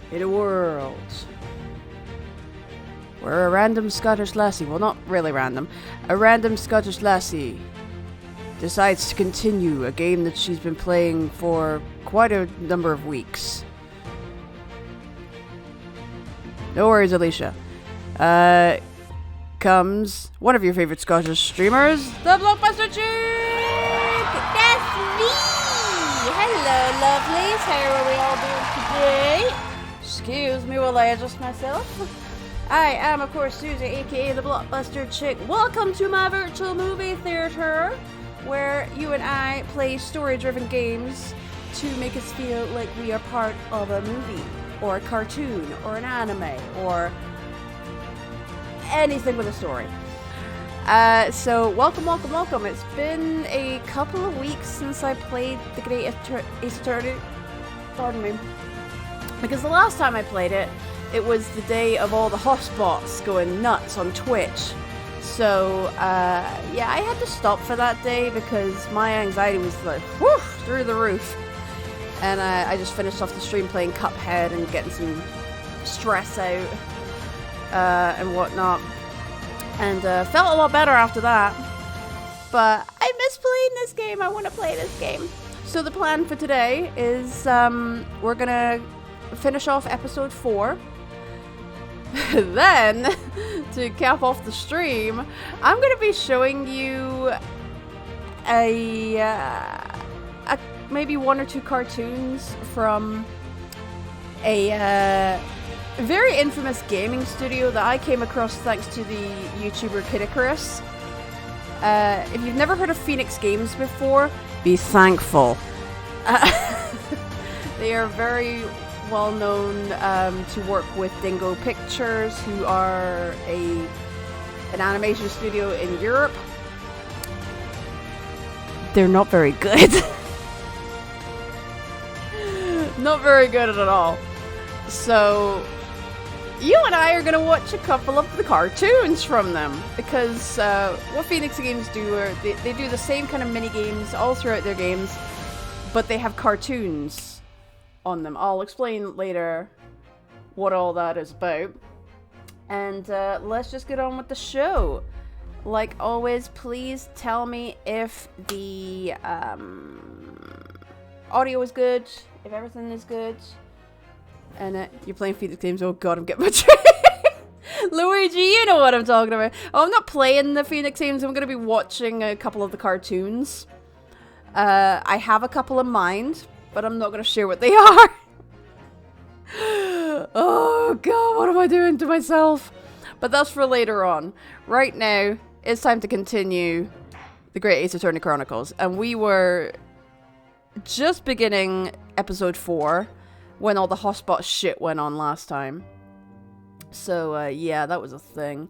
In a world where a random Scottish lassie, well, not really random, a random Scottish lassie decides to continue a game that she's been playing for quite a number of weeks. No worries, Alicia. Comes one of your favorite Scottish streamers, the Blockbuster Chick! That's me! Hello, lovelies. How are we all doing today? Excuse me while I adjust myself. I am, of course, Susie, aka the Blockbuster Chick. Welcome to my virtual movie theater, where you and I play story-driven games to make us feel like we are part of a movie, or a cartoon, or an anime, or anything with a story. So welcome. It's been a couple of weeks since I played the Great Ace Attorney. Pardon me. Because the last time I played it, it was the day of all the hotspots going nuts on Twitch. So, yeah, I had to stop for that day because my anxiety was like, whoo, through the roof. And I just finished off the stream playing Cuphead and getting some stress out and whatnot. And felt a lot better after that. But I miss playing this game. I want to play this game. So the plan for today is we're going to finish off episode 4. Then, to cap off the stream, I'm going to be showing you maybe 1 or 2 cartoons from a very infamous gaming studio that I came across thanks to the YouTuber Kid Icarus. If you've never heard of Phoenix Games before, be thankful. They are very well known to work with Dingo Pictures, who are an animation studio in Europe. They're not very good. Not very good at all. So you and I are going to watch a couple of the cartoons from them, because what Phoenix Games do are they do the same kind of mini games all throughout their games, but they have cartoons on them. I'll explain later what all that is about. And let's just get on with the show. Like always, please tell me if the audio is good, if everything is good. And you're playing Phoenix Games. Oh god, I'm getting my train. Luigi, you know what I'm talking about. Oh, I'm not playing the Phoenix Games. I'm going to be watching a couple of the cartoons. I have a couple in mind, but I'm not going to share what they are. Oh god, what am I doing to myself? But that's for later on. Right now, it's time to continue the Great Ace Attorney Chronicles. And we were just beginning episode 4 when all the hotspot shit went on last time. So, yeah, that was a thing.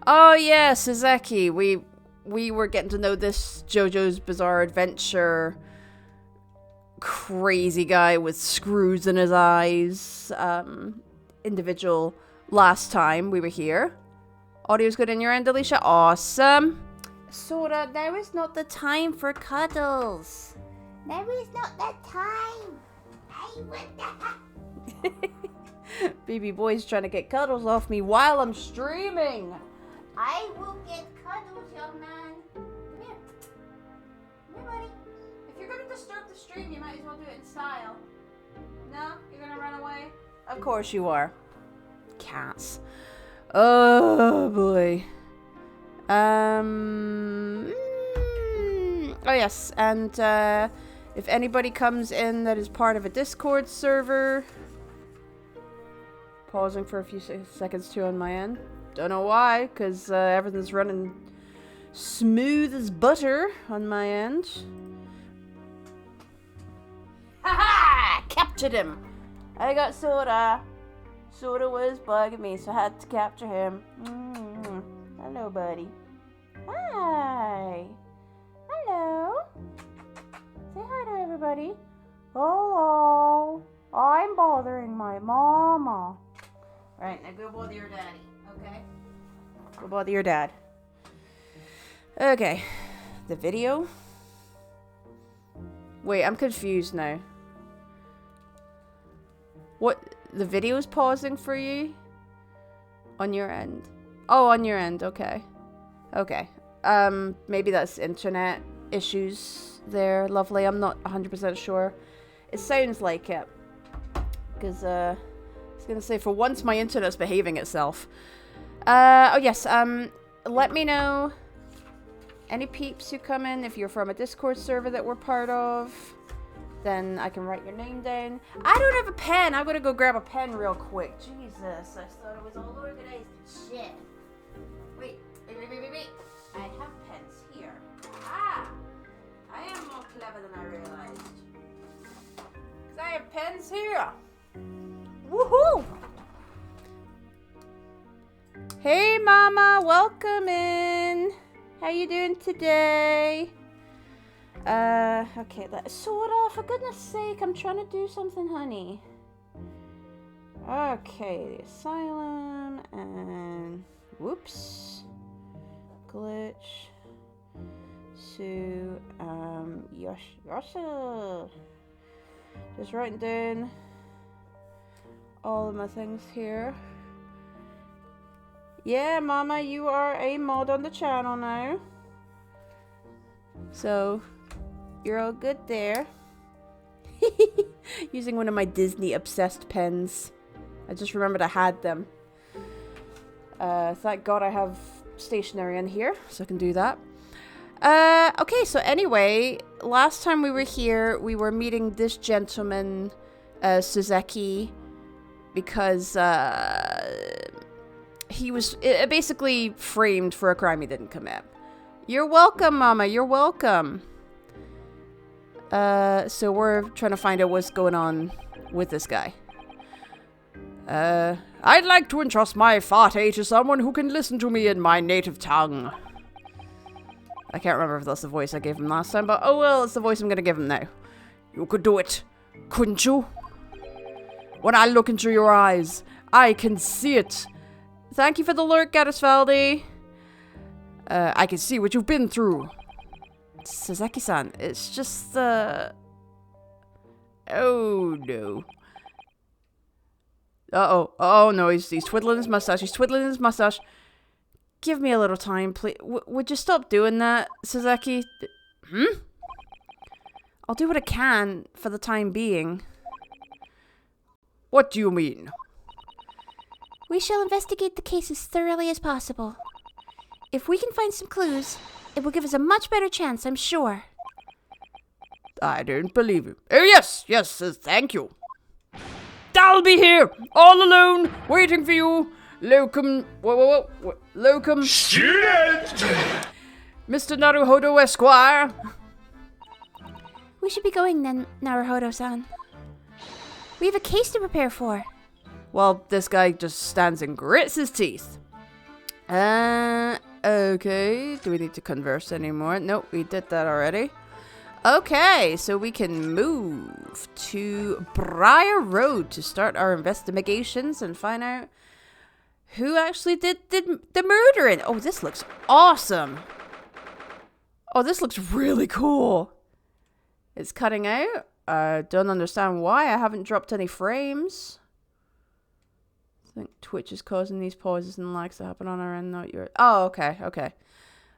Oh, yeah, Suzeki. We were getting to know this JoJo's Bizarre Adventure crazy guy with screws in his eyes individual last time we were here. Audio's good in your end, Alicia? Awesome. Sora, now is not the time for cuddles. Now is not the time. Baby boy's trying to get cuddles off me while I'm streaming. I will get cuddles, young man. Come here. Come here, buddy. If you're gonna disturb the stream, you might as well do it in style. No? You're gonna run away? Of course you are. Cats. Oh boy. Oh yes, and if anybody comes in that is part of a Discord server, pausing for a few seconds too on my end. Don't know why, because everything's running smooth as butter on my end. Haha! Captured him! I got Soda. Soda was bugging me, so I had to capture him. Hello, buddy. Hi. Hello. Say hi to everybody. Hello. I'm bothering my mama. Right, now go bother your daddy, okay? Go bother your dad. Okay. The video? Wait, I'm confused now. What? the video's pausing for you? On your end. Oh, on your end. Okay. Okay. Maybe that's internet issues there, lovely. I'm not 100% sure. It sounds like it. Because, I was gonna say, for once my internet's behaving itself. Oh yes, let me know any peeps who come in. If you're from a Discord server that we're part of, then I can write your name down. I don't have a pen. I'm gonna go grab a pen real quick. Jesus, I thought it was all organized and shit. Wait. I have pens here. Ah! I am more clever than I realized. Because I have pens here. Woohoo! Hey, Mama. Welcome in. How you doing today? Okay, Sora, for goodness sake, I'm trying to do something, honey. Okay, the asylum, and whoops. Glitch. Sue, Yasha. Just writing down all of my things here. Yeah, Mama, you are a mod on the channel now. So, you're all good there. Using one of my Disney-obsessed pens. I just remembered I had them. Thank God I have stationery in here, so I can do that. Okay, so anyway, last time we were here, we were meeting this gentleman, Suzuki, because, he was basically framed for a crime he didn't commit. You're welcome, Mama. You're welcome. So we're trying to find out what's going on with this guy. I'd like to entrust my farty to someone who can listen to me in my native tongue. I can't remember if that's the voice I gave him last time, but oh well, it's the voice I'm gonna give him now. You could do it, couldn't you? When I look into your eyes, I can see it. Thank you for the lurk, Gaddisvaldi. I can see what you've been through. Sasaki-san, it's just, oh no. Uh-oh. Oh no, he's twiddling his mustache. He's twiddling his mustache. Give me a little time, please. Would you stop doing that, Sasaki? I'll do what I can for the time being. What do you mean? We shall investigate the case as thoroughly as possible. If we can find some clues, it will give us a much better chance, I'm sure. I don't believe you. Oh, yes, thank you. I'll be here, all alone, waiting for you. Locum, Locum. Student! Mr. Naruhodo Esquire. We should be going then, Naruhodo-san. We have a case to prepare for. Well, this guy just stands and grits his teeth. Okay. Do we need to converse anymore? Nope, we did that already. Okay, so we can move to Briar Road to start our investigations and find out who actually did the murdering. Oh, this looks awesome. Oh, this looks really cool. It's cutting out. I don't understand why. I haven't dropped any frames. I think Twitch is causing these pauses and lags to happen on our end, not yours. Oh, okay.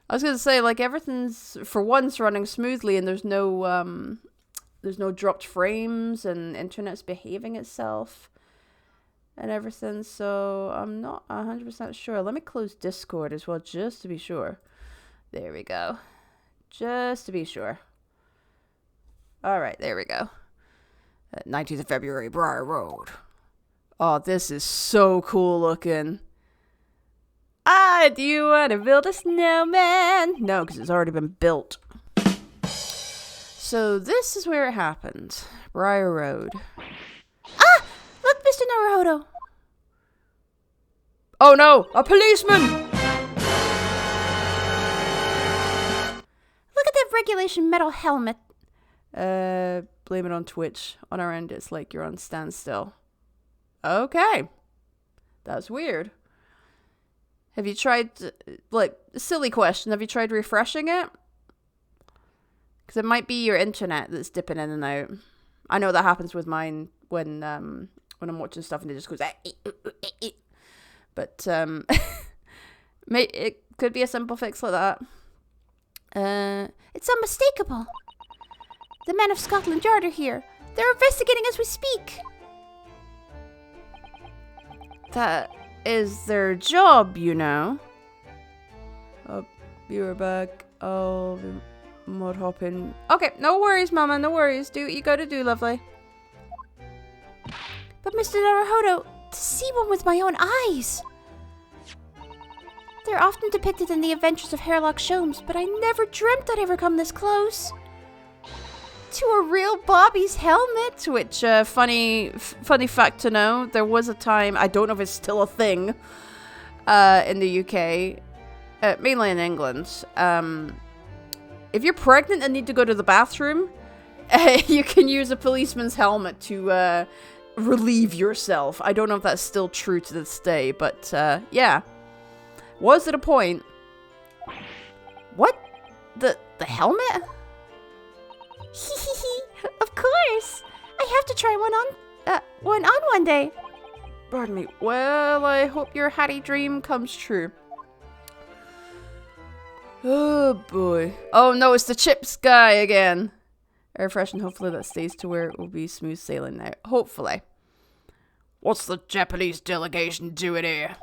I was gonna say, like, everything's for once running smoothly, and there's no dropped frames, and internet's behaving itself, and everything. So I'm not 100% sure. Let me close Discord as well, just to be sure. There we go. Just to be sure. All right, there we go. 19th of February, Briar Road. Oh, this is so cool looking. Do you want to build a snowman? No, because it's already been built. So this is where it happened. Briar Road. Ah! Look, Mr. Naruhodo. Oh no, a policeman! Look at that regulation metal helmet. Blame it on Twitch. On our end, it's like you're on standstill. Okay. That's weird. Have you tried, like, silly question, have you tried refreshing it? Because it might be your internet that's dipping in and out. I know that happens with mine when when I'm watching stuff and it just goes. But it could be a simple fix like that. It's unmistakable. The men of Scotland Yard are here. They're investigating as we speak. That is their job, you know. Oh, you're back. I'll be mud hopping. Okay, no worries, Mama, no worries. Do what you gotta do, lovely. But Mr. Naruhodo, to see one with my own eyes. They're often depicted in the adventures of Hairlock Sholmes, but I never dreamt I'd ever come this close. To a real Bobby's helmet, which, funny fact to know, there was a time, I don't know if it's still a thing, in the UK, mainly in England, if you're pregnant and need to go to the bathroom, you can use a policeman's helmet to, relieve yourself. I don't know if that's still true to this day, but, yeah. Was it a point? What? The helmet? Of course. I have to try one on one day. Pardon me. Well, I hope your Hattie dream comes true. Oh boy. Oh no, it's the chips guy again. Air freshen, hopefully that stays to where it will be smooth sailing now. Hopefully. What's the Japanese delegation doing here?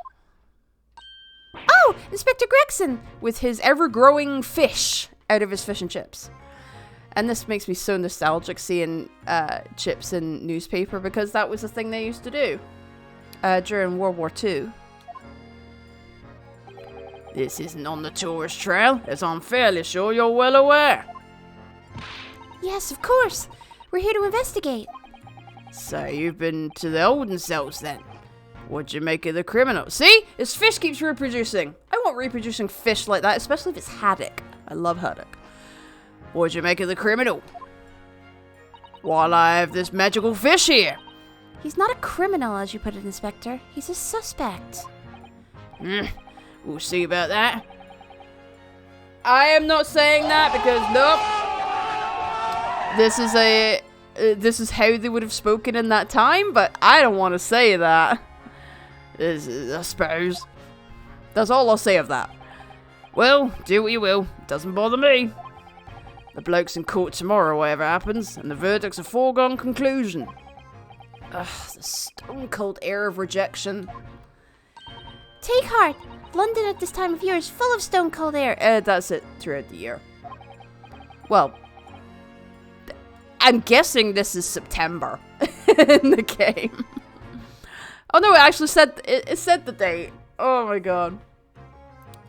Oh, Inspector Gregson! With his ever-growing fish out of his fish and chips. And this makes me so nostalgic seeing chips in newspaper because that was the thing they used to do during World War II. This isn't on the tourist trail, as I'm fairly sure you're well aware. Yes, of course. We're here to investigate. So you've been to the olden cells then? What'd you make of the criminal? See? His fish keeps reproducing. I want reproducing fish like that, especially if it's haddock. I love haddock. What'd you make of the criminal? While I have this magical fish here. He's not a criminal, as you put it, Inspector. He's a suspect. We'll see about that. I am not saying that because, nope. This is how they would have spoken in that time, but I don't want to say that. I suppose. That's all I'll say of that. Well, do what you will. Doesn't bother me. The bloke's in court tomorrow, whatever happens, and the verdict's a foregone conclusion. Ugh, the stone-cold air of rejection. Take heart. London at this time of year is full of stone-cold air. That's it throughout the year. Well, I'm guessing this is September in the game. Oh no, it actually said it said the date. Oh my god.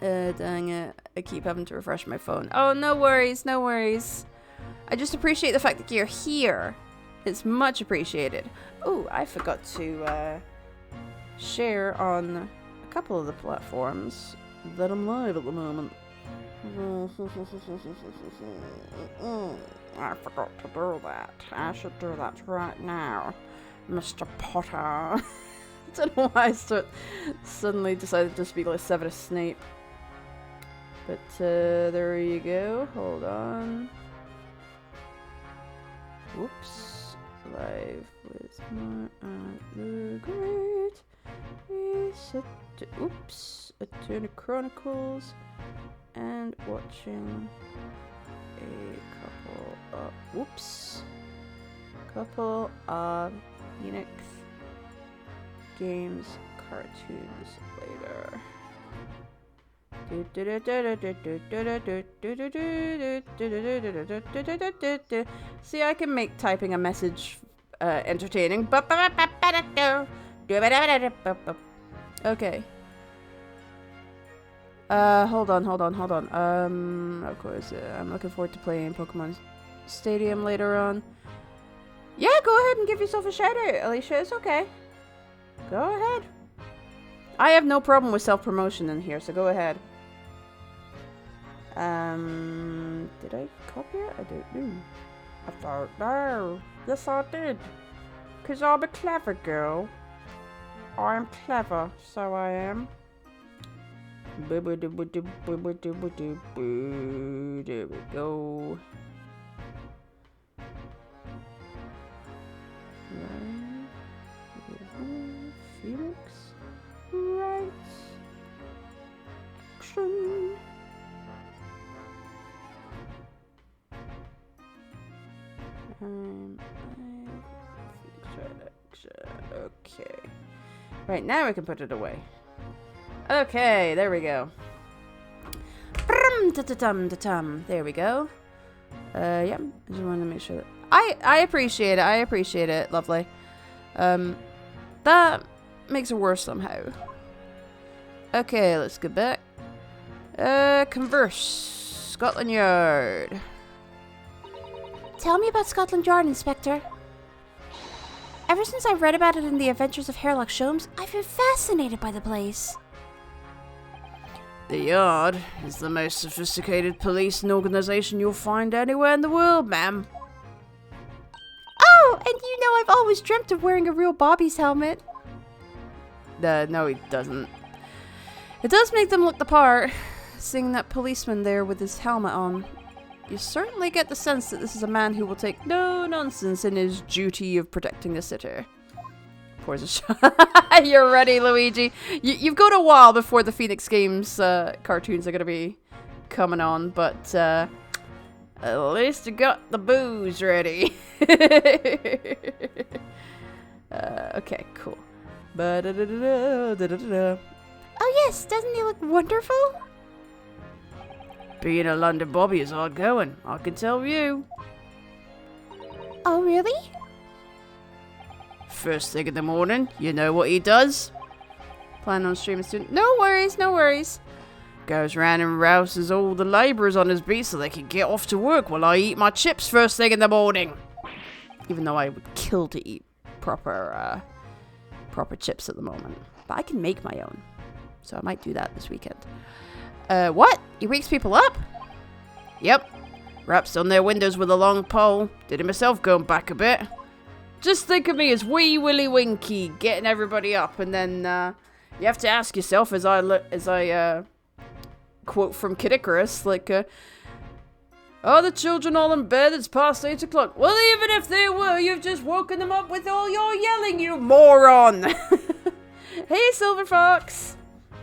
Dang it. I keep having to refresh my phone. Oh, no worries, no worries. I just appreciate the fact that you're here. It's much appreciated. Oh, I forgot to share on a couple of the platforms that I'm live at the moment. I forgot to do that. I should do that right now, Mr. Potter. I don't know why I suddenly decided to speak like Severus Snape. But there you go. Hold on. Whoops. Live with the Great Ace Attorney Chronicles, and watching a couple of Unix games cartoons later. See, I can make typing a message entertaining. Okay. Hold on. Of course, I'm looking forward to playing Pokemon Stadium later on. Yeah, go ahead and give yourself a shout out, Alicia. It's okay. Go ahead. I have no problem with self-promotion in here, so go ahead. Did I copy it? I don't know. I thought, no. Yes, I did. Because I'm a clever girl. I'm clever, so I am. There we go. Okay. Right, now we can put it away. Okay, there we go. There we go. Yeah, I just wanted to make sure that I appreciate it. I appreciate it. Lovely. That makes it worse somehow. Okay, let's go back. Converse. Scotland Yard. Tell me about Scotland Yard, Inspector. Ever since I read about it in The Adventures of Sherlock Sholmes, I've been fascinated by the place. The Yard is the most sophisticated policing organization you'll find anywhere in the world, ma'am. Oh, and you know I've always dreamt of wearing a real Bobby's helmet. No, he doesn't. It does make them look the part, seeing that policeman there with his helmet on. You certainly get the sense that this is a man who will take no nonsense in his duty of protecting the city. Pours a shot. You're ready, Luigi. You've got a while before the Phoenix Games cartoons are going to be coming on, but at least you got the booze ready. Okay, cool. Oh yes, doesn't he look wonderful? Being a London Bobby is hard going, I can tell you. Oh really? First thing in the morning, you know what he does? Plan on streaming soon. No worries, no worries. Goes round and rouses all the labourers on his beat so they can get off to work while I eat my chips first thing in the morning. Even though I would kill to eat proper chips at the moment. But I can make my own. So I might do that this weekend. What? He wakes people up? Yep. Raps on their windows with a long pole. Did it myself going back a bit. Just think of me as wee Willy Winky getting everybody up, and then you have to ask yourself, as I quote from Kid Icarus, like, are the children all in bed? It's past 8 o'clock. Well, even if they were, you've just woken them up with all your yelling, you moron! Hey, Silver Fox.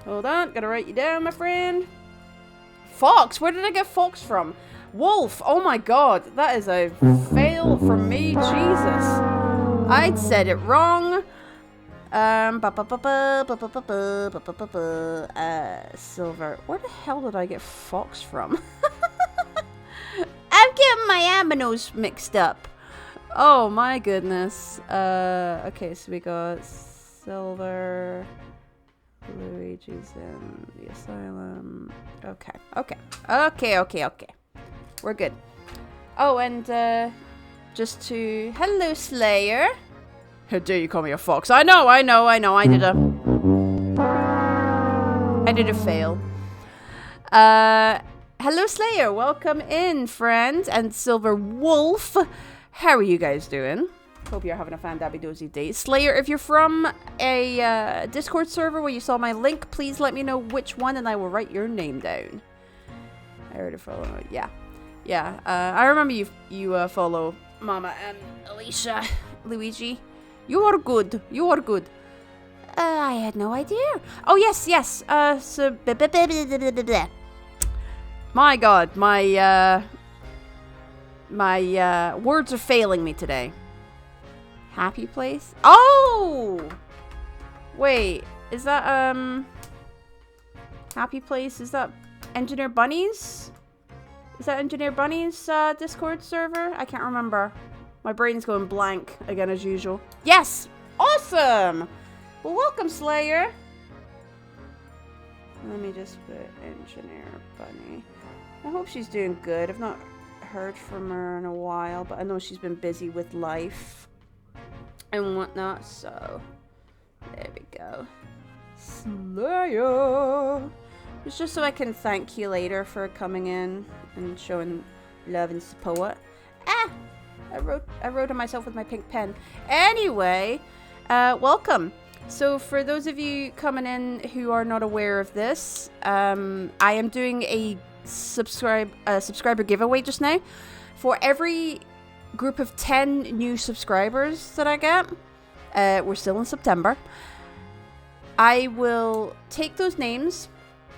Hold on, gotta write you down, my friend. Fox? Where did I get Fox from? Wolf! Oh my god, that is a fail from me, Jesus. I'd said it wrong. Silver. Where the hell did I get Fox from? I'm getting my aminos mixed up. Oh my goodness. Okay, so we got Silver. Luigi's in the asylum. Okay. We're good. Oh, and just to... Hello, Slayer. How dare you call me a fox? I know. I did a fail. Hello, Slayer. Welcome in, friend. And Silver Wolf. How are you guys doing? Hope you're having a fan-dabby-dozy day. Slayer, if you're from a Discord server where you saw my link, please let me know which one and I will write your name down. I already follow. Yeah. I remember you follow Mama and Alicia, Luigi. You are good. I had no idea. Oh, yes. So... My god, my words are failing me today. Happy place? Oh! Wait, is that, Happy place? Is that Engineer Bunny's? Is that Engineer Bunny's, Discord server? I can't remember. My brain's going blank, again, as usual. Yes! Awesome! Well, welcome, Slayer. Let me just put Engineer Bunny. I hope she's doing good. I've not heard from her in a while, but I know she's been busy with life and whatnot, so there we go. Slayer! It's just so I can thank you later for coming in and showing love and support. I wrote on myself with my pink pen. Anyway, welcome. So for those of you coming in who are not aware of this, I am doing a subscriber giveaway just now. For every group of 10 new subscribers that I get, we're still in September, I will take those names,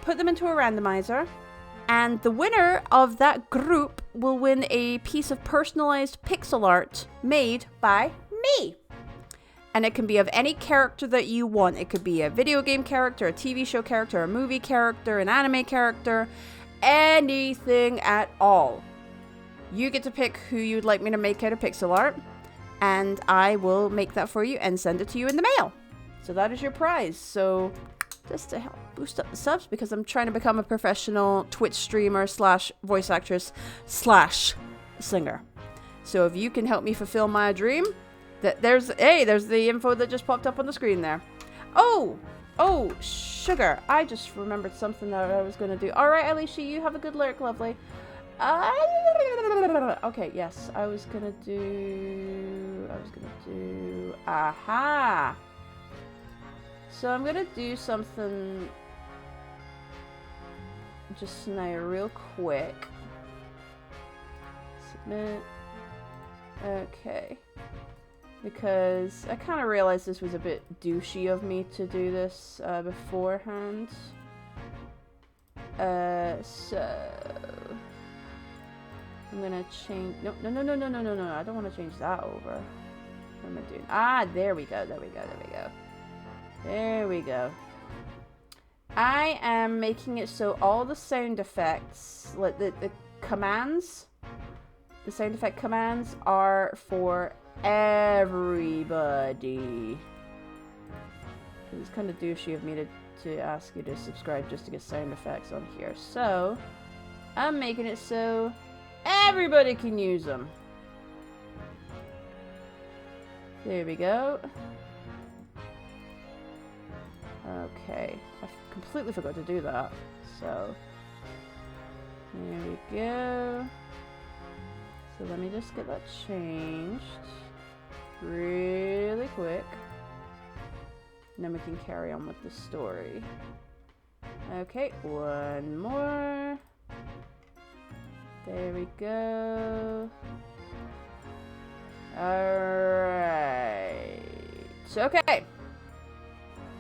put them into a randomizer, And the winner of that group will win a piece of personalized pixel art made by me. And it can be of any character that you want. It could be a video game character, a TV show character, a movie character, an anime character, anything at all. You get to pick who you'd like me to make out of pixel art, and I will make that for you and send it to you in the mail. So that is your prize. So just to help boost up the subs, because I'm trying to become a professional Twitch streamer / voice actress / singer. So if you can help me fulfill my dream, there's the info that just popped up on the screen there. Oh, sugar. I just remembered something that I was going to do. All right, Alicia, you have a good lurk, lovely. Okay, yes, I was gonna do, aha. So I'm gonna do something just now real quick. Submit. Okay. Because I kind of realized this was a bit douchey of me to do this beforehand. So I'm gonna change. No. I don't want to change that over. What am I doing? Ah, there we go. There we go. I am making it so all the sound effects, like the commands, the sound effect commands are for everybody. It's kind of douchey of me to ask you to subscribe just to get sound effects on here. So I'm making it so everybody can use them. There we go. Okay, I completely forgot to do that. So there we go. So let me just get that changed really quick. And then we can carry on with the story. Okay, one more. There we go. Alright. Okay.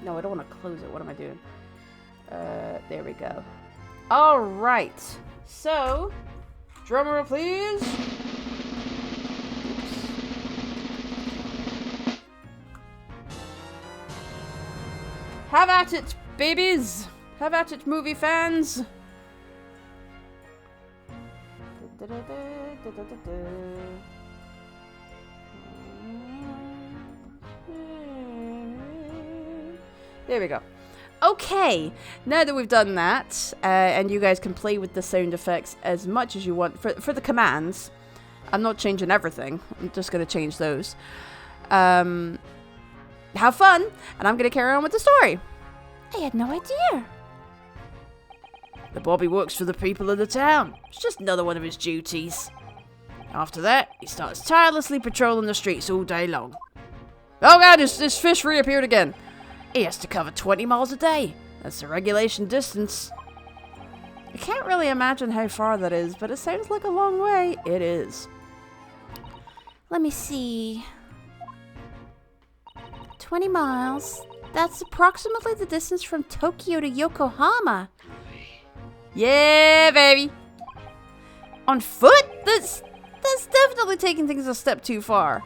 No, I don't want to close it. What am I doing? There we go. Alright. So, drumroll please. Have at it, babies! Have at it, movie fans! There we go. Okay, now that we've done that, and you guys can play with the sound effects as much as you want for the commands. I'm not changing everything. I'm just going to change those. Have fun, and I'm going to carry on with the story. I had no idea. The Bobby works for the people of the town. It's just another one of his duties. After that, he starts tirelessly patrolling the streets all day long. Oh god, this fish reappeared again. He has to cover 20 miles a day. That's the regulation distance. I can't really imagine how far that is, but it sounds like a long way. It is. Let me see. 20 miles. That's approximately the distance from Tokyo to Yokohama. Yeah, baby. On foot? That's definitely taking things a step too far.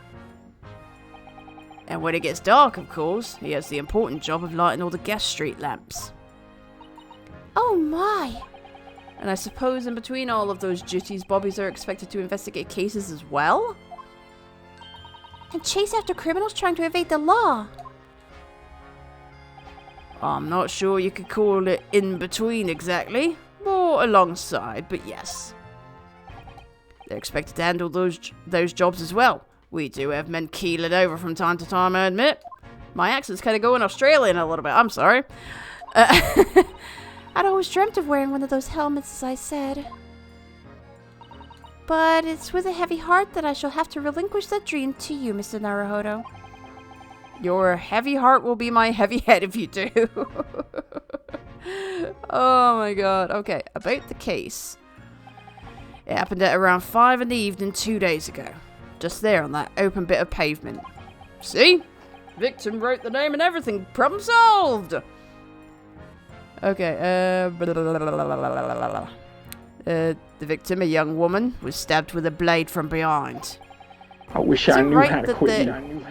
And when it gets dark, of course, he has the important job of lighting all the gas street lamps. Oh my. And I suppose in between all of those duties, Bobbies are expected to investigate cases as well? And chase after criminals trying to evade the law. I'm not sure you could call it in between exactly. More alongside, but yes. They're expected to handle those jobs as well. We do have men keeling over from time to time, I admit. My accent's kind of going Australian a little bit. I'm sorry. I'd always dreamt of wearing one of those helmets, as I said. But it's with a heavy heart that I shall have to relinquish that dream to you, Mr. Naruhodo. Your heavy heart will be my heavy head if you do. Oh my god. Okay, about the case. It happened at around 5 in the evening 2 days ago. Just there on that open bit of pavement. See? Victim wrote the name and everything. Problem solved! Okay, The victim, a young woman, was stabbed with a blade from behind. I wish Is I it knew right how to that quit the- you.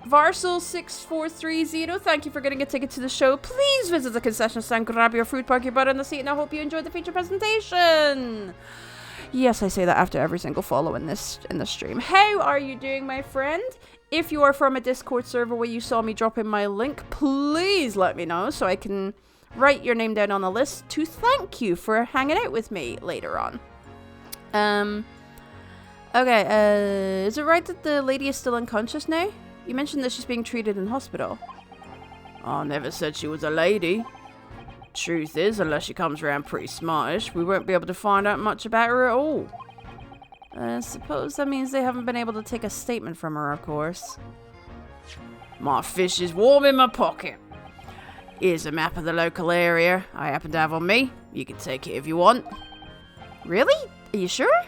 Varsal6430, thank you for getting a ticket to the show. Please visit the concession stand, grab your fruit, park your butt on the seat, and I hope you enjoyed the feature presentation. Yes, I say that after every single follow in the stream. How are you doing, my friend? If you are from a Discord server where you saw me drop in my link, please let me know so I can write your name down on a list to thank you for hanging out with me later on. Okay, is it right that the lady is still unconscious now? You mentioned that she's being treated in hospital. I never said she was a lady. Truth is, unless she comes around pretty smartish, we won't be able to find out much about her at all. I suppose that means they haven't been able to take a statement from her, of course. My fish is warm in my pocket. Here's a map of the local area I happen to have on me. You can take it if you want. Really? Are you sure?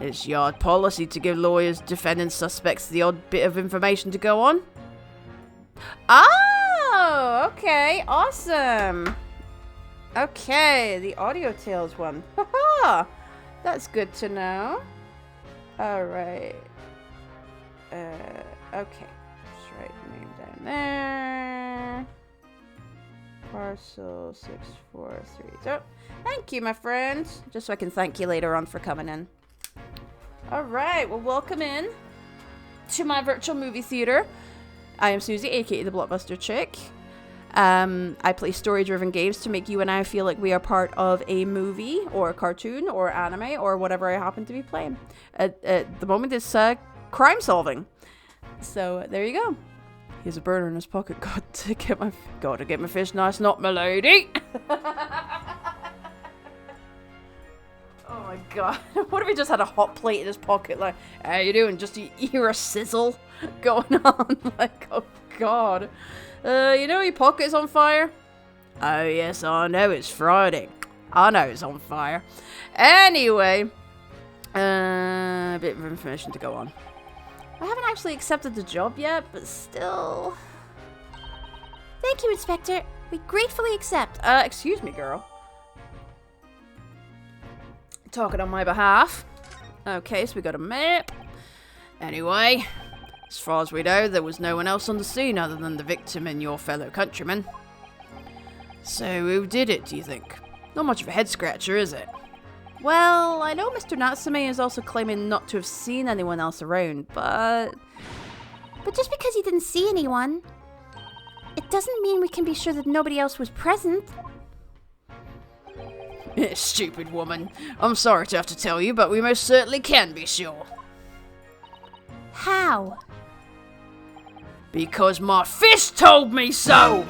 It's yard policy to give lawyers, defending suspects the odd bit of information to go on. Oh, okay. Awesome. Okay, the audio tales one. Haha. That's good to know. Alright. Okay. Just write the name down there. Parcel 6430. Thank you, my friend. Just so I can thank you later on for coming in. Alright, well, welcome in to my virtual movie theater. I am Susie, aka the Blockbuster Chick. I play story-driven games to make you and I feel like we are part of a movie or a cartoon or anime or whatever I happen to be playing. At the moment, it's crime solving. So there you go. He has a burner in his pocket. Got to get my fish nice, not my lady. Oh my god. What if he just had a hot plate in his pocket? Like, how you doing? Just you hear a sizzle going on. Like, oh god. You know your pocket's on fire? Oh yes, I know it's Friday. I know it's on fire. Anyway, a bit of information to go on. I haven't actually accepted the job yet, but still. Thank you, Inspector. We gratefully accept. Excuse me, girl. Talking on my behalf. Okay, so we got a map. Anyway, as far as we know, there was no one else on the scene other than the victim and your fellow countrymen. So who did it, do you think? Not much of a head-scratcher, is it? Well, I know Mr. Natsume is also claiming not to have seen anyone else around, but just because he didn't see anyone, it doesn't mean we can be sure that nobody else was present. Stupid woman. I'm sorry to have to tell you, but we most certainly can be sure. How? Because my fist told me so!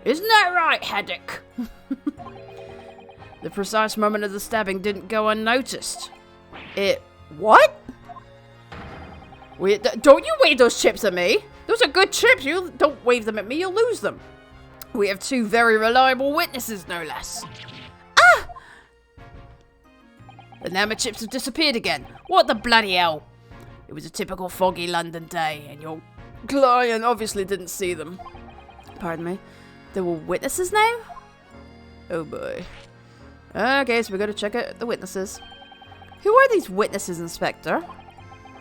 Isn't that right, Haddock? The precise moment of the stabbing didn't go unnoticed. What? Don't you wave those chips at me! Those are good chips! You don't wave them at me, you'll lose them! We have two very reliable witnesses, no less. Ah! The now my chips have disappeared again. What the bloody hell? It was a typical foggy London day, and your client obviously didn't see them. Pardon me. There were witnesses now? Oh boy. Okay, so we gotta check out the witnesses. Who are these witnesses, Inspector?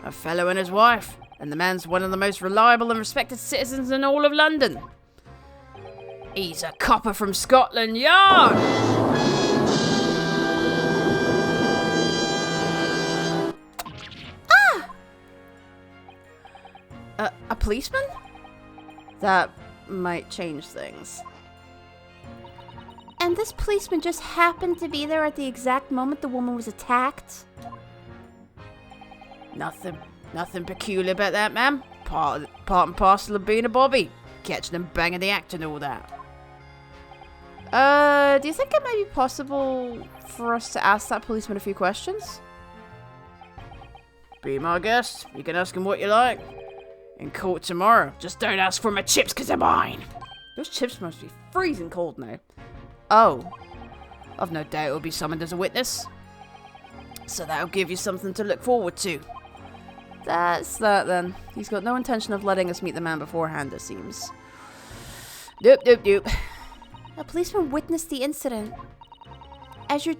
A fellow and his wife, and the man's one of the most reliable and respected citizens in all of London. He's a copper from Scotland Yard! A policeman? That might change things. And this policeman just happened to be there at the exact moment the woman was attacked? Nothing peculiar about that, ma'am. Part and parcel of being a bobby. Catching them banging the act and all that. Do you think it might be possible for us to ask that policeman a few questions? Be my guest. You can ask him what you like. In court tomorrow. Just don't ask for my chips, because they're mine. Those chips must be freezing cold now. Oh. I've no doubt he'll be summoned as a witness. So that'll give you something to look forward to. That's that then. He's got no intention of letting us meet the man beforehand, it seems. Doop. A policeman witnessed the incident. As your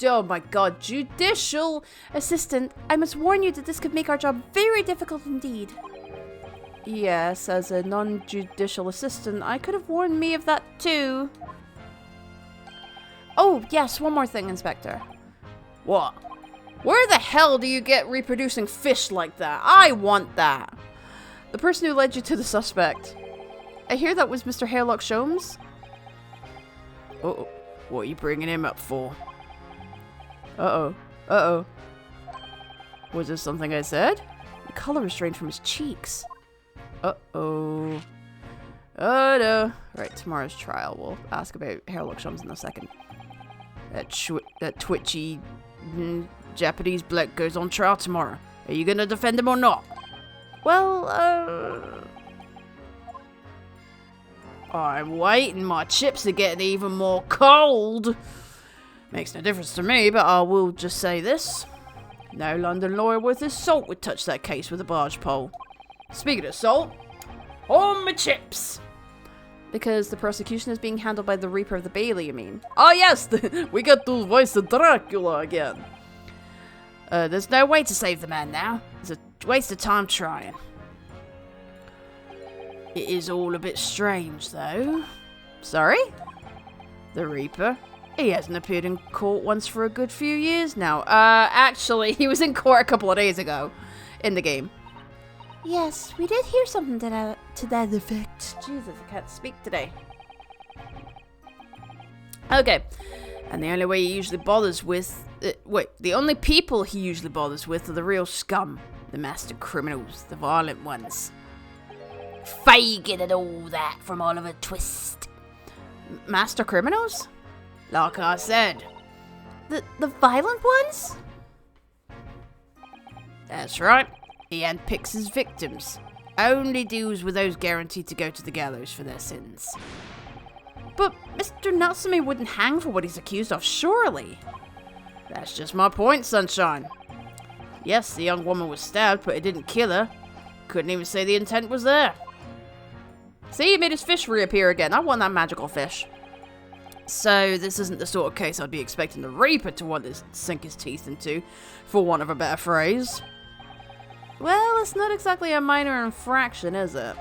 oh my god, judicial assistant, I must warn you that this could make our job very difficult indeed. Yes, as a non-judicial assistant, I could have warned me of that too. Oh, yes, one more thing, Inspector. What? Where the hell do you get reproducing fish like that? I want that. The person who led you to the suspect. I hear that was Mr. Hairlock Sholmes. Oh, what are you bringing him up for? Uh-oh. Was there something I said? The color was drained from his cheeks. Uh-oh. Oh no. Right, tomorrow's trial. We'll ask about Hairlock Sholmes in a second. That twitchy Japanese bloke goes on trial tomorrow. Are you gonna defend him or not? Well, I'm waiting. My chips are getting even more cold. Makes no difference to me, but I will just say this. No London lawyer worth his salt would touch that case with a barge pole. Speaking of salt, on my chips. because the prosecution is being handled by the Reaper of the Bailey, you mean? Oh yes, we got to voice of Dracula again. There's no way to save the man now. It's a waste of time trying. It is all a bit strange, though. Sorry? The Reaper. He hasn't appeared in court once for a good few years now. Actually, he was in court a couple of days ago in the game. Yes, we did hear something to that effect. Jesus, I can't speak today. Okay. And the only way he usually bothers with... the only people he usually bothers with are the real scum. The master criminals, the violent ones. Fagin and all that from Oliver Twist. Master criminals? Like I said. The violent ones? That's right. He handpicks his victims. Only deals with those guaranteed to go to the gallows for their sins. But Mr. Natsume wouldn't hang for what he's accused of, surely. That's just my point, Sunshine. Yes, the young woman was stabbed, but it didn't kill her. Couldn't even say the intent was there. See, he made his fish reappear again. I want that magical fish. So, this isn't the sort of case I'd be expecting the Reaper to want to sink his teeth into, for want of a better phrase. Well, it's not exactly a minor infraction, is it?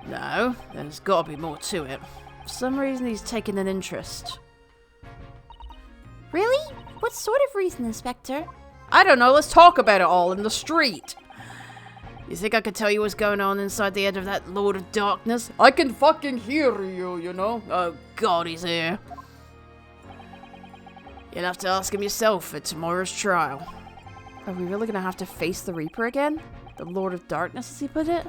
No, there's got to be more to it. For some reason, he's taken an interest. Really? What sort of reason, Inspector? I don't know. Let's talk about it all in the street. You think I could tell you what's going on inside the head of that Lord of Darkness? I can fucking hear you, you know? Oh God, he's here. You'll have to ask him yourself at tomorrow's trial. Are we really gonna have to face the Reaper again? The Lord of Darkness, as he put it?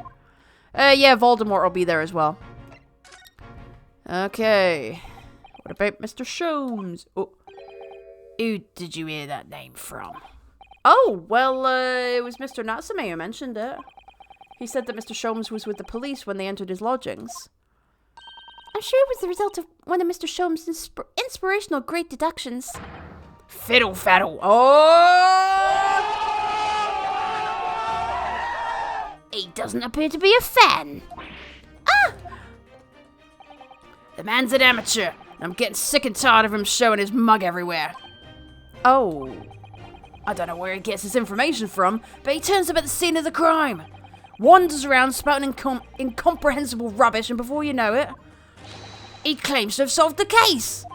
Yeah, Voldemort will be there as well. Okay. What about Mr. Sholmes? Oh. Who did you hear that name from? Oh, well, it was Mr. Natsume who mentioned it. He said that Mr. Sholmes was with the police when they entered his lodgings. I'm sure it was the result of one of Mr. Sholmes' inspirational great deductions. Fiddle faddle. Oh! He doesn't appear to be a fan. Ah! The man's an amateur, and I'm getting sick and tired of him showing his mug everywhere. Oh. I don't know where he gets his information from, but he turns up at the scene of the crime. Wanders around spouting incomprehensible rubbish, and before you know it, he claims to have solved the case.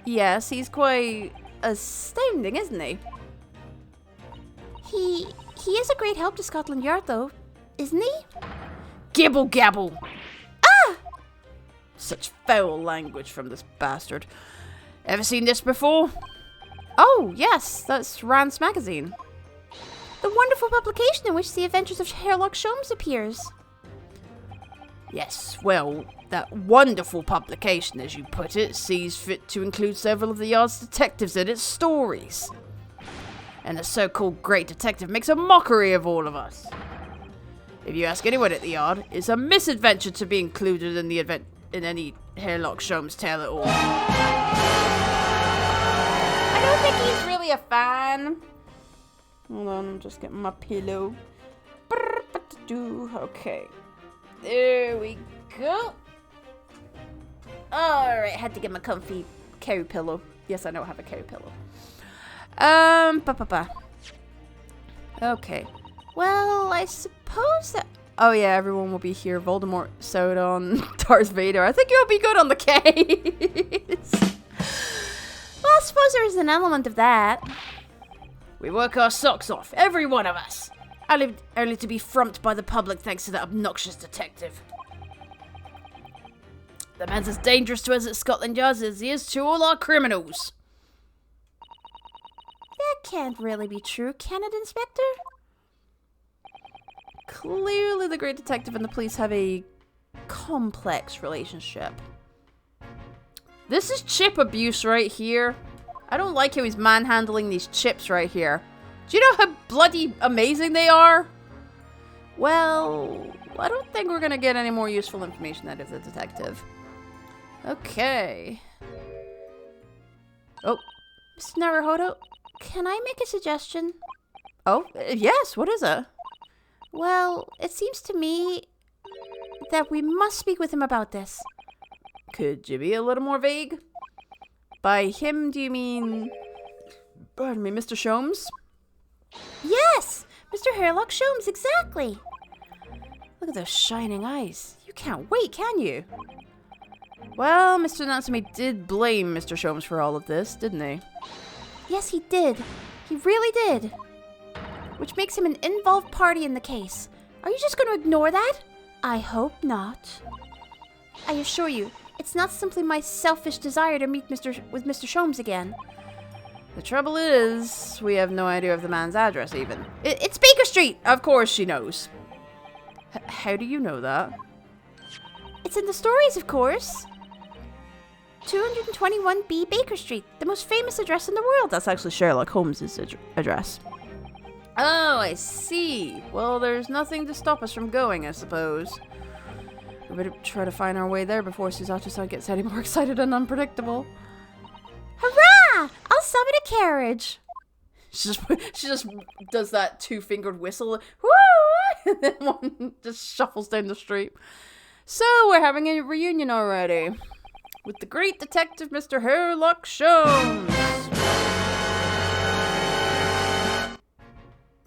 Yes, he's quite astounding, isn't he? He is a great help to Scotland Yard, though, isn't he? Gibble gabble. Ah! Such foul language from this bastard. Ever seen this before? Oh, yes, that's Rance magazine. The wonderful publication in which the adventures of Sherlock Sholmes appears. Yes, well, that wonderful publication, as you put it, sees fit to include several of the Yard's detectives in its stories. And the so-called Great Detective makes a mockery of all of us. If you ask anyone at the Yard, it's a misadventure to be included in the event in any Sherlock Sholmes tale at all. I don't think he's really a fan. Hold on, I'm just getting my pillow. Okay. There we go. Alright, had to get my comfy cow pillow. Yes, I know I have a cow pillow. Okay. Well, I suppose that... Oh yeah, everyone will be here. Voldemort, Sauron, Darth Vader. I think you'll be good on the case. Well, I suppose there is an element of that. We work our socks off, every one of us. Only to be frumped by the public thanks to that obnoxious detective. The man's as dangerous to us at Scotland Yard as he is to all our criminals. That can't really be true, can it, Inspector? Clearly the Great Detective and the police have a complex relationship. This is chip abuse right here. I don't like how he's manhandling these chips right here. Do you know how bloody amazing they are? Well, I don't think we're gonna get any more useful information out of the detective. Okay. Oh, Mr. Naruhodo, can I make a suggestion? oh, yes, what is it? Well, it seems to me that we must speak with him about this. Could you be a little more vague? By him, do you mean... Pardon me, Mr. Sholmes? Yes! Mr. Hairlock Sholmes, exactly! Look at those shining eyes. You can't wait, can you? Well, Mr. Natsumi did blame Mr. Sholmes for all of this, didn't he? Yes, he did. He really did. Which makes him an involved party in the case. Are you just going to ignore that? I hope not. I assure you, it's not simply my selfish desire to meet with Mr. Sholmes again. The trouble is, we have no idea of the man's address even. It's Baker Street! Of course she knows. How do you know that? It's in the stories, of course. 221B Baker Street, the most famous address in the world. That's actually Sherlock Holmes' address. Oh, I see. Well, there's nothing to stop us from going, I suppose. We better try to find our way there before Susato-san gets any more excited and unpredictable. Hurrah! I'll summon a carriage. She just does that two-fingered whistle. Woo! And then one just shuffles down the street. So, we're having a reunion already. With the great detective, Mr. Hairlock Sholmes.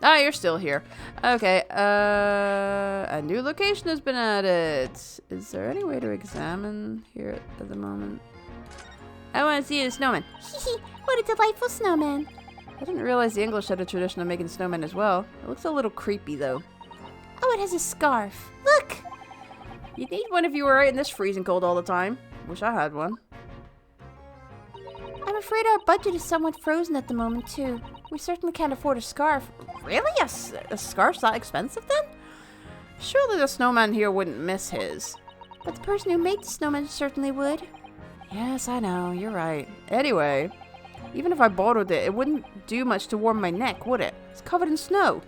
Ah, you're still here. Okay, a new location has been added. Is there any way to examine here at the moment? I want to see a snowman. Hehe, what a delightful snowman. I didn't realize the English had a tradition of making snowmen as well. It looks a little creepy, though. Oh, it has a scarf. Look! You'd need one if you were out in this freezing cold all the time. Wish I had one. I'm afraid our budget is somewhat frozen at the moment, too. We certainly can't afford a scarf. Really? A scarf's that expensive, then? Surely the snowman here wouldn't miss his. But the person who made the snowman certainly would. Yes, I know. You're right. Anyway, even if I borrowed it, it wouldn't do much to warm my neck, would it? It's covered in snow.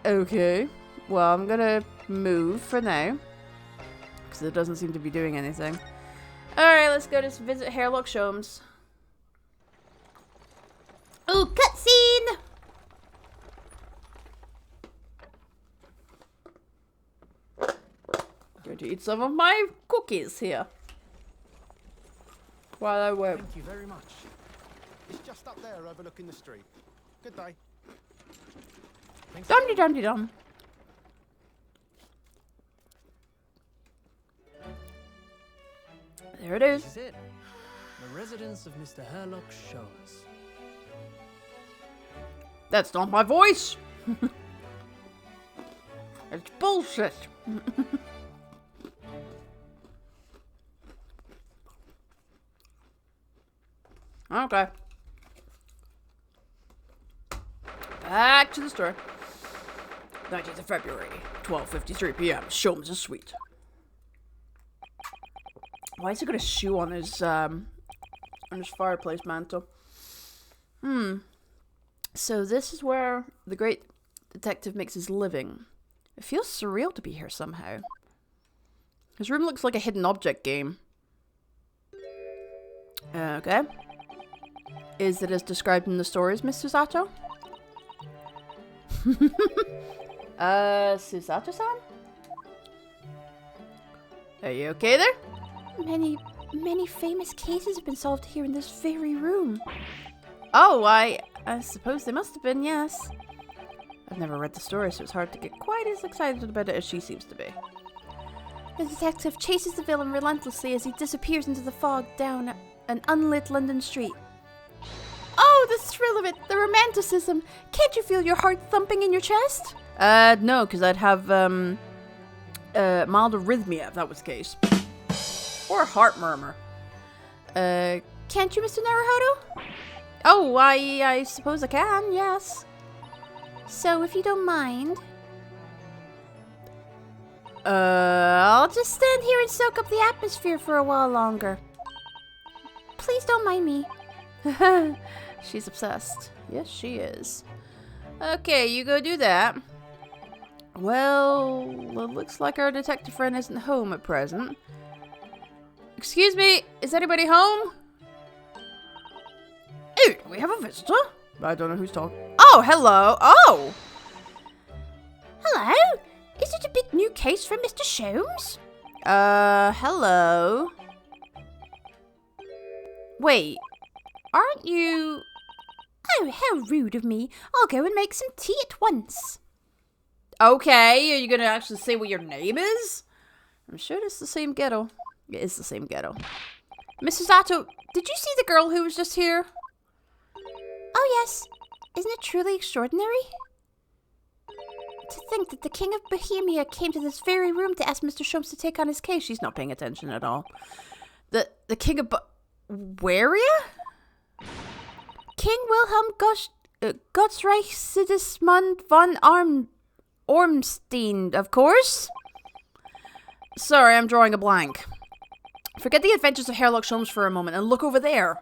Okay. Well, I'm gonna move for now. Because it doesn't seem to be doing anything. Alright, let's go to visit Hairlock Sholmes. Ooh, cutscene! Going to eat some of my cookies here. While I wait. Thank you very much. It's just up there overlooking the street. Good day. Thanks. Dum-de-dum-de-dum. There it is. This is it. The residence of Mr. Hairlock Sholmes. That's not my voice. It's bullshit. Okay. Back to the story. 19th of February, 12:53 p.m. Sholmes' suite. Why is he got a shoe on his fireplace mantle? So this is where the great detective makes his living. It feels surreal to be here somehow. His room looks like a hidden object game. Okay. Is it as described in the stories, Mr. Zato? Susato-san? Are you okay there? Many famous cases have been solved here in this very room. Oh, I suppose they must have been, yes. I've never read the story, so it's hard to get quite as excited about it as she seems to be. The detective chases the villain relentlessly as he disappears into the fog down an unlit London street. Oh, the thrill of it, the romanticism. Can't you feel your heart thumping in your chest? No, because I'd have, mild arrhythmia if that was the case. Or a heart murmur. Can't you, Mr. Naruhodo? Oh, I suppose I can, yes. So, if you don't mind, I'll I'll just stand here and soak up the atmosphere for a while longer. Please don't mind me. She's obsessed. Yes, she is. Okay, you go do that. Well, it looks like our detective friend isn't home at present. Excuse me, is anybody home? Oh, do we have a visitor? I don't know who's talking. Oh, hello. Oh! Hello? Is it a big new case from Mr. Sholmes? Hello. Wait, aren't you... Oh, how rude of me. I'll go and make some tea at once. Okay, are you gonna actually say what your name is? I'm sure it's the same ghetto. It is the same ghetto. Mrs. Sato, did you see the girl who was just here? Oh, yes. Isn't it truly extraordinary? To think that the King of Bohemia came to this very room to ask Mr. Sholmes to take on his case. She's not paying attention at all. The King of Waria? King Wilhelm Gottsreich Sigismund von Ormstein, of course. Sorry, I'm drawing a blank. Forget the adventures of Herlock Sholmes for a moment and look over there.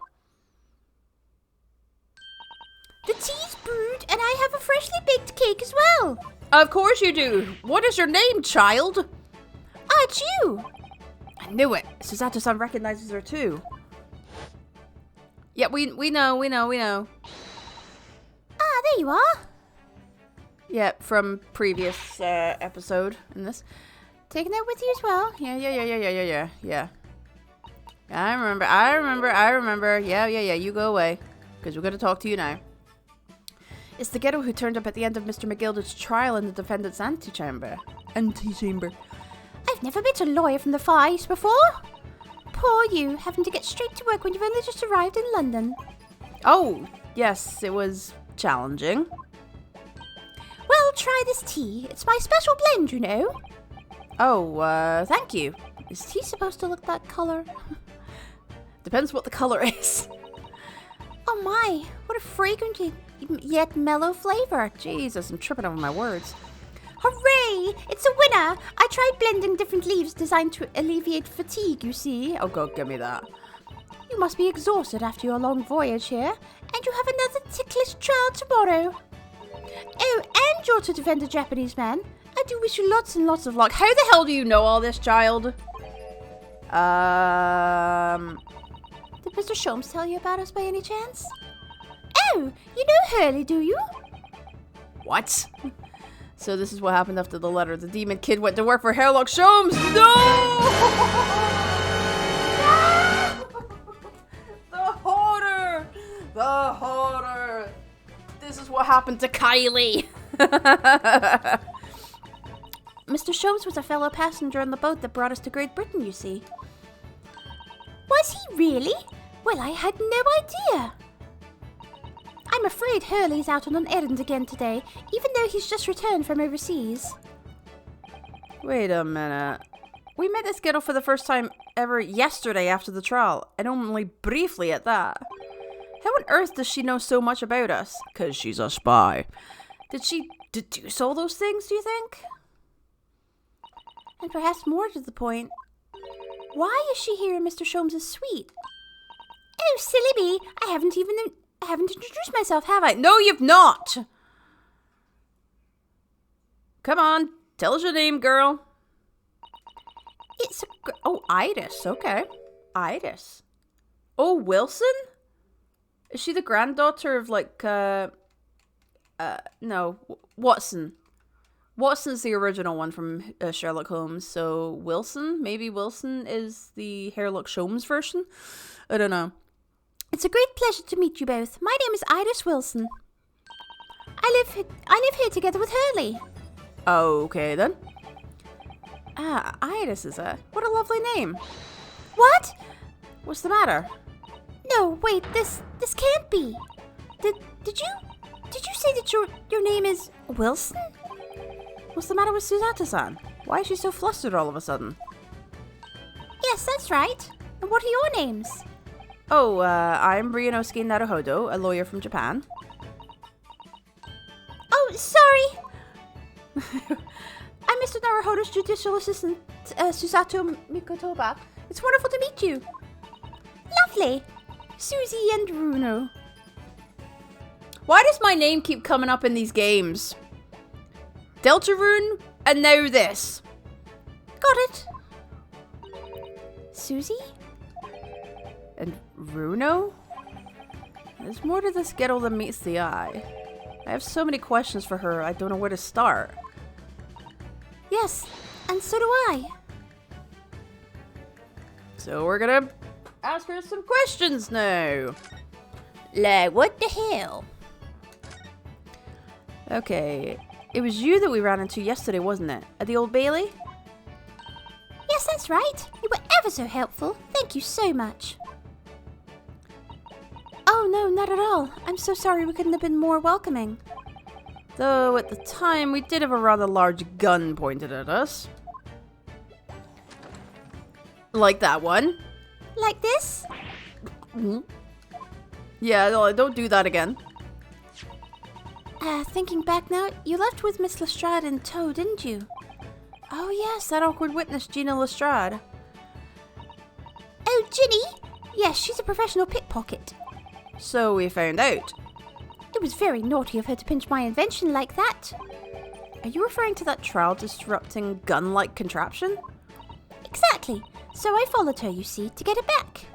The tea's brewed and I have a freshly baked cake as well. Of course you do. What is your name, child? It's you. I knew it. Susato-san recognizes her too. Yeah, we know. There you are. Yeah, from previous episode in this. Taking that with you as well. Yeah. I remember. Yeah, you go away. Because we're going to talk to you now. It's the ghetto who turned up at the end of Mr. McGilder's trial in the defendant's antechamber. I've never met a lawyer from the Far East before. Poor you, having to get straight to work when you've only just arrived in London. Oh, yes, it was challenging. Well, try this tea. It's my special blend, you know. Oh, thank you. Is tea supposed to look that color? Depends what the color is. Oh my, what a fragrant yet mellow flavor. Jesus, I'm tripping over my words. Hooray! It's a winner! I tried blending different leaves designed to alleviate fatigue, you see. Oh god, give me that. You must be exhausted after your long voyage here, and you have another ticklish trial tomorrow. Oh, and you're to defend a Japanese man. I do wish you lots and lots of luck. How the hell do you know all this, child? Did Mr. Sholmes tell you about us by any chance? Oh, you know Hurley, do you? What? So this is what happened after the letter. The demon kid went to work for Herlock Sholmes. No! The horror! This is what happened to Kylie. Mr. Sholmes was a fellow passenger on the boat that brought us to Great Britain, you see. Was he really? Well, I had no idea. I'm afraid Hurley's out on an errand again today, even though he's just returned from overseas. Wait a minute. We met this ghetto for the first time ever yesterday after the trial, and only briefly at that. How on earth does she know so much about us? 'Cause she's a spy. Did she deduce all those things, do you think? And perhaps more to the point, why is she here in Mr. Sholmes' suite? Oh, silly me! I haven't introduced myself, have I? No, you've not! Come on, tell us your name, girl. Oh, Iris, okay. Iris. Oh, Wilson? Is she the granddaughter of, like, no, Watson? Watson's the original one from Sherlock Holmes, so Wilson? Maybe Wilson is the Sherlock Holmes version? I don't know. It's a great pleasure to meet you both. My name is Iris Wilson. I live here together with Hurley. Okay, then. Ah, Iris is it? What a lovely name. What? What's the matter? No, wait, this can't be. Did you say that your name is Wilson? What's the matter with Suzette-san? Why is she so flustered all of a sudden? Yes, that's right. And what are your names? Oh, I'm Ryunosuke Naruhodo, a lawyer from Japan. Oh, sorry. I'm Mr. Naruhodo's judicial assistant, Susato Mikotoba. It's wonderful to meet you. Lovely. Susie and Runo. Why does my name keep coming up in these games? Deltarune, and now this. Got it. Susie? And Runo? There's more to this ghetto than meets the eye. I have so many questions for her, I don't know where to start. Yes, and so do I. So we're gonna ask her some questions now. Like, what the hell? Okay, it was you that we ran into yesterday, wasn't it? At the Old Bailey? Yes, that's right. You were ever so helpful. Thank you so much. Oh, no, not at all. I'm so sorry we couldn't have been more welcoming. Though at the time we did have a rather large gun pointed at us. Like that one. Like this? Yeah, no, don't do that again. Thinking back now, you left with Miss Lestrade in tow, didn't you? Oh yes, that awkward witness, Gina Lestrade. Oh, Ginny? Yes, she's a professional pickpocket. So we found out. It was very naughty of her to pinch my invention like that. Are you referring to that trial-disrupting gun-like contraption? Exactly. So I followed her, you see, to get it back.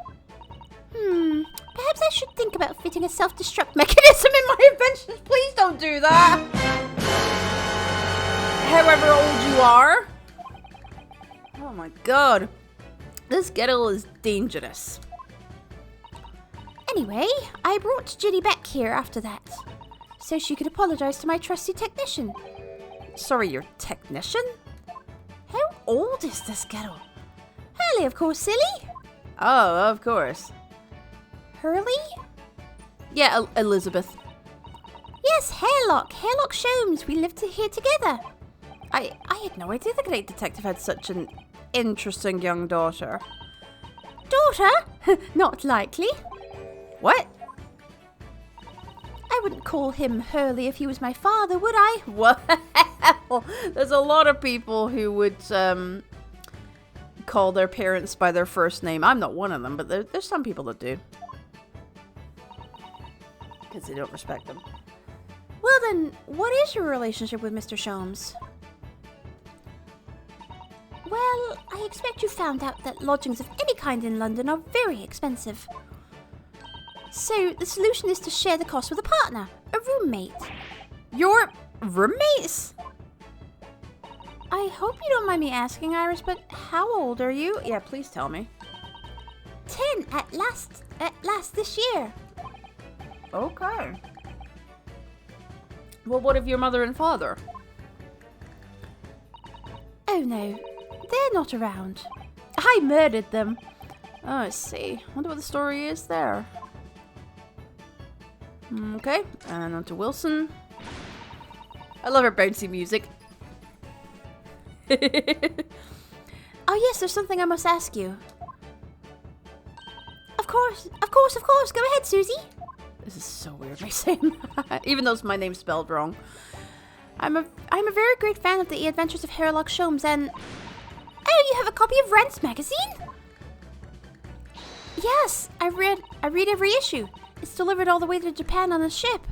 Perhaps I should think about fitting a self-destruct mechanism in my inventions. Please don't do that! However old you are. Oh my god. This ghetto is dangerous. Anyway, I brought Ginny back here after that, so she could apologize to my trusty technician. Sorry, your technician? How old is this ghetto? Hurley, of course, silly. Oh, of course. Hurley? Yeah, Elizabeth. Yes, Hairlock Sholmes. We lived here together. I had no idea the great detective had such an interesting young daughter. Daughter? Not likely. What? I wouldn't call him Hurley if he was my father, would I? Well, there's a lot of people who would call their parents by their first name. I'm not one of them, but there's some people that do. Because they don't respect them. Well then, what is your relationship with Mr. Sholmes? Well, I expect you found out that lodgings of any kind in London are very expensive. So, the solution is to share the cost with a partner, a roommate. Your roommates? I hope you don't mind me asking, Iris, but how old are you? Yeah, please tell me. 10 at last this year. Okay. Well, what of your mother and father? Oh no, they're not around. I murdered them. Oh, I see. Wonder what the story is there. Okay, and on to Wilson. I love her bouncy music. Oh yes, there's something I must ask you. Of course. Go ahead, Susie. This is so weird, me saying that, even though my name's spelled wrong. I'm a very great fan of the adventures of Sherlock Sholmes, and oh, you have a copy of Rent's magazine? Yes, I read every issue. It's delivered all the way to Japan on a ship.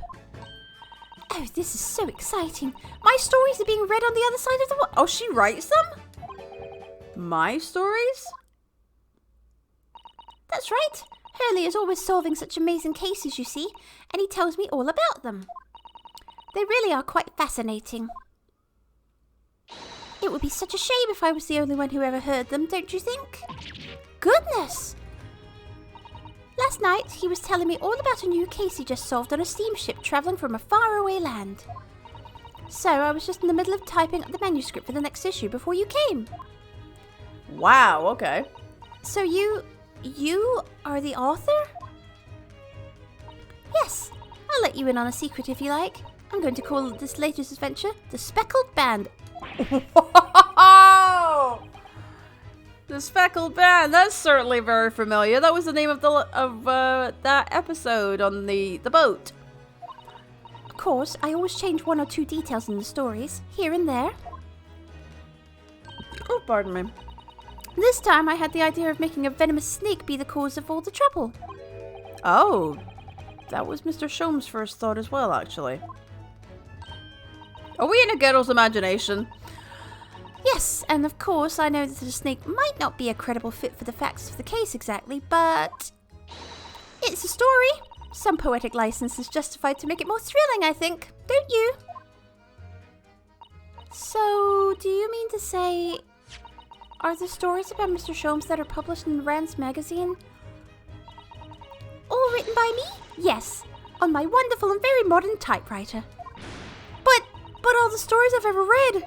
Oh, this is so exciting. My stories are being read on the other side of the world. Oh, she writes them? My stories? That's right. Hurley is always solving such amazing cases, you see, and he tells me all about them. They really are quite fascinating. It would be such a shame if I was the only one who ever heard them, don't you think? Goodness! Last night, he was telling me all about a new case he just solved on a steamship travelling from a faraway land. So I was just in the middle of typing up the manuscript for the next issue before you came. Wow, okay. So you are the author? Yes, I'll let you in on a secret if you like. I'm going to call this latest adventure The Speckled Band. Whoa! The Speckled Band. That's certainly very familiar. That was the name of that episode on the boat. Of course, I always change one or two details in the stories, here and there. Oh, pardon me. This time I had the idea of making a venomous snake be the cause of all the trouble. Oh, that was Mr. Shom's first thought as well, actually. Are we in a girl's imagination? Yes, and of course I know that the snake might not be a credible fit for the facts of the case exactly, but it's a story. Some poetic license is justified to make it more thrilling, I think. Don't you? So, do you mean to say, are the stories about Mr. Sholmes that are published in Rand's magazine all written by me? Yes, on my wonderful and very modern typewriter. But all the stories I've ever read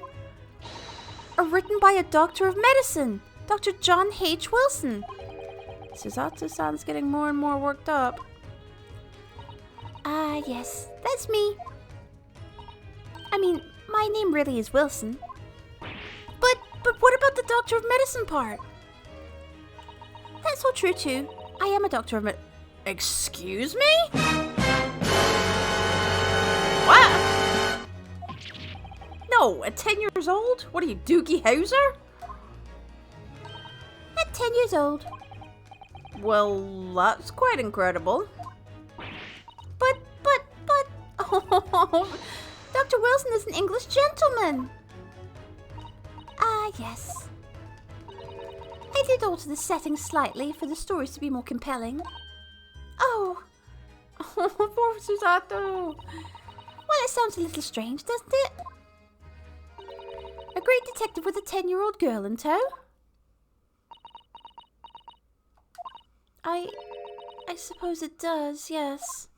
are written by a doctor of medicine, Dr. John H. Wilson. Susan's getting more and more worked up. Ah, yes, that's me. I mean, my name really is Wilson. But what about the doctor of medicine part? That's all true too. I am a doctor of medicine. Excuse me? What? No, at 10 years old? What are you, Doogie Howser? At 10 years old. Well, that's quite incredible. But, oh, Dr. Wilson is an English gentleman. Ah, yes. I did alter the setting slightly for the stories to be more compelling. Oh. Poor Susato. Well, it sounds a little strange, doesn't it? A great detective with a 10-year-old girl in tow? I suppose it does, yes.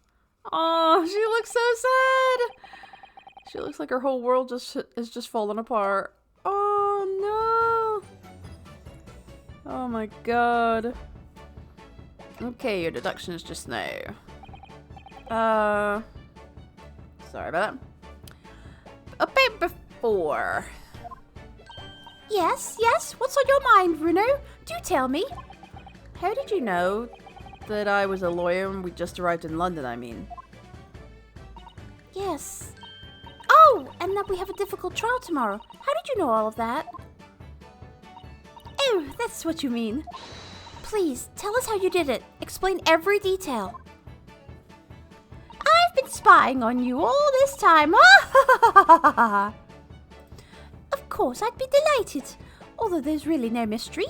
Oh, she looks so sad. She looks like her whole world is just falling apart. Oh no. Oh my god. Okay, your deduction is just now. Sorry about that. A bit before. Yes, what's on your mind, Bruno? Do tell me. How did you know that I was a lawyer and we just arrived in London, I mean? Yes. Oh, and that we have a difficult trial tomorrow. How did you know all of that? Oh, that's what you mean. Please, tell us how you did it. Explain every detail. I've been spying on you all this time. Of course, I'd be delighted, although there's really no mystery.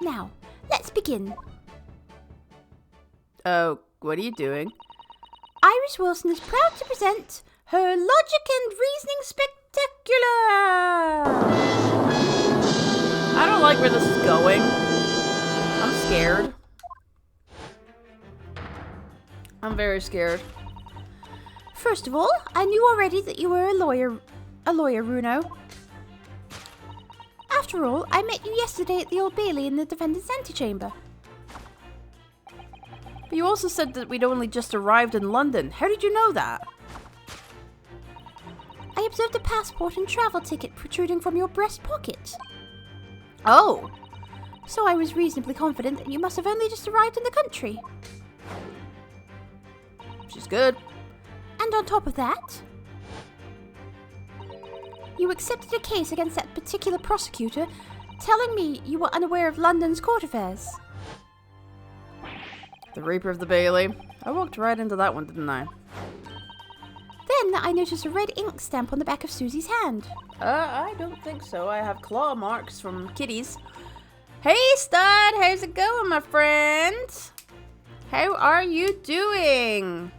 Now, let's begin. Oh, what are you doing? Iris Wilson is proud to present her Logic and Reasoning Spectacular! I don't like where this is going. I'm scared. I'm very scared. First of all, I knew already that you were a lawyer, Runo. After all, I met you yesterday at the Old Bailey in the defendant's antechamber. But you also said that we'd only just arrived in London. How did you know that? I observed a passport and travel ticket protruding from your breast pocket. Oh! So I was reasonably confident that you must have only just arrived in the country. She's good. And on top of that, you accepted a case against that particular prosecutor, telling me you were unaware of London's court affairs. The Reaper of the Bailey. I walked right into that one, didn't I? Then I noticed a red ink stamp on the back of Susie's hand. I don't think so. I have claw marks from kitties. Hey, Stud! How's it going, my friend? How are you doing?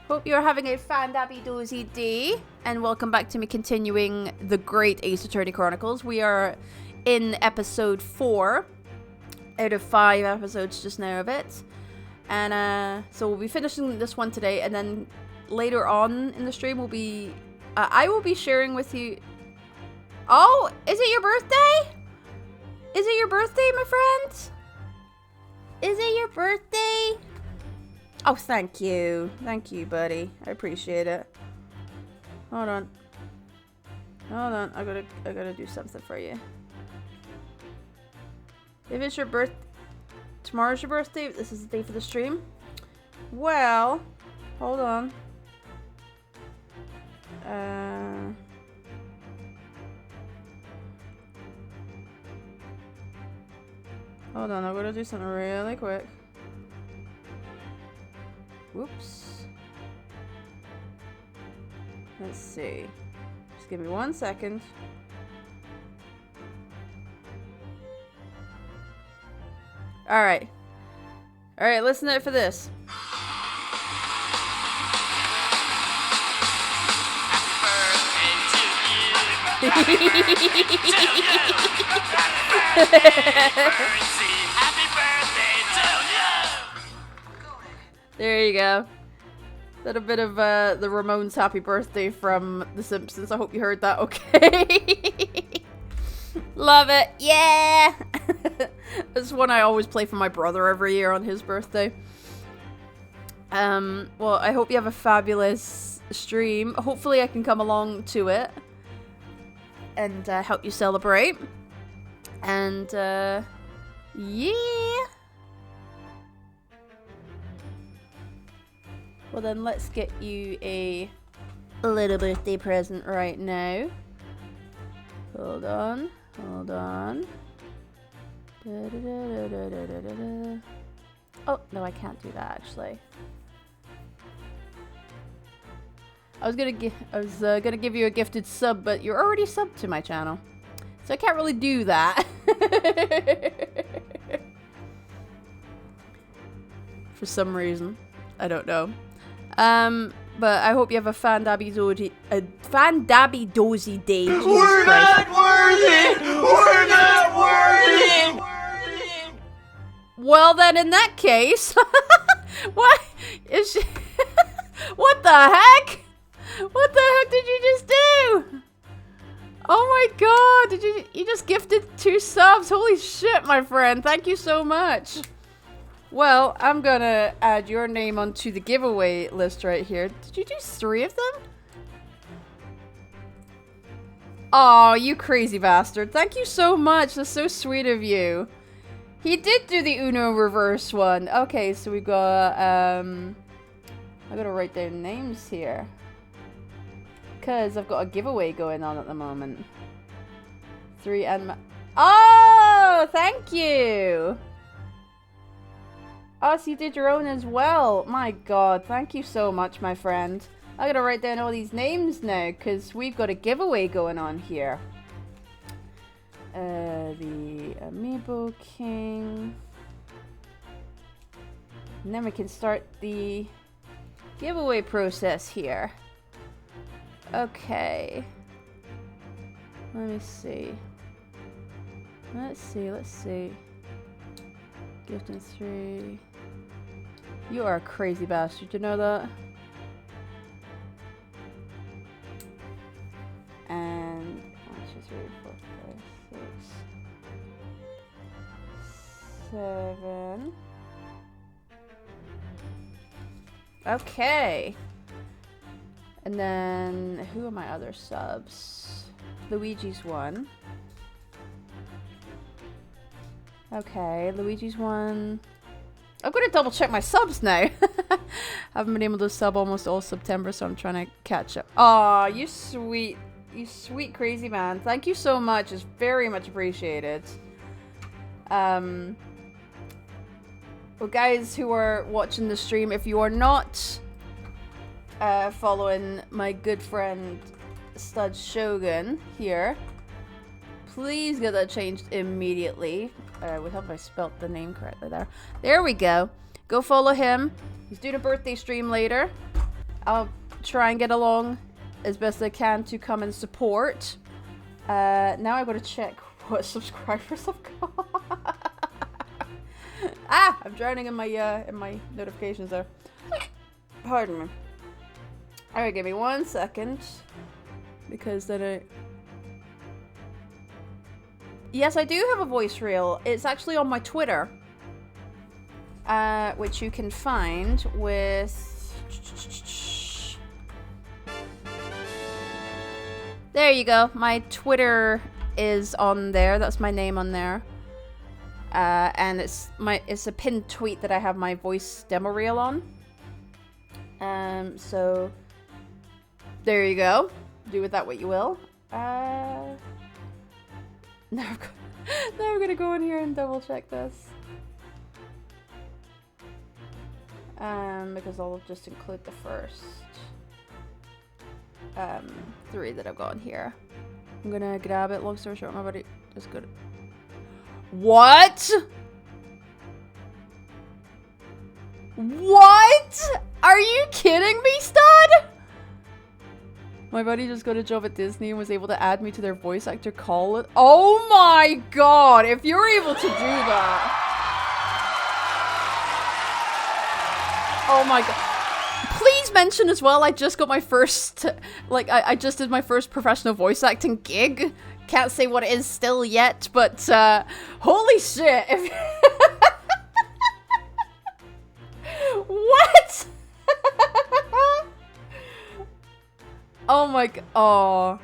Hope you're having a fan-dabby-dozy day, and welcome back to me continuing the Great Ace Attorney Chronicles. We are in episode 4 out of 5 episodes just now of it. And so we'll be finishing this one today, and then later on in the stream we'll be... I will be sharing with you... Oh! Is it your birthday? Is it your birthday, my friend? Is it your birthday? Oh, thank you. Thank you, buddy. I appreciate it. Hold on. Hold on. I gotta do something for you. If it's your birth... Tomorrow's your birthday. This is the day for the stream. Well, hold on. Hold on. I'm gonna do something really quick. Whoops. Let's see. Just give me 1 second. Alright. Alright, listen to it for this. There you go. Little bit of the Ramones' Happy Birthday from The Simpsons. I hope you heard that okay. Love it. Yeah! It's one I always play for my brother every year on his birthday. Well, I hope you have a fabulous stream. Hopefully I can come along to it and help you celebrate. And, yeah! Well then, let's get you a little birthday present right now. Hold on, hold on. Oh, no, I can't do that actually. I was gonna give you a gifted sub, but you're already subbed to my channel, so I can't really do that. For some reason, I don't know. But I hope you have a fan-dabby-dozy day. We're not worthy! We're not worthy! Well then, in that case, what is she? What the heck? What the heck did you just do? Oh my god, you just gifted 2 subs? Holy shit, my friend. Thank you so much. Well, I'm gonna add your name onto the giveaway list right here. Did you do 3 of them? Aw, you crazy bastard. Thank you so much. That's so sweet of you. He did do the Uno reverse one. Okay, so we got, I gotta write down names here. Because I've got a giveaway going on at the moment. 3 and... Oh, thank you. Oh, so you did your own as well. My god, thank you so much, my friend. I gotta write down all these names now, because we've got a giveaway going on here. The Amiibo King. And then we can start the giveaway process here. Okay. Let me see. Let's see. Gifting 3. You are a crazy bastard, you know that? And 1, 2, 3, 4, 5, 6, 7. Okay. And then who are my other subs? Luigi's 1. Okay, Luigi's 1. I'm gonna double check my subs now. Haven't been able to sub almost all September, so I'm trying to catch up. Aw, you sweet crazy man. Thank you so much. It's very much appreciated. Well, guys who are watching the stream, if you are not following my good friend Stud Shogun here, please get that changed immediately. We hope I spelt the name correctly there. There we go. Go follow him. He's doing a birthday stream later. I'll try and get along as best I can to come and support. Now I gotta check what subscribers I've got. I'm drowning in my notifications there. Pardon me. Alright, give me 1 second. Because then Yes, I do have a voice reel. It's actually on my Twitter. Which you can find with... There you go. My Twitter is on there. That's my name on there. And it's a pinned tweet that I have my voice demo reel on. So there you go. Do with that what you will. Now we're gonna go in here and double check this. Because I'll just include the first 3 that I've got in here. I'm gonna grab it. Long story short, my buddy is good. What? What? Are you kidding me, stud? My buddy just got a job at Disney and was able to add me to their voice actor call. Oh my god! If you're able to do that. Oh my god. Please mention as well, I just got my first, I just did my first professional voice acting gig. Can't say what it is still yet, but, holy shit. What? Oh my god. Oh.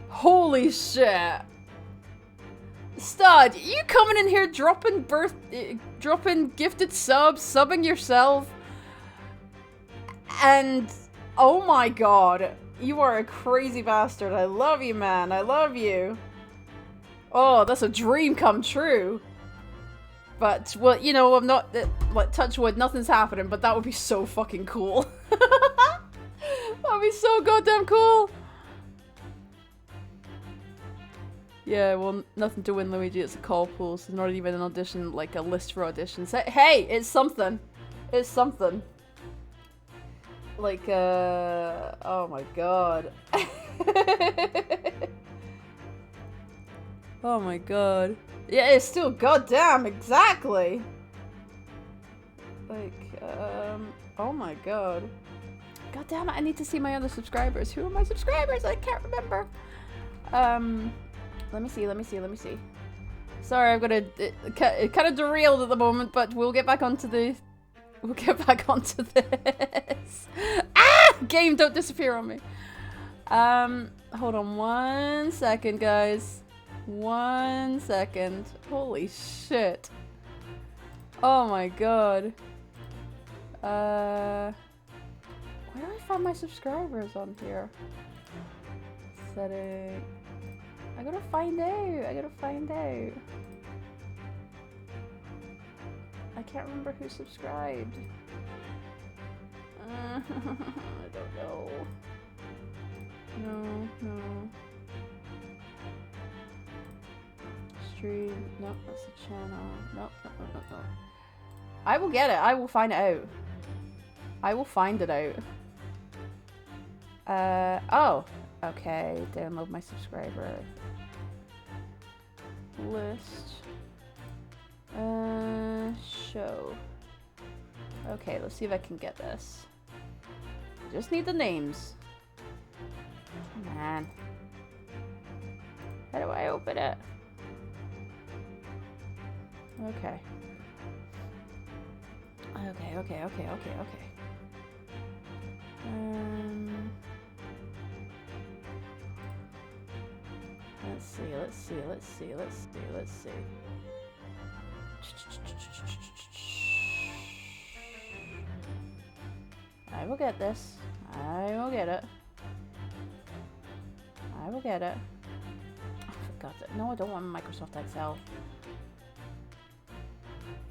Holy shit. Stud, you coming in here dropping gifted subs, subbing yourself. And, oh my god, you are a crazy bastard. I love you, man. I love you. Oh, that's a dream come true. But, well, you know, I'm not, like, touch wood, nothing's happening, but that would be so fucking cool. That would be so goddamn cool. Yeah, well, nothing to win, Luigi. It's a call pool, so it's not even an audition, like a list for auditions. Hey, it's something. It's something. Like, oh my god. Oh my god. Yeah, it's still goddamn, exactly. Like, oh my god. God damn it, I need to see my other subscribers. Who are my subscribers? I can't remember. Let me see. Sorry, I've got it kind of derailed at the moment, but we'll get back onto the... We'll get back onto this. Ah! Game, don't disappear on me. Hold on 1 second, guys. 1 second. Holy shit. Oh my god. Where do I find my subscribers on here? Setting. I gotta find out. I can't remember who subscribed. I don't know. No. Stream. Nope, that's the channel. Nope. I will get it. I will find it out. I will find it out. Oh. Okay, download my subscriber list. Show. Okay, let's see if I can get this. Just need the names. Come on. How do I open it? Okay. Okay. Let's see. I will get this. I will get it. Oh, for God's sake. No, I don't want Microsoft Excel.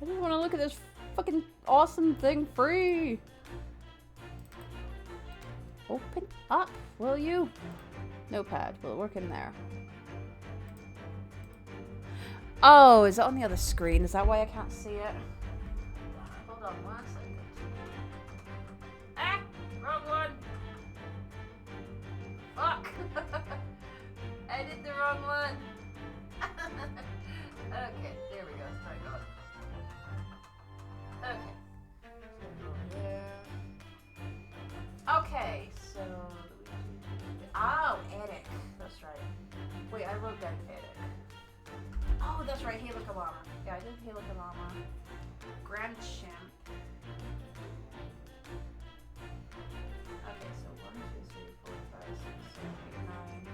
I just want to look at this fucking awesome thing free. Open up, will you? Notepad. Will it work in there? Oh, is it on the other screen? Is that why I can't see it? Hold on 1 second. Ah! Wrong one! Fuck! I did the wrong one. Okay, there we go. Thank God. Okay. Okay, so oh, Eric. That's right. Wait, I wrote down Eric. Oh, that's right, Helikalama. Yeah, I did Helikalama. Grand Champ. Okay, so 1, 2, 3, 4, 5, 6, 7, 8, 9.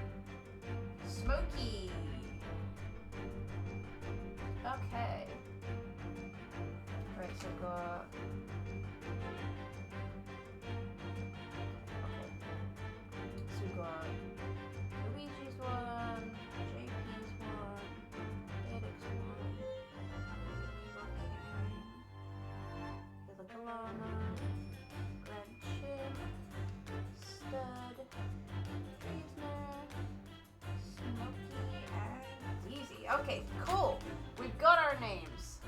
Smokey. Okay. Right, so go. Okay. So we got Luigi's one, JP's one, Eric's one, Helikalama, Grand Chimp, Stud, Driesner, Smokey, and Easy. Okay, cool. We've got our names.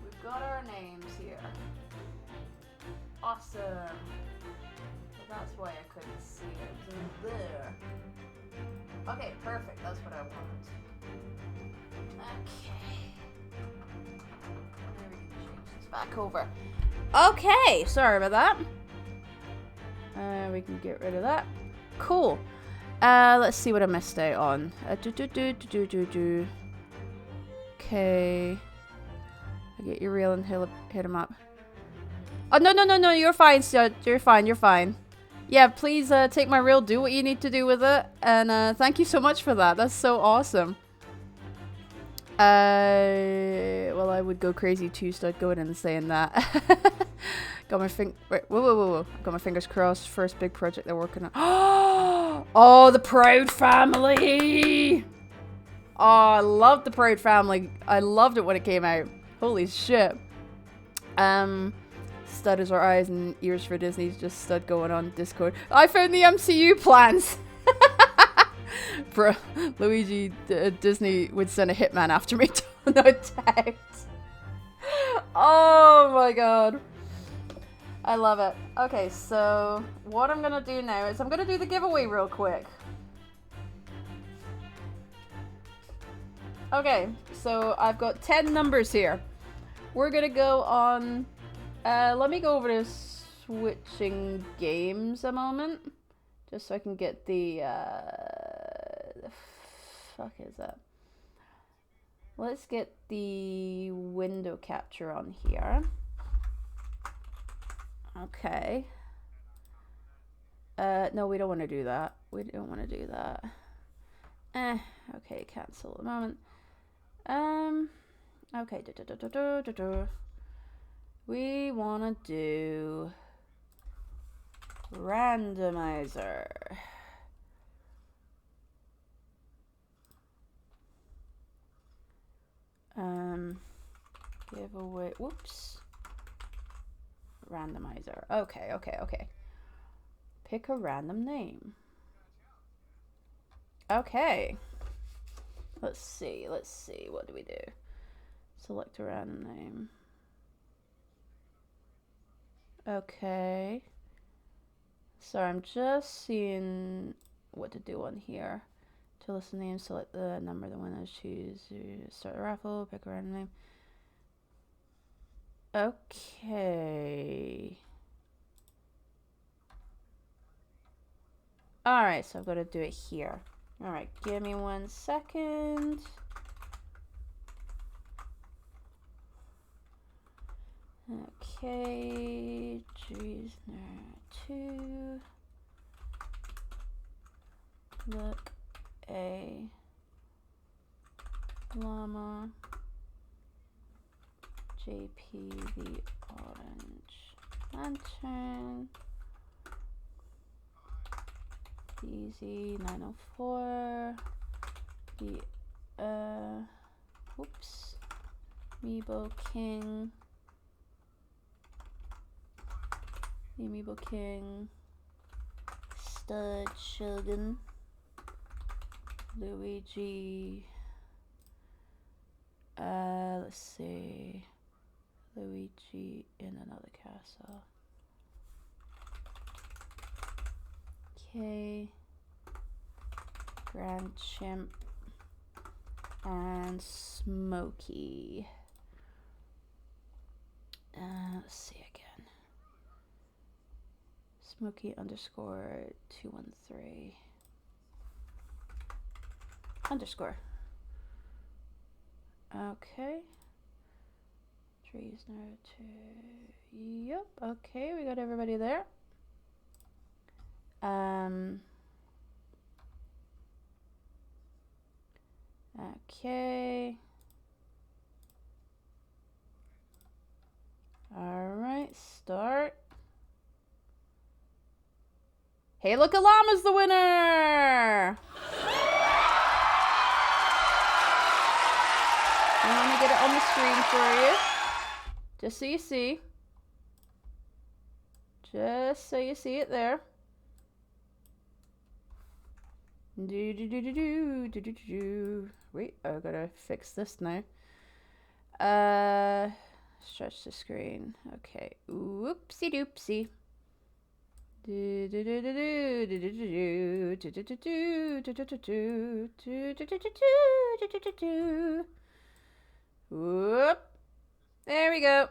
We've got our names here. Awesome. So that's why I couldn't see it. It was in there. Okay, perfect. That's what I wanted. Okay. Now we can change this back over. Okay, sorry about that. We can get rid of that. Cool. Let's see what I missed out on. Okay. I get your reel and hit him up. Oh, no, you're fine, stud. You're fine. Yeah, please take my reel, do what you need to do with it. And thank you so much for that. That's so awesome. Well, I would go crazy too, stud, going in and saying that. Got my whoa. Got my fingers crossed. First big project they're working on. Oh, the Proud Family! Oh, I love the Proud Family. I loved it when it came out. Holy shit. Stud is our eyes and ears for Disney's just Stud going on Discord. I found the MCU plans! Bro, Luigi, Disney would send a hitman after me, no doubt. Oh my god. I love it. Okay, so what I'm gonna do now is I'm gonna do the giveaway real quick. Okay, so I've got 10 numbers here. We're gonna go on, let me go over to switching games a moment. Just so I can get the fuck is that? Let's get the window capture on here. Okay. No, we don't want to do that. We don't want to do that. Okay, cancel at the moment. Okay, we want to do randomizer. Giveaway. Whoops. Randomizer. Okay. Pick a random name. Okay. Let's see. What do we do? Select a random name. Okay. So I'm just seeing what to do on here. To list the name, select the number of the winners, choose, start a raffle, pick a random name. Okay. Alright, so I've got to do it here. Alright, give me 1 second. Okay, Driesner 2. Look a llama. JP the Orange Lantern. Easy 904. The whoops. Meebo King. The Meebo King. Stud Shogun. Luigi. Let's see. Luigi in another castle. Okay. Grand Chimp. And Smokey. Let's see again. Smokey underscore 213. Underscore. Okay. Trees narrative. Yep. Okay, we got everybody there. Okay. Alright, start. Hey, look, Alama's the winner! Let me get it on the screen for you. Just so you see. Just so you see it there. Wait, I gotta fix this now. Stretch the screen. Okay. Oopsie doopsie. Whoop. There we go.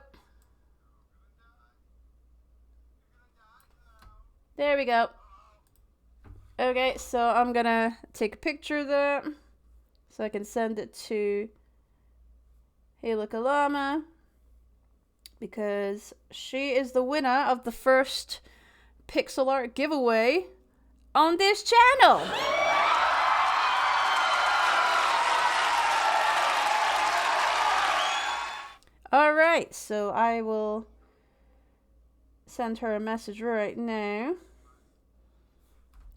There we go. Okay, so I'm gonna take a picture of that so I can send it to Hey Look Alama, because she is the winner of the first pixel art giveaway on this channel. Alright, so I will send her a message right now.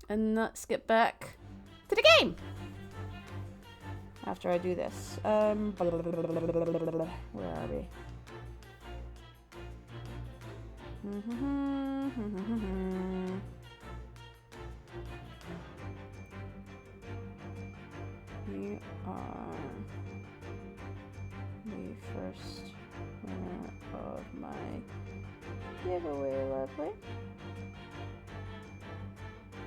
And let's get back to the game. After I do this. Where are we? You are the first winner of my giveaway, lovely.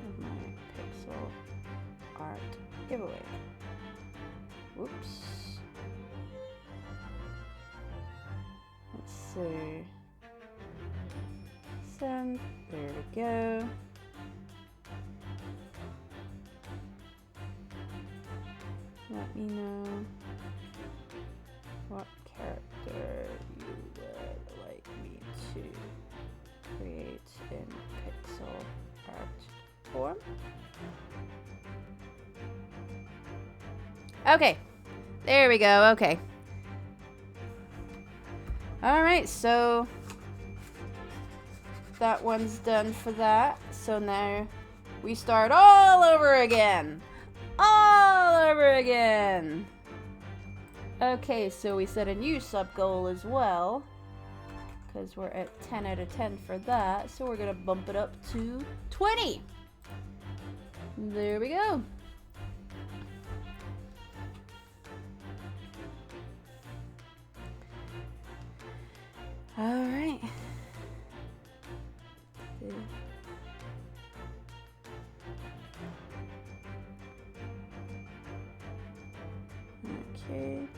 Of my pixel art giveaway. Whoops. Let's see. Send. There we go. Let me know what character you would like me to create in pixel art form. Okay, there we go. Okay. All right, so that one's done for that. So now we start all over again. All over again. Okay, so we set a new sub goal as well, because we're at 10 out of 10 for that. So we're gonna bump it up to 20. There we go. All right. Okay.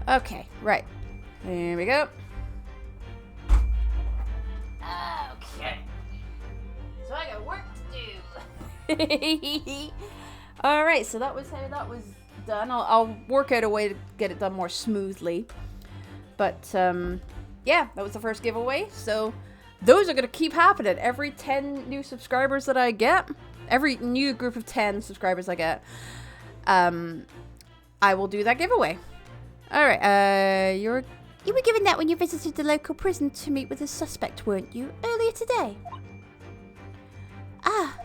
Okay, right. There we go. Okay. So I got work to do. All right, so that was how that was done. I'll work out a way to get it done more smoothly. But yeah, that was the first giveaway. So those are going to keep happening. Every 10 new subscribers that I get, every new group of 10 subscribers I get, I will do that giveaway. All right, you were given that when you visited the local prison to meet with a suspect, weren't you, earlier today? Ah.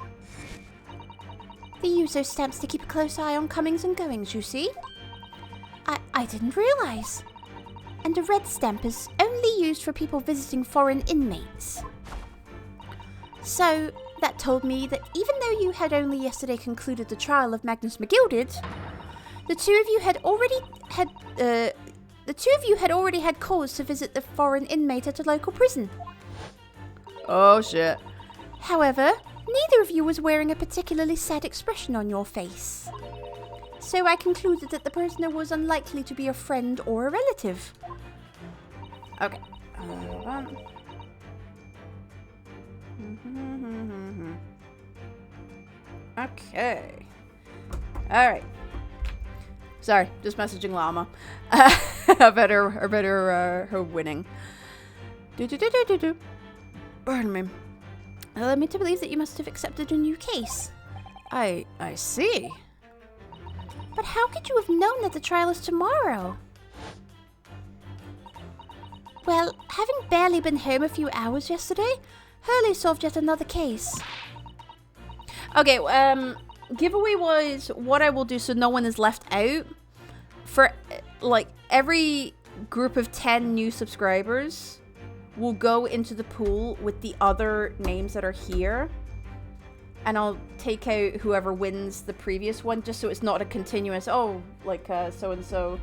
They use those stamps to keep a close eye on comings and goings, you see? I didn't realize. And a red stamp is only used for people visiting foreign inmates. So, that told me that even though you had only yesterday concluded the trial of Magnus McGilded, the two of you had already The two of you had already had cause to visit the foreign inmate at a local prison. Oh, shit. However, neither of you was wearing a particularly sad expression on your face. So I concluded that the prisoner was unlikely to be a friend or a relative. Okay. Okay. Alright. Sorry, just messaging Llama about her winning. Pardon me. Allow me to believe that you must have accepted a new case. I see. But how could you have known that the trial is tomorrow? Well, having barely been home a few hours yesterday, Hurley solved yet another case. Okay, giveaway-wise, what I will do so no one is left out, for, like, every group of 10 new subscribers will go into the pool with the other names that are here, and I'll take out whoever wins the previous one, just so it's not a continuous, oh, like, so-and-so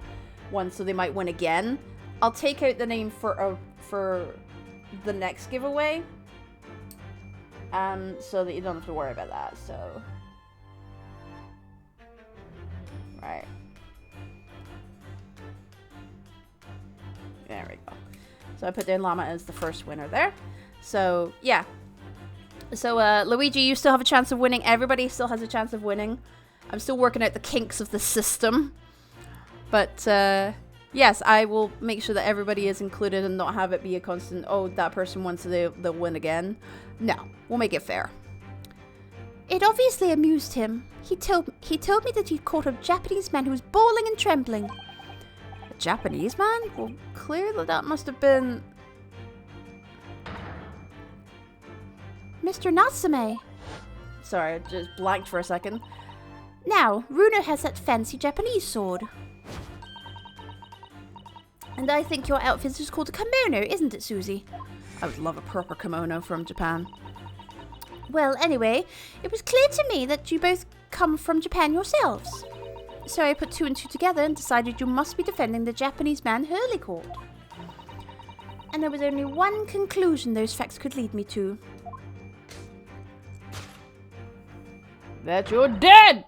one, so they might win again. I'll take out the name for the next giveaway, so that you don't have to worry about that, so... Right. There we go. So I put down Llama as the first winner there. So, yeah. So, Luigi, you still have a chance of winning. Everybody still has a chance of winning. I'm still working out the kinks of the system. But, yes, I will make sure that everybody is included and not have it be a constant, oh, that person won, so they'll win again. No, we'll make it fair. It obviously amused him. He told me that he'd caught a Japanese man who was bawling and trembling. A Japanese man? Well, clearly that must have been... Mr. Natsume. Sorry, I just blanked for a second. Now, Runo has that fancy Japanese sword. And I think your outfit is called a kimono, isn't it, Susie? I would love a proper kimono from Japan. Well, anyway, it was clear to me that you both come from Japan yourselves. So I put two and two together and decided you must be defending the Japanese man Hurley caught. And there was only one conclusion those facts could lead me to. That you're dead!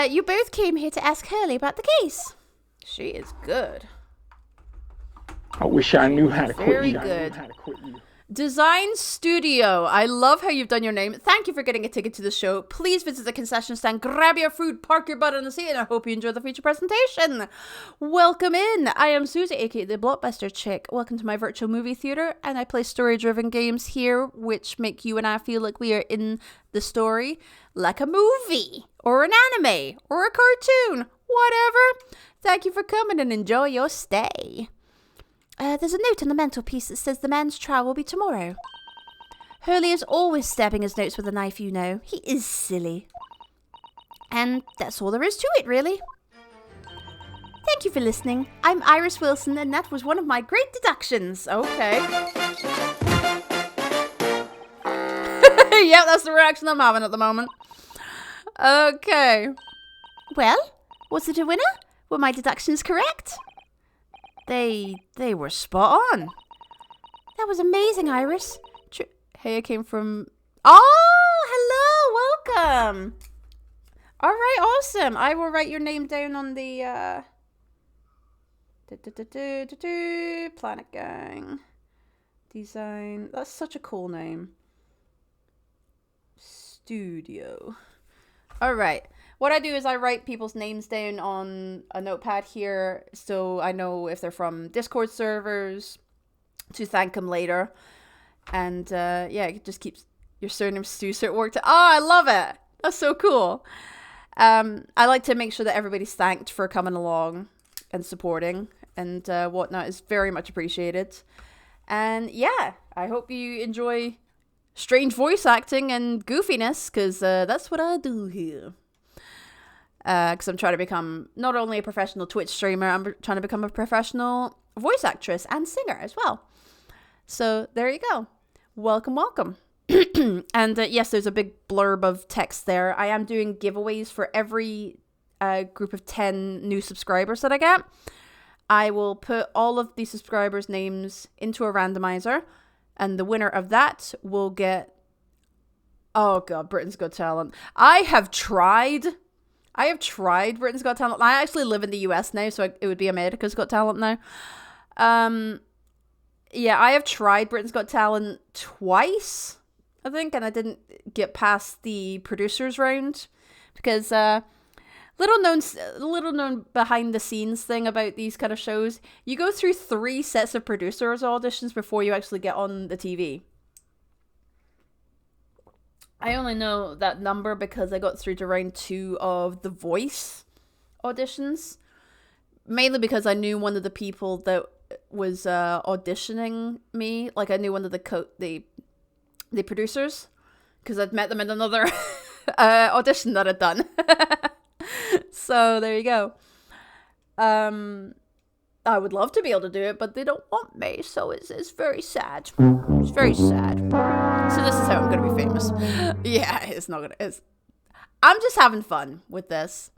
You both came here to ask Hurley about the case. She is good. I wish I knew how to quit Very you. good. I knew how to quit you. Design Studio. I love how you've done your name. Thank you for getting a ticket to the show. Please visit the concession stand, grab your food, park your butt on the seat, and I hope you enjoy the feature presentation. Welcome in. I am Susie, aka the Blockbuster Chick. Welcome to my virtual movie theater, and I play story-driven games here, which make you and I feel like we are in the story, like a movie, or an anime, or a cartoon, whatever. Thank you for coming and enjoy your stay. There's a note on the mantelpiece that says the man's trial will be tomorrow. Hurley is always stabbing his notes with a knife, you know. He is silly. And that's all there is to it, really. Thank you for listening. I'm Iris Wilson, and that was one of my great deductions. Okay. Yep, that's the reaction I'm having at the moment. Okay. Well, was it a winner? Were my deductions correct? They were spot on. That was amazing, Iris. Hey, I came from... Oh, hello, welcome. All right, awesome. I will write your name down on the... Planet Gang. Design. That's such a cool name. Studio. All right. What I do is I write people's names down on a notepad here so I know if they're from Discord servers to thank them later. And yeah, it just keeps your surname Stu, so it worked. Oh, I love it. That's so cool. I like to make sure that everybody's thanked for coming along and supporting and whatnot is very much appreciated. And yeah, I hope you enjoy strange voice acting and goofiness because that's what I do here. Because I'm trying to become not only a professional Twitch streamer, I'm trying to become a professional voice actress and singer as well. So there you go. Welcome, welcome. And yes, there's a big blurb of text there. I am doing giveaways for every group of 10 new subscribers that I get. I will put all of the subscribers' names into a randomizer, and the winner of that will get... Oh god, Britain's Got Talent. I have tried Britain's Got Talent. I actually live in the US now, so it would be America's Got Talent now. Yeah, I have tried Britain's Got Talent twice, I think, and I didn't get past the producers round because little known behind the scenes thing about these kind of shows, you go through 3 sets of producers auditions before you actually get on the TV. I only know that number because I got through to round 2 of The Voice auditions. Mainly because I knew one of the people that was auditioning me. Like, I knew one of the producers. Because I'd met them in another audition that I'd done. So, there you go. I would love to be able to do it, but they don't want me, so it's very sad. It's very sad. So this is how I'm gonna be famous. Yeah, it's not gonna... I'm just having fun with this.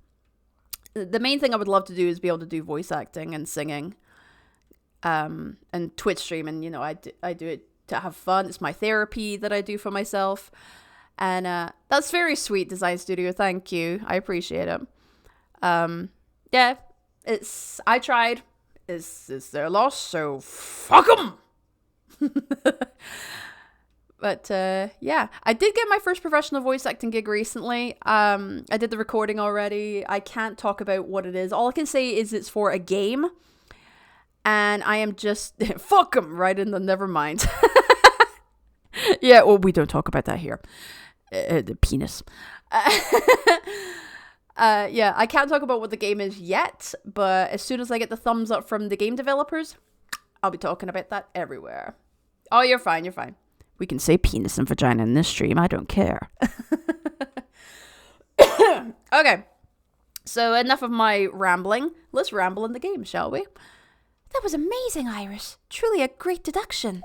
The main thing I would love to do is be able to do voice acting and singing. And Twitch streaming, you know, I do it to have fun. It's my therapy that I do for myself. And that's very sweet, Design Studio. Thank you. I appreciate it. Yeah, I tried. It's their loss, so fuck them. But yeah, I did get my first professional voice acting gig recently. I did the recording already. I can't talk about what it is. All I can say is it's for a game, and I am just fuck them right in the never mind. Yeah, well, we don't talk about that here. The penis. Yeah, I can't talk about what the game is yet, but as soon as I get the thumbs up from the game developers, I'll be talking about that everywhere. Oh, you're fine, you're fine. We can say penis and vagina in this stream, I don't care. Okay, so enough of my rambling. Let's ramble in the game, shall we? That was amazing, Iris. Truly a great deduction.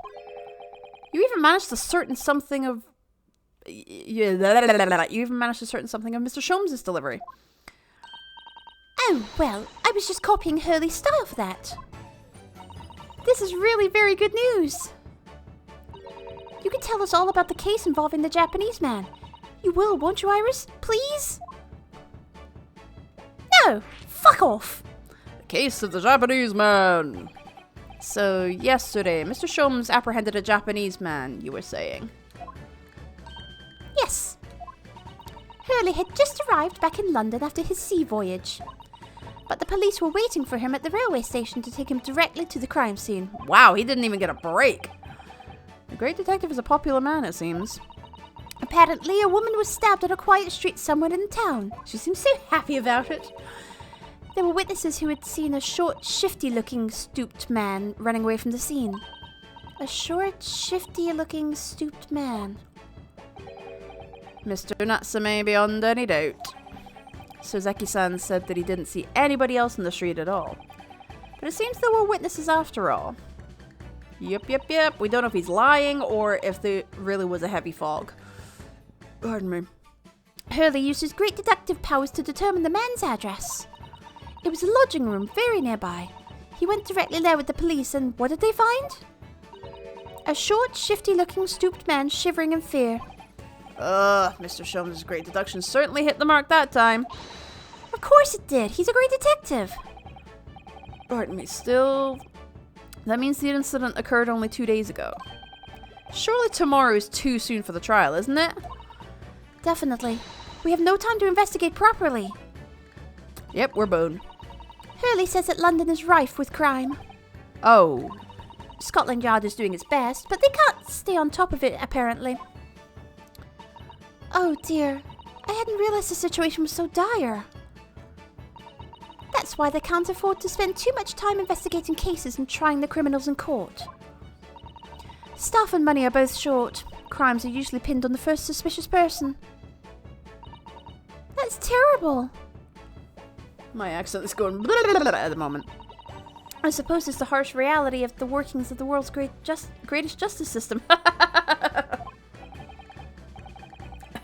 You even managed to certain something of... You even managed to certain something of Mr. Sholmes' delivery. Oh, well, I was just copying Hurley's style for that. This is really very good news. You can tell us all about the case involving the Japanese man. You will, won't you, Iris? Please? No! Fuck off! The case of the Japanese man. So, yesterday, Mr. Sholmes apprehended a Japanese man, you were saying. Yes. Hurley had just arrived back in London after his sea voyage. But the police were waiting for him at the railway station to take him directly to the crime scene. Wow, he didn't even get a break. The great detective is a popular man, it seems. Apparently, a woman was stabbed on a quiet street somewhere in the town. She seems so happy about it. There were witnesses who had seen a short, shifty-looking, stooped man running away from the scene. A short, shifty-looking, stooped man. Mr. Natsume beyond any doubt. Sozeki-san said that he didn't see anybody else in the street at all. But it seems there were witnesses after all. Yep. We don't know if he's lying or if there really was a heavy fog. Pardon me. Hurley used his great deductive powers to determine the man's address. It was a lodging room very nearby. He went directly there with the police, and what did they find? A short, shifty-looking, stooped man shivering in fear. Mr. Sholmes' great deduction certainly hit the mark that time. Of course it did. He's a great detective. Pardon me, still... That means the incident occurred only 2 days ago. Surely tomorrow is too soon for the trial, isn't it? Definitely. We have no time to investigate properly. Yep, we're boned. Hurley says that London is rife with crime. Oh. Scotland Yard is doing its best, but they can't stay on top of it, apparently. Oh dear. I hadn't realized the situation was so dire. That's why they can't afford to spend too much time investigating cases and trying the criminals in court. Staff and money are both short. Crimes are usually pinned on the first suspicious person. That's terrible. My accent is going blah, blah, blah, at the moment. I suppose it's the harsh reality of the workings of the world's greatest justice system.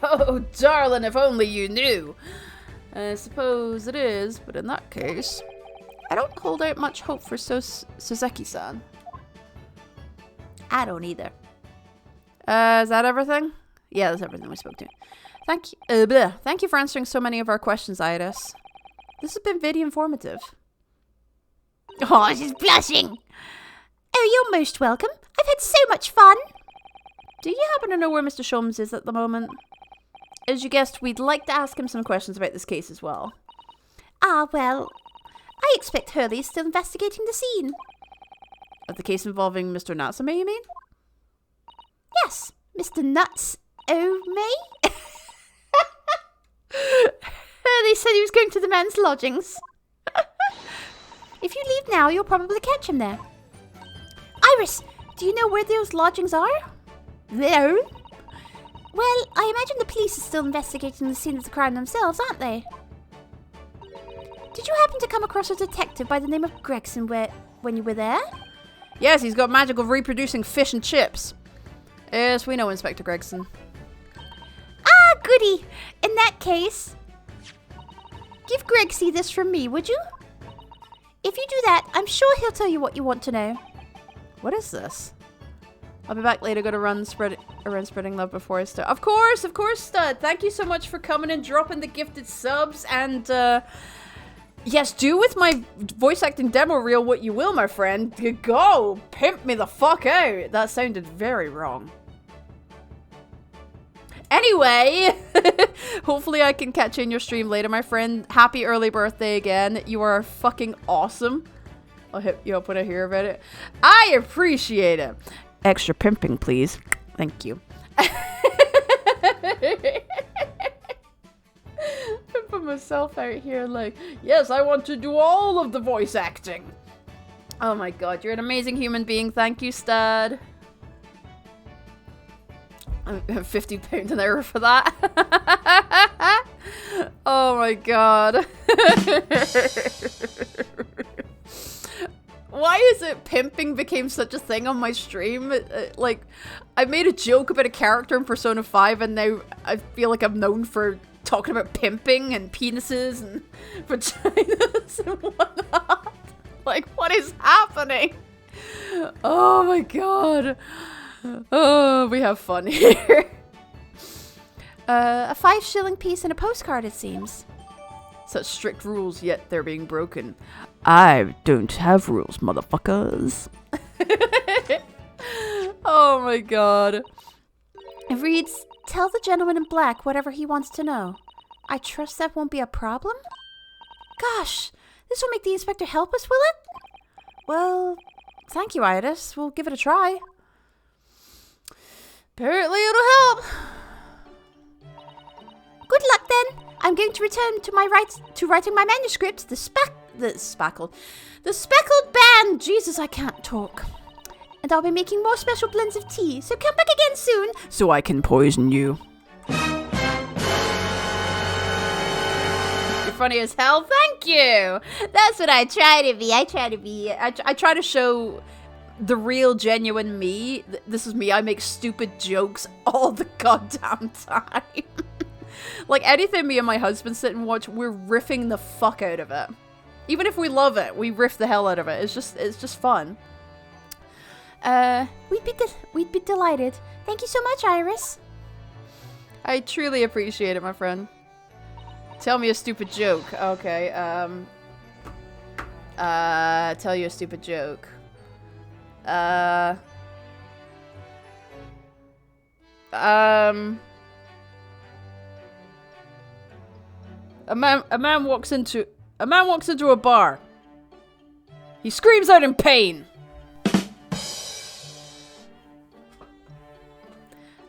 Oh, darling, if only you knew. I suppose it is, but in that case... I don't hold out much hope for Suzeki-san. I don't either. Is that everything? Yeah, that's everything we spoke to. Thank you. Thank you for answering so many of our questions, Iris. This has been very informative. Oh, she's blushing. Oh, you're most welcome. I've had so much fun. Do you happen to know where Mr. Sholmes is at the moment? As you guessed, we'd like to ask him some questions about this case as well. Ah, well, I expect Hurley's still investigating the scene. Of the case involving Mr. Natsume, you mean? Yes, Mr. Nuts. Oh, me? Hurley said he was going to the men's lodgings. If you leave now, you'll probably catch him there. Iris, do you know where those lodgings are? No. Well, I imagine the police are still investigating the scene of the crime themselves, aren't they? Did you happen to come across a detective by the name of Gregson when you were there? Yes, he's got magic of reproducing fish and chips. Yes, we know Inspector Gregson. Ah, goody! In that case, give Gregsy this from me, would you? If you do that, I'm sure he'll tell you what you want to know. What is this? I'll be back later. Gotta run around spreading love before I start. Of course, Stud. Thank you so much for coming and dropping the gifted subs. And, yes, do with my voice acting demo reel what you will, my friend. Go! Pimp me the fuck out. That sounded very wrong. Anyway, hopefully I can catch you in your stream later, my friend. Happy early birthday again. You are fucking awesome. I'll hit you up when I hear about it. I appreciate it. Extra pimping, please. Thank you. Put myself out here like, yes, I want to do all of the voice acting. Oh my god, you're an amazing human being. Thank you, Stud. £50 an hour for that. Oh my god. Why is it pimping became such a thing on my stream? Like, I made a joke about a character in Persona 5 and now I feel like I'm known for talking about pimping and penises and vaginas and whatnot. Like, what is happening? Oh my god. Oh, we have fun here. A 5-shilling piece and a postcard, it seems. Such strict rules, yet they're being broken. I don't have rules, motherfuckers. Oh my god. It reads, tell the gentleman in black whatever he wants to know. I trust that won't be a problem? Gosh, this will make the inspector help us, will it? Well, thank you, Iris. We'll give it a try. Apparently it'll help. Good luck then. I'm going to return to writing my manuscript, the speckled band. Jesus, I can't talk. And I'll be making more special blends of tea, so come back again soon. So I can poison you. You're funny as hell. Thank you. That's what I try to be. I try to show the real, genuine me. This is me. I make stupid jokes all the goddamn time. Like, anything me and my husband sit and watch, we're riffing the fuck out of it. Even if we love it, we riff the hell out of it. It's just fun. We'd be delighted. Thank you so much, Iris. I truly appreciate it, my friend. Tell me a stupid joke. Okay, tell you a stupid joke. A man walks into a bar. He screams out in pain.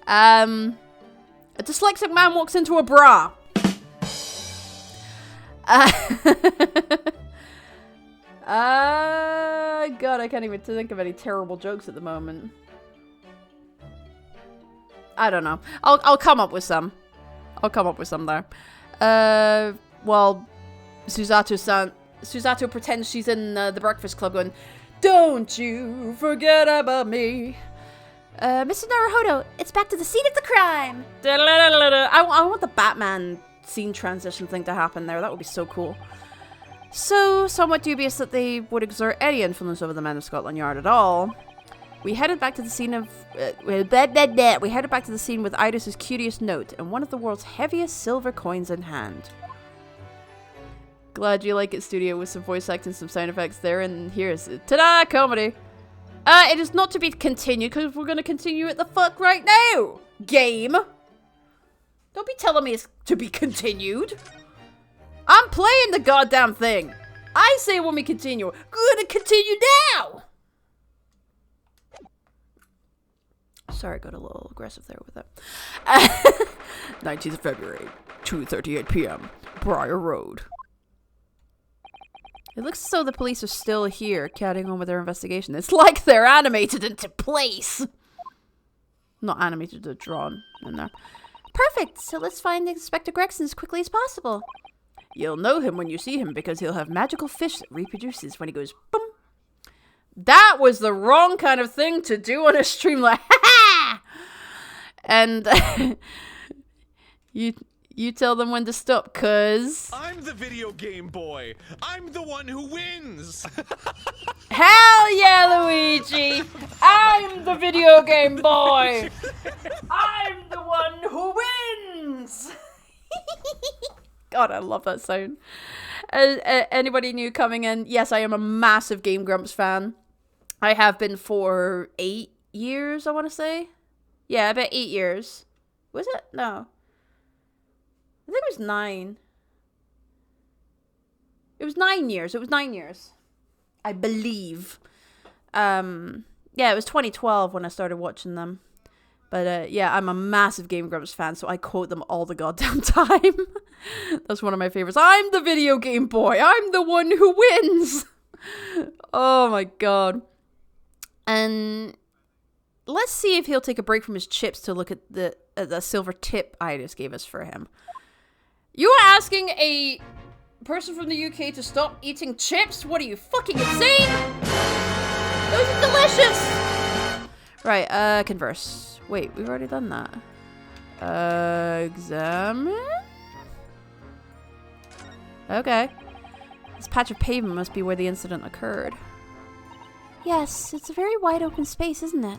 A dyslexic man walks into a bra. God, I can't even think of any terrible jokes at the moment. I don't know. I'll come up with some. I'll come up with some there. Well, Susato pretends she's in the Breakfast Club going, "Don't you forget about me." Mr. Naruhodo, it's back to the scene of the crime. I want the Batman scene transition thing to happen there. That would be so cool. So, somewhat dubious that they would exert any influence over the men of Scotland Yard at all. We headed back to the scene of... we headed back to the scene with Iris's curious note and one of the world's heaviest silver coins in hand. Glad you like it, studio, with some voice acting, some sound effects there, and here's it. Ta-da! Comedy! It is not to be continued, because we're going to continue it the fuck right now! Game! Don't be telling me it's to be continued! I'm playing the goddamn thing! I say when we continue. We're gonna continue now! Sorry, I got a little aggressive there with that. 19th of February, 2:38 p.m. Briar Road. It looks as though the police are still here, carrying on with their investigation. It's like they're animated into place! Not animated, they're drawn in there. Perfect. So let's find Inspector Gregson as quickly as possible. You'll know him when you see him because he'll have magical fish that reproduces when he goes boom. That was the wrong kind of thing to do on a stream, like, ha-ha! And you tell them when to stop, cuz... I'm the video game boy. I'm the one who wins. Hell yeah, Luigi! I'm the video game boy! I'm the one who wins! God, I love that sound. Anybody new coming in? Yes, I am a massive Game Grumps fan. I have been for 8 years, I want to say. Yeah, about 8 years. Was it? No. I think it was 9. It was 9 years. It was 9 years. I believe. Yeah, it was 2012 when I started watching them. But yeah, I'm a massive Game Grumps fan, so I quote them all the goddamn time. That's one of my favorites. I'm the video game boy. I'm the one who wins. Oh my god. And let's see if he'll take a break from his chips to look at the silver tip Iris gave us for him. You are asking a person from the UK to stop eating chips? What are you, fucking insane? Those are delicious! Right, converse. Wait, we've already done that. Examine? Okay. This patch of pavement must be where the incident occurred. Yes, it's a very wide open space, isn't it?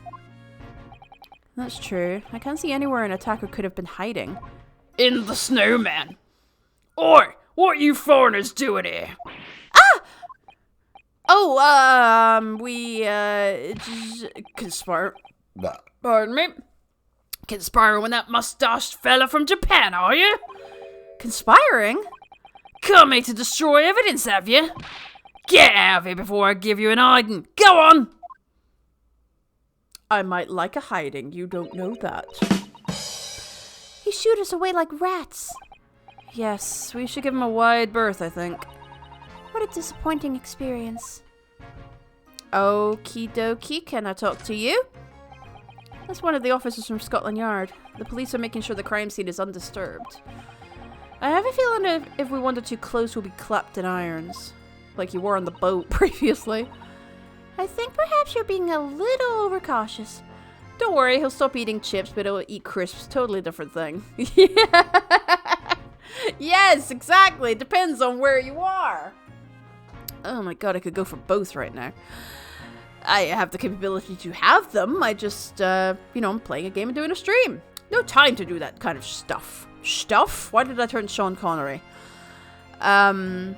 That's true. I can't see anywhere an attacker could have been hiding. In the snowman. Oi, what you foreigners doing here? Ah! Oh, conspire. Pardon me? Conspiring with that mustached fella from Japan, are you? Conspiring? Come here to destroy evidence, have you? Get out of here before I give you an hiding. Go on! I might like a hiding, you don't know that. He shooed us away like rats. Yes, we should give him a wide berth, I think. What a disappointing experience. Okie dokie, can I talk to you? That's one of the officers from Scotland Yard. The police are making sure the crime scene is undisturbed. I have a feeling if we wander too close, we'll be clapped in irons. Like you were on the boat previously. I think perhaps you're being a little overcautious. Don't worry, he'll stop eating chips, but he'll eat crisps. Totally different thing. Yes, exactly. Depends on where you are. Oh my god, I could go for both right now. I have the capability to have them. I just, I'm playing a game and doing a stream. No time to do that kind of stuff. Stuff? Why did I turn Sean Connery? Yeah,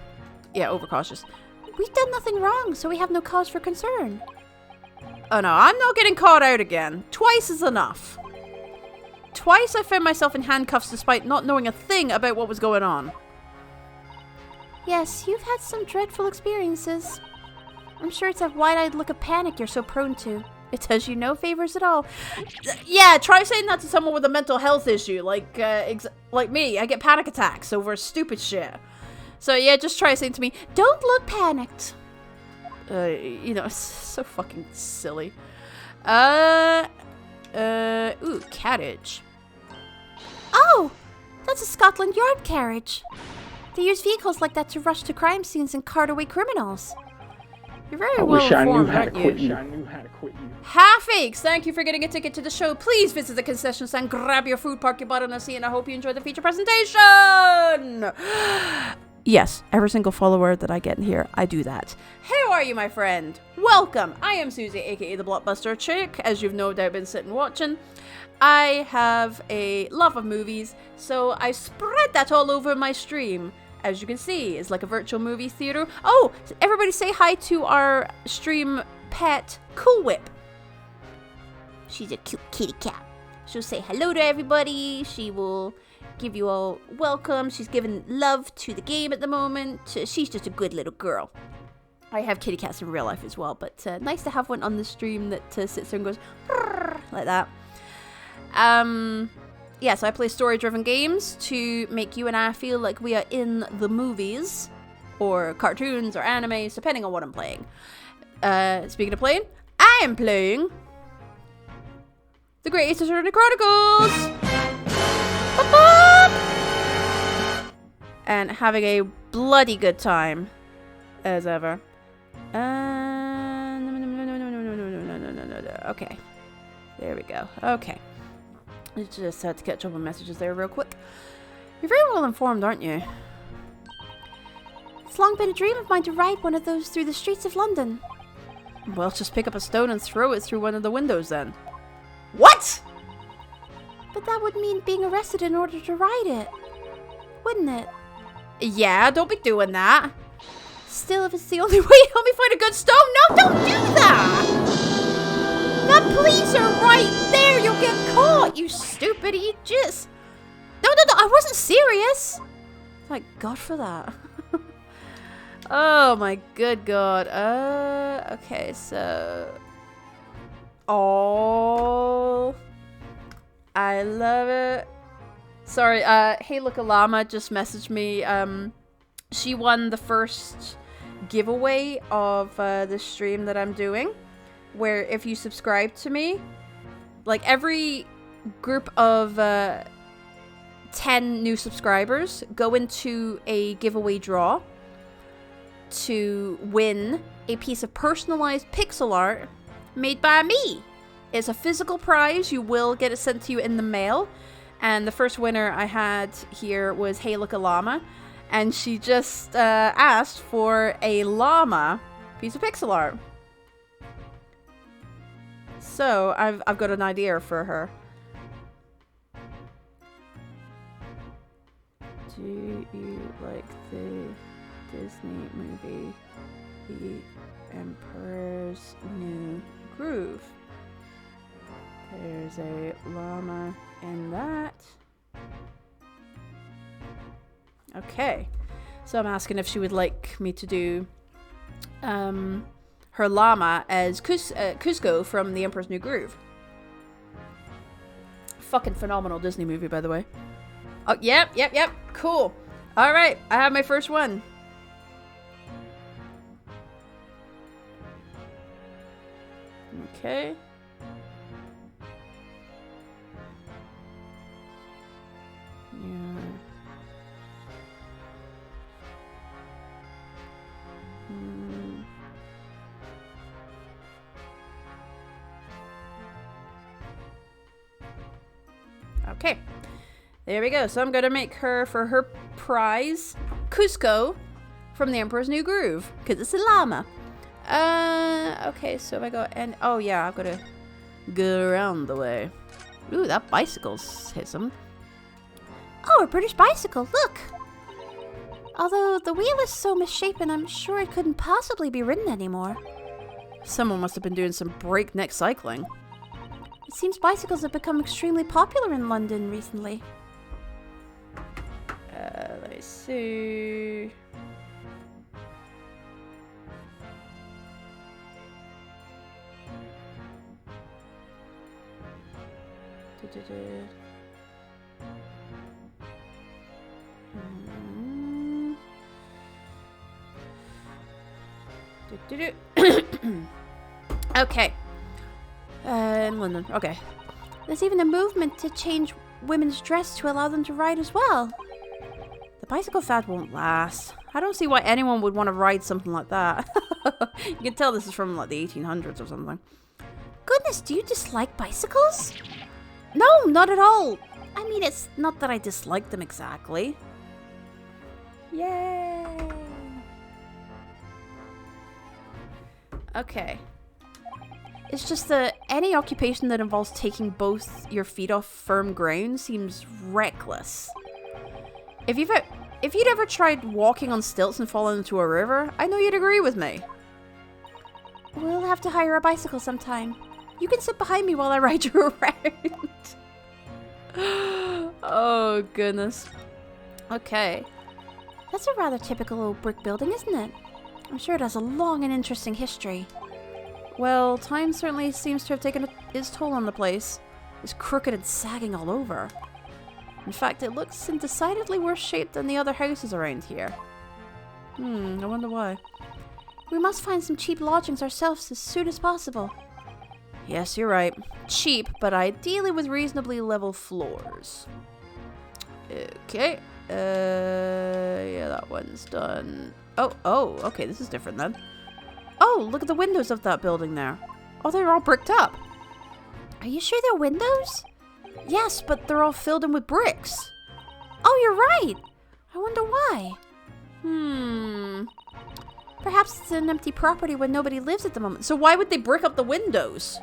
overcautious. We've done nothing wrong, so we have no cause for concern. Oh no, I'm not getting caught out again. Twice is enough. Twice I found myself in handcuffs despite not knowing a thing about what was going on. Yes, you've had some dreadful experiences. I'm sure it's that wide-eyed look of panic you're so prone to. It does you no favors at all. Yeah, try saying that to someone with a mental health issue, like me. I get panic attacks over stupid shit. So yeah, just try saying to me, don't look panicked. It's so fucking silly. Ooh, carriage. Oh, that's a Scotland Yard carriage. They use vehicles like that to rush to crime scenes and cart away criminals. You're very well informed, aren't you? I knew how to quit you. Half-Aches, thank you for getting a ticket to the show. Please visit the concession stand, grab your food, park your butt on a seat, and I hope you enjoy the feature presentation! Yes, every single follower that I get in here, I do that. How are you, my friend? Welcome! I am Susie, aka the Blockbuster Chick, as you've no doubt been sitting watching. I have a love of movies, so I spread that all over my stream. As you can see, it's like a virtual movie theater. Oh, everybody say hi to our stream pet, Cool Whip. She's a cute kitty cat. She'll say hello to everybody. She will give you all welcome. She's giving love to the game at the moment. She's just a good little girl. I have kitty cats in real life as well, but nice to have one on the stream that sits there and goes like that. Yeah, so I play story-driven games to make you and I feel like we are in the movies, or cartoons, or animes, depending on what I'm playing. Speaking of playing, I am playing the Great Ace Attorney Chronicles! And having a bloody good time, as ever. Okay. There we go. Okay. I just had to catch up on messages there real quick. You're very well informed, aren't you? It's long been a dream of mine to ride one of those through the streets of London. Well, just pick up a stone and throw it through one of the windows then. What?! But that would mean being arrested in order to ride it, wouldn't it? Yeah, don't be doing that. Still, if it's the only way to help me find a good stone, no, don't do that! The police are right there, you'll get caught, you stupid aegis. No, I wasn't serious. Thank God for that. Oh my good God. Okay, so... Oh... I love it. Sorry, Hey Look a Llama just messaged me. She won the first giveaway of the stream that I'm doing, where if you subscribe to me, like every group of 10 new subscribers go into a giveaway draw to win a piece of personalized pixel art made by me. It's a physical prize. You will get it sent to you in the mail. And the first winner I had here was Hey Look a Llama. And she just asked for a llama piece of pixel art. So I've got an idea for her. Do you like the Disney movie The Emperor's New Groove? There's a llama in that. Okay. So I'm asking if she would like me to do her llama as Cusco from The Emperor's New Groove. Fucking phenomenal Disney movie, by the way. Oh, yep. Cool. Alright, I have my first one. Okay. Yeah. Okay. There we go. So I'm gonna make her, for her prize, Cusco from The Emperor's New Groove, because it's a llama. Okay, so if I go and oh yeah, I've got to go around the way. Ooh, that bicycle's hit some. Oh, a British bicycle, look! Although the wheel is so misshapen, I'm sure it couldn't possibly be ridden anymore. Someone must have been doing some breakneck cycling. It seems bicycles have become extremely popular in London recently. Let me see. Okay. In London. Okay. There's even a movement to change women's dress to allow them to ride as well. The bicycle fad won't last. I don't see why anyone would want to ride something like that. You can tell this is from like the 1800s or something. Goodness, do you dislike bicycles? No, not at all. I mean, it's not that I dislike them exactly. Yay. Okay. It's just that any occupation that involves taking both your feet off firm ground seems reckless. If you'd ever tried walking on stilts and fallen into a river, I know you'd agree with me. We'll have to hire a bicycle sometime. You can sit behind me while I ride you around. Oh, goodness. Okay. That's a rather typical old brick building, isn't it? I'm sure it has a long and interesting history. Well, time certainly seems to have taken its toll on the place. It's crooked and sagging all over. In fact, it looks in decidedly worse shape than the other houses around here. I wonder why. We must find some cheap lodgings ourselves as soon as possible. Yes, you're right. Cheap, but ideally with reasonably level floors. Okay. Yeah, that one's done. Oh, okay, this is different then. Oh, look at the windows of that building there. Oh, they're all bricked up. Are you sure they're windows? Yes, but they're all filled in with bricks. Oh, you're right. I wonder why. Perhaps it's an empty property where nobody lives at the moment. So why would they brick up the windows?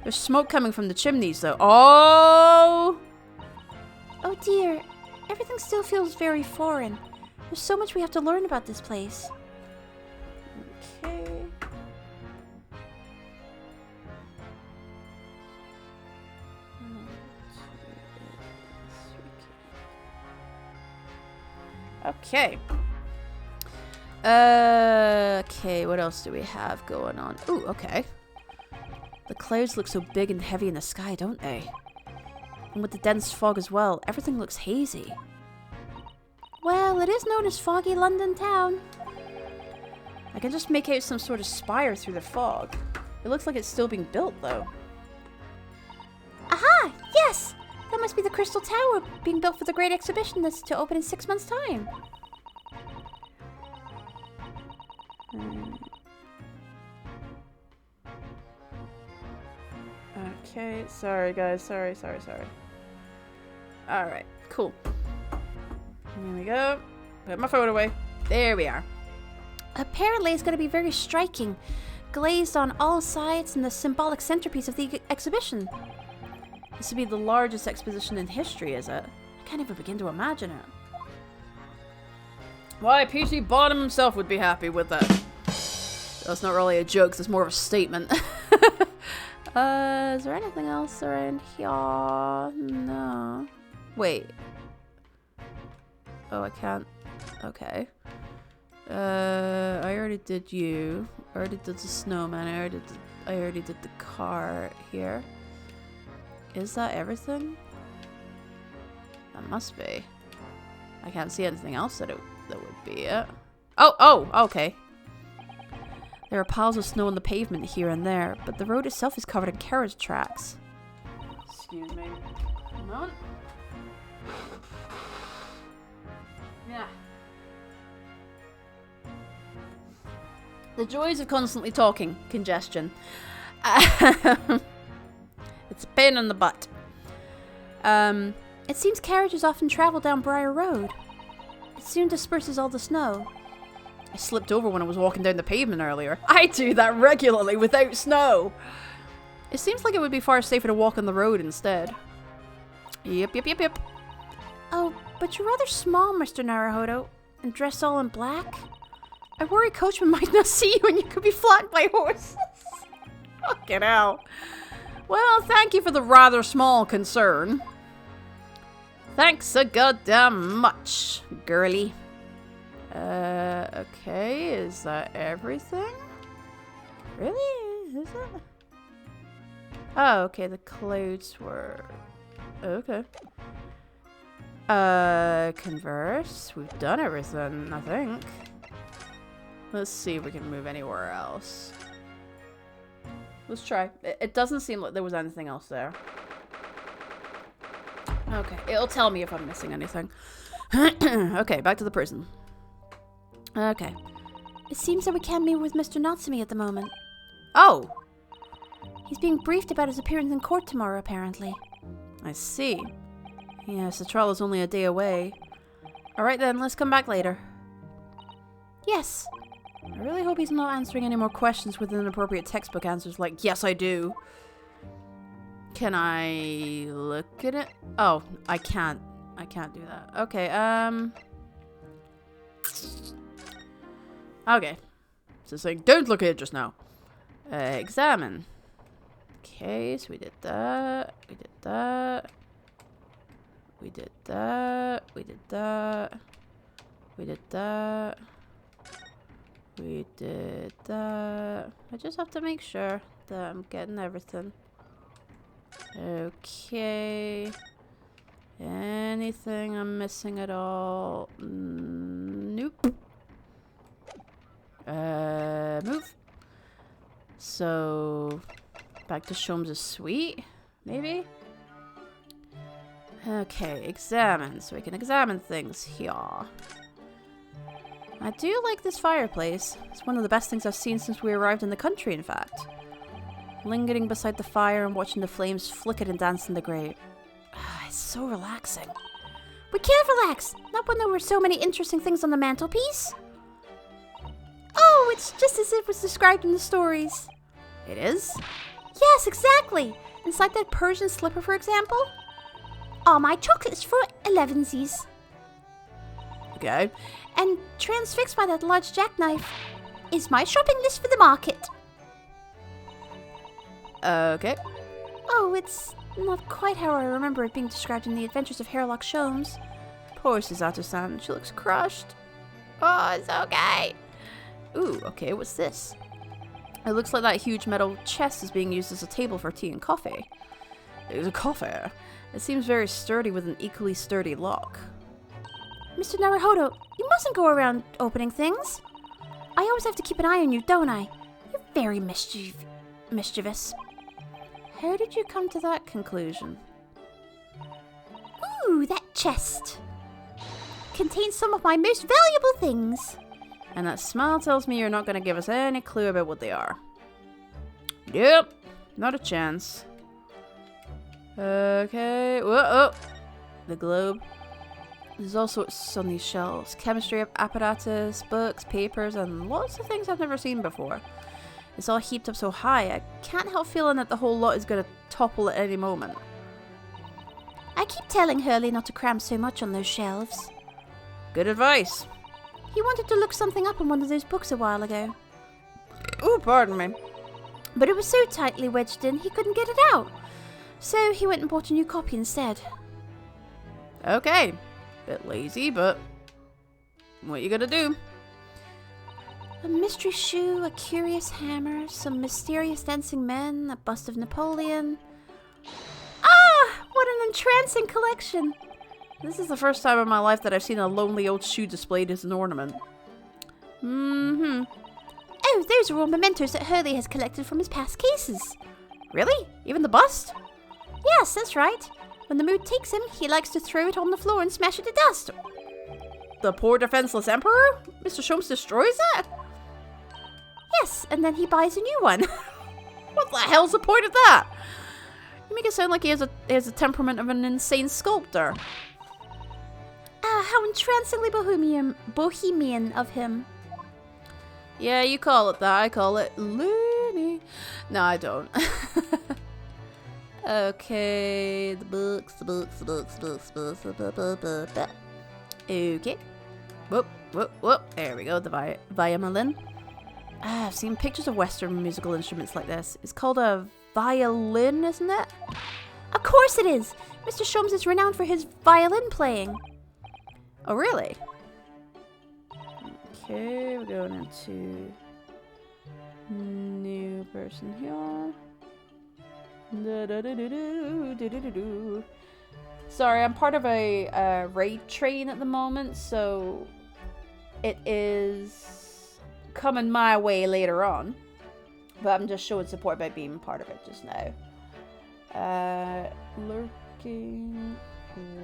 There's smoke coming from the chimneys, though. Oh! Oh dear. Everything still feels very foreign. There's so much we have to learn about this place. Okay. Okay. Okay, what else do we have going on? Ooh, okay. The clouds look so big and heavy in the sky, don't they? And with the dense fog as well, everything looks hazy. Well, it is known as Foggy London Town. I can just make out some sort of spire through the fog. It looks like it's still being built, though. Aha! Yes! That must be the Crystal Tower being built for the Great Exhibition that's to open in 6 months' time. Okay, sorry guys, sorry. Alright, cool. Here we go. Put my phone away. There we are. Apparently it's going to be very striking, glazed on all sides and the symbolic centerpiece of the exhibition. This would be the largest exposition in history, is it? I can't even begin to imagine it. Why, P.T. Barnum himself would be happy with that. That's not really a joke, that's more of a statement. Is there anything else around here? No. Wait. Oh, I can't. Okay. I already did you. I already did the snowman. I already did the car here. Is that everything? That must be. I can't see anything else that would be it. Oh, okay. There are piles of snow on the pavement here and there, but the road itself is covered in carriage tracks. Excuse me. Come on. Yeah. The joys of constantly talking. Congestion. It's a pain in the butt. It seems carriages often travel down Briar Road. It soon disperses all the snow. I slipped over when I was walking down the pavement earlier. I do that regularly without snow. It seems like it would be far safer to walk on the road instead. Yep. Oh, but you're rather small, Mr. Naruhodo, and dressed all in black. I worry coachman might not see you and you could be flattened by horses. Fucking hell. Well, thank you for the rather small concern. Thanks a goddamn much, girly. Okay, is that everything? Really? Is it? Oh, okay, the clouds were... Okay. Converse. We've done everything, I think. Let's see if we can move anywhere else. Let's try. It doesn't seem like there was anything else there. Okay, it'll tell me if I'm missing anything. Okay, back to the prison. Okay. It seems that we can't meet with Mr. Natsumi at the moment. Oh! He's being briefed about his appearance in court tomorrow, apparently. I see. Yes, the trial is only a day away. Alright then, let's come back later. Yes. I really hope he's not answering any more questions with inappropriate textbook answers like, yes, I do. Can I look at it? Oh, I can't. I can't do that. Okay, okay. So saying, don't look at it just now. Examine. Okay, so we did that. We did that. We did that. We did that. We did that. We did that. I just have to make sure that I'm getting everything. Okay. Anything I'm missing at all? Nope. Move. So, back to Sholmes' suite, maybe? Okay, examine. So we can examine things here. I do like this fireplace. It's one of the best things I've seen since we arrived in the country, in fact. Lingering beside the fire and watching the flames flicker and dance in the grate. It's so relaxing. We can't relax. Not when there were so many interesting things on the mantelpiece. Oh, it's just as it was described in the stories. It is? Yes, exactly. Inside that Persian slipper, for example. All my chocolates for 11sies. Okay. And transfixed by that large jackknife is my shopping list for the market. Okay. Oh, it's not quite how I remember it being described in the Adventures of Herlock Sholmes. Poor Suzato-san. She looks crushed. Oh, it's okay. Ooh, okay, what's this? It looks like that huge metal chest is being used as a table for tea and coffee. It's a coffee. It seems very sturdy with an equally sturdy lock. Mr. Naruhodo, you mustn't go around opening things. I always have to keep an eye on you, don't I? You're very mischievous. How did you come to that conclusion? Ooh, that chest contains some of my most valuable things. And that smile tells me you're not going to give us any clue about what they are. Yep, not a chance. Okay, whoa, oh, the globe. There's all sorts on these shelves. Chemistry apparatus, books, papers, and lots of things I've never seen before. It's all heaped up so high, I can't help feeling that the whole lot is going to topple at any moment. I keep telling Hurley not to cram so much on those shelves. Good advice. He wanted to look something up in one of those books a while ago. Ooh, pardon me. But it was so tightly wedged in, he couldn't get it out. So he went and bought a new copy instead. Okay. Bit lazy, but what you gonna do? A mystery shoe, a curious hammer, some mysterious dancing men, a bust of Napoleon. Ah! What an entrancing collection! This is the first time in my life that I've seen a lonely old shoe displayed as an ornament. Mm-hmm. Oh, those are all mementos that Hurley has collected from his past cases. Really? Even the bust? Yes, that's right. When the mood takes him, he likes to throw it on the floor and smash it to dust. The poor defenseless emperor? Mr. Sholmes destroys it? Yes, and then he buys a new one. What the hell's the point of that? You make it sound like he has a temperament of an insane sculptor. Ah, how entrancingly bohemian of him. Yeah, you call it that. I call it loony. No, I don't. Okay, the books. Okay. Whoop. There we go, the violin. I've seen pictures of Western musical instruments like this. It's called a violin, isn't it? Of course it is! Mr. Sholmes is renowned for his violin playing. Oh, really? Okay, we're going into new person here. Sorry, I'm part of a raid train at the moment, so it is coming my way later on. But I'm just showing support by being part of it just now. Lurking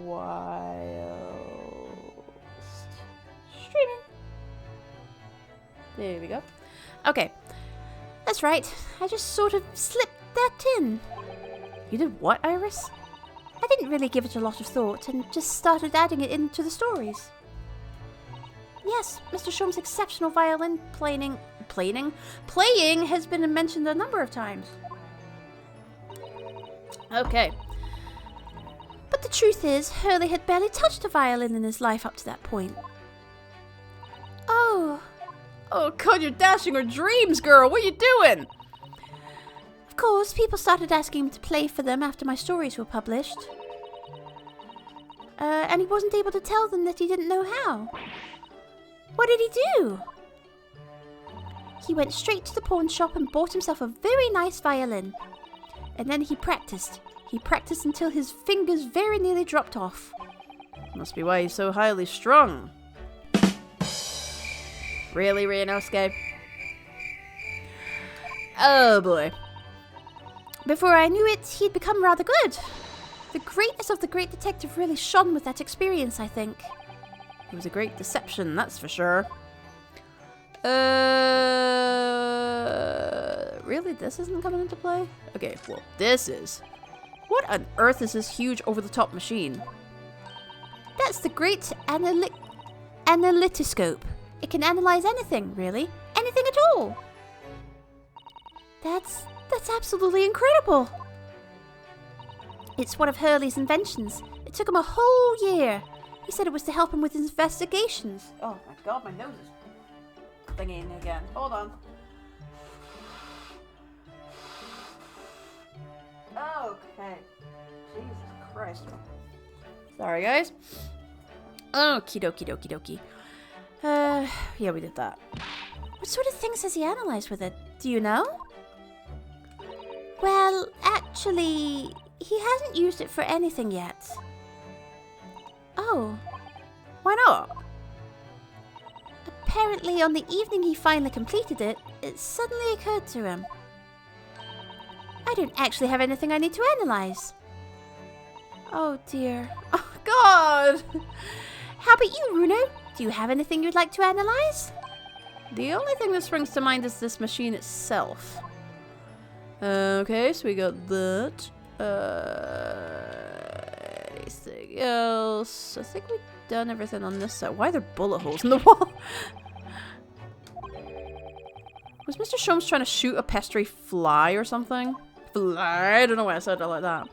whilst streaming. There we go. Okay. That's right. I just sort of slipped that in. You did what, Iris? I didn't really give it a lot of thought and just started adding it into the stories. Yes, Mr. Sholmes' exceptional violin playing has been mentioned a number of times. Okay. But the truth is, Hurley had barely touched a violin in his life up to that point. Oh, Oh god, you're dashing her dreams, girl. What are you doing? of course, people started asking him to play for them after my stories were published. And he wasn't able to tell them that he didn't know how. What did he do? He went straight to the pawn shop and bought himself a very nice violin. And then he practiced. He practiced until his fingers very nearly dropped off. Must be why he's so highly strung. Really, Ryunosuke? Oh boy. Before I knew it, he'd become rather good. The greatness of the great detective really shone with that experience, I think. It was a great deception, that's for sure. Really? This isn't coming into play? Okay, well, this is. What on earth is this huge over-the-top machine? That's the great analytoscope. It can analyze anything, really. Anything at all. That's absolutely incredible. It's one of Hurley's inventions. It took him a whole year. He said it was to help him with his investigations. Oh my god, my nose is thinking again. Hold on. Okay. Jesus Christ. Sorry, guys. Okie dokie dokie dokie. Yeah, we did that. What sort of things has he analyzed with it? Do you know? Well, actually, he hasn't used it for anything yet. Oh. Why not? Apparently, on the evening he finally completed it, it suddenly occurred to him. I don't actually have anything I need to analyze. Oh dear. Oh god! How about you, Runo? Do you have anything you'd like to analyze? The only thing that springs to mind is this machine itself. Okay, so we got that. Anything else? I think we've done everything on this side. Why are there bullet holes in the wall? Was Mr. Sholmes trying to shoot a pestery fly or something? Fly? I don't know why I said it like that.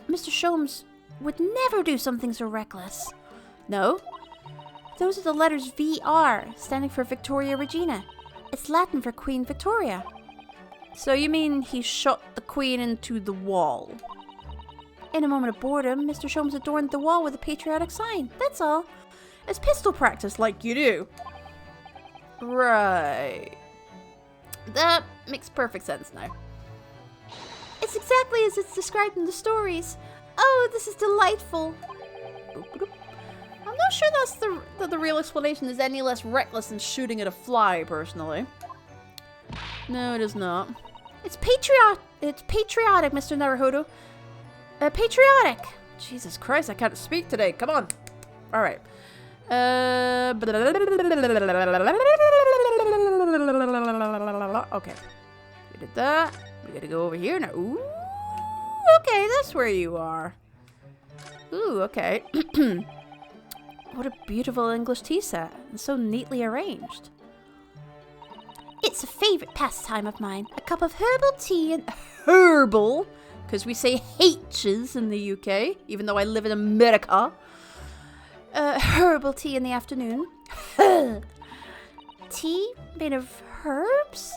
Mr. Sholmes would never do something so reckless. No? Those are the letters VR, standing for Victoria Regina. It's Latin for Queen Victoria. So you mean he shot the queen into the wall? In a moment of boredom, Mr. Sholmes adorned the wall with a patriotic sign. That's all. It's pistol practice, like you do. Right. That makes perfect sense now. It's exactly as it's described in the stories. Oh, this is delightful. I'm not sure that the real explanation is any less reckless than shooting at a fly, personally. No, it is not. It's patriotic, Mr. Naruhodo. Patriotic. Jesus Christ, I can't speak today. Come on. All right. Okay. We did that. We gotta go over here now. Ooh. Okay, that's where you are. Ooh, okay. What a beautiful English tea set. And so neatly arranged. It's a favourite pastime of mine. A cup of herbal tea and... Herbal? Because we say H's in the UK, even though I live in America. Herbal tea in the afternoon. Tea made of herbs?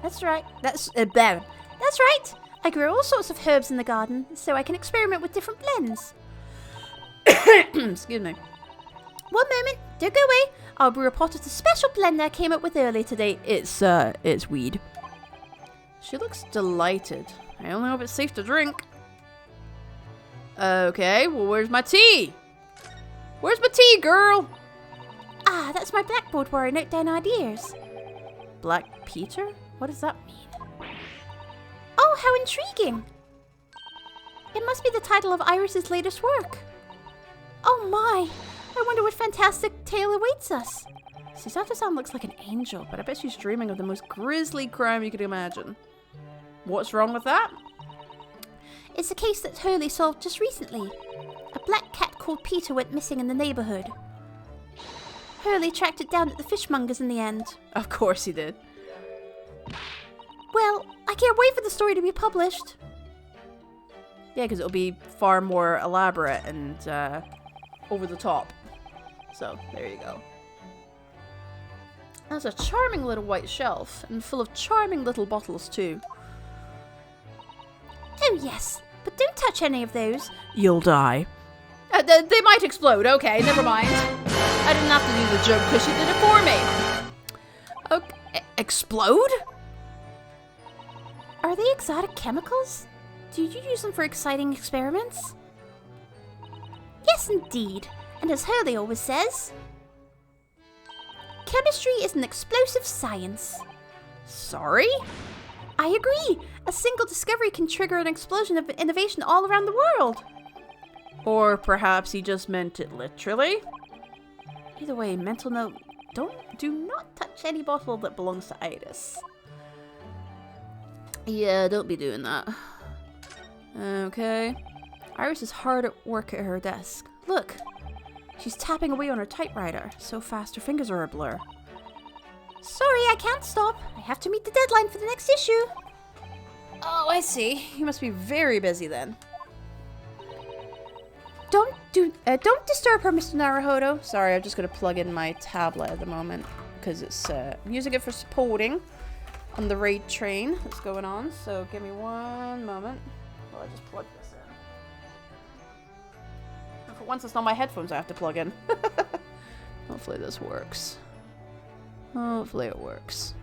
That's right. That's right. I grow all sorts of herbs in the garden, so I can experiment with different blends. Excuse me. One moment. Don't go away. I'll brew a pot of the special blend I came up with earlier today. It's weed. She looks delighted. I only hope it's safe to drink. Okay, well, where's my tea? Where's my tea, girl? Ah, that's my blackboard where I note down ideas. Black Peter? What does that mean? Oh, how intriguing. It must be the title of Iris's latest work. Oh my, I wonder what fantastic tale awaits us. Susato-san looks like an angel, but I bet she's dreaming of the most grisly crime you could imagine. What's wrong with that? It's a case that Hurley solved just recently. A black cat called Peter went missing in the neighborhood. Hurley tracked it down at the fishmonger's in the end. Of course he did. Well, I can't wait for the story to be published. Yeah, because it'll be far more elaborate and over the top. So, there you go. That's a charming little white shelf, and full of charming little bottles too. Oh yes, but don't touch any of those. You'll die. They might explode, okay, never mind. I didn't have to do the joke because she did it for me. Okay, explode? Are they exotic chemicals? Do you use them for exciting experiments? Yes, indeed. And as Hurley always says, chemistry is an explosive science. Sorry? I agree. A single discovery can trigger an explosion of innovation all around the world. Or perhaps he just meant it literally. Either way, mental note, do not touch any bottle that belongs to Iris. Yeah, don't be doing that. Okay. Iris is hard at work at her desk. Look, she's tapping away on her typewriter. So fast her fingers are a blur. Sorry, I can't stop. I have to meet the deadline for the next issue. Oh, I see. You must be very busy then. Don't disturb her, Mr. Naruhodo. Sorry, I'm just going to plug in my tablet at the moment because it's I'm using it for supporting on the raid train that's going on. So give me one moment while I just plug this in. And for once, it's not my headphones I have to plug in. Hopefully this works. Hopefully it works.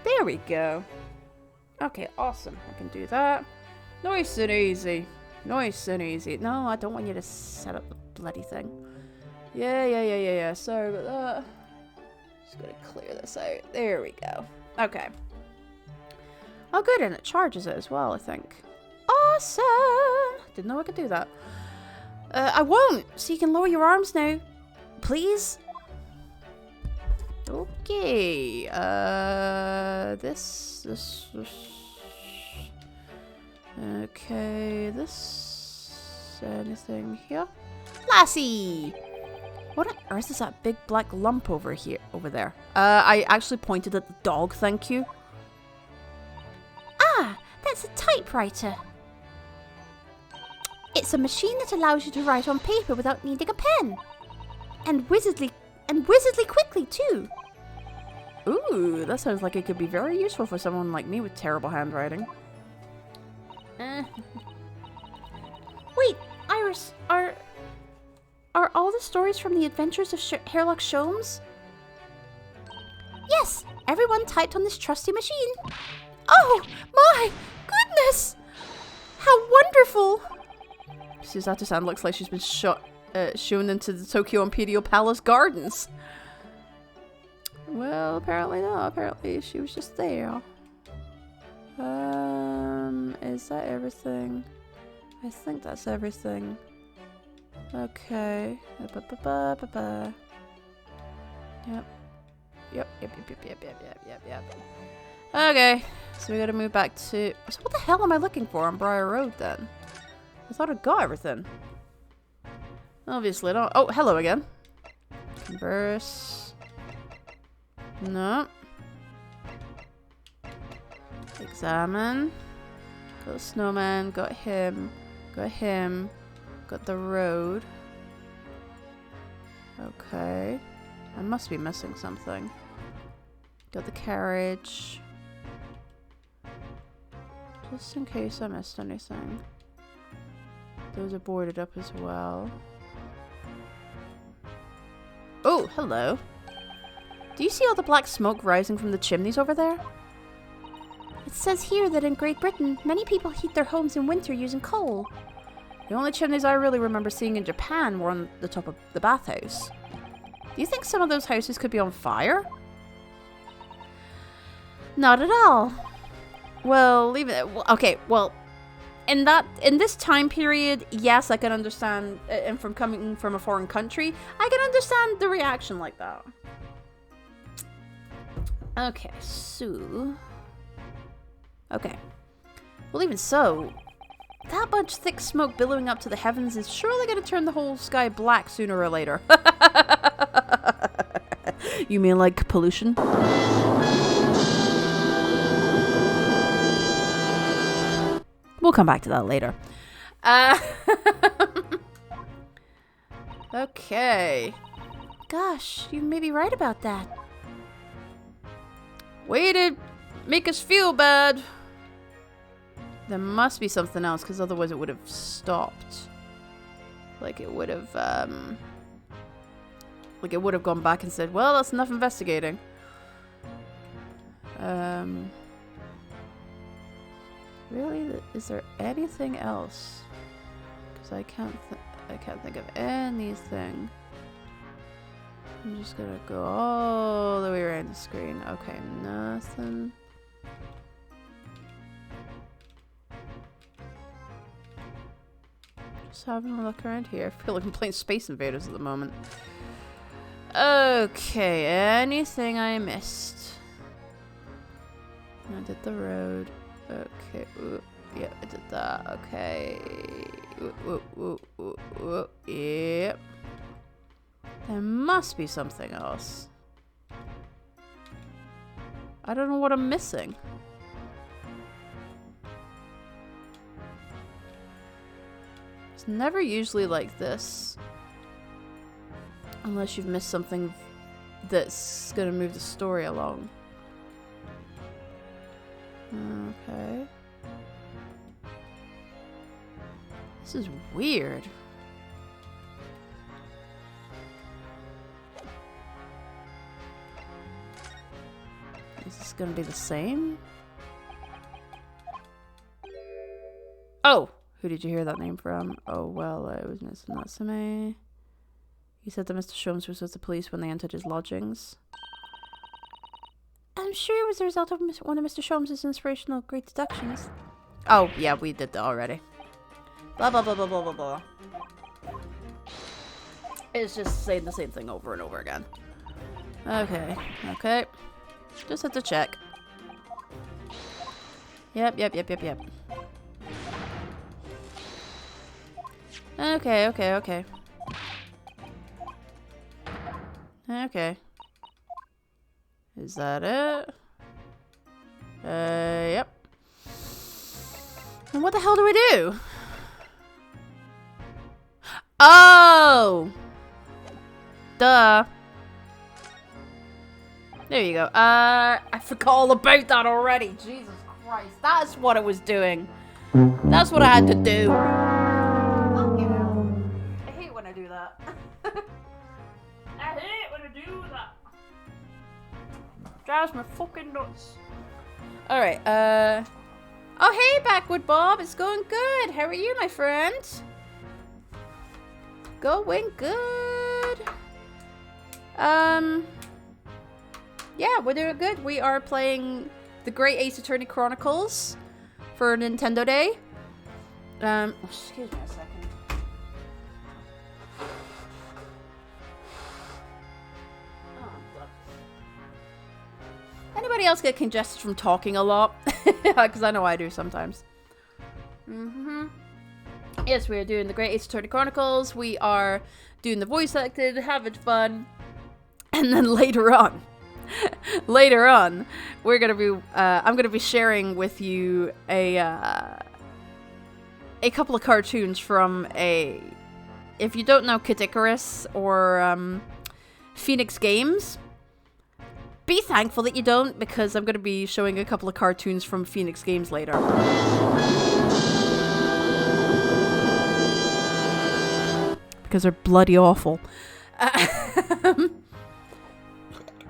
There we go. Okay, awesome. I can do that. Nice and easy. Nice and easy. No, I don't want you to set up the bloody thing. Yeah. Sorry about that. Just gonna clear this out. There we go. Okay. Oh, good, and it charges it as well, I think. Awesome! Didn't know I could do that. I won't, so you can lower your arms now. Please? Okay. This. Okay, this... anything here? Lassie! What on earth is that big black lump over there? I actually pointed at the dog, thank you. Ah, that's a typewriter. It's a machine that allows you to write on paper without needing a pen. And wizardly quickly too. Ooh, that sounds like it could be very useful for someone like me with terrible handwriting. Wait, Iris, are all the stories from the adventures of Sherlock Sholmes? Yes, everyone typed on this trusty machine. Oh, my goodness! How wonderful! Susato-san looks like she's been shown into the Tokyo Imperial Palace gardens. Well, apparently not. Apparently she was just there. Is that everything? I think that's everything. Okay. Yep. Okay. So we gotta move back to... So what the hell am I looking for on Briar Road then? I thought I'd got everything. Obviously not. Oh, hello again. Converse. No. Examine. Got the snowman, got him, got the road. Okay. I must be missing something. Got the carriage. Just in case I missed anything. Those are boarded up as well. Oh, hello. Do you see all the black smoke rising from the chimneys over there? It says here that in Great Britain, many people heat their homes in winter using coal. The only chimneys I really remember seeing in Japan were on the top of the bathhouse. Do you think some of those houses could be on fire? Not at all. Well, leave it. Okay, well, in this time period, yes, I can understand. And from coming from a foreign country, I can understand the reaction like that. Okay, so. Okay. Well, even so, That much thick smoke billowing up to the heavens is surely going to turn the whole sky black sooner or later. You mean like pollution? We'll come back to that later. Okay. Gosh, you may be right about that. Way to make us feel bad. There must be something else, because otherwise it would have stopped. Like it would have, gone back and said, well, that's enough investigating. Really? Is there anything else? Because I can't think of anything. I'm just gonna go all the way around the screen. Okay, nothing. Just having a look around here. I feel like I'm playing Space Invaders at the moment. Okay, anything I missed? I did the road. Okay, ooh, yeah, I did that. Okay. Yep. There must be something else. I don't know what I'm missing. It's never usually like this. Unless you've missed something that's gonna move the story along. Okay. This is weird. Is this gonna be the same? Oh! Who did you hear that name from? Oh, well, it was Miss Natsume. He said that Mr. Sholmes was with the police when they entered his lodgings. I'm sure it was the result of one of Mr. Sholmes' inspirational great deductions. Oh, yeah, we did that already. Blah, blah, blah, blah, blah, blah, blah. It's just saying the same thing over and over again. Okay, okay. Just had to check. Yep. Okay. Okay. Is that it? Yep. And what the hell do we do? Oh! Duh. There you go. I forgot all about that already. Jesus Christ. That's what I was doing. That's what I had to do. Fucking hell. I hate when I do that. I hate when I do that. Drives me fucking nuts. Alright, oh, hey, Backwood Bob. It's going good. How are you, my friend? Going good. Yeah, we're doing good. We are playing the Great Ace Attorney Chronicles for Nintendo Day. Excuse me a second. Anybody else get congested from talking a lot? Because I know I do sometimes. Yes, we are doing the Great Ace Attorney Chronicles. We are doing the voice acted, having fun. And then later on, we're gonna be I'm gonna be sharing with you a couple of cartoons from if you don't know Kid Icarus or Phoenix Games, be thankful that you don't, because I'm gonna be showing a couple of cartoons from Phoenix Games later. Because they're bloody awful.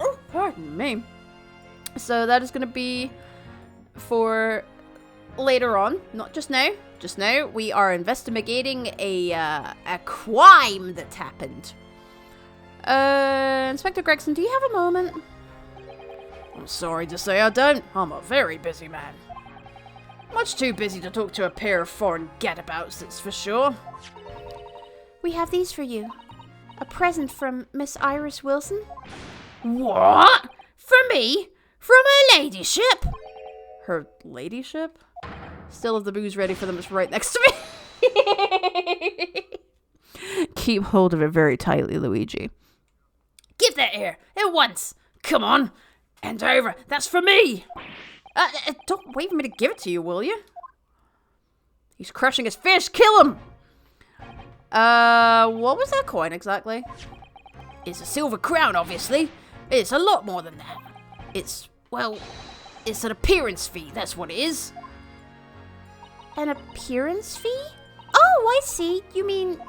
Oh, pardon me. So that is going to be for later on, not just now. Just now, we are investigating a crime that happened. Inspector Gregson, do you have a moment? I'm sorry to say I don't. I'm a very busy man. Much too busy to talk to a pair of foreign gadabouts, that's for sure. We have these for you. A present from Miss Iris Wilson. What? For me? From her ladyship? Her ladyship? Still have the booze ready for them. It's right next to me. Keep hold of it very tightly, Luigi. Give that here, at once. Come on. Hand over. That's for me. Don't wait for me to give it to you, will you? He's crushing his fish. Kill him. What was that coin exactly? It's a silver crown, obviously. It's a lot more than that. It's an appearance fee. That's what it is. An appearance fee? Oh, I see. You mean...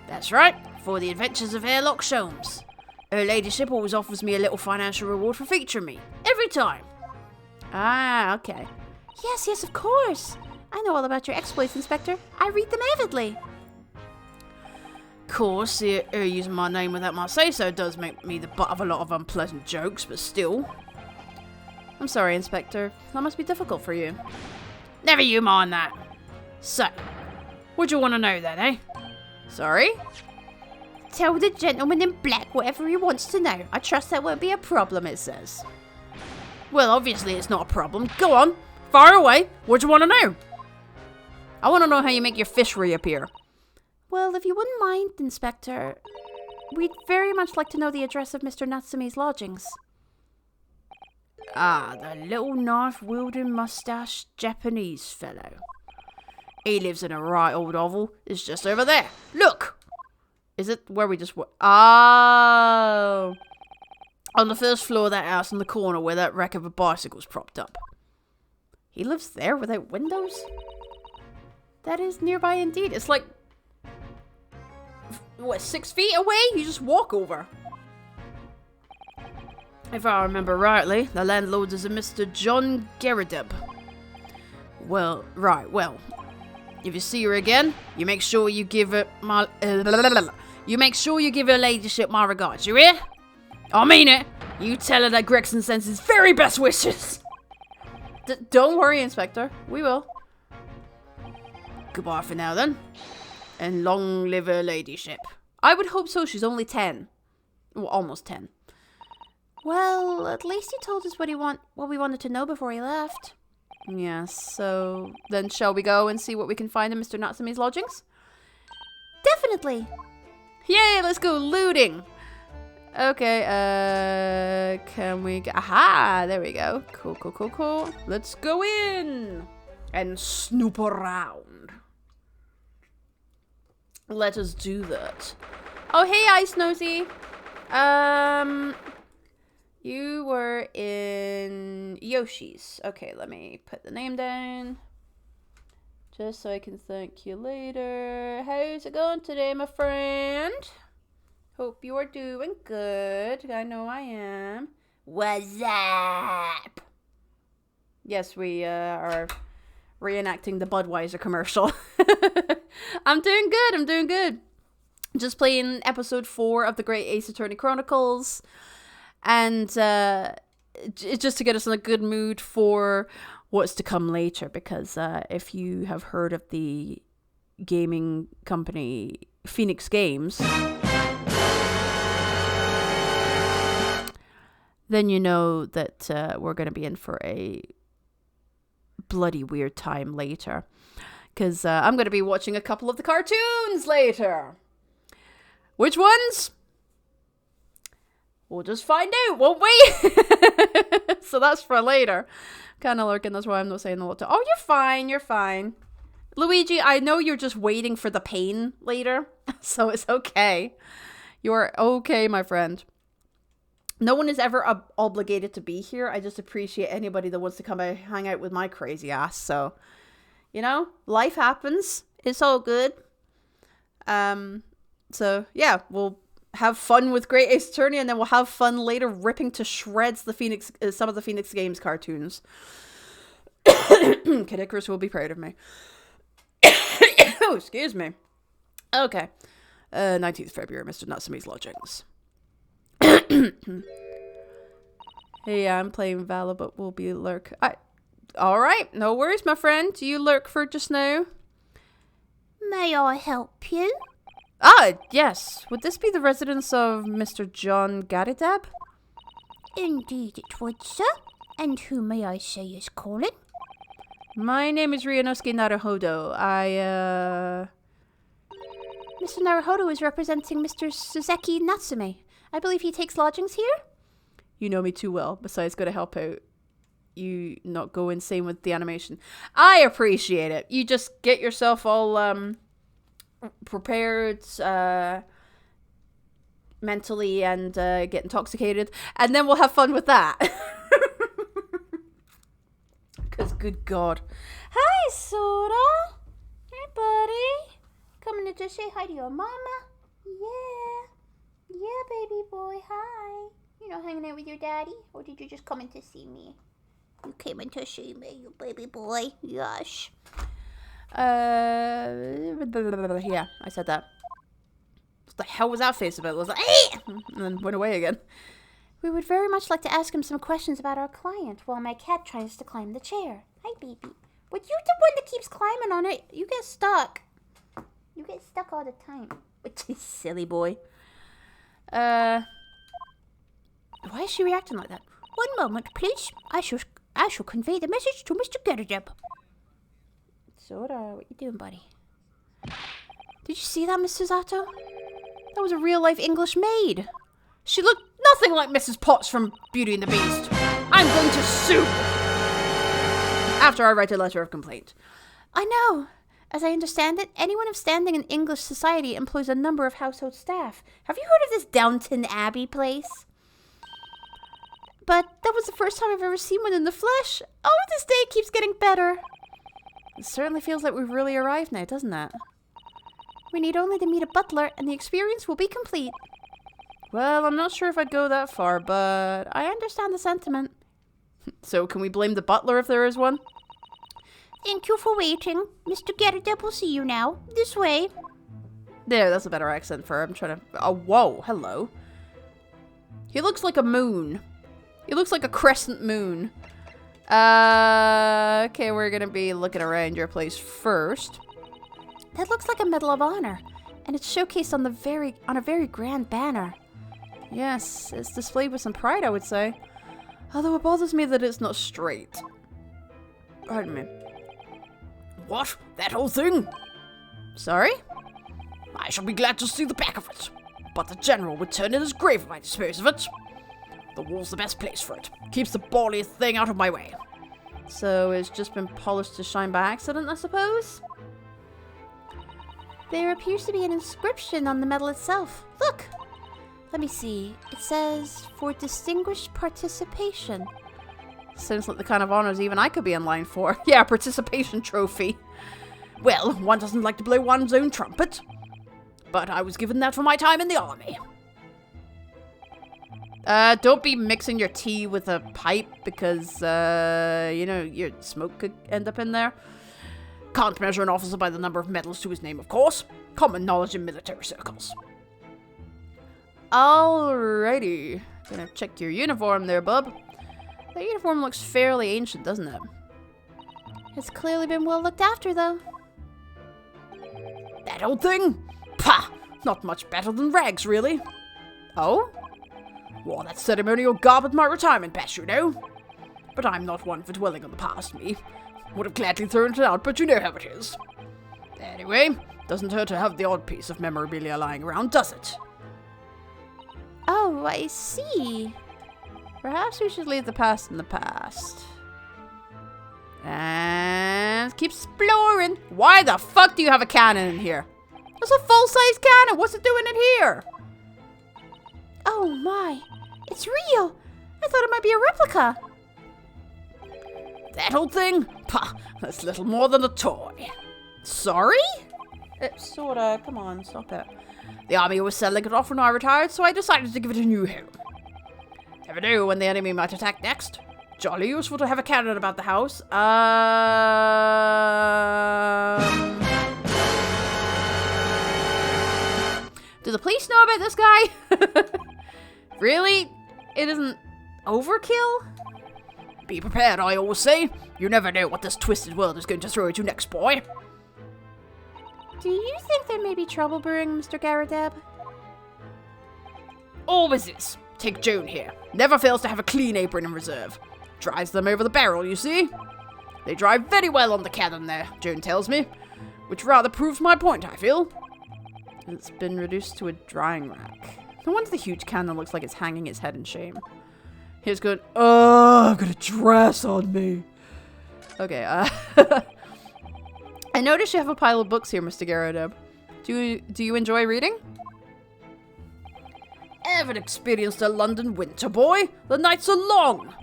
That's right. For the adventures of Hairlock Sholmes. Her ladyship always offers me a little financial reward for featuring me. Every time. Ah, okay. Yes, yes, of course. I know all about your exploits, Inspector. I read them avidly. Of course, her using my name without my say-so does make me the butt of a lot of unpleasant jokes, but still. I'm sorry, Inspector. That must be difficult for you. Never you mind that. So, what do you want to know then, eh? Sorry? Tell the gentleman in black whatever he wants to know. I trust that won't be a problem, it says. Well, obviously it's not a problem. Go on. Fire away. What do you want to know? I want to know how you make your fish reappear. Well, if you wouldn't mind, Inspector, we'd very much like to know the address of Mr. Natsume's lodgings. Ah, the little knife-wielding mustached Japanese fellow. He lives in a right old hovel. It's just over there. Look! Is it where we just... Oh! On the first floor of that house in the corner where that wreck of a bicycle's propped up. He lives there without windows? That is nearby indeed. It's like... What, 6 feet away? You just walk over. If I remember rightly, the landlord is a Mr. John Gerardeb. Well, if you see her again, you make sure you give her my... you make sure you give her ladyship my regards, you hear? I mean it. You tell her that Gregson sends his very best wishes. Don't worry, Inspector. We will. Goodbye for now, then. And long live her ladyship. I would hope so. She's only 10. Well, almost 10. Well, at least he told us what we wanted to know before he left. Yes, so then shall we go and see what we can find in Mr. Natsume's lodgings? Definitely. Yay, let's go looting. Okay, can we go? Aha, there we go. Cool. Let's go in and snoop around. Let us do that. Oh, hey, Ice Nosy. You were in Yoshi's. Okay, let me put the name down. Just so I can thank you later. How's it going today, my friend? Hope you are doing good. I know I am. What's up? Yes, we are reenacting the Budweiser commercial. I'm doing good. Just playing episode 4 of the Great Ace Attorney Chronicles. And just to get us in a good mood for what's to come later. Because if you have heard of the gaming company Phoenix Games, then you know that we're going to be in for a bloody weird time later. Because I'm going to be watching a couple of the cartoons later. Which ones? We'll just find out, won't we? So that's for later. Kind of lurking, that's why I'm not saying a lot to... Oh, you're fine. Luigi, I know you're just waiting for the pain later. So it's okay. You're okay, my friend. No one is ever obligated to be here. I just appreciate anybody that wants to come and hang out with my crazy ass. So, you know, life happens. It's all good. So, yeah, we'll have fun with Great Ace Attorney, and then we'll have fun later ripping to shreds the some of the Phoenix Games cartoons. Kid Icarus will be proud of me. Oh, excuse me. Okay. 19th February, Mr. Natsume's lodgings. Hey, I'm playing Vala, but we'll be lurk. Alright, no worries, my friend. Do you lurk for just now? May I help you? Ah, yes. Would this be the residence of Mr. John Garidab? Indeed it would, sir. And who may I say is calling? My name is Ryunosuke Naruhodo. Mr. Naruhodo is representing Mr. Suzeki Natsume. I believe he takes lodgings here? You know me too well. Besides, gotta help out you not go insane with the animation. I appreciate it. You just get yourself all prepared mentally and get intoxicated, and then we'll have fun with that. Because good God. Hi, Sora. Hey, buddy. Coming to just say hi to your mama? Yeah. Yeah, baby boy, hi. You know, hanging out with your daddy? Or did you just come in to see me? You came in to see me, you baby boy. Yush. Yeah, I said that. What the hell was that face about? It was like, "Eh!" And then went away again. We would very much like to ask him some questions about our client while my cat tries to climb the chair. Hi, baby. But you're the one that keeps climbing on it. You get stuck. You get stuck all the time. Which is silly boy. Why is she reacting like that? 1 moment, please. I shall convey the message to Mr. Getterdeb. Sora, what you doing, buddy? Did you see that, Miss Susato? That was a real-life English maid. She looked nothing like Mrs. Potts from Beauty and the Beast. I'm going to sue! After I write a letter of complaint. I know. As I understand it, anyone of standing in English society employs a number of household staff. Have you heard of this Downton Abbey place? But that was the first time I've ever seen one in the flesh. Oh, this day keeps getting better. It certainly feels like we've really arrived now, doesn't it? We need only to meet a butler and the experience will be complete. Well, I'm not sure if I'd go that far, but I understand the sentiment. So, can we blame the butler if there is one? Thank you for waiting. Mr. Getterdeb will see you now. This way. There, that's a better accent for her. I'm trying to... Oh, whoa, hello. He looks like a moon. He looks like a crescent moon. Okay, we're gonna be looking around your place first. That looks like a Medal of Honor, and it's showcased on a very grand banner. Yes, it's displayed with some pride, I would say. Although it bothers me that it's not straight. Pardon me. What? That whole thing? Sorry? I shall be glad to see the back of it. But the general would turn in his grave if I dispose of it. The wall's the best place for it. Keeps the bally thing out of my way. So it's just been polished to shine by accident, I suppose? There appears to be an inscription on the medal itself. Look! Let me see. It says, for distinguished participation. Sounds like the kind of honors even I could be in line for. Yeah, participation trophy. Well, one doesn't like to blow one's own trumpet. But I was given that for my time in the army. Don't be mixing your tea with a pipe because, you know, your smoke could end up in there. Can't measure an officer by the number of medals to his name, of course. Common knowledge in military circles. Alrighty. Gonna check your uniform there, bub. That uniform looks fairly ancient, doesn't it? It's clearly been well looked after, though. That old thing? Pah! Not much better than rags, really. Oh? Wore that ceremonial garb at my retirement bash, you know. But I'm not one for dwelling on the past, me. Would have gladly thrown it out, but you know how it is. Anyway, doesn't hurt to have the odd piece of memorabilia lying around, does it? Oh, I see. Perhaps we should leave the past in the past. And keep exploring. Why the fuck do you have a cannon in here? That's a full-size cannon. What's it doing in here? Oh my, it's real. I thought it might be a replica. That old thing? Pah, that's little more than a toy. Sorry? Sorta, come on, stop it. The army was selling it off when I retired, so I decided to give it a new home. Never know when the enemy might attack next. Jolly useful to have a cannon about the house. Do the police know about this guy? Really? It isn't overkill? Be prepared, I always say. You never know what this twisted world is going to throw at you next, boy. Do you think there may be trouble brewing, Mr. Getterdeb? Always is. Take Joan here. Never fails to have a clean apron in reserve. Dries them over the barrel, you see. They dry very well on the cannon there, Joan tells me. Which rather proves my point, I feel. It's been reduced to a drying rack. No wonder the huge cannon looks like it's hanging its head in shame. Here's going, oh, I've got a dress on me. Okay, I notice you have a pile of books here, Mr. Garrodeb. Do you enjoy reading? Ever experienced a London winter, boy? The nights are long.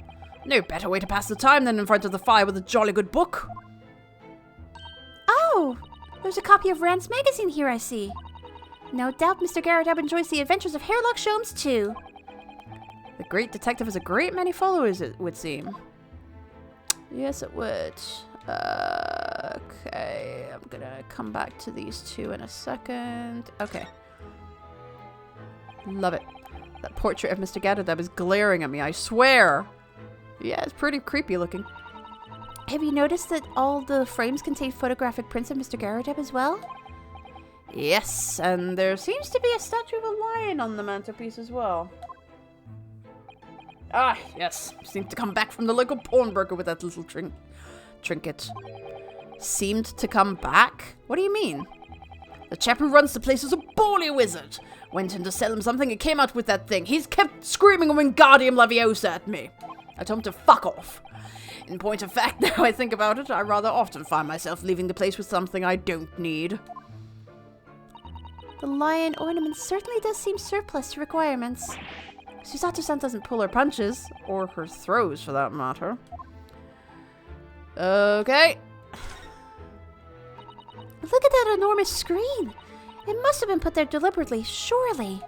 No better way to pass the time than in front of the fire with a jolly good book. Oh, there's a copy of Rand's magazine here, I see. No doubt Mr. Garrodeb enjoys the adventures of Hairlock Sholmes, too. The great detective has a great many followers, it would seem. Yes, it would. Okay, I'm gonna come back to these two in a second. Okay. Love it. That portrait of Mr. Garrodeb is glaring at me, I swear. Yeah, it's pretty creepy looking. Have you noticed that all the frames contain photographic prints of Mr. Garrodeb as well? Yes, and there seems to be a statue of a lion on the mantelpiece as well. Ah, yes. Seemed to come back from the local pawnbroker with that little trinket. Seemed to come back? What do you mean? The chap who runs the place is a bally wizard. Went in to sell him something and came out with that thing. He's kept screaming Wingardium Leviosa at me. I told him to fuck off. In point of fact, now I think about it, I rather often find myself leaving the place with something I don't need. The lion ornament certainly does seem surplus to requirements. Susato-san doesn't pull her punches, or her throws for that matter. Okay. Look at that enormous screen. It must have been put there deliberately, surely.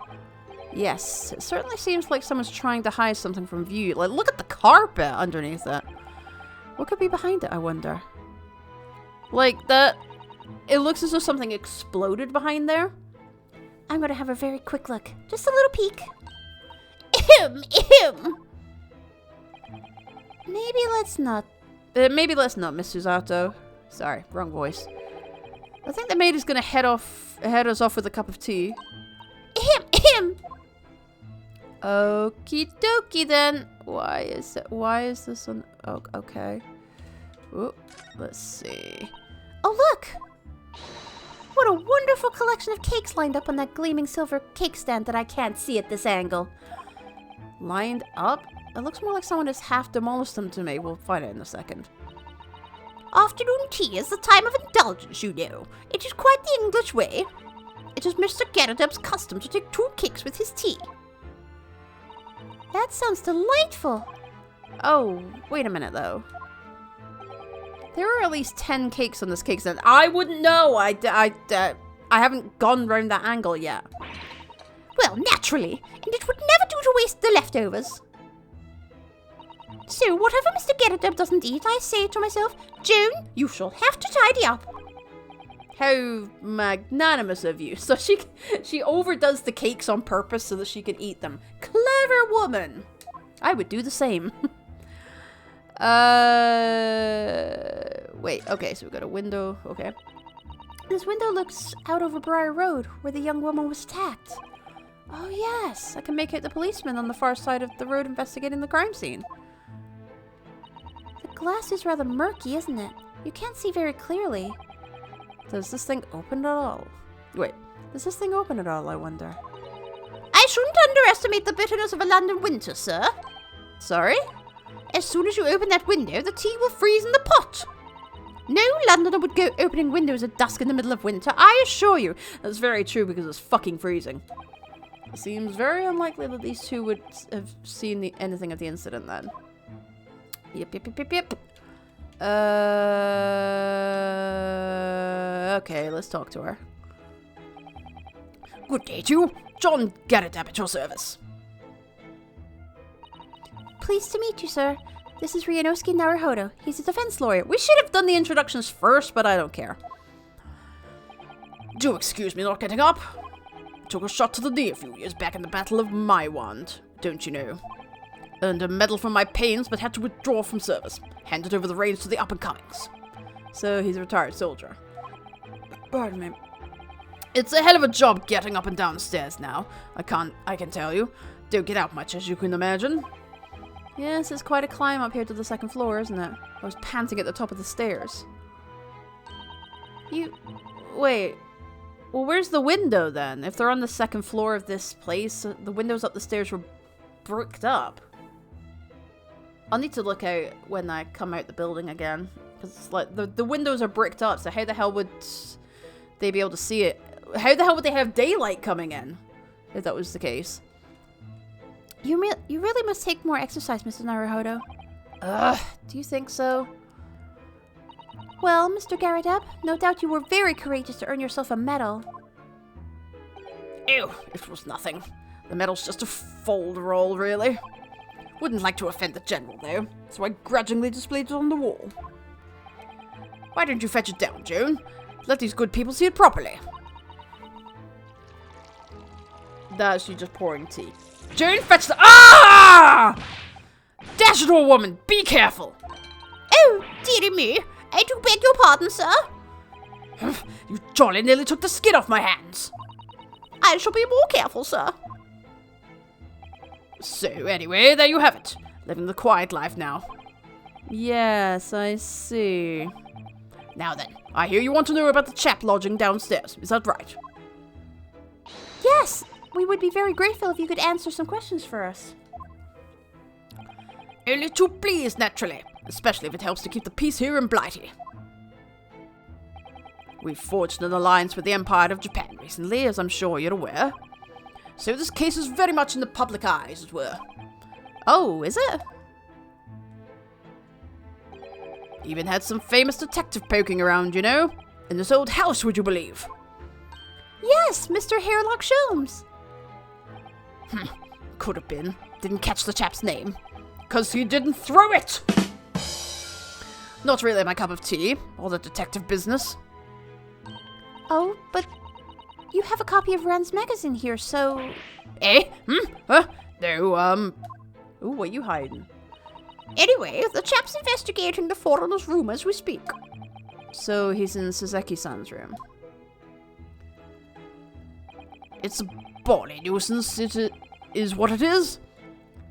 Yes, it certainly seems like someone's trying to hide something from view. Like, look at the carpet underneath it. What could be behind it, I wonder? Like, that... It looks as though something exploded behind there. I'm gonna have a very quick look. Just a little peek. Maybe let's not, Miss Susato. Sorry, wrong voice. I think the maid is gonna head us off with a cup of tea. Okie dokie then. Why is this on? Oh, okay. Ooh, let's see. Oh, look! What a wonderful collection of cakes lined up on that gleaming silver cake stand that I can't see at this angle. Lined up? It looks more like someone has half demolished them to me. We'll find out in a second. Afternoon tea is the time of indulgence, you know. It is quite the English way. It is Mr. Garrodeb's custom to take 2 cakes with his tea. That sounds delightful. Oh, wait a minute though. There are at least 10 cakes on this cake stand. I wouldn't know. I haven't gone round that angle yet. Well, naturally, and it would never do to waste the leftovers. So, whatever Mr. Garrodeb doesn't eat, I say to myself, Joan, you shall have to tidy up. How magnanimous of you. So she overdoes the cakes on purpose so that she can eat them. Clever woman. I would do the same. Wait, okay, so we've got a window, okay. This window looks out over Briar Road, where the young woman was attacked. Oh yes, I can make out the policeman on the far side of the road investigating the crime scene. The glass is rather murky, isn't it? You can't see very clearly. Does this thing open at all? Wait, does this thing open at all, I wonder? I shouldn't underestimate the bitterness of a London winter, sir. Sorry? As soon as you open that window, the tea will freeze in the pot. No Londoner would go opening windows at dusk in the middle of winter, I assure you. That's very true because it's fucking freezing. It seems very unlikely that these two would have seen anything of the incident then. Yep. Okay, let's talk to her. Good day to you. John Garrodeb at your service. Pleased to meet you, sir. This is Ryunosuke Naruhodo. He's a defense lawyer. We should have done the introductions first, but I don't care. Do excuse me not getting up. Took a shot to the knee a few years back in the Battle of Maiwand, don't you know? Earned a medal for my pains, but had to withdraw from service. Handed over the reins to the up-and-comings. So he's a retired soldier. Pardon me. It's a hell of a job getting up and down stairs now. I can tell you. Don't get out much, as you can imagine. Yes, it's quite a climb up here to the second floor, isn't it? I was panting at the top of the stairs. Wait. Well, where's the window then? If they're on the second floor of this place, the windows up the stairs were bricked up. I'll need to look out when I come out the building again. Because it's like, the windows are bricked up, so how the hell would they be able to see it? How the hell would they have daylight coming in? If that was the case. You really must take more exercise, Mr. Naruhodo. Ugh, do you think so? Well, Mr. Garadeb, no doubt you were very courageous to earn yourself a medal. Ew, it was nothing. The medal's just a fold-roll, really. Wouldn't like to offend the general, though, so I grudgingly displayed it on the wall. Why don't you fetch it down, Joan? Let these good people see it properly. That's you just pouring tea. Joan, fetch the— Ah! Dash it, old woman! Be careful! Oh, dearie me. I do beg your pardon, sir. You jolly nearly took the skin off my hands. I shall be more careful, sir. So, anyway, there you have it. Living the quiet life now. Yes, I see. Now then, I hear you want to know about the chap lodging downstairs. Is that right? Yes, we would be very grateful if you could answer some questions for us. Only too pleased, naturally. Especially if it helps to keep the peace here in Blighty. We've forged an alliance with the Empire of Japan recently, as I'm sure you're aware. So this case is very much in the public eye, as it were. Oh, is it? Even had some famous detective poking around, you know? In this old house, would you believe? Yes, Mr. Hairlock Sholmes. Could have been. Didn't catch the chap's name. 'Cause he didn't throw it! Not really my cup of tea, all the detective business. Oh, but you have a copy of Ren's magazine here, so... Eh? Huh? No, Ooh, what are you hiding? Anyway, the chap's investigating the foreigner's room as we speak. So he's in Suzeki-san's room. it's a bally nuisance, it is what it is.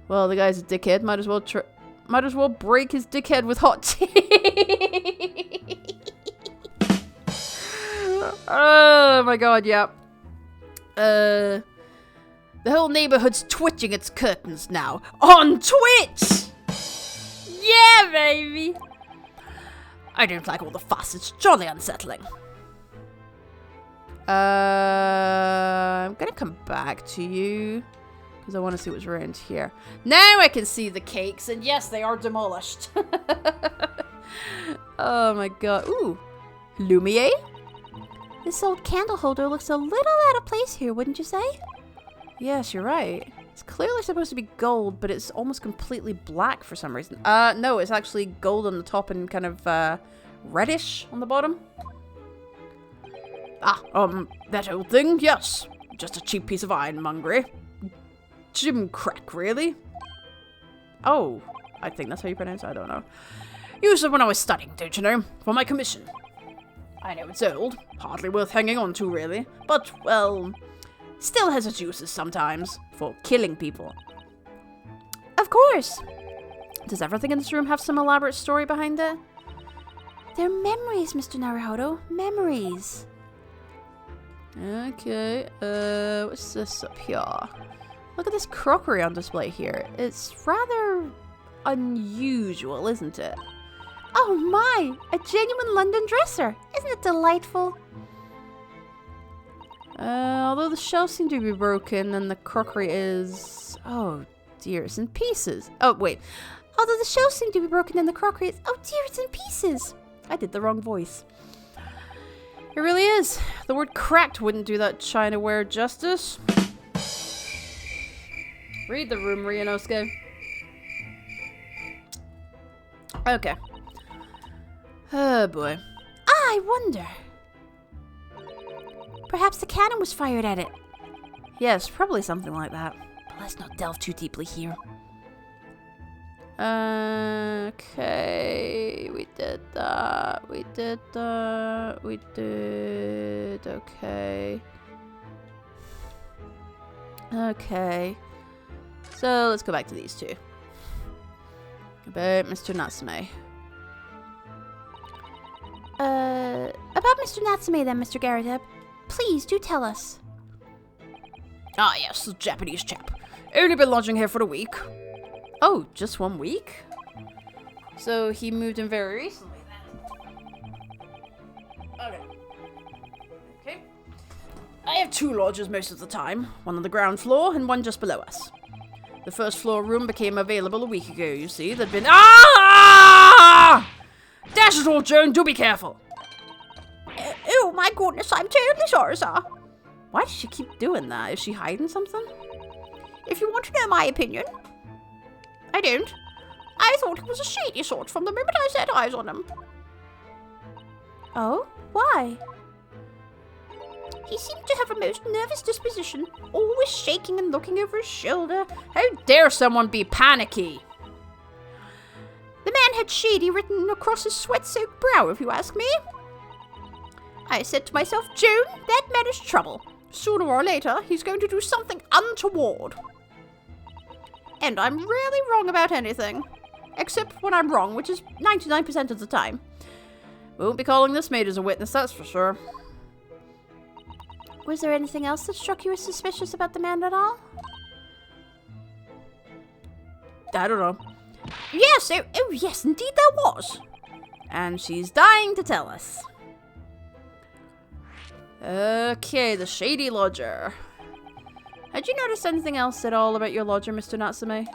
Well, the guy's a dickhead. Might as well break his dickhead with hot tea. Oh my god, yeah. The whole neighborhood's twitching its curtains now. On Twitch! Yeah, baby! I don't like all the fuss, it's jolly unsettling. I'm gonna come back to you. Because I want to see what's around here. Now I can see the cakes, and yes, they are demolished. Oh my god. Ooh. Lumiere? This old candle holder looks a little out of place here, wouldn't you say? Yes, you're right. It's clearly supposed to be gold, but it's almost completely black for some reason. No, it's actually gold on the top and kind of, reddish on the bottom. That old thing, yes. Just a cheap piece of ironmongery. Gimcrack, really? Oh, I think that's how you pronounce it. I don't know. Used it when I was studying, don't you know? For my commission. I know it's old. Hardly worth hanging on to, really. But, well, still has its uses sometimes. For killing people. Of course. Does everything in this room have some elaborate story behind it? They're memories, Mr. Naruhodo. Memories. Okay, what's this up here? Look at this crockery on display here. It's rather unusual, isn't it? Oh my! A genuine London dresser! Isn't it delightful? Although the shelves seem to be broken and the crockery is... Oh dear, it's in pieces. Oh, wait. Although the shelves seem to be broken and the crockery is... Oh dear, it's in pieces! I did the wrong voice. It really is. The word cracked wouldn't do that chinaware justice. Read the room, Ryunosuke. Okay. Oh boy. I wonder. Perhaps the cannon was fired at it. Yes, probably something like that. But let's not delve too deeply here. Okay, we did that, we did that, we did, okay. Okay. So, let's go back to these two. About Mr. Natsume. About Mr. Natsume then, Mr. Garrett. Please, do tell us. Ah, yes, the Japanese chap. Only been lodging here for a week. Oh, just 1 week? So he moved in very recently then. Okay. I have 2 lodges most of the time. One on the ground floor and one just below us. The first floor room became available a week ago, you see. There'd been... Ah! Dash it all, Joan, do be careful. Oh my goodness, I'm terribly sorry, sir. Why does she keep doing that? Is she hiding something? If you want to know my opinion, I don't. I thought he was a shady sort from the moment I set eyes on him. Oh? Why? He seemed to have a most nervous disposition, always shaking and looking over his shoulder. How dare someone be panicky? The man had shady written across his sweat-soaked brow, if you ask me. I said to myself, Joan, that man is trouble. Sooner or later, he's going to do something untoward. And I'm rarely wrong about anything. Except when I'm wrong, which is 99% of the time. Won't be calling this maid as a witness, that's for sure. Was there anything else that struck you as suspicious about the man at all? I don't know. Yes, oh yes, indeed there was. And she's dying to tell us. Okay, the shady lodger. Had you noticed anything else at all about your lodger, Mr. Natsume?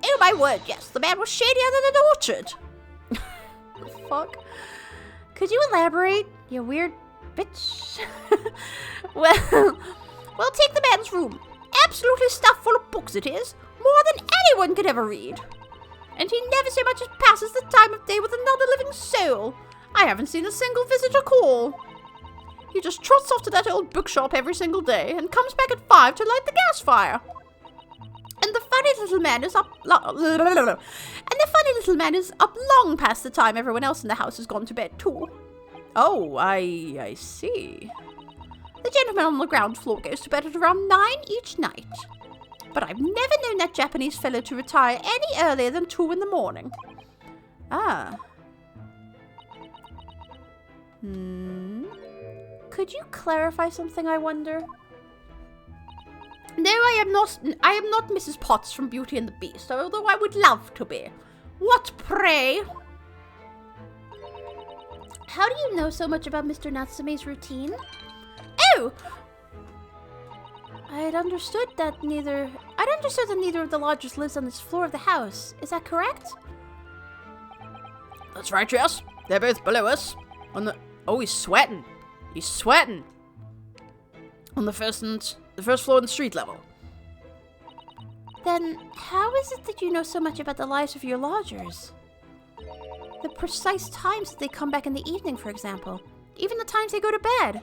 Oh my word, yes, the man was shadier than an orchard. The fuck? Could you elaborate, you weird bitch? Well, take the man's room. Absolutely stuffed full of books it is. More than anyone could ever read. And he never so much as passes the time of day with another living soul. I haven't seen a single visitor call. He just trots off to that old bookshop every single day and comes back at 5 to light the gas fire. And the funny little man is up long past the time everyone else in the house has gone to bed too. oh, I see. The gentleman on the ground floor goes to bed at around 9 each night. But I've never known that Japanese fellow to retire any earlier than 2 in the morning. Ah. Could you clarify something, I wonder? No, I am not Mrs. Potts from Beauty and the Beast, although I would love to be. What, pray? How do you know so much about Mr. Natsume's routine? Oh! I'd understood that neither of the lodgers lives on this floor of the house. Is that correct? That's right, yes. They're both below us. On the... Oh, he's sweating. He's sweating. On the first floor in the street level. Then how is it that you know so much about the lives of your lodgers? The precise times that they come back in the evening, for example. Even the times they go to bed.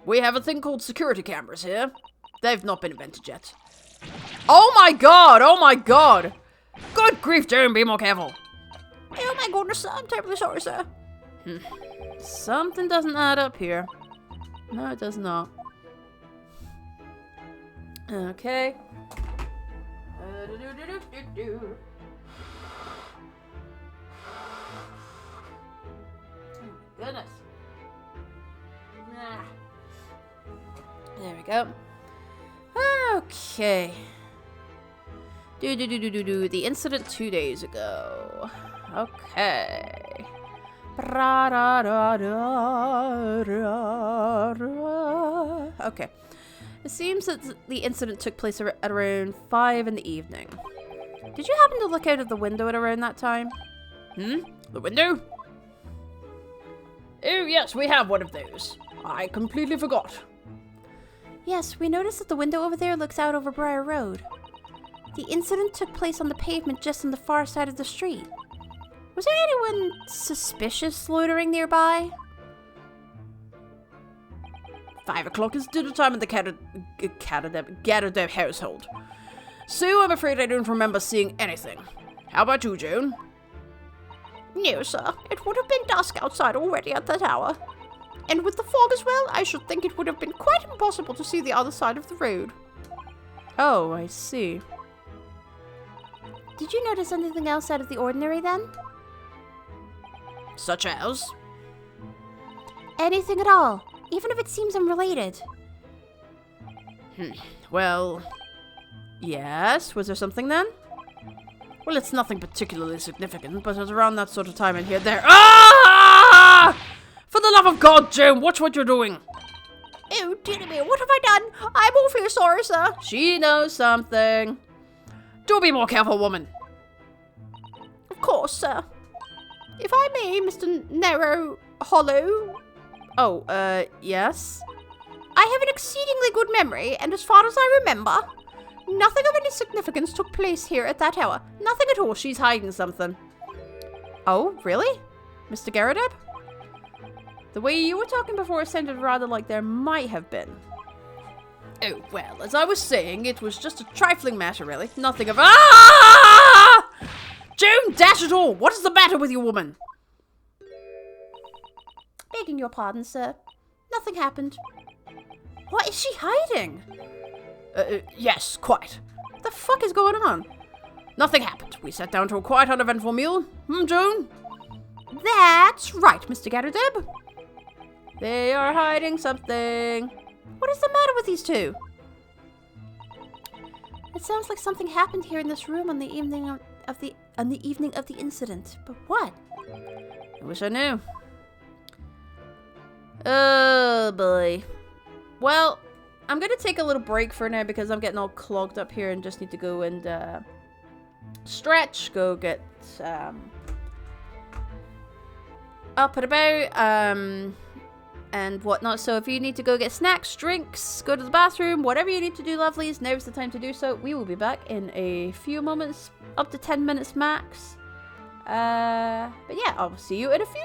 We have a thing called security cameras here. They've not been invented yet. Oh my god! Oh my god! Good grief, Joan, be more careful. Oh my goodness, sir. I'm terribly sorry, sir. Something doesn't add up here. No, it does not. Okay. Oh my goodness. There we go. Okay. The incident 2 days ago. Okay. Okay. It seems that the incident took place at around 5 in the evening. Did you happen to look out of the window at around that time? The window? Oh, yes, we have one of those. I completely forgot. Yes, we noticed that the window over there looks out over Briar Road. The incident took place on the pavement just on the far side of the street. Was there anyone suspicious loitering nearby? 5 o'clock is dinner time in the Gatterdeb household. So I'm afraid I don't remember seeing anything. How about you, Joan? No, sir. It would have been dusk outside already at that hour. And with the fog as well, I should think it would have been quite impossible to see the other side of the road. Oh, I see. Did you notice anything else out of the ordinary then? Such as? Anything at all, even if it seems unrelated. Well, yes. Was there something then? Well, it's nothing particularly significant, but it was around that sort of time in here there. Ah! For the love of God, June, watch what you're doing. Oh, dear me, what have I done? I'm awfully sorry, sir. She knows something. Do be more careful, woman. Of course, sir. If I may, Mr. Narrow Hollow. Oh, yes? I have an exceedingly good memory, and as far as I remember, nothing of any significance took place here at that hour. Nothing at all. She's hiding something. Oh, really? Mr. Garradeb? The way you were talking before sounded rather like there might have been. Oh, well, as I was saying, it was just a trifling matter, really. Nothing of— Ah! June, dash it all! What is the matter with you, woman? Begging your pardon, sir. Nothing happened. What is she hiding? Yes, quite. What the fuck is going on? Nothing happened. We sat down to a quite uneventful meal. June? That's right, Mr. Garradeb. They are hiding something. What is the matter with these two? It sounds like something happened here in this room on the evening of the incident. But what? I wish I knew. Oh boy. Well, I'm gonna take a little break for now because I'm getting all clogged up here and just need to go and stretch, go get up and about, and whatnot. So if you need to go get snacks, drinks, go to the bathroom, whatever you need to do, lovelies, now's the time to do so. We will be back in a few moments, up to 10 minutes max. But yeah, I'll see you in a few.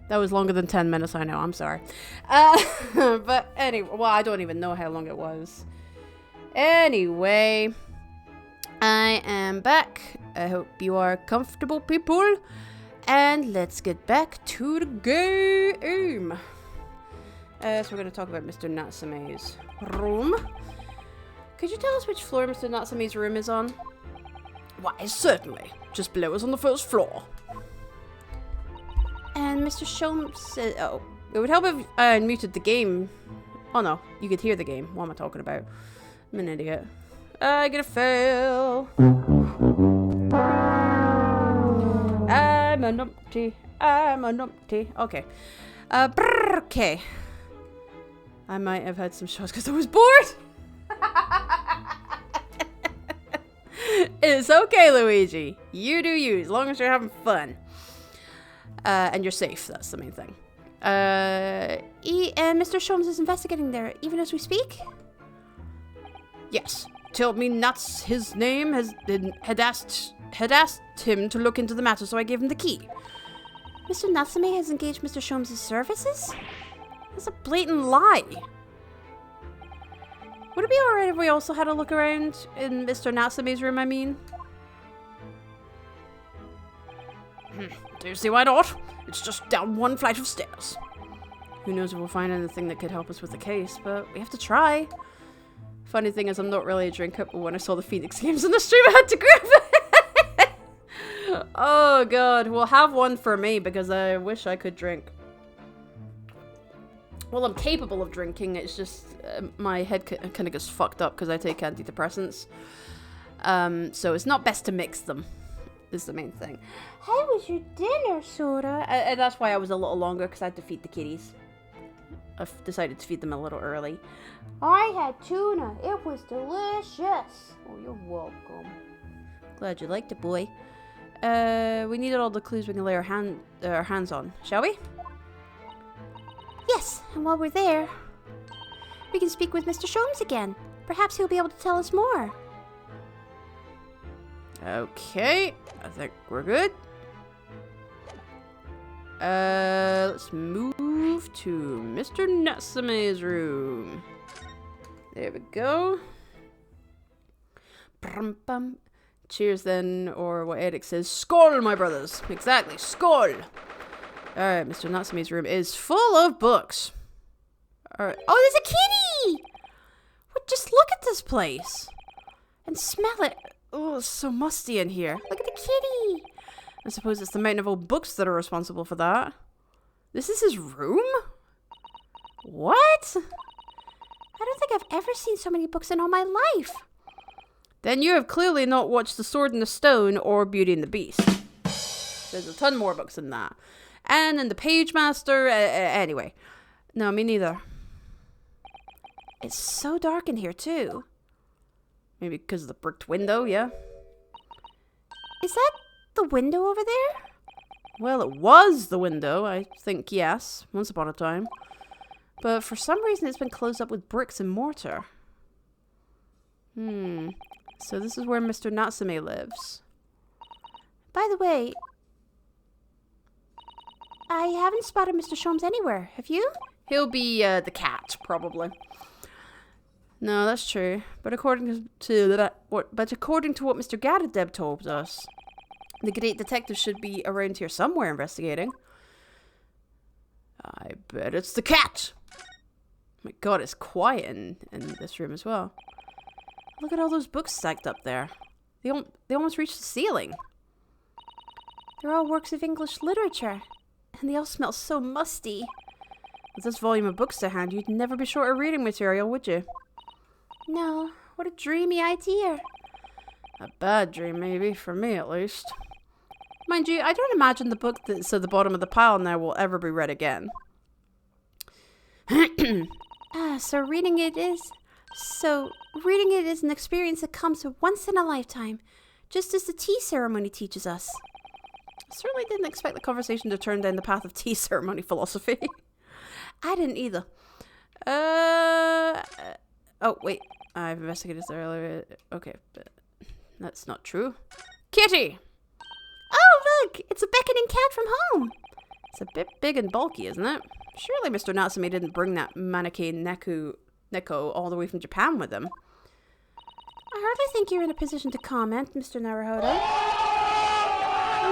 That was longer than 10 minutes, I know, I'm sorry. But anyway, well, I don't even know how long it was. Anyway, I am back. I hope you are comfortable, people. And let's get back to the game. So we're going to talk about Mr. Natsume's room. Could you tell us which floor Mr. Natsume's room is on? Why, certainly. Just below us on the first floor. And Mr. Sholmes said, oh, it would help if I muted the game. Oh no, you could hear the game. What am I talking about? I'm an idiot. I get a fail. I'm a numpty. I'm a numpty. Okay. Okay. I might have had some shots because I was bored. It's okay, Luigi. You do you, as long as you're having fun. And you're safe, that's the main thing. And Mr. Sholmes is investigating there, even as we speak? Yes. Told me nuts his name had asked him to look into the matter, so I gave him the key. Mr. Natsume has engaged Mr. Sholmes' services? That's a blatant lie. Would it be alright if we also had a look around in Mr. Natsume's room, I mean? Do you see why not? It's just down one flight of stairs. Who knows if we'll find anything that could help us with the case, but we have to try. Funny thing is, I'm not really a drinker, but when I saw the Phoenix games on the stream, I had to grab it. Oh god, well, have one for me, because I wish I could drink. Well, I'm capable of drinking, it's just my head kind of gets fucked up because I take antidepressants. So it's not best to mix them, is the main thing. How was your dinner, Sora? And that's why I was a little longer, because I had to feed the kitties. I've decided to feed them a little early. I had tuna. It was delicious. Oh, you're welcome. Glad you liked it, boy. We needed all the clues we can lay our hands on, shall we? Yes, and while we're there, we can speak with Mr. Sholmes again. Perhaps he'll be able to tell us more. Okay, I think we're good. Let's move to Mr. Natsume's room. There we go. Brum, bum. Cheers then, or what Eric says, Skål, my brothers. Exactly, Skål. Alright, Mr. Natsume's room is full of books. Alright. Oh, there's a kitty! What? Just look at this place. And smell it. Oh, it's so musty in here. Look at the kitty. I suppose it's the mountain of old books that are responsible for that. This is his room? What? I don't think I've ever seen so many books in all my life. Then you have clearly not watched The Sword in the Stone or Beauty and the Beast. There's a ton more books than that. And then The Page Master, anyway. No, me neither. It's so dark in here, too. Maybe because of the bricked window, yeah? Is that the window over there? Well, it was the window, I think, yes. Once upon a time. But for some reason, it's been closed up with bricks and mortar. So this is where Mr. Natsume lives. By the way, I haven't spotted Mr. Sholmes anywhere. Have you? He'll be the cat, probably. No, that's true. But according to what Mr. Gadadeb told us, the great detective should be around here somewhere investigating. I bet it's the cat. Oh my god, it's quiet in this room as well. Look at all those books stacked up there. They almost reach the ceiling. They're all works of English literature, and they all smell so musty. With this volume of books to hand, you'd never be short of reading material, would you? No, what a dreamy idea. A bad dream, maybe, for me at least. Mind you, I don't imagine the book that's at the bottom of the pile now will ever be read again. So reading it is an experience that comes once in a lifetime, just as the tea ceremony teaches us. I certainly didn't expect the conversation to turn down the path of tea ceremony philosophy. I didn't either. Oh, wait. I've investigated this earlier. Okay, but that's not true. Kitty! Oh, look! It's a beckoning cat from home. It's a bit big and bulky, isn't it? Surely Mr. Natsume didn't bring that mannequin Neko all the way from Japan with him. I hardly think you're in a position to comment, Mr. Naruhodo.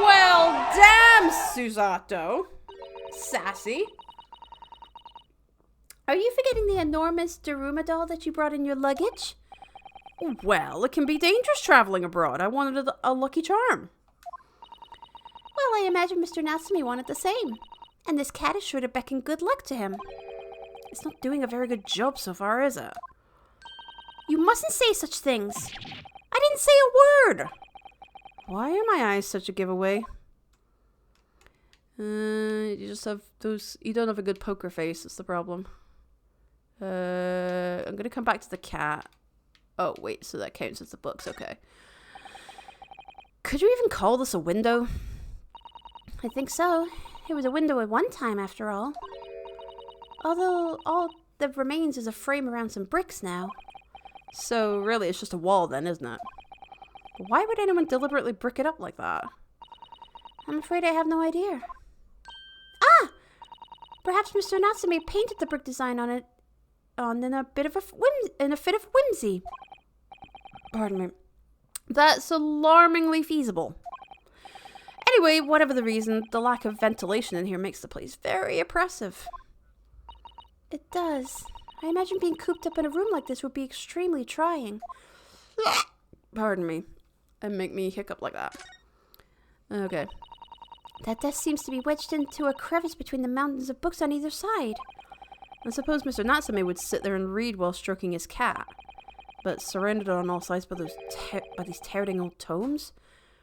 Well, damn, Susato. Sassy. Are you forgetting the enormous Daruma doll that you brought in your luggage? Well, it can be dangerous traveling abroad. I wanted a lucky charm. Well, I imagine Mr. Natsume wanted the same. And this cat is sure to beckon good luck to him. It's not doing a very good job so far, is it? You mustn't say such things. I didn't say a word. Why are my eyes such a giveaway? You just have those... You don't have a good poker face, that's the problem. I'm gonna come back to the cat. Oh, wait, so that counts as the books, okay. Could you even call this a window? I think so. It was a window at one time, after all. Although all that remains is a frame around some bricks now. So, really, it's just a wall then, isn't it? But why would anyone deliberately brick it up like that? I'm afraid I have no idea. Ah! Perhaps Mr. Natsume painted the brick design on it in a fit of whimsy. Pardon me. That's alarmingly feasible. Anyway, whatever the reason, the lack of ventilation in here makes the place very oppressive. It does. I imagine being cooped up in a room like this would be extremely trying. Pardon me. And make me hiccup like that. Okay. That desk seems to be wedged into a crevice between the mountains of books on either side. I suppose Mr. Natsume would sit there and read while stroking his cat. But surrounded on all sides by these towering old tomes?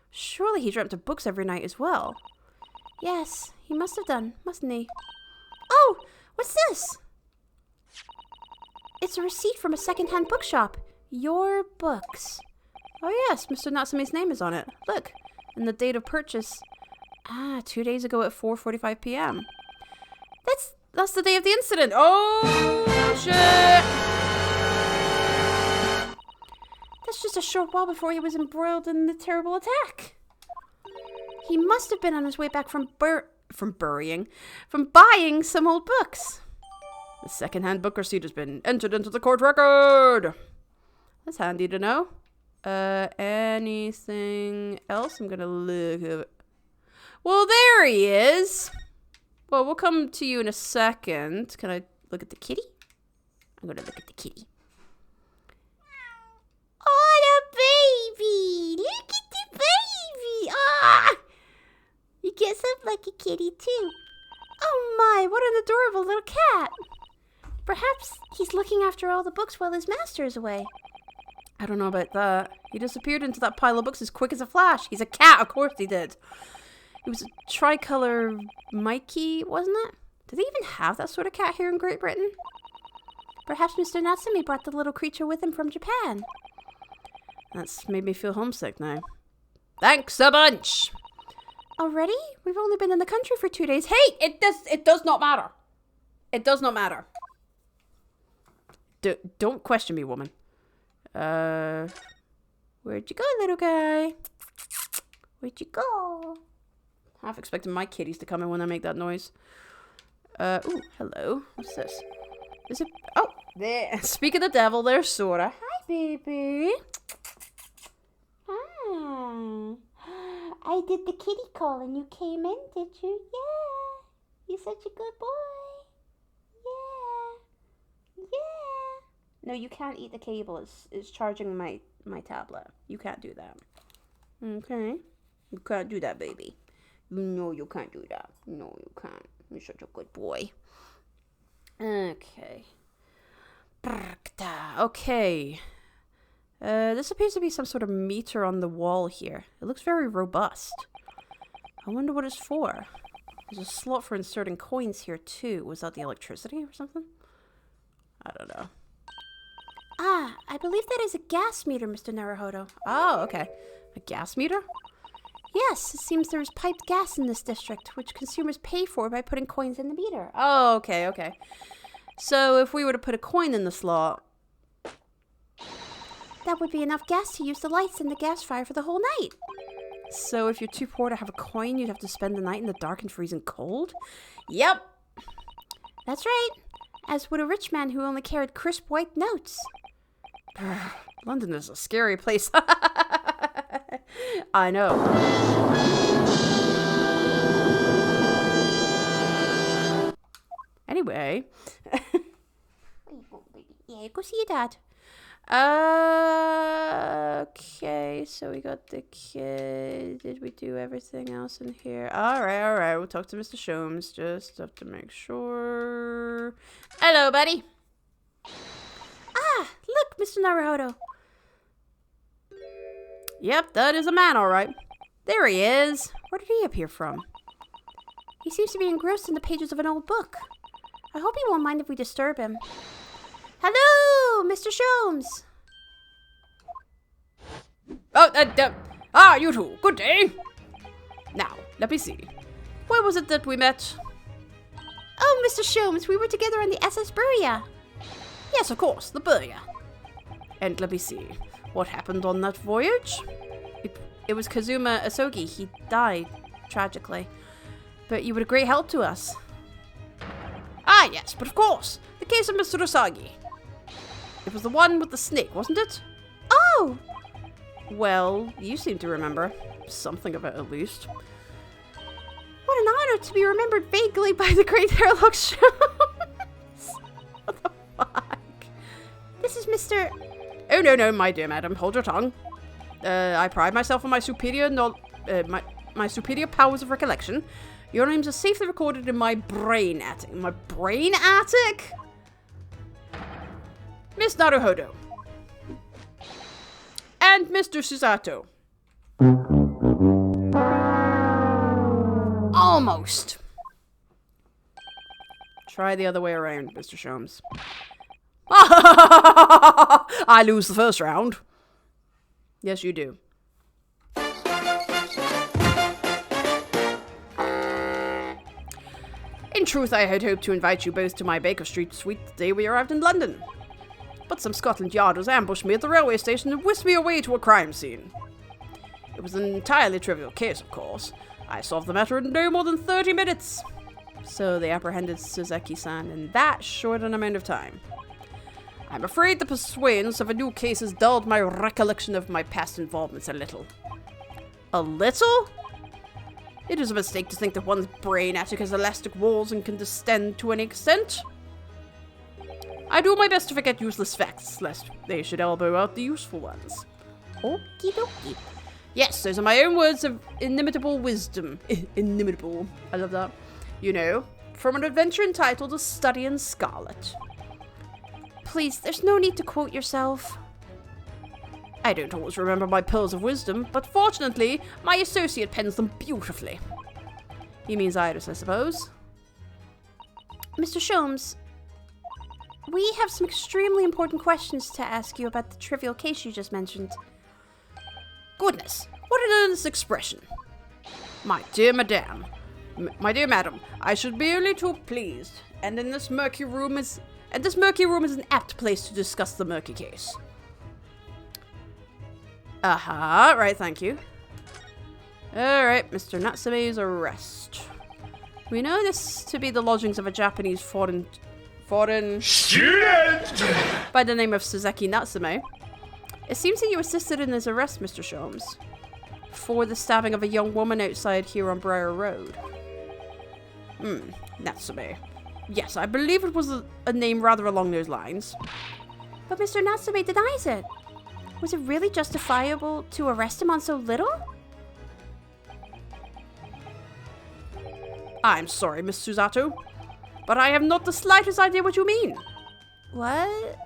Surely he dreamt of books every night as well. Yes, he must have done, mustn't he? Oh, what's this? It's a receipt from a second-hand bookshop. Your books. Oh yes, Mr. Natsume's name is on it. Look, and the date of purchase. 2 days ago at 4:45 p.m. That's the day of the incident. Oh shit! That's just a short while before he was embroiled in the terrible attack. He must have been on his way back from buying some old books. The second-hand book receipt has been entered into the court record. That's handy to know. Anything else? I'm gonna look at it. Well, there he is. Well, we'll come to you in a second. Can I look at the kitty? I'm gonna look at the kitty. Oh, the baby! Look at the baby! Ah! You guess up like a kitty, too. Oh my, what an adorable little cat. Perhaps he's looking after all the books while his master is away. I don't know about that. He disappeared into that pile of books as quick as a flash. He's a cat, of course he did. It was a tricolor Mikey, wasn't it? Do they even have that sort of cat here in Great Britain? Perhaps Mr. Natsume brought the little creature with him from Japan. That's made me feel homesick now. Thanks a bunch! Already? We've only been in the country for 2 days. Hey, it does not matter. It does not matter. Don't question me, woman. Where'd you go, little guy? Where'd you go? Half expecting my kitties to come in when I make that noise. Ooh, hello. What's this? Is it? Oh, there. Speak of the devil, there's Sora. Hi, baby. Hi. I did the kitty call and you came in, did you? Yeah. You're such a good boy. Yeah. Yeah. No, you can't eat the cable. It's charging my tablet. You can't do that. Okay. You can't do that, baby. No, you can't do that. No, you can't. You're such a good boy. Okay. Okay. This appears to be some sort of meter on the wall here. It looks very robust. I wonder what it's for. There's a slot for inserting coins here too. Was that the electricity or something? I don't know. Ah, I believe that is a gas meter, Mr. Naruhodo. Oh, okay. A gas meter? Yes, it seems there is piped gas in this district, which consumers pay for by putting coins in the meter. Oh, okay, okay. So if we were to put a coin in the slot, That would be enough gas to use the lights in the gas fire for the whole night. So if you're too poor to have a coin, you'd have to spend the night in the dark and freezing cold? Yep. That's right. As would a rich man who only carried crisp white notes. London is a scary place. I know. Anyway. Yeah, go see your dad. Okay, so we got the kid. Did we do everything else in here? Alright. We'll talk to Mr. Sholmes. Just have to make sure. Hello, buddy. Ah, look, Mr. Naruhodo. Yep, that is a man, alright. There he is. Where did he appear from? He seems to be engrossed in the pages of an old book. I hope he won't mind if we disturb him. Hello, Mr. Sholmes. Oh, you two. Good day. Now, let me see. Where was it that we met? Oh, Mr. Sholmes, we were together on the SS Buria. Yes, of course, the Buria. And let me see. What happened on that voyage? It was Kazuma Asogi. He died, tragically. But you were a great help to us. Ah, yes, but of course. The case of Mr. Usagi. It was the one with the snake, wasn't it? Oh! Well, you seem to remember. Something of it, at least. What an honor to be remembered vaguely by the Great Airlock Shows. What the fuck? This is Mr. Oh, no, my dear madam. Hold your tongue. I pride myself on my superior my superior powers of recollection. Your names are safely recorded in my brain attic. My brain attic? Miss Naruhodo. And Mr. Susato. Almost. Try the other way around, Mr. Sholmes. I lose the first round. Yes, you do. In truth, I had hoped to invite you both to my Baker Street suite the day we arrived in London. But some Scotland Yarders ambushed me at the railway station and whisked me away to a crime scene. It was an entirely trivial case, of course. I solved the matter in no more than 30 minutes. So they apprehended Suzaki-san in that short an amount of time. I'm afraid the pursuance of a new case has dulled my recollection of my past involvements a little. A little? It is a mistake to think that one's brain attic has elastic walls and can distend to any extent. I do my best to forget useless facts, lest they should elbow out the useful ones. Okie dokie. Yes, those are my own words of inimitable wisdom. Inimitable. I love that. You know, from an adventure entitled A Study in Scarlet. Please, there's no need to quote yourself. I don't always remember my pearls of wisdom, but fortunately, my associate pens them beautifully. He means Iris, I suppose. Mr. Sholmes, we have some extremely important questions to ask you about the trivial case you just mentioned. Goodness, what an earnest expression. My dear madame, my dear madam, I should be only too pleased, and this murky room is an apt place to discuss the murky case. Right, thank you. Alright, Mr. Natsume's arrest. We know this to be the lodgings of a Japanese foreign Student! by the name of Suzaki Natsume. It seems that you assisted in his arrest, Mr. Sholmes, for the stabbing of a young woman outside here on Briar Road. Natsume. Yes, I believe it was a name rather along those lines. But Mr. Natsume denies it. Was it really justifiable to arrest him on so little? I'm sorry, Miss Susato, but I have not the slightest idea what you mean. What?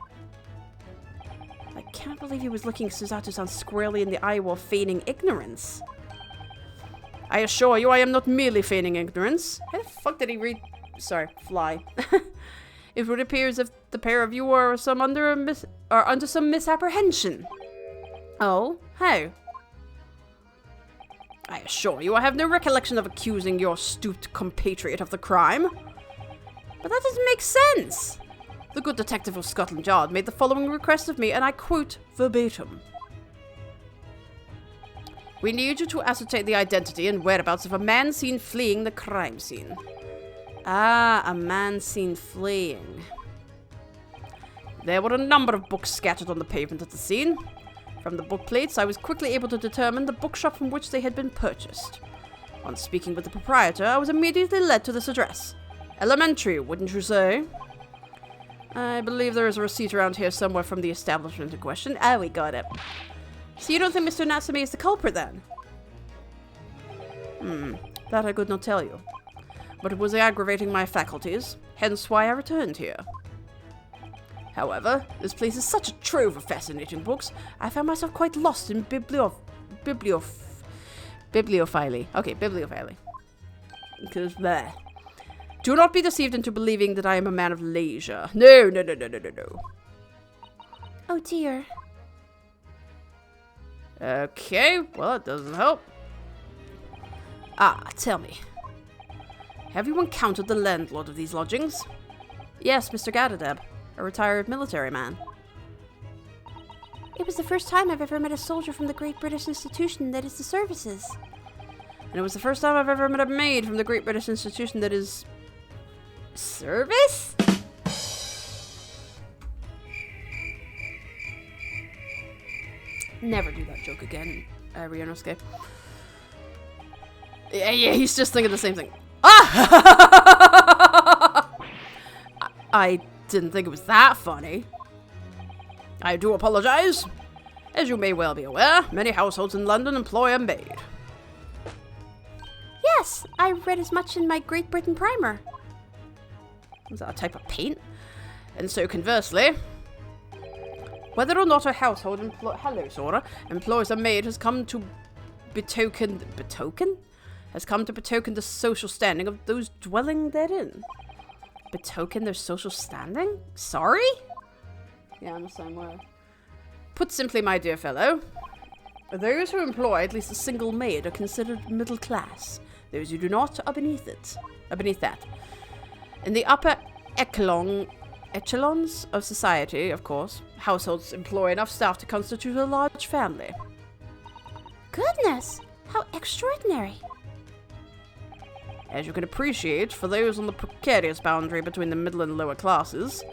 I can't believe he was looking Susato-san squarely in the eye while feigning ignorance. I assure you I am not merely feigning ignorance. How the fuck did he read? Sorry, fly. It would appear as if the pair of you are under some misapprehension. Oh, how? I assure you I have no recollection of accusing your astute compatriot of the crime. But that doesn't make sense. The good detective of Scotland Yard made the following request of me, and I quote verbatim. We need you to ascertain the identity and whereabouts of a man seen fleeing the crime scene. Ah, a man seen fleeing. There were a number of books scattered on the pavement at the scene. From the book plates, I was quickly able to determine the bookshop from which they had been purchased. On speaking with the proprietor, I was immediately led to this address. Elementary, wouldn't you say? I believe there is a receipt around here somewhere from the establishment in question. Ah, we got it. So you don't think Mr. Natsume is the culprit then? That I could not tell you. But it was aggravating my faculties, hence why I returned here. However, this place is such a trove of fascinating books, I found myself quite lost in bibliophily. Okay, bibliophily. Because there. Do not be deceived into believing that I am a man of leisure. No. Oh dear. Okay, well, it doesn't help. Ah, tell me. Have you encountered the landlord of these lodgings? Yes, Mr. Gadadeb, a retired military man. It was the first time I've ever met a soldier from the Great British Institution that is the services. And it was the first time I've ever met a maid from the Great British Institution that is... service? Never do that joke again, Ryunosuke. Yeah, he's just thinking the same thing. Ah! I didn't think it was that funny. I do apologize. As you may well be aware, many households in London employ a maid. Yes, I read as much in my Great Britain primer. Is that a type of paint? And so conversely, whether or not a household employs a maid has come to betoken the social standing of those dwelling therein. Betoken their social standing? Sorry? Yeah, I'm the same way. Put simply, my dear fellow, those who employ at least a single maid are considered middle class. Those who do not are beneath that. In the upper echelons of society, of course, households employ enough staff to constitute a large family. Goodness, how extraordinary. As you can appreciate, for those on the precarious boundary between the middle and lower classes,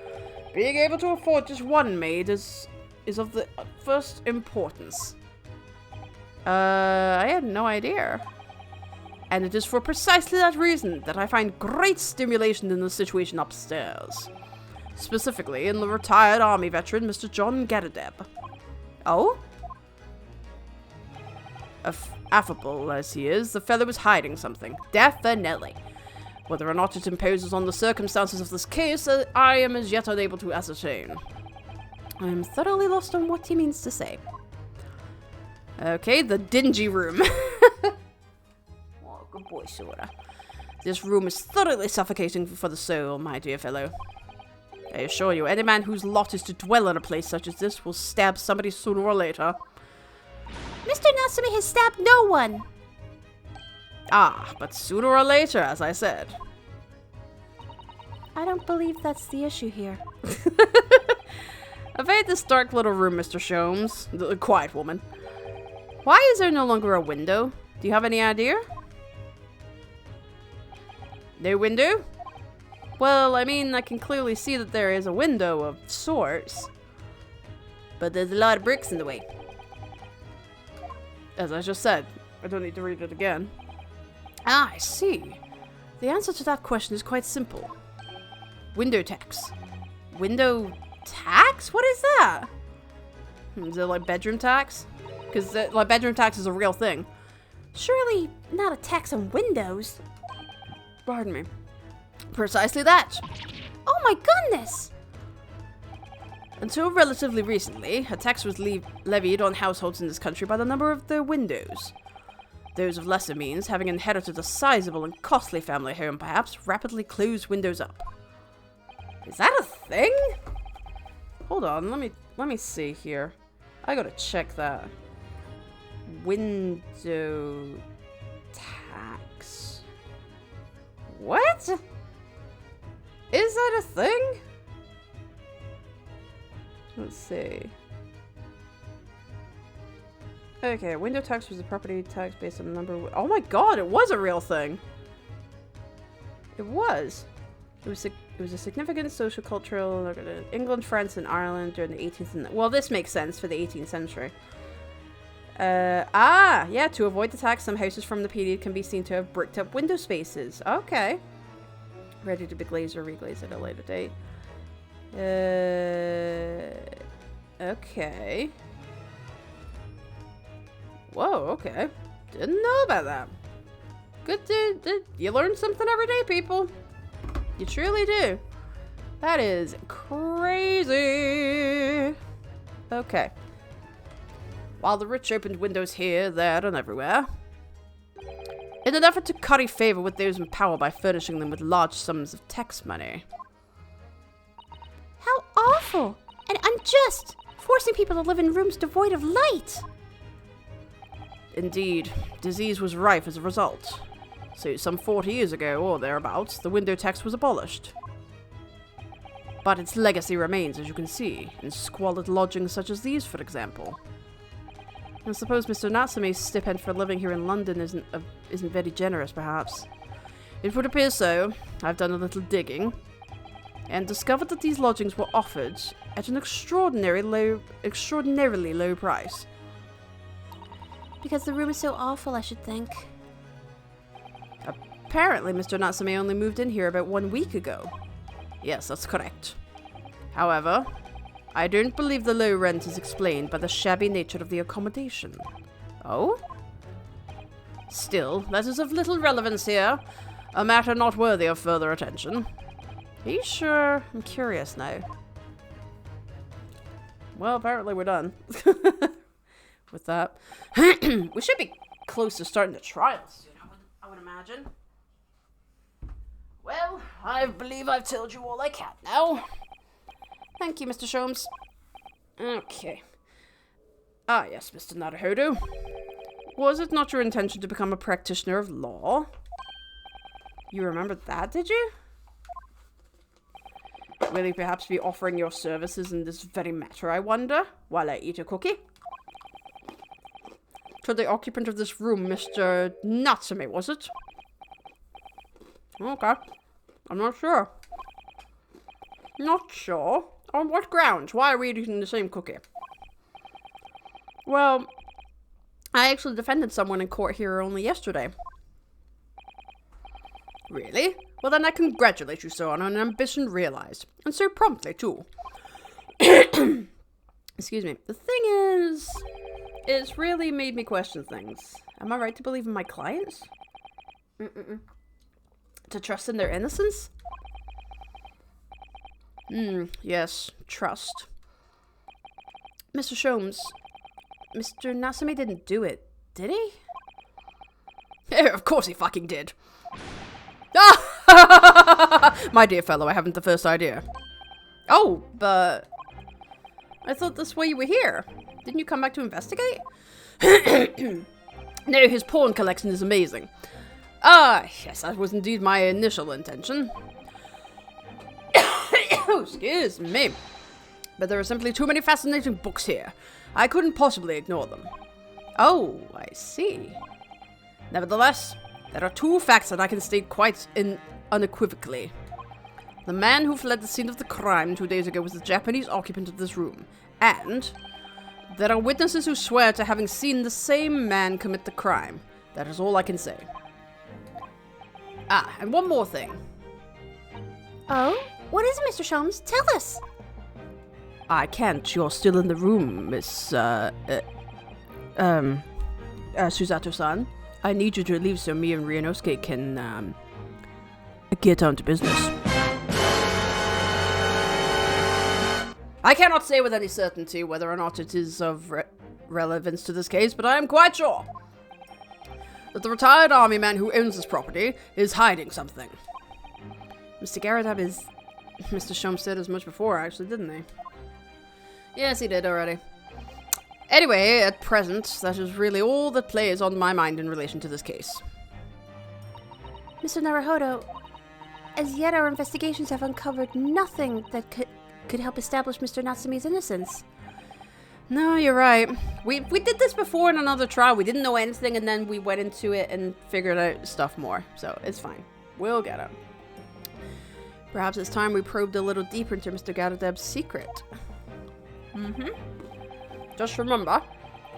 being able to afford just one maid is of the first importance. I had no idea. And it is for precisely that reason that I find great stimulation in the situation upstairs. Specifically in the retired army veteran, Mr. John Gadadeb. Oh? Affable as he is, the fellow is hiding something. Definitely. Whether or not it imposes on the circumstances of this case, I am as yet unable to ascertain. I am thoroughly lost on what he means to say. Okay, the dingy room. Oh, good boy, Sora. This room is thoroughly suffocating for the soul, my dear fellow. I assure you, any man whose lot is to dwell in a place such as this will stab somebody sooner or later. Mr. Natsume has stabbed no one. Ah, but sooner or later, as I said. I don't believe that's the issue here. Evade this dark little room, Mr. Sholmes. The quiet woman. Why is there no longer a window? Do you have any idea? No window? Well, I mean, I can clearly see that there is a window of sorts. But there's a lot of bricks in the way. As I just said, I don't need to read it again. Ah, I see. The answer to that question is quite simple. Window tax. Window tax? What is that? Is it like bedroom tax? Because like bedroom tax is a real thing. Surely not a tax on windows. Pardon me. Precisely that. Oh my goodness! Until relatively recently, a tax was levied on households in this country by the number of their windows. Those of lesser means, having inherited a sizable and costly family home perhaps, rapidly closed windows up. Is that a thing? Hold on, let me see here. I gotta check that. Window tax. What? Is that a thing? Let's see. Okay, window tax was a property tax based on the number of... Oh my god, it was a real thing! It was. It was a significant social, cultural... Look at it. England, France, and Ireland during the 18th and... Well, this makes sense for the 18th century. Yeah, to avoid the tax, some houses from the period can be seen to have bricked up window spaces. Okay. Ready to be glazed or reglazed at a later date. Okay. Whoa, okay. Didn't know about that. Good you learn something every day, people. You truly do. That is crazy. Okay. While the rich opened windows here, there, and everywhere, in an effort to curry favor with those in power by furnishing them with large sums of tax money. How awful and unjust! Forcing people to live in rooms devoid of light! Indeed, disease was rife as a result. So some 40 years ago, or thereabouts, the window tax was abolished. But its legacy remains, as you can see, in squalid lodgings such as these, for example. I suppose Mr. Natsume's stipend for living here in London isn't very generous, perhaps. It would appear so. I've done a little digging, and discovered that these lodgings were offered at an extraordinarily low price. Because the room is so awful, I should think. Apparently, Mr. Natsume only moved in here about 1 week ago. Yes, that's correct. However, I don't believe the low rent is explained by the shabby nature of the accommodation. Oh? Still, that is of little relevance here. A matter not worthy of further attention. Are you sure? I'm curious now. Well, apparently we're done. With that. We should be close to starting the trial soon, I would imagine. Well, I believe I've told you all I can now. Thank you, Mr. Sholmes. Okay. Ah, yes, Mr. Naruhodo. Was it not your intention to become a practitioner of law? You remembered that, did you? Will you perhaps be offering your services in this very matter, I wonder, while I eat a cookie? To the occupant of this room, Mr. Natsume, was it? Okay. I'm not sure. Not sure? On what grounds? Why are we eating the same cookie? Well, I actually defended someone in court here only yesterday. Really? Well, then I congratulate you, sir, on an ambition realized. And so promptly, too. Excuse me. The thing is, it's really made me question things. Am I right to believe in my clients? To trust in their innocence? Yes, trust. Mr. Sholmes, Mr. Natsume didn't do it, did he? Of course he fucking did. My dear fellow, I haven't the first idea. Oh, but I thought that's why you were here. Didn't you come back to investigate? No, his porn collection is amazing. Ah, yes, that was indeed my initial intention. Oh, excuse me. But there are simply too many fascinating books here. I couldn't possibly ignore them. Oh, I see. Nevertheless, there are two facts that I can state quite unequivocally. The man who fled the scene of the crime 2 days ago was the Japanese occupant of this room. And there are witnesses who swear to having seen the same man commit the crime. That is all I can say. Ah, and one more thing. Oh? What is it, Mr. Sholmes? Tell us! I can't. You're still in the room, Miss, Susato-san. I need you to leave so me and Ryunosuke can, get on to business. I cannot say with any certainty whether or not it is of relevance to this case, but I am quite sure that the retired army man who owns this property is hiding something. Mr. Garadab is... Mr. Sholmes said as much before, actually, didn't he? Yes, he did already. Anyway, at present, that is really all that plays on my mind in relation to this case. Mr. Naruhodo, as yet our investigations have uncovered nothing that could help establish Mr. Natsume's innocence. No, you're right. We did this before in another trial. We didn't know anything, and then we went into it and figured out stuff more. So it's fine. We'll get it. Perhaps it's time we probed a little deeper into Mr. Garadeb's secret. Just remember,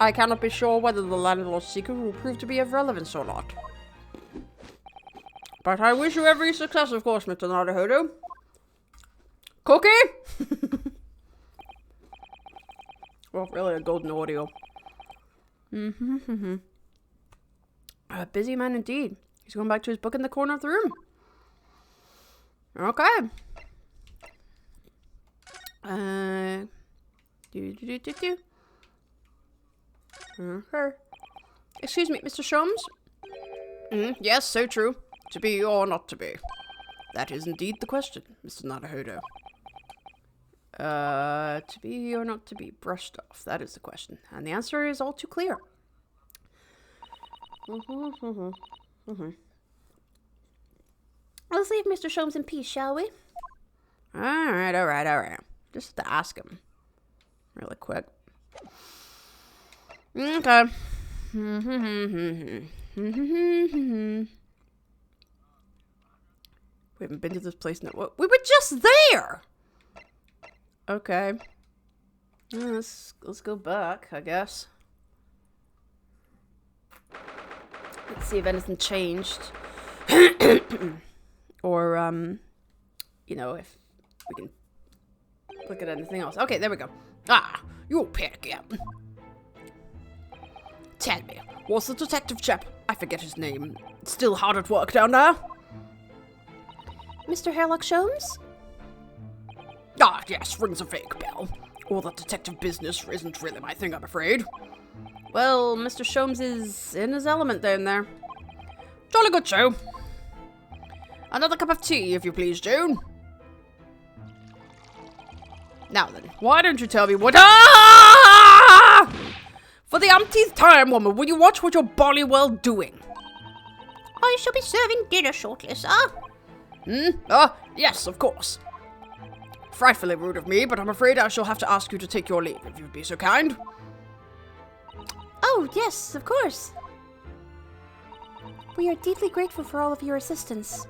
I cannot be sure whether the landlord's secret will prove to be of relevance or not. But I wish you every success, of course, Mr. Naruhodo. Cookie? Well, really, a golden audio. A busy man indeed. He's going back to his book in the corner of the room. Okay. Okay. Excuse me, Mr. Sholmes? Yes, so true. To be or not to be? That is indeed the question, Mr. Naruhodo. To be or not to be brushed off? That is the question. And the answer is all too clear. Let's leave Mr. Sholmes in peace, shall we? Alright. Just have to ask him. Really quick. Okay. We haven't been to this place in we were just there! Okay. Let's go back, I guess. Let's see if anything changed. Or, you know, if we can look at anything else. Okay, there we go. Ah, you're back again. Tell me, what's the detective chap? I forget his name. Still hard at work down there? Mr. Herlock Sholmes? Ah, yes, rings a vague bell. All that detective business isn't really my thing, I'm afraid. Well, Mr. Sholmes is in his element down there. Jolly good show. Another cup of tea, if you please, June. Now then, why don't you tell me what— Ah! For the umpteenth time, woman, will you watch what you're bolly well doing? I shall be serving dinner shortly, sir. Yes, of course. Frightfully rude of me, but I'm afraid I shall have to ask you to take your leave, if you'd be so kind. Oh, yes, of course. We are deeply grateful for all of your assistance.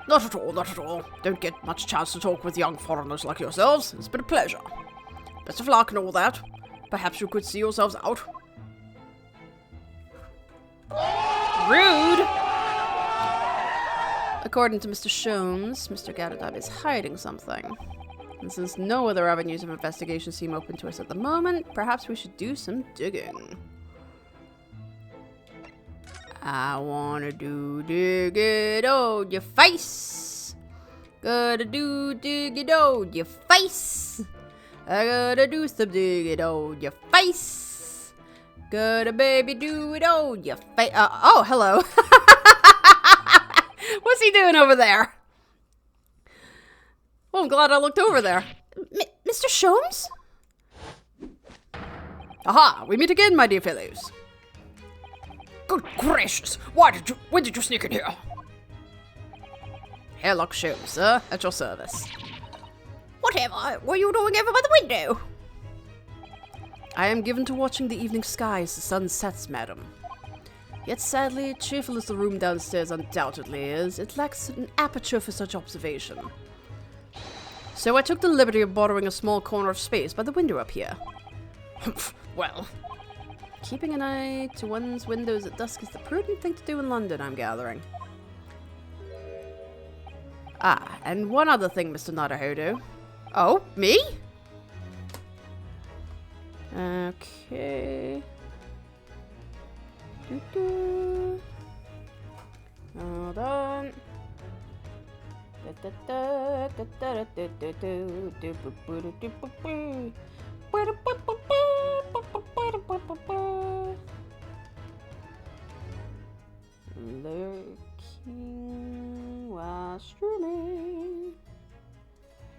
Not at all, not at all. Don't get much chance to talk with young foreigners like yourselves. It's been a pleasure. Best of luck and all that. Perhaps you could see yourselves out. Rude! According to Mr. Sholmes, Mr. Garadeb is hiding something. And since no other avenues of investigation seem open to us at the moment, perhaps we should do some digging. I wanna dig it on your face. Gotta dig it on your face. I gotta do some digging on your face. Gotta baby do it on your face. Oh, hello. What's he doing over there? Well, I'm glad I looked over there. Mr. Sholmes? Aha, we meet again, my dear fellows. Good gracious, when did you sneak in here? Herlock Sholmes, sir, at your service. Whatever were you doing over by the window? I am given to watching the evening sky as the sun sets, madam. Yet sadly, cheerful as the room downstairs undoubtedly is, it lacks an aperture for such observation. So I took the liberty of borrowing a small corner of space by the window up here. Well, keeping an eye to one's windows at dusk is the prudent thing to do in London, I'm gathering. Ah, and one other thing, Mr. Naruhodo. Oh, me? Okay. Hold on. Lurking while streaming.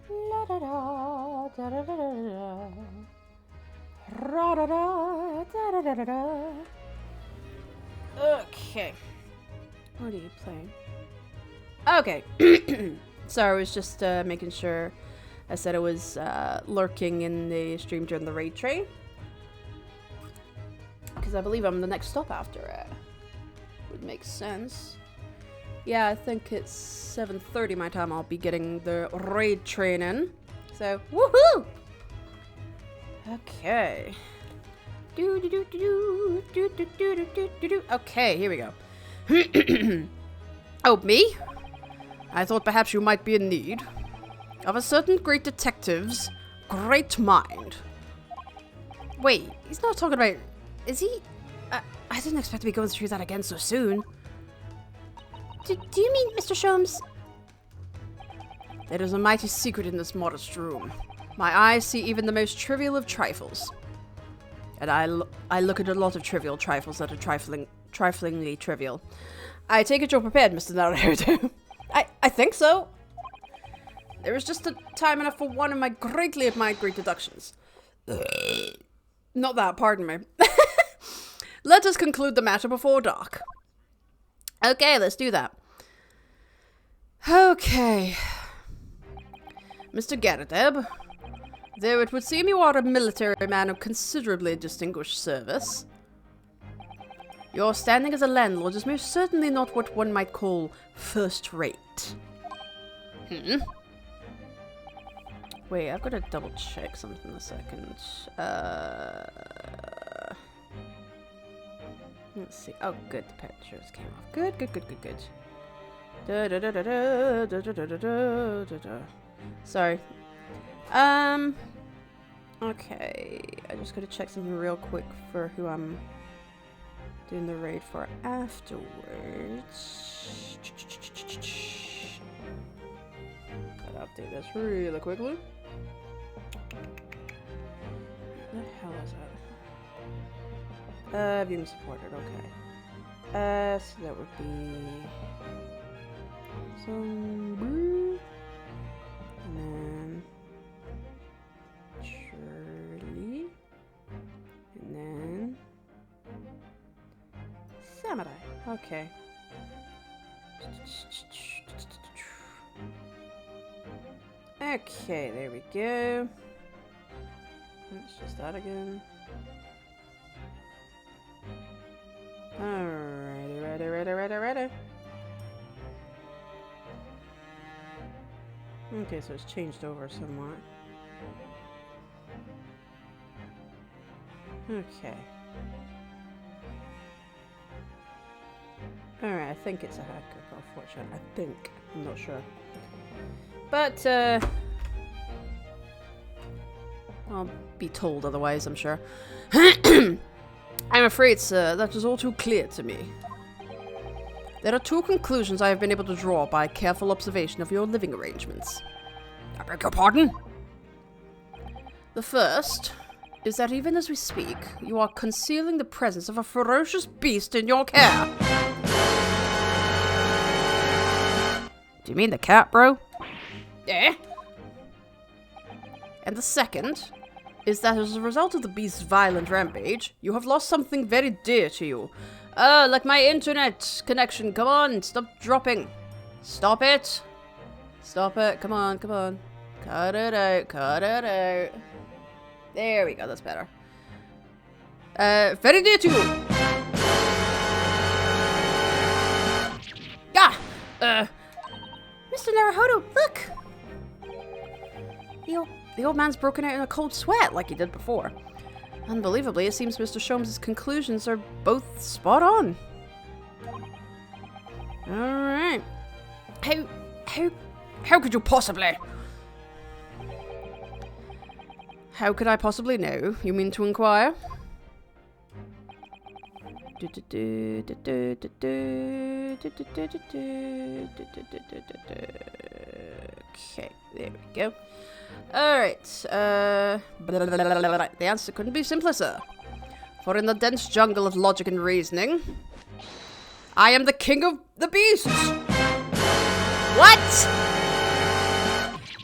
La da da da da da da. Ra da da da da da da. Okay. What are you playing? Okay. So I was just making sure I said I was lurking in the stream during the raid train. Because I believe I'm the next stop after it. Would make sense. Yeah, I think it's 7:30 my time. I'll be getting the raid train in. So, woohoo! Okay. Okay, here we go. Oh, me? I thought perhaps you might be in need of a certain great detective's great mind. Wait, he's not talking about... Is he? I didn't expect to be going through that again so soon. Do you mean Mr. Sholmes? There is a mighty secret in this modest room. My eyes see even the most trivial of trifles. And I look at a lot of trivial trifles that are triflingly trivial. I take it you're prepared, Mr. Naruto. I think so. There is just a time enough for one of my greatly admired great deductions. Not that, pardon me. Let us conclude the matter before dark. Okay, let's do that. Okay. Mr. Garadeb, though it would seem you are a military man of considerably distinguished service, your standing as a landlord is most certainly not what one might call first-rate. Wait, I've got to double-check something in a second. Let's see. Oh, good. The pictures came off. Good. Sorry. Okay. I just gotta check something real quick for who I'm doing the raid for afterwards. Gotta update this really quickly. What the hell is that? Viewing supported, okay. So that would be some blue. And then Shirley. And then Samurai. Okay. Okay, there we go. Let's just that again. Alrighty, ready. Okay, so it's changed over somewhat. Okay. Alright, I think it's a hacker, unfortunately. I think. I'm not sure. But, I'll be told otherwise, I'm sure. I'm afraid, sir, that is all too clear to me. There are two conclusions I have been able to draw by careful observation of your living arrangements. I beg your pardon? The first is that even as we speak, you are concealing the presence of a ferocious beast in your care. Do you mean the cat, bro? Eh? And the second is that as a result of the beast's violent rampage, you have lost something very dear to you. Like my internet connection. Come on, stop dropping. Stop it. Stop it. Come on. Cut it out. There we go, that's better. Very dear to you. Mr. Naruhodo, look! The old man's broken out in a cold sweat like he did before. Unbelievably, it seems Mr. Sholmes' conclusions are both spot on. Alright. How could you possibly? How could I possibly know? You mean to inquire? Okay, there we go. Alright, the answer couldn't be simpler, sir. For in the dense jungle of logic and reasoning, I am the king of the beasts! What?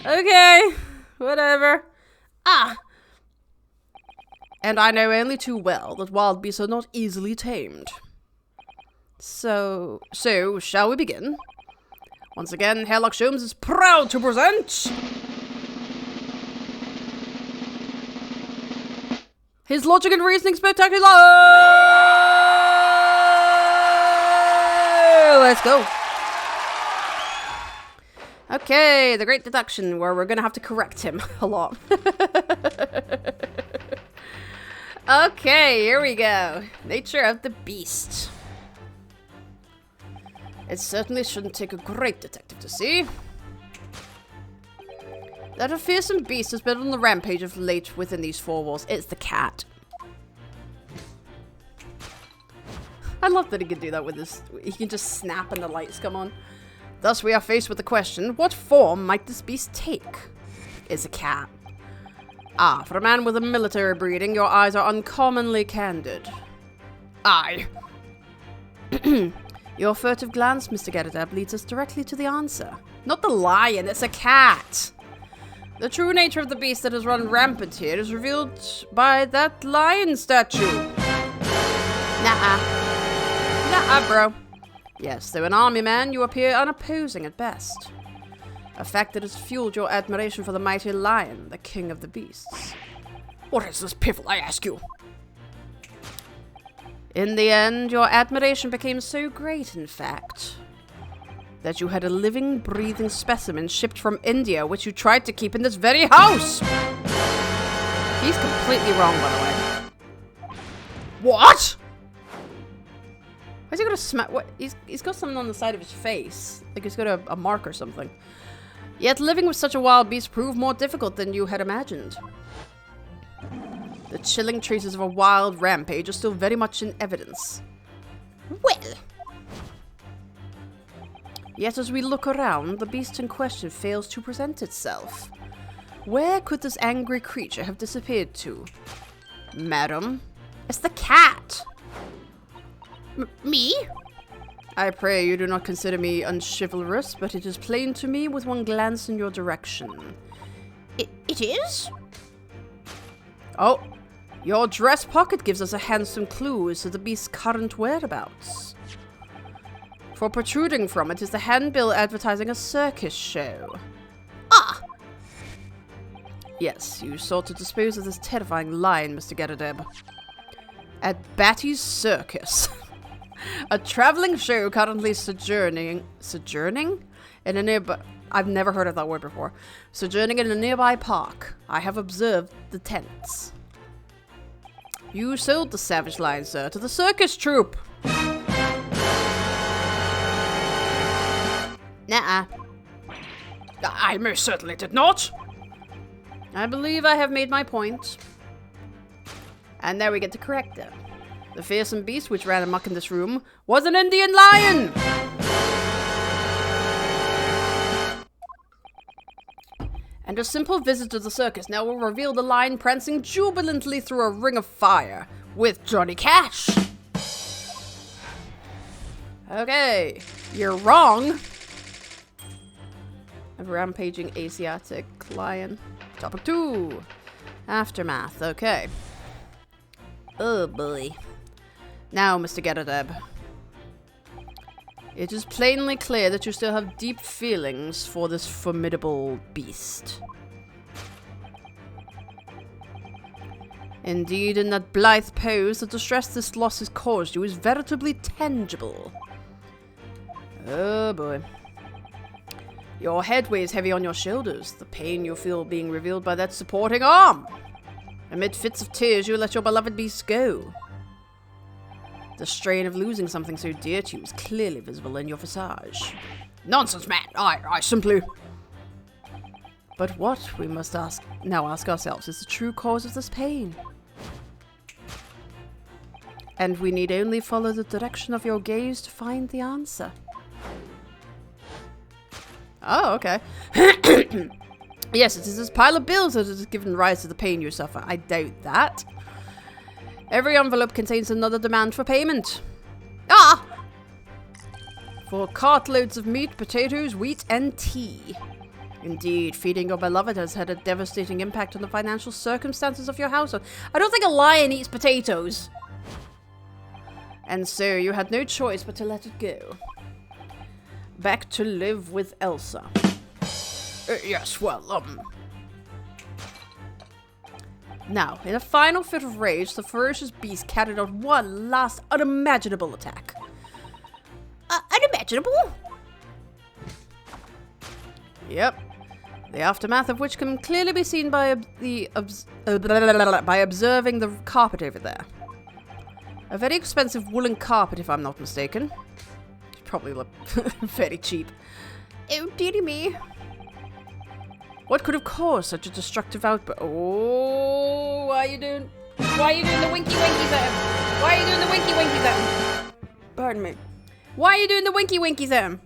Okay, whatever. And I know only too well that wild beasts are not easily tamed. So shall we begin? Once again, Sherlock Sholmes is proud to present... His logic and reasoning spectacular! Let's go. Okay, the great deduction, where we're gonna have to correct him a lot. Okay, here we go. Nature of the beast. It certainly shouldn't take a great detective to see that a fearsome beast has been on the rampage of late within these four walls. It's the cat. I love that he can do that with his... He can just snap and the lights come on. Thus we are faced with the question, what form might this beast take? It's a cat. Ah, for a man with a military breeding, your eyes are uncommonly candid. Aye. Your furtive glance, Mr. Getterdab, leads us directly to the answer. Not the lion, it's a cat. The true nature of the beast that has run rampant here is revealed by that lion statue. Nuh-uh. Nuh-uh, bro. Yes, though an army man, you appear unopposing at best. A fact that has fueled your admiration for the mighty lion, the king of the beasts. What is this piffle, I ask you? In the end, your admiration became so great, in fact, that you had a living, breathing specimen shipped from India, which you tried to keep in this very house! He's completely wrong, by the way. What? Why's he got a smack? What? He's got something on the side of his face. Like he's got a mark or something. Yet living with such a wild beast proved more difficult than you had imagined. The chilling traces of a wild rampage are still very much in evidence. Well, Yet as we look around, the beast in question fails to present itself. Where could this angry creature have disappeared to? Madam, it's the cat! me? I pray you do not consider me unchivalrous, but it is plain to me with one glance in your direction. It is? Oh, your dress pocket gives us a handsome clue as to the beast's current whereabouts. For protruding from it is the handbill advertising a circus show. Ah! Yes, you sought to dispose of this terrifying lion, Mr. Getterdeb. At Batty's Circus. A traveling show currently sojourning in a nearby... I've never heard of that word before. Sojourning in a nearby park. I have observed the tents. You sold the savage lion, sir, to the circus troupe. Nuh-uh. I most certainly did not. I believe I have made my point. And there we get to correct it. The fearsome beast which ran amok in this room was an Indian lion! And a simple visit to the circus now will reveal the lion prancing jubilantly through a ring of fire with Johnny Cash. Okay, you're wrong. A rampaging Asiatic lion. Topic 2. Aftermath, okay. Oh boy. Now, Mr. Getterdeb. It is plainly clear that you still have deep feelings for this formidable beast. Indeed, in that blithe pose, the distress this loss has caused you is veritably tangible. Oh boy. Your head weighs heavy on your shoulders, the pain you feel being revealed by that supporting arm. Amid fits of tears, you let your beloved beast go. The strain of losing something so dear to you is clearly visible in your visage. Nonsense, man. I simply... But what we must now ask ourselves is the true cause of this pain. And we need only follow the direction of your gaze to find the answer. Oh, okay. Yes, it is this pile of bills that has given rise to the pain you suffer. I doubt that. Every envelope contains another demand for payment. Ah! For cartloads of meat, potatoes, wheat, and tea. Indeed, feeding your beloved has had a devastating impact on the financial circumstances of your household. I don't think a lion eats potatoes. And so you had no choice but to let it go. Back to live with Elsa. Yes, well, Now, in a final fit of rage, the ferocious beast carried out one last unimaginable attack. Unimaginable? Yep. The aftermath of which can clearly be seen by observing the carpet over there. A very expensive woolen carpet, if I'm not mistaken. It probably look very cheap. Oh, dearie me. What could have caused such a destructive outburst? Oh, why are you doing the winky winkies at him? Why are you doing the winky winkies at him? Pardon me. Why are you doing the winky winkies at him?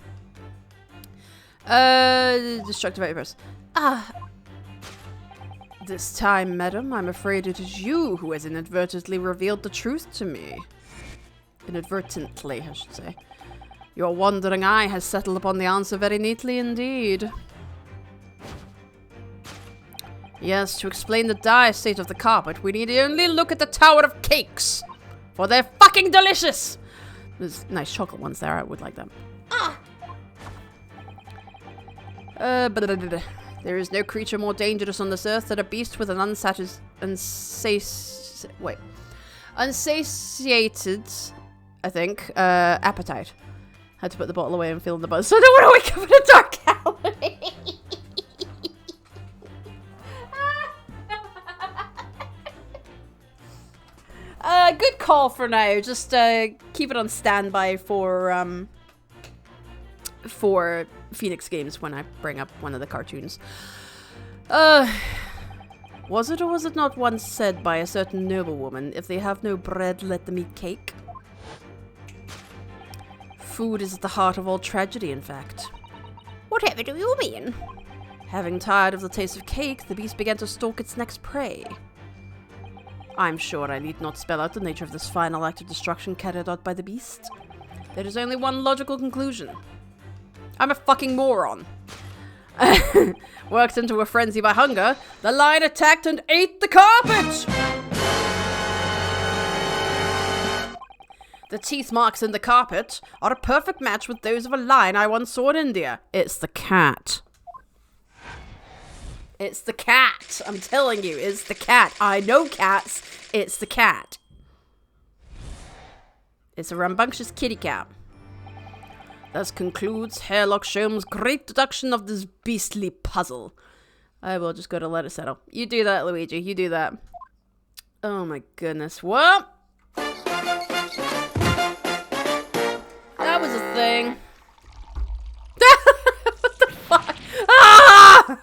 Destructive outburst. This time, madam, I'm afraid it is you who has inadvertently revealed the truth to me. Inadvertently, I should say. Your wandering eye has settled upon the answer very neatly indeed. Yes, to explain the dire state of the carpet, we need only look at the Tower of Cakes. For they're fucking delicious! There's nice chocolate ones there, I would like them. There is no creature more dangerous on this earth than a beast with an unsatiated, I think, appetite. Had to put the bottle away and feel the buzz, so I don't want to wake up in a dark alley. Good call for now. Just keep it on standby for Phoenix Games when I bring up one of the cartoons. Was it or was it not once said by a certain noblewoman, if they have no bread, let them eat cake? Food is at the heart of all tragedy, in fact. Whatever do you mean? Having tired of the taste of cake, the beast began to stalk its next prey. I'm sure I need not spell out the nature of this final act of destruction carried out by the beast. There is only one logical conclusion. I'm a fucking moron. Worked into a frenzy by hunger, the lion attacked and ate the carpet! The teeth marks in the carpet are a perfect match with those of a lion I once saw in India. It's the cat. It's the cat. I'm telling you, it's the cat. I know cats. It's the cat. It's a rambunctious kitty cat. Thus concludes Hairlock Sholmes' great deduction of this beastly puzzle. I will just go to let it settle. You do that, Luigi. You do that. Oh my goodness. What? That was a thing. What the fuck? Ah!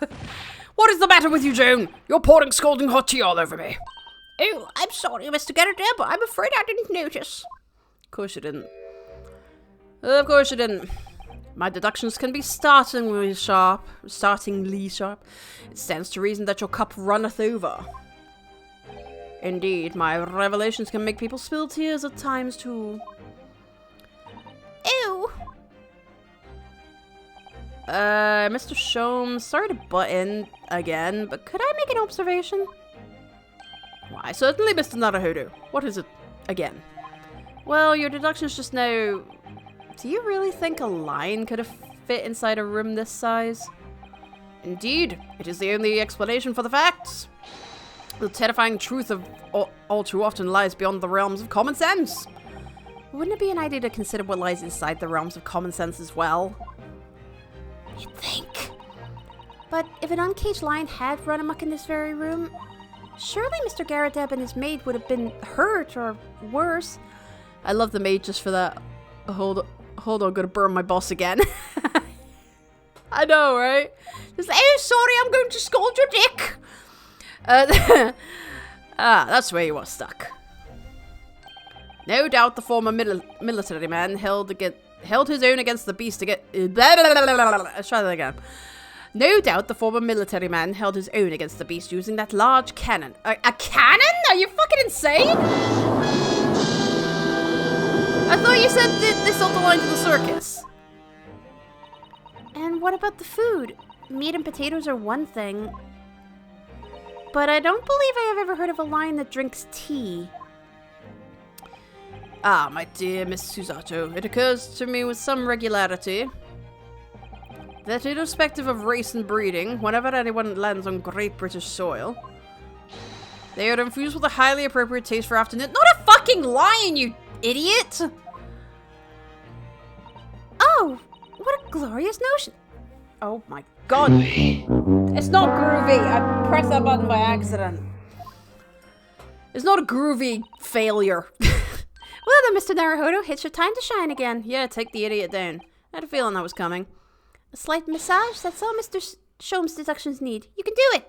What is the matter with you, Joan? You're pouring scalding hot tea all over me. Oh, I'm sorry, Mr. Garrett, but I'm afraid I didn't notice. Of course you didn't. Of course you didn't. My deductions can be startlingly sharp. It stands to reason that your cup runneth over. Indeed, my revelations can make people spill tears at times too. Ew. Mr. Sholmes, sorry to butt in again, but could I make an observation? Why, certainly, Mr. Naruhodo. What is it again? Well, your deductions just now... Do you really think a lion could have fit inside a room this size? Indeed, it is the only explanation for the facts. The terrifying truth of all too often lies beyond the realms of common sense. Wouldn't it be an idea to consider what lies inside the realms of common sense as well? You'd think. But if an uncaged lion had run amok in this very room, surely Mr. Garradeb and his maid would have been hurt or worse. I love the maid just for that. Hold on, gonna burn my boss again. I know, right? Just like, oh, sorry, I'm going to scold your dick. That's where you was stuck. No doubt the former military man held his own against the beast again. Let's try that again. No doubt the former military man held his own against the beast using that large cannon. A cannon? Are you fucking insane? I thought you said this don't belong to the circus. And what about the food? Meat and potatoes are one thing. But I don't believe I have ever heard of a lion that drinks tea. Ah, my dear Miss Susato, it occurs to me with some regularity that irrespective of race and breeding, whenever anyone lands on Great British soil, They are infused with a highly appropriate taste for afternoon. Not a fucking lion, you idiot! Oh, what a glorious notion. Oh my god. It's not groovy. I pressed that button by accident. It's not a groovy failure. Well then, Mr. Naruhodo, it's your time to shine again. Yeah, take the idiot down. I had a feeling that was coming. A slight massage, that's all Mr. Sholmes' deductions need. You can do it.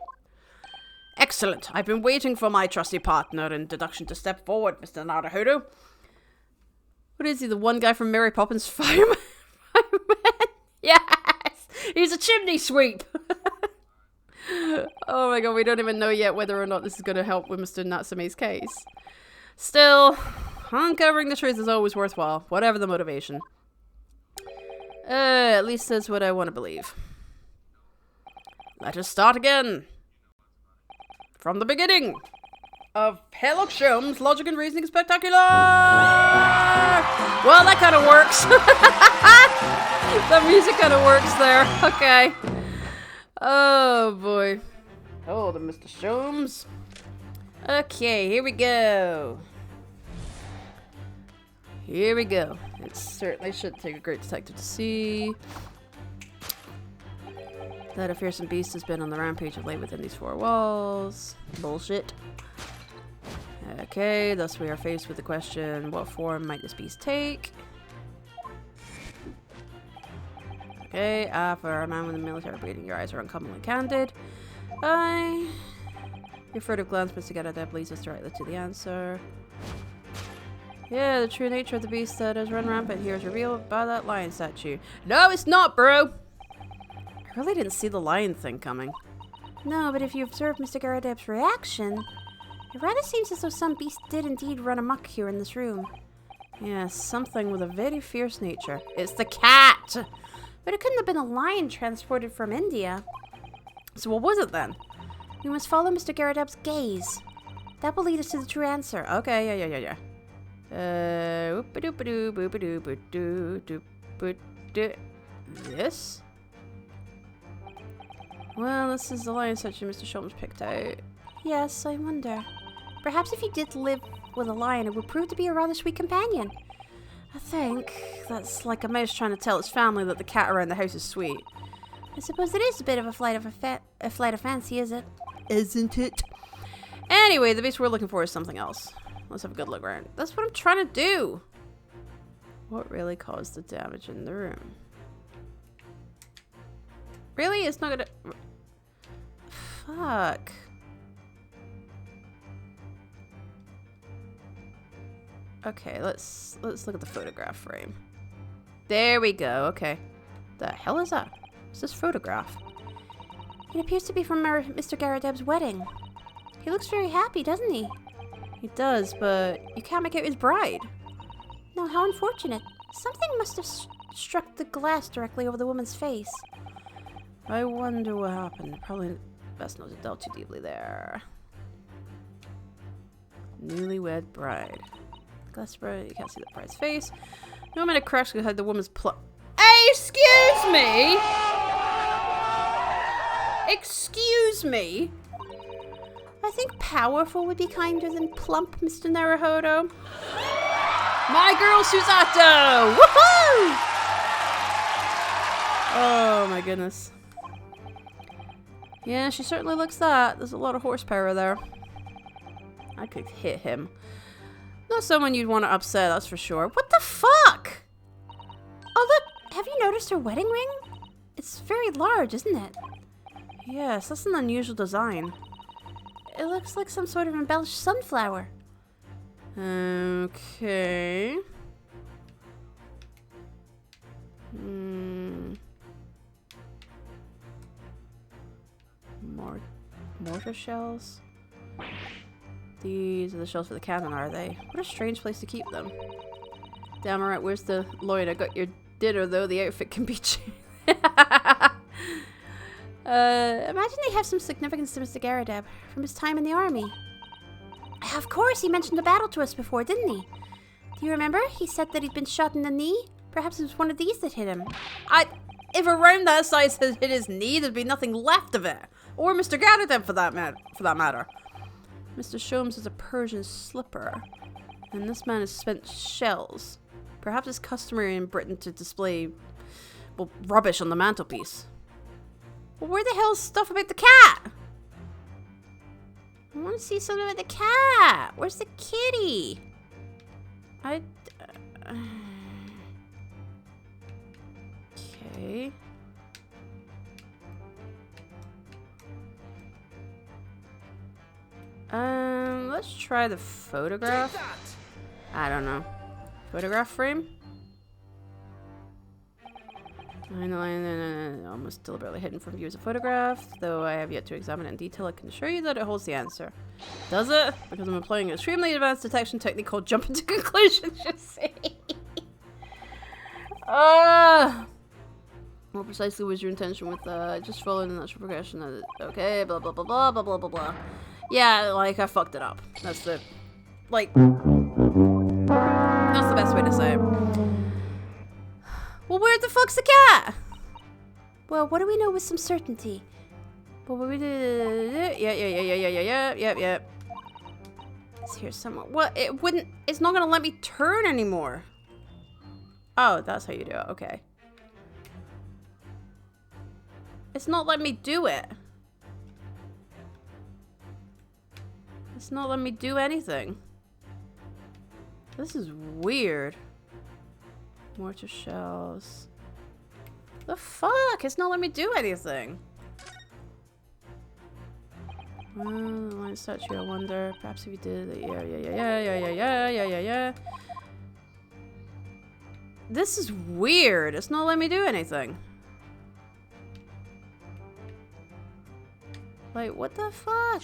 Excellent. I've been waiting for my trusty partner in deduction to step forward, Mr. Naruhodo. What is he, the one guy from Mary Poppins Fireman? Yes! He's a chimney sweep! Oh my god, we don't even know yet whether or not this is going to help with Mr. Natsume's case. Still, uncovering the truth is always worthwhile, whatever the motivation. At least that's what I want to believe. Let us start again. From the beginning of Sherlock Holmes' Logic and Reasoning Spectacular! Well, that kind of works. The music kind of works there. Okay. Oh, boy. Hold on, Mr. Sholmes. Okay, here we go. Here we go. It certainly shouldn't take a great detective to see that a fearsome beast has been on the rampage of late within these four walls. Bullshit. Okay, thus we are faced with the question, what form might this beast take? Okay, for a man with a military breeding, your eyes are uncommonly candid. Your furtive glance puts together that leads us directly to the answer. Yeah, the true nature of the beast that has run rampant here is revealed by that lion statue. No, it's not, bro! I really didn't see the lion thing coming. No, but if you observe Mr. Garadeb's reaction, it rather seems as though some beast did indeed run amok here in this room. Yes, something with a very fierce nature. It's the cat! But it couldn't have been a lion transported from India. So what was it then? We must follow Mr. Garadeb's gaze. That will lead us to the true answer. Okay, yeah. This? Well, this is the lion statue Mr. Sholmes picked out. Yes, I wonder. Perhaps if you did live with a lion, it would prove to be a rather sweet companion. I think that's like a mouse trying to tell its family that the cat around the house is sweet. I suppose it is a bit of a flight of fancy, is it? Isn't it? Anyway, the beast we're looking for is something else. Let's have a good look around. That's what I'm trying to do. What really caused the damage in the room? Really? It's not gonna... Fuck. Okay, let's look at the photograph frame. There we go. Okay. The hell is that? What's this photograph? It appears to be from Mr. Garadeb's wedding. He looks very happy, doesn't he? He does, but you can't make out his bride. No, how unfortunate. Something must have struck the glass directly over the woman's face. I wonder what happened. Probably best not to delve too deeply there. Newlywed bride. Glass bride, you can't see the bride's face. No amount of cracks could hide the woman's Excuse me! Excuse me? I think powerful would be kinder than plump, Mr. Naruhodo. My girl Susato! Woohoo! Oh my goodness. Yeah, she certainly looks that. There's a lot of horsepower there. I could hit him. Not someone you'd want to upset, that's for sure. What the fuck? Oh look, have you noticed her wedding ring? It's very large, isn't it? Yes, that's an unusual design. It looks like some sort of embellished sunflower. Okay. Mortar shells? These are the shells for the cannon, are they? What a strange place to keep them. Damn right, where's the Lloyd? I got your dinner, though. The outfit can be changed. Imagine they have some significance to Mr. Garadeb from his time in the army. Of course, he mentioned the battle to us before, didn't he? Do you remember? He said that he'd been shot in the knee. Perhaps it was one of these that hit him. If a round that size had hit his knee, there'd be nothing left of it. Or Mr. Garadeb, for that matter. Mr. Sholmes is a Persian slipper, and this man has spent shells. Perhaps it's customary in Britain to display, well, rubbish on the mantelpiece. Well, where the hell's stuff about the cat? I want to see something about the cat. Where's the kitty? Okay. Let's try the photograph. I don't know. Photograph frame? I know, almost deliberately hidden from view as a photograph. Though I have yet to examine it in detail, I can assure you that it holds the answer. Does it? Because I'm employing an extremely advanced detection technique called jumping to conclusions, you see. What precisely was your intention with just following the natural progression of it? Okay, blah blah blah blah blah blah blah blah. Yeah, like I fucked it up. That's the that's the best way to say it. Well, where the fuck's the cat? Well, what do we know with some certainty? Well, what we did? Yeah. It's here somewhere. What? It wouldn't. It's not gonna let me turn anymore. Oh, that's how you do it. Okay. It's not letting me do it. It's not letting me do anything. This is weird. Mortar shells. The fuck? It's not letting me do anything. The lion statue, I wonder. Perhaps if you did it. Yeah. This is weird. It's not letting me do anything. Like, what the fuck?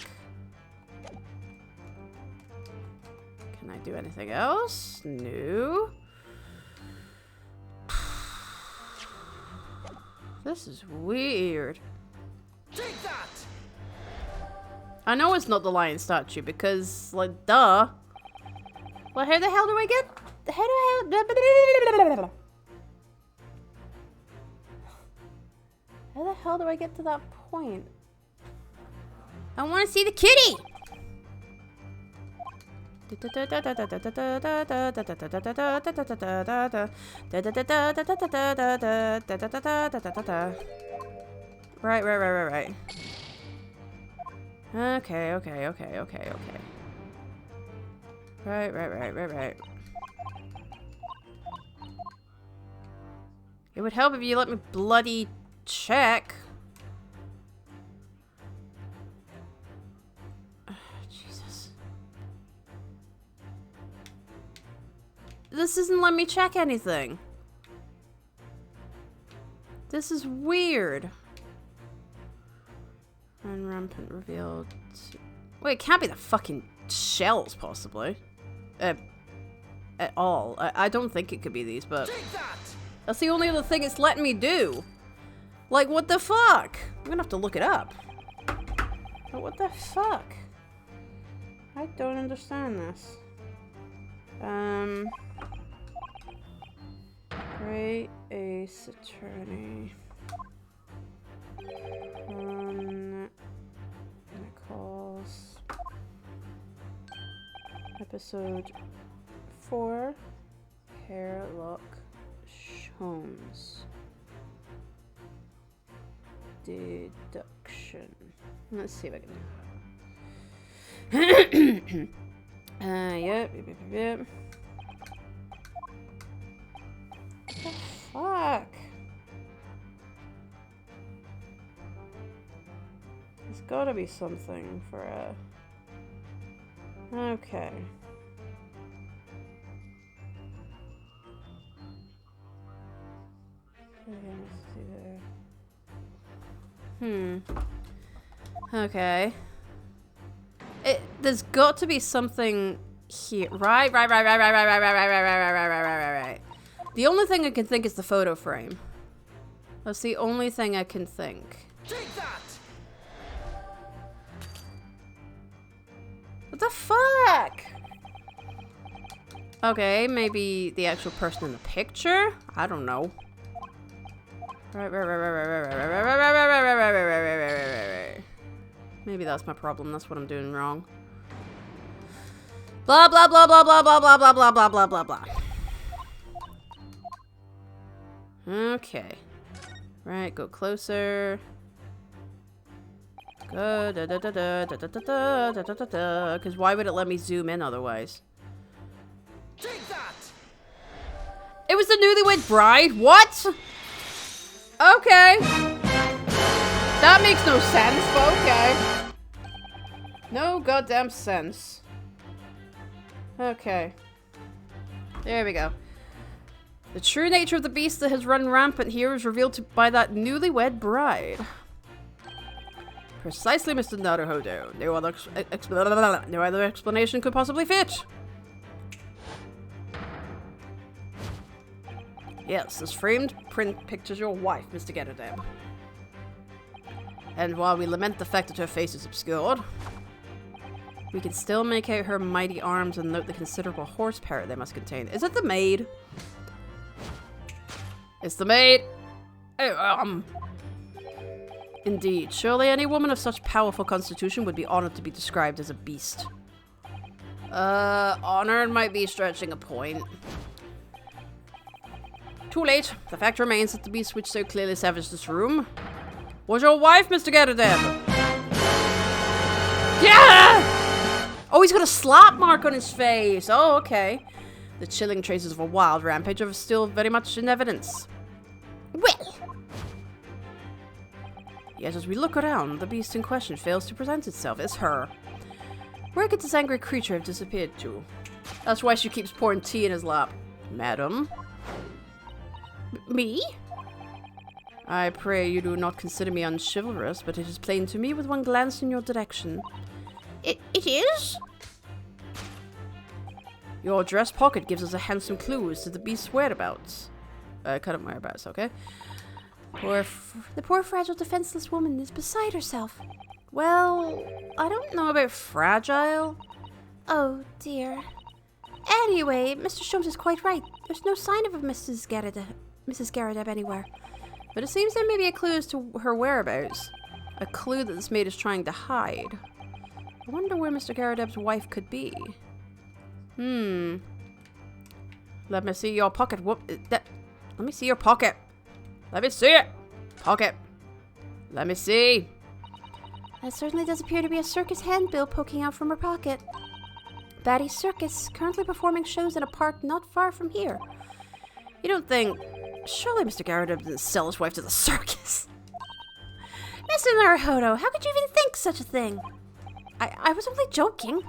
Can I do anything else? No. This is weird. Take that! I know it's not the lion statue because, like, duh. Well, how the hell do I get? How the hell do I get to that point? I want to see the kitty. Right. Okay. Right. It would help if you let me bloody check. Jesus. This isn't letting me check anything. This is weird. And rampant revealed. Wait, it can't be the fucking shells, possibly. At all. I don't think it could be these, but that's the only other thing it's letting me do. Like, what the fuck? I'm gonna have to look it up. But what the fuck? I don't understand this. Great Ace Attorney Chronicles. Episode 4. Sherlock Holmes. Deduction. Let's see if I can do that. Yep. What the fuck? There's gotta be something for a... Okay. Okay. There's got to be something here. Right. The only thing I can think is the photo frame. That's the only thing I can think. Take that! What the fuck? Okay, maybe the actual person in the picture? I don't know. Right. Maybe that's my problem. That's what I'm doing wrong. Blah, blah, blah, blah, blah, blah, blah, blah, blah, blah, blah, blah, blah. Okay. Right, go closer. Go da da da da da da da da da da da. Because why would it let me zoom in otherwise? Take that! It was the newlywed bride? What? Okay. That makes no sense, but okay. No goddamn sense. Okay. There we go. The true nature of the beast that has run rampant here is revealed by that newlywed bride. Precisely, Mr. Naruhodo. No other explanation could possibly fit. Yes, this framed print pictures your wife, Mr. Getterdeb. And while we lament the fact that her face is obscured, we can still make out her mighty arms and note the considerable horsepower they must contain. Is it the maid? It's the maid. Oh, Indeed. Surely any woman of such powerful constitution would be honored to be described as a beast. Honored might be stretching a point. Too late. The fact remains that the beast which so clearly savaged this room was your wife, Mr. Getterdeb. Yeah! Oh, he's got a slap mark on his face. Oh, okay. The chilling traces of a wild rampage are still very much in evidence. Well. Yet as we look around, the beast in question fails to present itself as her. Where could this angry creature have disappeared to? That's why she keeps pouring tea in his lap. Madam? Me? I pray you do not consider me unchivalrous, but it is plain to me with one glance in your direction. It is? Your dress pocket gives us a handsome clue as to the beast's whereabouts. Cut up whereabouts, okay? The poor fragile defenseless woman is beside herself. Well, I don't know about fragile. Oh, dear. Anyway, Mr. Sholmes is quite right. There's no sign of a Mrs. Getterdeb anywhere. But it seems there may be a clue as to her whereabouts. A clue that this maid is trying to hide. I wonder where Mr. Getterdeb's wife could be. Let me see your pocket. Let me see your pocket. Let me see it. Pocket. Let me see. That certainly does appear to be a circus handbill poking out from her pocket. Batty's Circus, currently performing shows in a park not far from here. You don't think... Surely Mr. Getterdeb didn't sell his wife to the circus. Mr. Naruhodo, how could you even think such a thing? I was only joking.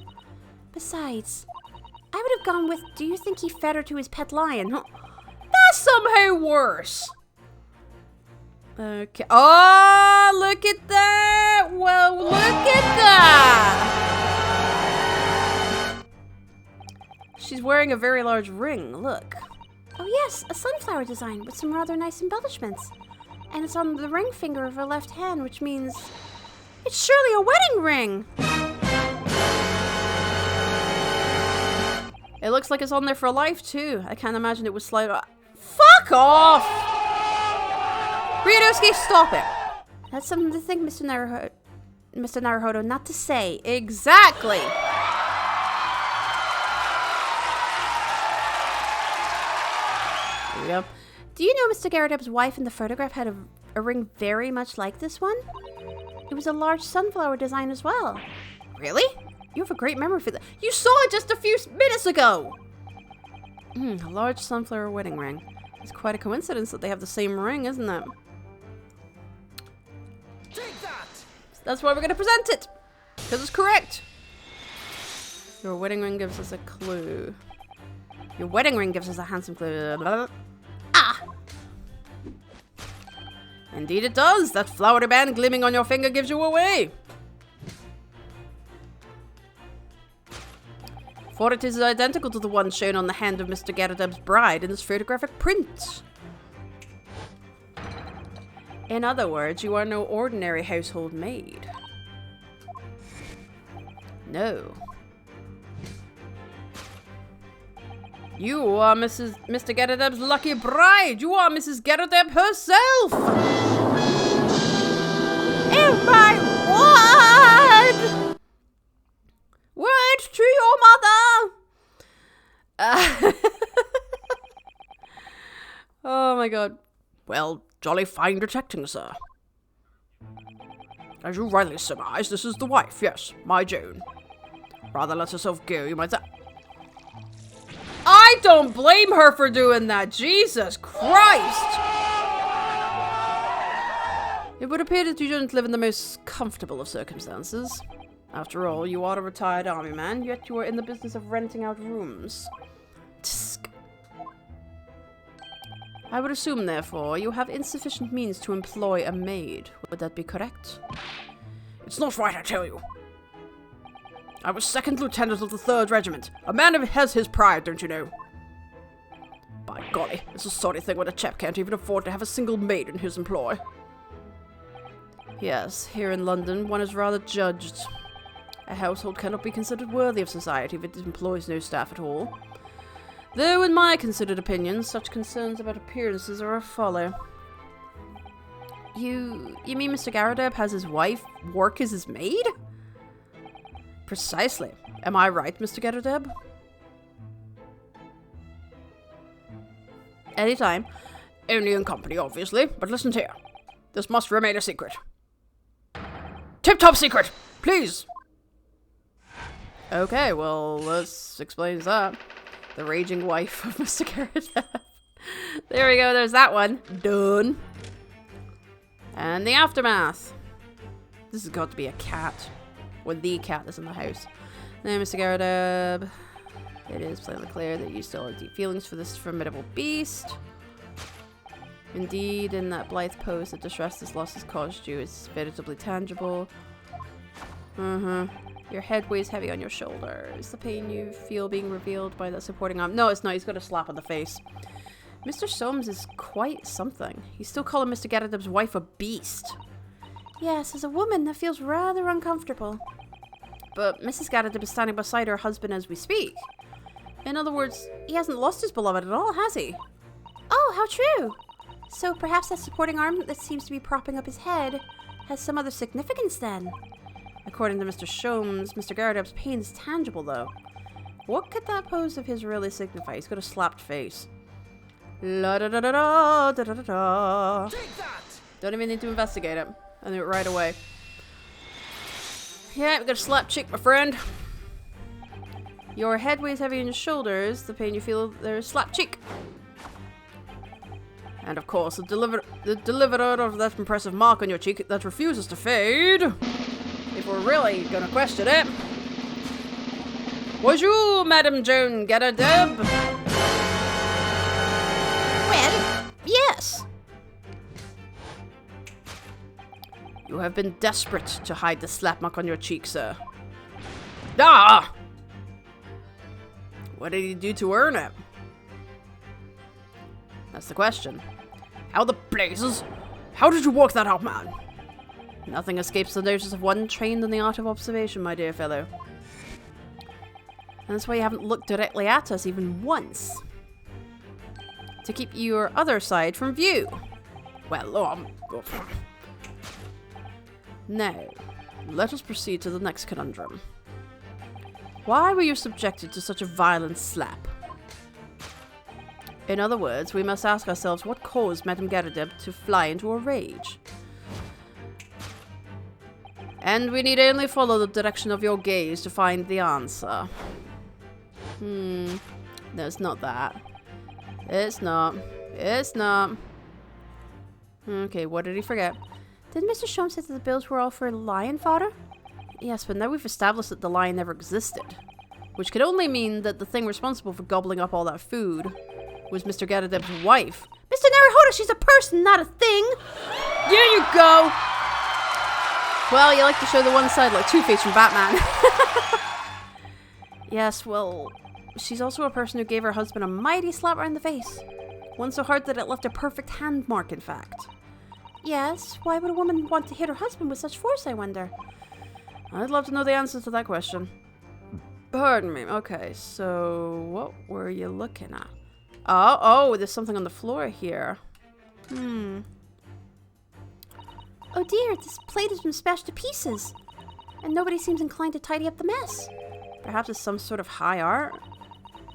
Besides, I would have gone with, do you think he fed her to his pet lion? That's somehow worse. Okay. Oh, look at that. Well, look at that. She's wearing a very large ring. Look. Oh yes, a sunflower design with some rather nice embellishments. And it's on the ring finger of her left hand, which means it's surely a wedding ring. It looks like it's on there for life, too. I can't imagine it would slide off. Fuck off! Ryunosuke, stop it. That's something to think, Mr. Naruhodo, not to say. Exactly. There we go. Do you know Mr. Getterdeb's wife in the photograph had a ring very much like this one? It was a large sunflower design as well. Really? You have a great memory for that. You saw it just a few minutes ago. A large sunflower wedding ring. It's quite a coincidence that they have the same ring, isn't it? Take that! That's why we're going to present it. Because it's correct. Your wedding ring gives us a clue. Your wedding ring gives us a handsome clue. Ah! Indeed it does. That flowery band gleaming on your finger gives you away. For it is identical to the one shown on the hand of Mr. Getterdeb's bride in this photographic print. In other words, you are no ordinary household maid. No. You are Mr. Getterdeb's lucky bride. You are Mrs. Getterdeb herself. Oh my word! Word to your mother. Oh my god. Well, jolly fine detecting, sir. As you rightly surmise, this is the wife, yes, my Joan. Rather let herself go, you might say. I don't blame her for doing that, Jesus Christ! It would appear that you didn't live in the most comfortable of circumstances. After all, you are a retired army man, yet you are in the business of renting out rooms. Tsk. I would assume, therefore, you have insufficient means to employ a maid. Would that be correct? It's not right, I tell you. I was 2nd Lieutenant of the 3rd Regiment. A man has his pride, don't you know? By golly, it's a sorry thing when a chap can't even afford to have a single maid in his employ. Yes, here in London, one is rather judged. A household cannot be considered worthy of society if it employs no staff at all. Though, in my considered opinion, such concerns about appearances are a folly. You mean Mr. Garadeb has his wife work as his maid? Precisely. Am I right, Mr. Garadeb? Anytime. Only in company, obviously, but listen here. This must remain a secret. Tip-top secret! Please! Okay, well, let's explain that. The raging wife of Mr. Garadeb. There we go, there's that one. Done. And the aftermath. This has got to be a cat. Or the cat that's in the house. Now, Mr. Garadeb. It is plainly clear that you still have deep feelings for this formidable beast. Indeed, in that blithe pose, the distress this loss has caused you is veritably tangible. Your head weighs heavy on your shoulders. The pain you feel being revealed by that supporting arm. No, it's not. He's got a slap on the face. Mr. Soames is quite something. He's still calling Mr. Garadeb's wife a beast. Yes, as a woman, that feels rather uncomfortable. But Mrs. Garadeb is standing beside her husband as we speak. In other words, he hasn't lost his beloved at all, has he? Oh, how true! So perhaps that supporting arm that seems to be propping up his head has some other significance then. According to Mr. Soames, Mr. Garadeb's pain is tangible, though. What could that pose of his really signify? He's got a slapped face. La da da da da da da da da. Don't even need to investigate it. I knew it right away. Yeah, we got a slapped cheek, my friend. Your head weighs heavy on your shoulders. The pain you feel, there's slapped cheek. And of course, the deliverer of that impressive mark on your cheek that refuses to fade. If we're really gonna question it. Was you, Madam Joan Garadeb? Well, yes. You have been desperate to hide the slap mark on your cheek, sir. Ah! What did he do to earn it? That's the question. How the blazes? How did you work that out, man? Nothing escapes the notice of one trained in the art of observation, my dear fellow. And that's why you haven't looked directly at us even once. To keep your other side from view. Well, Now, let us proceed to the next conundrum. Why were you subjected to such a violent slap? In other words, we must ask ourselves what caused Madame Garadeb to fly into a rage. And we need only follow the direction of your gaze to find the answer. No, it's not that. It's not. It's not. Okay, what did he forget? Didn't Mr. Soames say that the bills were all for lion fodder? Yes, but now we've established that the lion never existed. Which could only mean that the thing responsible for gobbling up all that food was Mr. Garadeb's wife. Mr. Naruhodo, she's a person, not a thing! There you go! Well, you like to show the one side like Two-Face from Batman. Yes, well, she's also a person who gave her husband a mighty slap right in the face. One so hard that it left a perfect hand mark, in fact. Yes, why would a woman want to hit her husband with such force, I wonder? I'd love to know the answer to that question. Pardon me. Okay, so what were you looking at? Oh, there's something on the floor here. Oh dear, this plate has been smashed to pieces. And nobody seems inclined to tidy up the mess. Perhaps it's some sort of high art?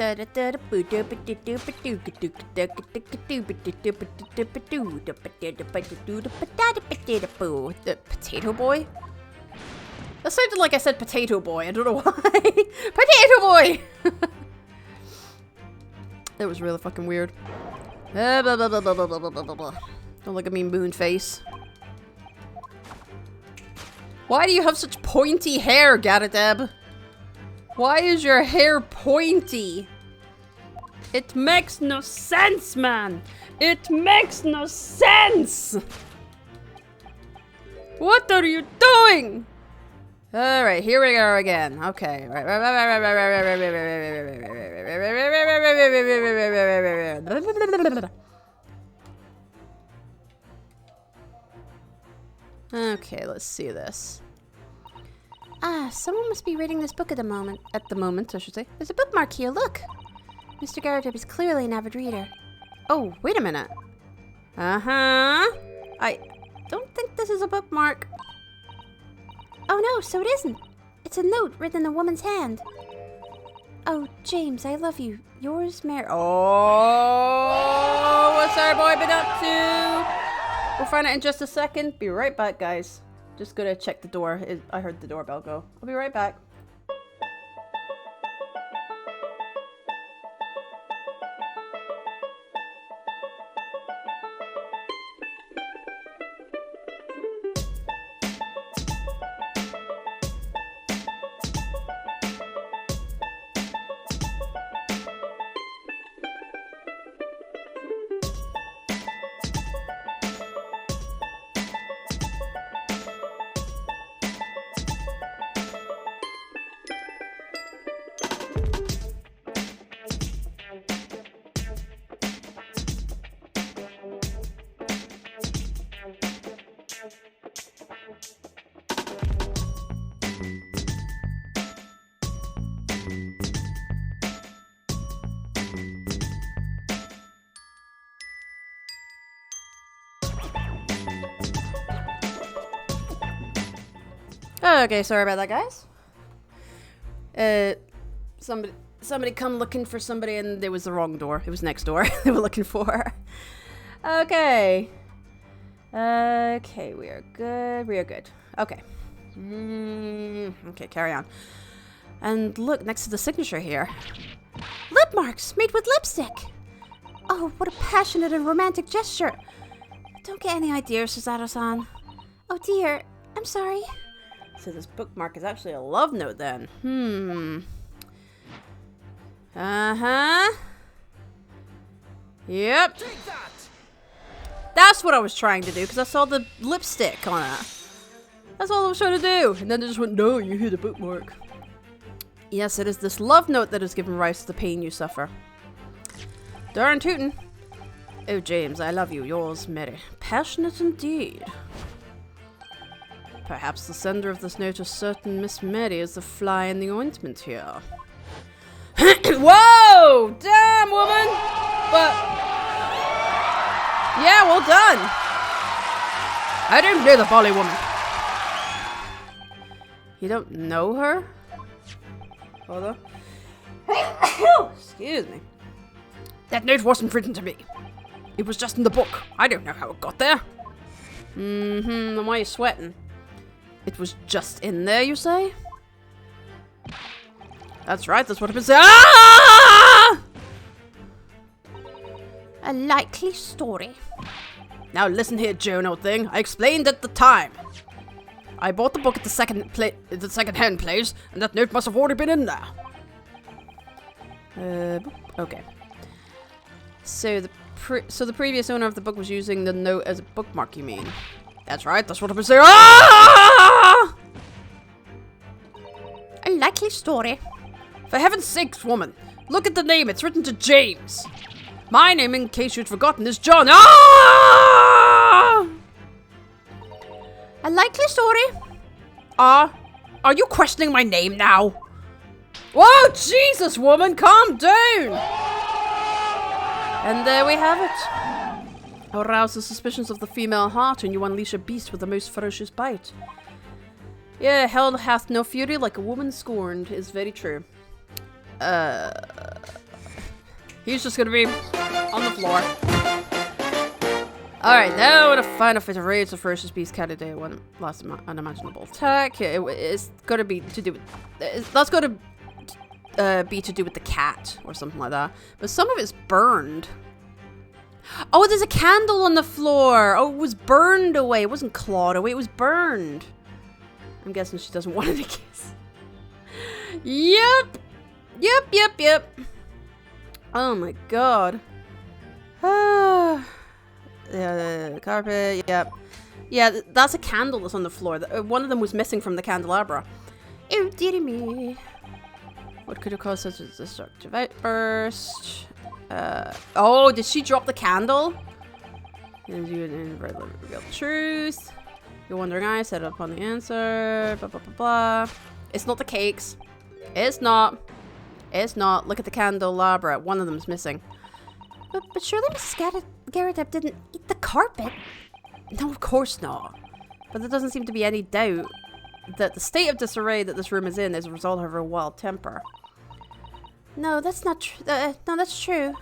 The potato boy? That sounded like I said potato boy. I don't know why. Potato boy! That was really fucking weird. Blah, blah, blah, blah, blah, blah, blah, blah, blah. Don't look at me, moon face. Why do you have such pointy hair, Garadeb? Why is your hair pointy? It makes no sense, man! It makes no sense! What are you doing? Alright, here we go again. Okay. Okay, let's see this. Ah, someone must be reading this book at the moment. At the moment, I should say. There's a bookmark here, look. Mr. Garadeb is clearly an avid reader. Oh, wait a minute. Uh-huh. I don't think this is a bookmark. Oh no, so it isn't. It's a note written in a woman's hand. Oh, James, I love you. Yours, Mary. Oh, what's our boy been up to? We'll find out in just a second. Be right back, guys. Just gonna check the door. I heard the doorbell go. I'll be right back. Okay, sorry about that, guys. Somebody come looking for somebody and it was the wrong door. It was next door they were looking for. Okay. Okay, we are good. We are good. Okay. Okay, carry on. And look, next to the signature here. Lip marks made with lipstick. Oh, what a passionate and romantic gesture. Don't get any ideas, Suzato-san. Oh dear, I'm sorry. So this bookmark is actually a love note then. Uh-huh. Yep. That's what I was trying to do because I saw the lipstick on it. That's all I was trying to do. And then they just went, no, you hit a bookmark. Yes, it is this love note that has given rise to the pain you suffer. Darn tootin'. Oh, James, I love you. Yours, Mary. Passionate indeed. Perhaps the sender of this note is certain Miss Mary is the fly in the ointment here. Whoa! Damn, woman! But... yeah, well done! I don't know the Bolly woman. You don't know her? Hold on. Excuse me. That note wasn't written to me. It was just in the book. I don't know how it got there. Then why are you sweating? It was just in there, you say? That's right, that's what I've been saying. Ah! A likely story. Now listen here, Joan, old thing. I explained at the time. I bought the book at the second-hand place, and that note must have already been in there. Okay. So the previous owner of the book was using the note as a bookmark, you mean? That's right, that's what I've been saying. Ah! A likely story. For heaven's sakes, woman, look at the name. It's written to James. My name, in case you'd forgotten, is John. Ah! A likely story. Are you questioning my name now? Whoa, Jesus, woman, calm down. And there we have it. Arouse the suspicions of the female heart, and you unleash a beast with the most ferocious bite. Yeah, hell hath no fury like a woman scorned is very true. He's just gonna be on the floor. Alright, now to find a fit of rage, the ferocious beast candidate one last unimaginable attack. It's gonna be to do with... That's gonna be to do with the cat or something like that. But some of it's burned. Oh, there's a candle on the floor. Oh, it was burned away. It wasn't clawed away. It was burned. I'm guessing she doesn't want it to kiss. Yep. Yep. Oh my god. Yeah, carpet. Yep. Yeah, that's a candle that's on the floor. One of them was missing from the candelabra. Oh, dearie me. What could have caused such a destructive outburst? Oh, did she drop the candle? And you reveal the truth. Your wandering eye set up on the answer. Blah, blah, blah, blah. It's not the cakes. It's not. It's not. Look at the candelabra. One of them's missing. But surely Mrs. Garrett didn't eat the carpet. No, of course not. But there doesn't seem to be any doubt that the state of disarray that this room is in is a result of her wild temper. No, that's not true. No, that's true.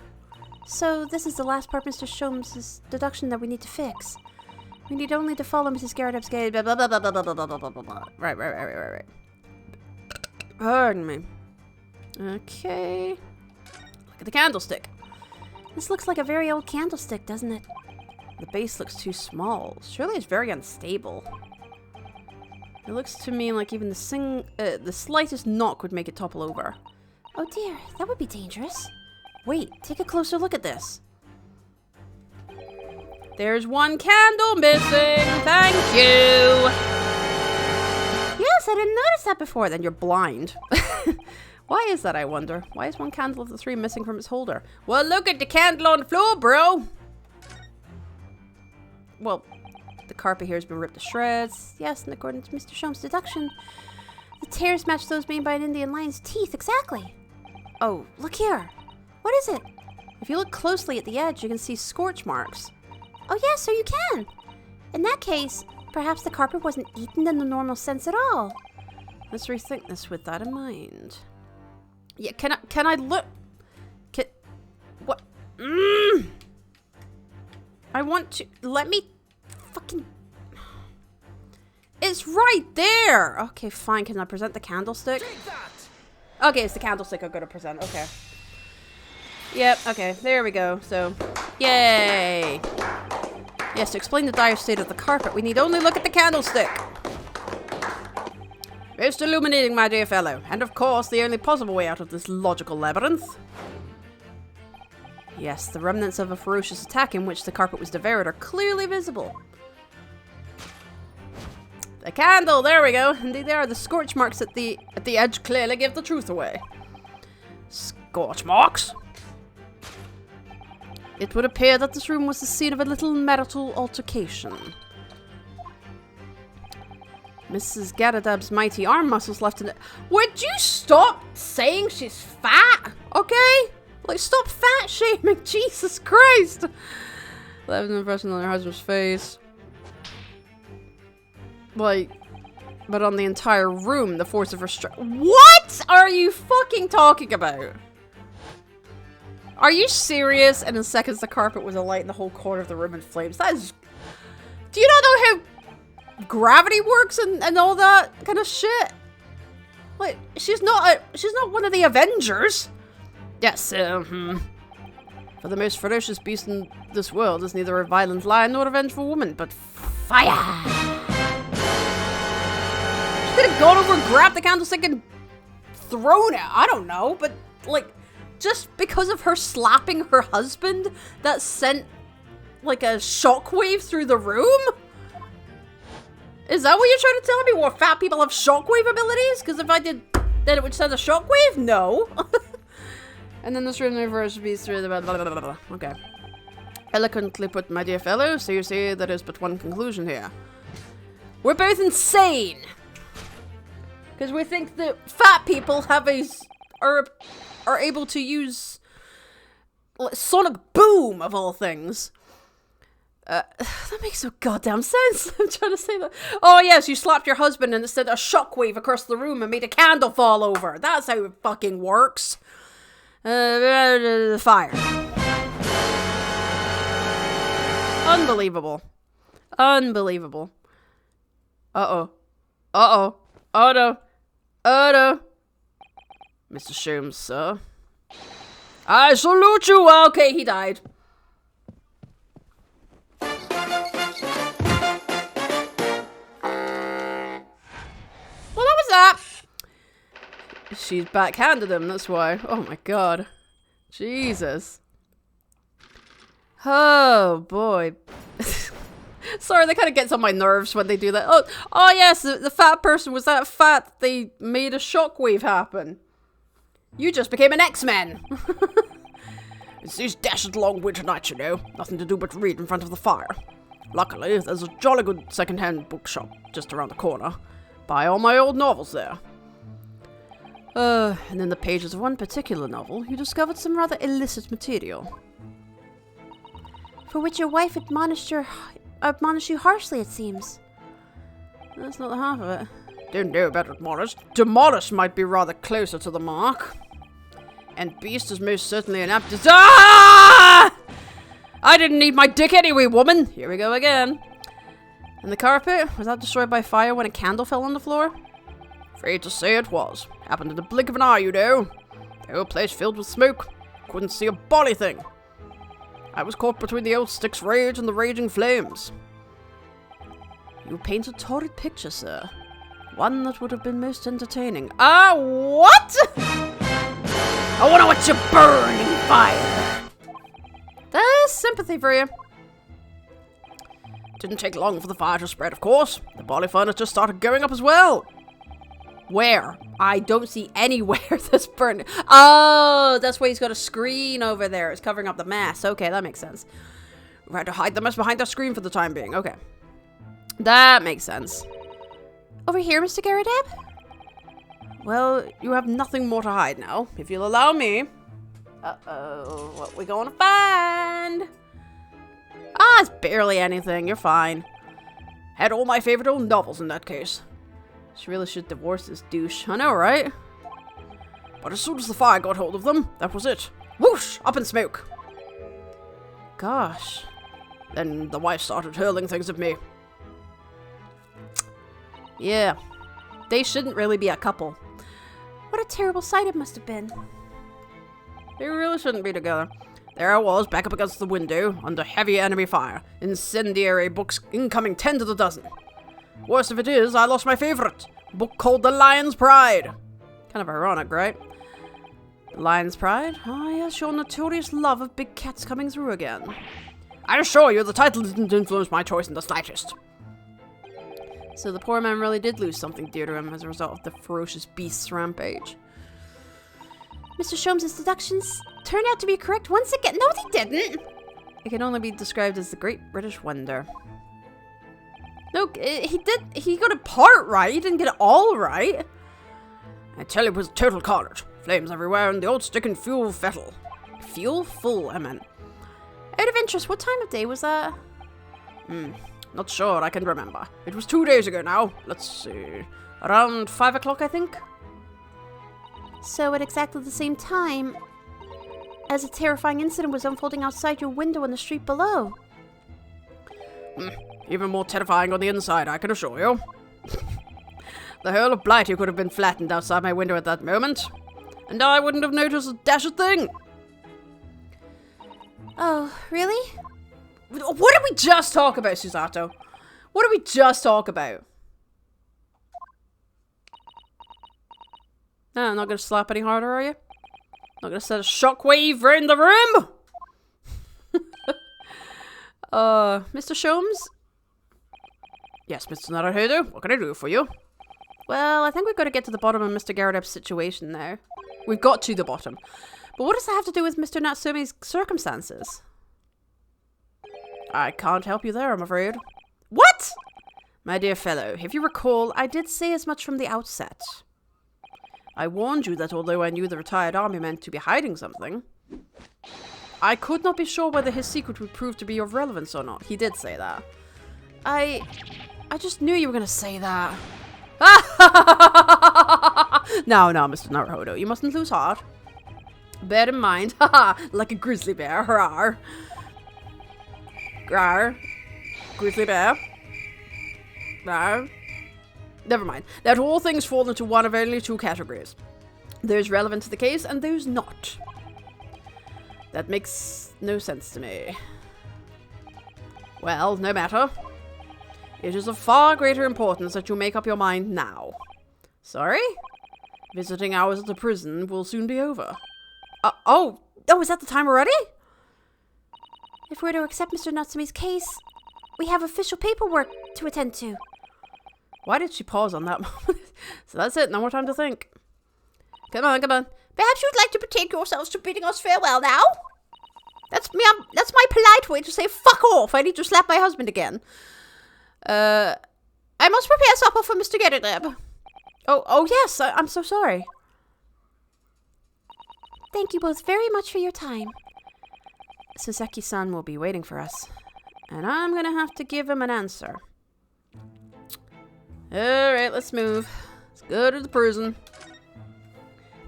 So this is the last part of Mr. Sholmes' deduction that we need to fix. We need only to follow Mrs. Garrett's gaze. Blah, blah, blah, blah, blah, blah, blah, blah, blah, blah. Right. Pardon me. Okay. Look at the candlestick. This looks like a very old candlestick, doesn't it? The base looks too small. Surely it's very unstable. It looks to me like even the slightest knock would make it topple over. Oh dear, that would be dangerous. Wait, take a closer look at this. There's one candle missing. Thank you. Yes, I didn't notice that before. Then you're blind. Why is that, I wonder? Why is one candle of the three missing from its holder? Well, look at the candle on the floor, bro. Well, the carpet here has been ripped to shreds. Yes, and according to Mr. Sholmes' deduction, the tears match those made by an Indian lion's teeth exactly. Oh, Look here. What is it? if you look closely at the edge, you can see scorch marks. Oh yes, so you can. In that case, perhaps the carpet wasn't eaten in the normal sense at all. Let's rethink this with that in mind. Yeah, can I look? What? I want to, let me fucking, it's right there. Okay, fine. Can I present the candlestick? Okay, it's the candlestick I'm gonna present. Okay. Yep, okay, there we go. So, yay. Yes, to explain the dire state of the carpet, we need only look at the candlestick. Most illuminating, my dear fellow. And of course, the only possible way out of this logical labyrinth. Yes, the remnants of a ferocious attack in which the carpet was devoured are clearly visible. The candle, there we go. Indeed, there are the scorch marks at the edge clearly give the truth away. Scorch marks? It would appear that this room was the scene of a little marital altercation. Mrs. Garadab's mighty arm muscles left in it. Would you stop saying she's fat? Okay? Like, stop fat shaming. Jesus Christ. Left an impression on her husband's face. Like, but on the entire room, the force of restraint. What are you fucking talking about? Are you serious? And in seconds, the carpet was alight and the whole corner of the room in flames. That is... Do you not know how gravity works and all that kind of shit? Like, she's not one of the Avengers. Yes, for the most ferocious beast in this world is neither a violent lion nor a vengeful woman, but fire. She could have gone over and grabbed the candlestick and thrown it. I don't know, but like, just because of her slapping her husband, that sent like a shockwave through the room? Is that what you're trying to tell me? Well, fat people have shockwave abilities? Because if I did, then it would send a shockwave? No. And then this room reverse beats through the blah, blah, blah, blah. Okay. Eloquently put, my dear fellow. So you see, there is but one conclusion here. We're both insane. Because we think that fat people have are able to use like, sonic boom of all things. That makes no goddamn sense. I'm trying to say that. Oh yes, you slapped your husband and it sent a shockwave across the room and made a candle fall over. That's how it fucking works. The fire. Unbelievable. Unbelievable. Uh-oh. Uh-oh. Oh no. Oh no. Mr. Sholmes, sir. I salute you! Okay, he died. Well, that was that. She's backhanded him, that's why. Oh my god. Jesus. Oh boy. Sorry, that kind of gets on my nerves when they do that. Oh yes, the fat person was that fat they made a shockwave happen. You just became an X-Men. It's these dashed long winter nights, you know. Nothing to do but read in front of the fire. Luckily, there's a jolly good second-hand bookshop just around the corner. Buy all my old novels there. And in the pages of one particular novel, you discovered some rather illicit material. For which your wife admonished you harshly, it seems. That's not the half of it. Don't know about admonished. Demolished might be rather closer to the mark. And beast is most certainly an apt... Ah! I didn't need my dick anyway, woman! Here we go again. And the carpet? Was that destroyed by fire when a candle fell on the floor? Afraid to say it was. Happened in the blink of an eye, you know. The whole place filled with smoke. Couldn't see a bolly thing. I was caught between the old stick's rage and the raging flames. You paint a torrid picture, sir. One that would have been most entertaining. Ah, what? I want to watch you burn in fire. There's sympathy for you. Didn't take long for the fire to spread, of course. The bolly furniture started going up as well. Where? I don't see anywhere that's burning. Oh, that's why he's got a screen over there. It's covering up the mess. Okay, that makes sense. We had to hide the mess behind that screen for the time being. Okay. That makes sense. Over here, Mr. Garradeb? Well, you have nothing more to hide now, if you'll allow me. Uh-oh, what we gonna find? Ah, it's barely anything. You're fine. Had all my favorite old novels in that case. She really should divorce this douche. I know, right? But as soon as the fire got hold of them, that was it. Whoosh! Up in smoke. Gosh. Then the wife started hurling things at me. Yeah. They shouldn't really be a couple. What a terrible sight it must have been. They really shouldn't be together. There I was, back up against the window, under heavy enemy fire. Incendiary books incoming 10 to the dozen. Worst of it is, I lost my favorite. Book called The Lion's Pride. Kind of ironic, right? The Lion's Pride? Ah, yes, your notorious love of big cats coming through again. I assure you, the title didn't influence my choice in the slightest. So the poor man really did lose something dear to him as a result of the ferocious beast's rampage. Mr. Sholmes' deductions turned out to be correct once again. No, they didn't. It can only be described as the Great British Wonder. No, he got a part right. He didn't get it all right. I tell you, it was total carnage. Flames everywhere and the old stick and fuel fettle. Fuel full, I meant. Out of interest, what time of day was that? Not sure I can remember. It was 2 days ago now. Let's see. Around 5 o'clock, I think. So at exactly the same time as a terrifying incident was unfolding outside your window on the street below. Even more terrifying on the inside, I can assure you. The whole of Blighty could have been flattened outside my window at that moment. And I wouldn't have noticed a dashed thing. Oh, really? What did we just talk about, Susato? What did we just talk about? No, not gonna slap any harder, are you? Not gonna set a shockwave around the room? Mr. Sholmes? Yes, Mr. Naruhodo, what can I do for you? Well, I think we've got to get to the bottom of Mr. Garradeb's situation now. We've got to the bottom. But what does that have to do with Mr. Natsume's circumstances? I can't help you there, I'm afraid. What? My dear fellow, if you recall, I did say as much from the outset. I warned you that although I knew the retired army man to be hiding something, I could not be sure whether his secret would prove to be of relevance or not. He did say that. I just knew you were going to say that. No, Mr. Naruhodo, you mustn't lose heart. Bear in mind, haha, like a grizzly bear, rawr. Rawr. Grizzly bear. Rawr. Never mind. That all things fall into one of only two categories. Those relevant to the case and those not. That makes no sense to me. Well, no matter. It is of far greater importance that you make up your mind now. Sorry? Visiting hours at the prison will soon be over. Oh, is that the time already? If we're to accept Mr. Natsume's case, we have official paperwork to attend to. Why did she pause on that moment? So that's it, no more time to think. Come on. Perhaps you'd like to betake yourselves to bidding us farewell now? That's my polite way to say fuck off. I need to slap my husband again. I must prepare supper for Mr. Getterdeb. Oh yes, I'm so sorry. Thank you both very much for your time. Saseki-san will be waiting for us. And I'm gonna have to give him an answer. Alright, let's move. Let's go to the prison.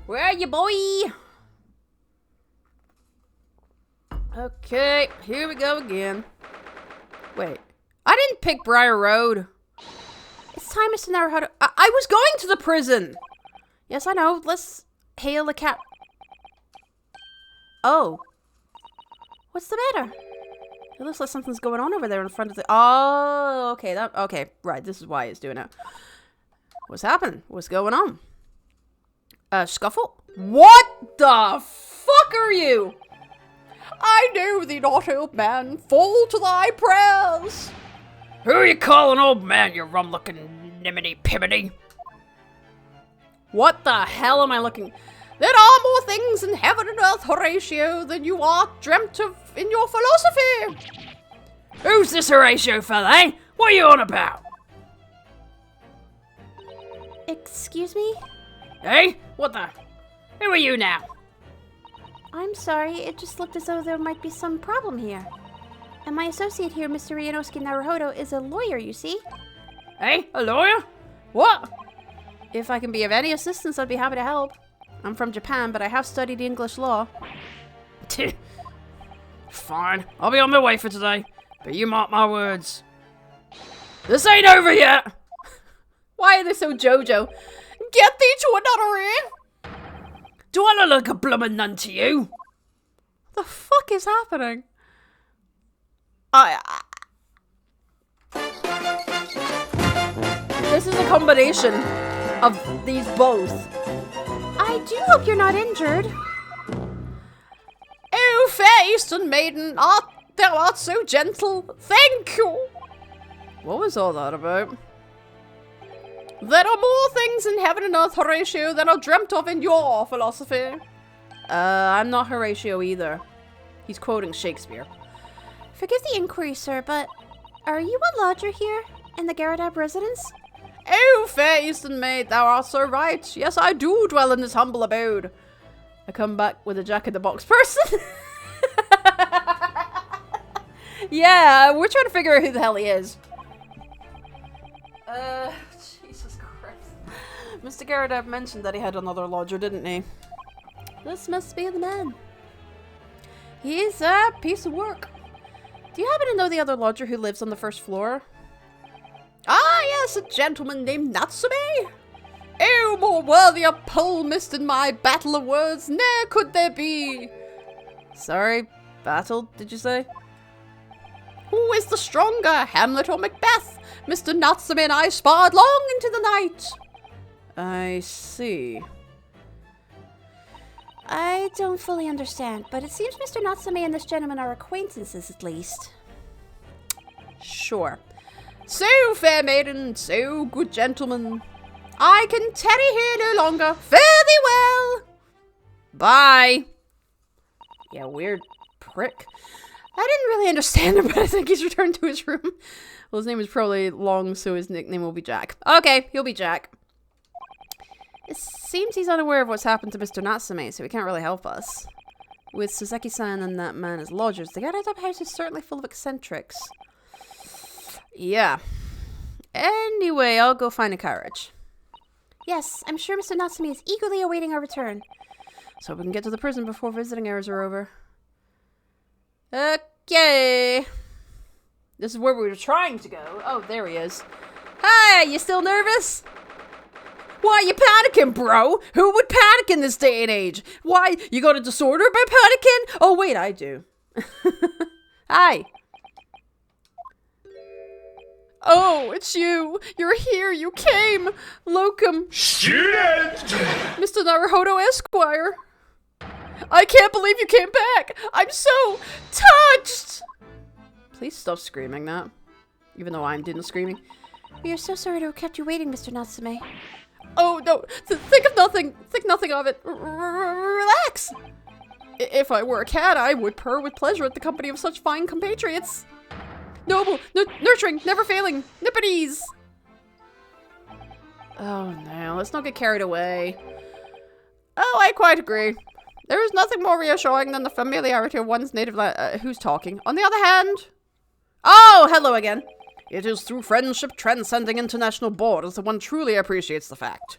Where are you, boy? Okay, here we go again. Wait, I didn't pick Briar Road. It's time, Mr. Naruhodo. I was going to the prison! Yes, I know. Let's hail the cat. Oh. What's the matter? It looks like something's going on over there in front of the... Oh, okay. Okay, right. This is why it's doing it. What's happening? What's going on? Scuffle? What the fuck are you? I know thee not, old man. Fall to thy prayers. Who are you calling old man, you rum-looking niminy-piminy? What the hell am I looking... There are more things in heaven and earth, Horatio, than you are dreamt of in your philosophy. Who's this Horatio fella, eh? What are you on about? Excuse me? Eh? What the? Who are you now? I'm sorry, it just looked as though there might be some problem here. And my associate here, Mr. Ryunosuke Naruhodo, is a lawyer, you see? Eh? A lawyer? What? If I can be of any assistance, I'd be happy to help. I'm from Japan, but I have studied English law. Fine, I'll be on my way for today. But you mark my words. This ain't over yet! Why are they so JoJo? Get thee to another inn! Do I look like a bloomin' nun to you? The fuck is happening? This is a combination of these both. I do hope you're not injured. Oh, fair Eastern maiden, thou art so gentle. Thank you. What was all that about? There are more things in heaven and earth, Horatio, than are dreamt of in your philosophy. I'm not Horatio either. He's quoting Shakespeare. Forgive the inquiry, sir, but are you a lodger here in the Getterdeb residence? Oh, fair Eastern maid, thou art so right. Yes, I do dwell in this humble abode. I come back with a Jack-in-the-Box person. Yeah, we're trying to figure out who the hell he is. Jesus Christ. Mr. Getterdeb mentioned that he had another lodger, didn't he? This must be the man. He's a piece of work. Do you happen to know the other lodger who lives on the first floor? Ah, yes, a gentleman named Natsume. Oh, more worthy a pole missed in my battle of words, ne'er could there be. Sorry, battle, did you say? Who is the stronger, Hamlet or Macbeth? Mr. Natsume and I sparred long into the night. I see. I don't fully understand, but it seems Mr. Natsume and this gentleman are acquaintances at least. Sure. So, fair maiden, so good gentleman, I can tarry here no longer. Fare thee well. Bye. Yeah, weird prick. I didn't really understand him, but I think he's returned to his room. Well, his name is probably long, so his nickname will be Jack. Okay, he'll be Jack. It seems he's unaware of what's happened to Mr. Natsume, so he can't really help us. With Saseki-san and that man as lodgers, the Getterdeb house is certainly full of eccentrics. Yeah. Anyway, I'll go find a carriage. Yes, I'm sure Mr. Natsume is eagerly awaiting our return. So we can get to the prison before visiting hours are over. Okay. This is where we were trying to go. Oh, there he is. Hi, you still nervous? Why you panicking, bro? Who would panic in this day and age? Why, you got a disorder by panicking? Oh, wait, I do. Hi. Oh, it's you. You're here. You came. Locum. Student! Mr. Naruhodo Esquire. I can't believe you came back. I'm so touched. Please stop screaming that. Even though I'm doing the screaming. We are so sorry to have kept you waiting, Mr. Natsume. Oh, no. Think of nothing. Think nothing of it. Relax. If I were a cat, I would purr with pleasure at the company of such fine compatriots. Noble, nurturing, never failing, nippities. Oh, no. Let's not get carried away. Oh, I quite agree. There is nothing more reassuring than the familiarity of one's native who's talking. On the other hand... Oh, hello again. It is through friendship transcending international borders that one truly appreciates the fact.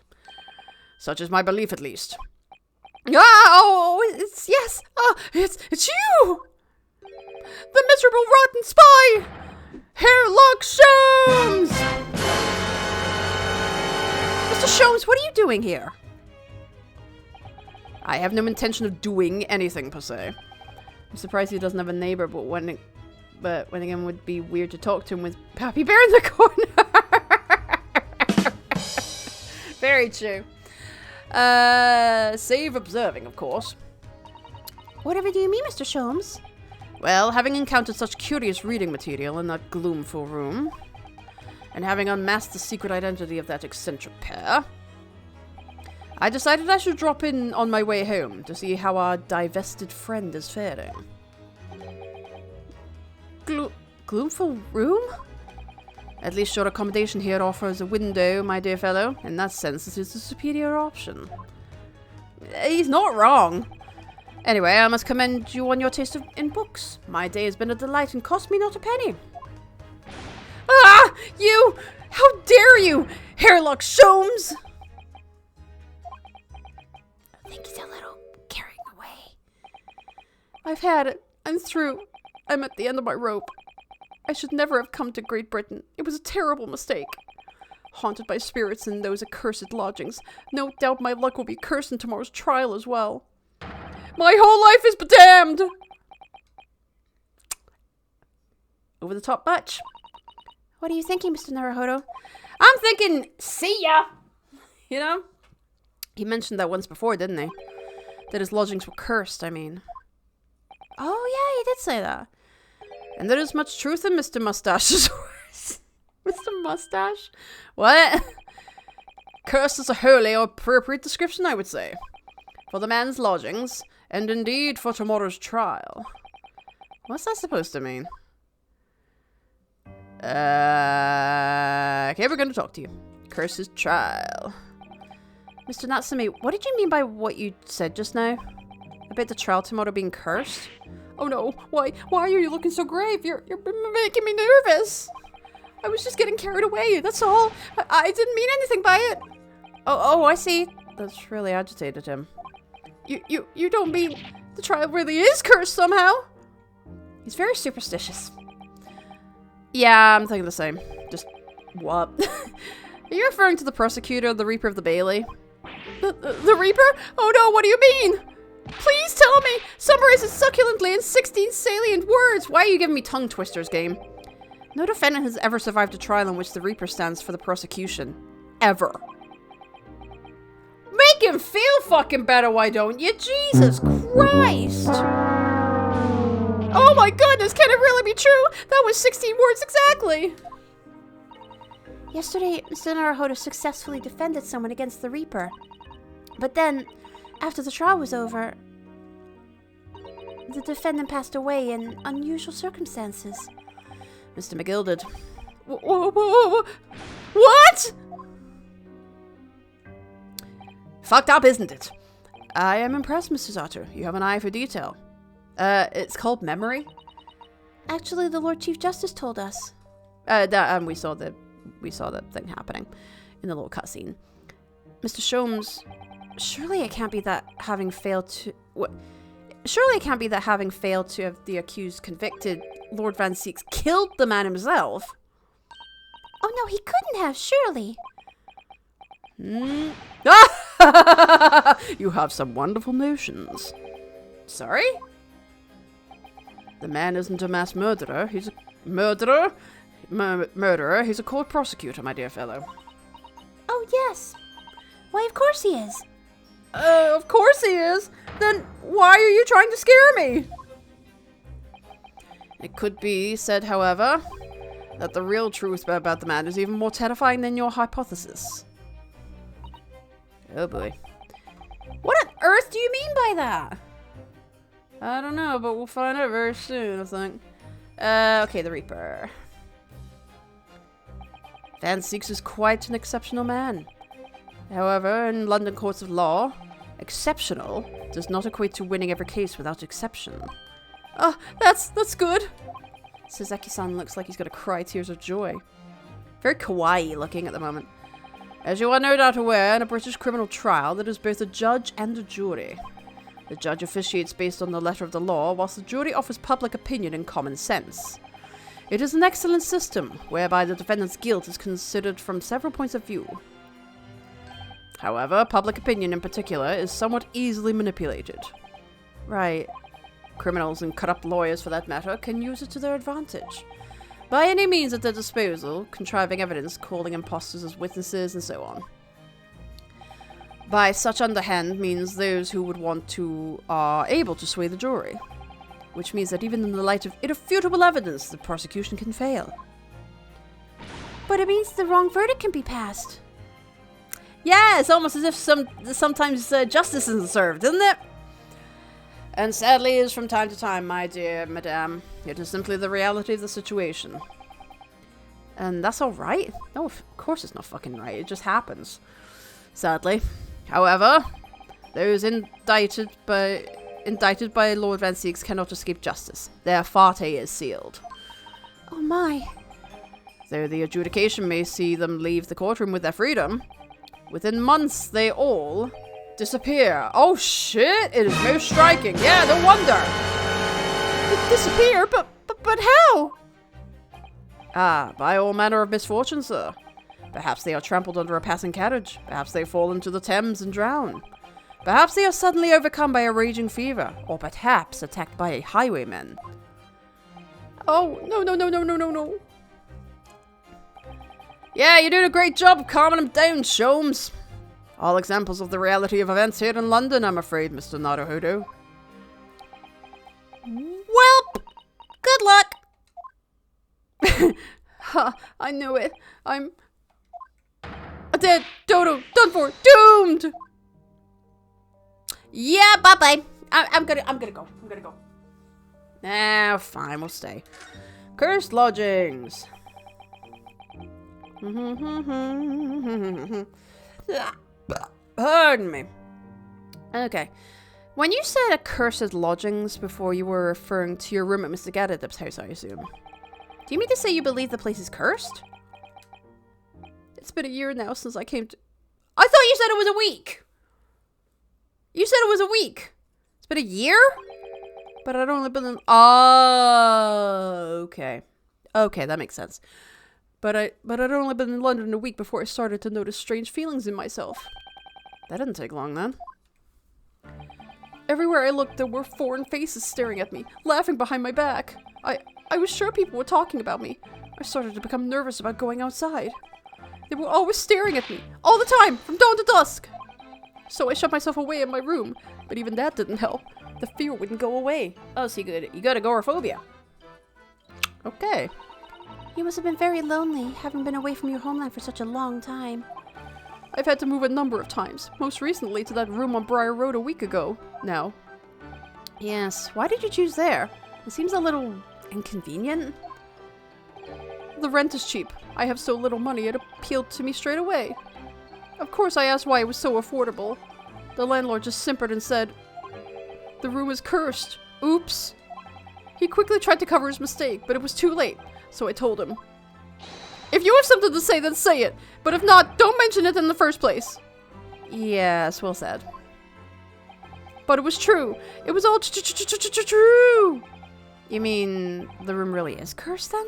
Such is my belief, at least. Oh, it's... Yes. Oh, it's you! The miserable rotten spy! Hairlock Sholmes! Mr. Sholmes, what are you doing here? I have no intention of doing anything, per se. I'm surprised he doesn't have a neighbor, but when again, it would be weird to talk to him with Pappy Bear in the corner. Very true. Save observing, of course. Whatever do you mean, Mr. Sholmes? Well, having encountered such curious reading material in that gloomful room, and having unmasked the secret identity of that eccentric pair, I decided I should drop in on my way home to see how our divested friend is faring. Gloomful room? At least your accommodation here offers a window, my dear fellow. In that sense, it is the superior option. He's not wrong. Anyway, I must commend you on your taste in books. My day has been a delight and cost me not a penny. Ah! You! How dare you! Hairlock Sholmes! I think he's a little carrying away. I've had it. I'm through. I'm at the end of my rope. I should never have come to Great Britain. It was a terrible mistake. Haunted by spirits in those accursed lodgings. No doubt my luck will be cursed in tomorrow's trial as well. My whole life is bedamned! Over the top much. What are you thinking, Mr. Naruhodo? I'm thinking, see ya! You know? He mentioned that once before, didn't he? That his lodgings were cursed, I mean. Oh, yeah, he did say that. And there is much truth in Mr. Mustache's words. Mr. Mustache? What? Cursed is a wholly appropriate description, I would say. For the man's lodgings, and indeed for tomorrow's trial. What's that supposed to mean? Okay, we're gonna talk to you. Curse his trial. Mr. Natsume, what did you mean by what you said just now? About the trial tomorrow being cursed? Oh no, why are you looking so grave? You're making me nervous. I was just getting carried away, that's all. I didn't mean anything by it. Oh, I see. That's really agitated him. You don't mean the trial really is cursed somehow? He's very superstitious. Yeah, I'm thinking the same. Just, what? Are you referring to the prosecutor, the Reaper of the Bailey? The Reaper? Oh no, what do you mean? Please tell me! Summarize it succulently in 16 salient words! Why are you giving me tongue twisters, game? No defendant has ever survived a trial in which the Reaper stands for the prosecution. Ever. Make him feel fucking better, why don't you? Jesus Christ! Oh my goodness, can it really be true? That was 16 words exactly! Yesterday, Mr. Naruhodo successfully defended someone against the Reaper. But then, after the trial was over, the defendant passed away in unusual circumstances. Mr. McGill did. What? Fucked up, isn't it? I am impressed, Mr. Zato. You have an eye for detail. It's called memory? Actually, the Lord Chief Justice told us. We saw that thing happening in the little cutscene. Mr. Sholmes, Surely it can't be that having failed to... What? Surely it can't be that having failed to have the accused convicted, Lord Van Seeks killed the man himself. Oh no, he couldn't have, surely. You have some wonderful notions. Sorry? The man isn't a mass murderer. He's a murderer. Murderer. He's a court prosecutor, my dear fellow. Oh yes. Why, of course he is. Of course he is. Then why are you trying to scare me? It could be said, however, that the real truth about the man is even more terrifying than your hypothesis. Oh boy. What on earth do you mean by that? I don't know, but we'll find out very soon, I think. Okay, the Reaper. Van Seeks is quite an exceptional man. However, in London courts of law, exceptional does not equate to winning every case without exception. Oh, that's good. Sasaki-san looks like he's gonna cry tears of joy. Very kawaii looking at the moment. As you are no doubt aware, in a British criminal trial, there is both a judge and a jury. The judge officiates based on the letter of the law, whilst the jury offers public opinion and common sense. It is an excellent system, whereby the defendant's guilt is considered from several points of view. However, public opinion in particular is somewhat easily manipulated. Right. Criminals and corrupt lawyers, for that matter, can use it to their advantage. By any means at their disposal, contriving evidence, calling impostors as witnesses, and so on. By such underhand means those who would want to are able to sway the jury. Which means that even in the light of irrefutable evidence, the prosecution can fail. But it means the wrong verdict can be passed. Yeah, it's almost as if sometimes justice isn't served, isn't it? And sadly is from time to time, my dear madame. It is simply the reality of the situation. And that's alright? No, of course it's not fucking right. It just happens. Sadly. However, those indicted by Lord Van Seeks cannot escape justice. Their fate is sealed. Oh my. Though the adjudication may see them leave the courtroom with their freedom, within months they all disappear. Oh shit! It is most striking. Yeah, no wonder. Disappear? But how? Ah, by all manner of misfortune, sir. Perhaps they are trampled under a passing carriage. Perhaps they fall into the Thames and drown. Perhaps they are suddenly overcome by a raging fever. Or perhaps attacked by a highwayman. Oh, no. Yeah, you're doing a great job of calming them down, Sholmes. All examples of the reality of events here in London, I'm afraid, Mr. Naruhodo. Well, good luck. Ha, I knew it. I'm dead. Dodo. Done for. Doomed. Yeah, bye-bye. I'm gonna go. Ah, fine, we'll stay. Cursed lodgings. Pardon me. Okay. When you said accursed lodgings before, you were referring to your room at Mr. Gadadip's house, I assume. Do you mean to say you believe the place is cursed? It's been a year now since I came to... I thought you said it was a week! You said it was a week! It's been a year? But I'd only been in... Oh, okay. Okay, that makes sense. But I'd only been in London a week before I started to notice strange feelings in myself. That didn't take long, then. Everywhere I looked, there were foreign faces staring at me, laughing behind my back. I was sure people were talking about me. I started to become nervous about going outside. They were always staring at me, all the time, from dawn to dusk. So I shut myself away in my room, but even that didn't help. The fear wouldn't go away. Oh, so you got agoraphobia. Okay. You must have been very lonely, having been away from your homeland for such a long time. I've had to move a number of times, most recently to that room on Briar Road a week ago, now. Yes, why did you choose there? It seems a little inconvenient. The rent is cheap. I have so little money, it appealed to me straight away. Of course, I asked why it was so affordable. The landlord just simpered and said, "The room is cursed. Oops." He quickly tried to cover his mistake, but it was too late, so I told him. "If you have something to say, then say it. But if not, don't mention it in the first place." Yes, well said. But it was true. It was all true. You mean the room really is cursed then?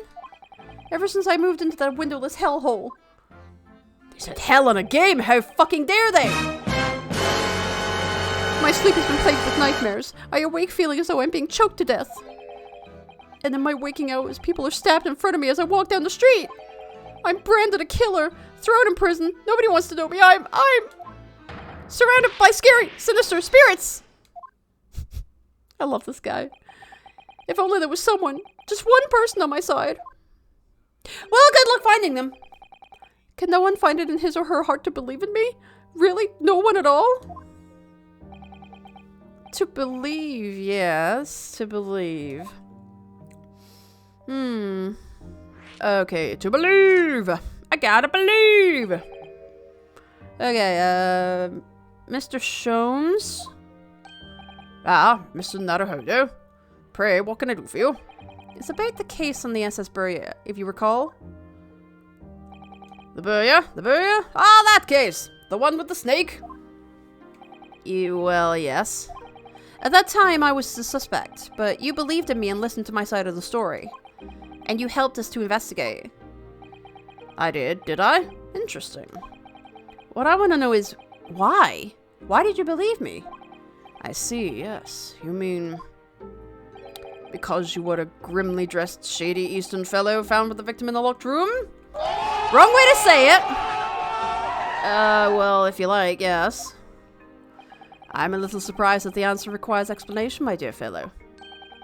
Ever since I moved into that windowless hellhole. They said hell in a game, how fucking dare they? My sleep has been plagued with nightmares. I awake feeling as though I'm being choked to death. And in my waking hours, people are stabbed in front of me as I walk down the street. I'm branded a killer, thrown in prison. Nobody wants to know me. I'm surrounded by scary, sinister spirits. I love this guy. If only there was someone, just one person on my side. Well, good luck finding them. Can no one find it in his or her heart to believe in me? Really? No one at all? To believe, yes. To believe. Okay, to believe. I gotta believe. Okay, Mr. Sholmes? Ah, Mr. Naruhodo. Pray, what can I do for you? It's about the case on the SS Buria, if you recall. The Buria? The Buria? Ah, that case! The one with the snake? Well, yes. At that time, I was the suspect, but you believed in me and listened to my side of the story. And you helped us to investigate. I did I? Interesting. What I want to know is, why? Why did you believe me? I see, yes. You mean... because you were a grimly dressed, shady Eastern fellow found with the victim in the locked room? Wrong way to say it! Well, if you like, yes. I'm a little surprised that the answer requires explanation, my dear fellow.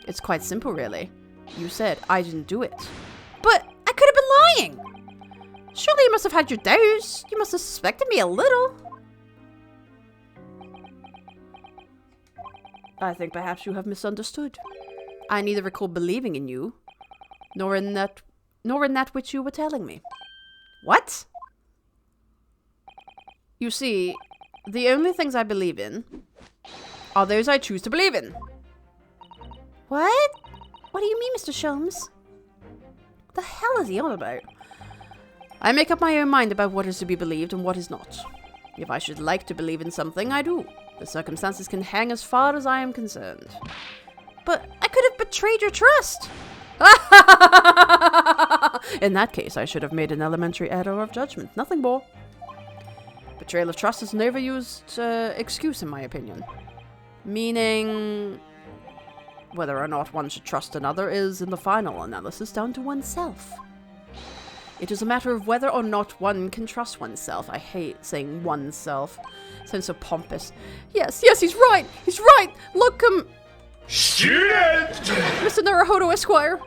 It's quite simple, really. You said I didn't do it. But I could have been lying! Surely you must have had your doubts. You must have suspected me a little. I think perhaps you have misunderstood. I neither recall believing in you, nor in that which you were telling me. What? You see, the only things I believe in are those I choose to believe in. What? What do you mean, Mr. Sholmes? What the hell is he on about? I make up my own mind about what is to be believed and what is not. If I should like to believe in something, I do. The circumstances can hang as far as I am concerned. But I could have betrayed your trust. In that case, I should have made an elementary error of judgment. Nothing more. Betrayal of trust is an overused excuse, in my opinion. Meaning, whether or not one should trust another is, in the final analysis, down to oneself. It is a matter of whether or not one can trust oneself. I hate saying oneself. It sounds so pompous. Yes, he's right. He's right. Look, Student! Mr. Naruhodo Esquire.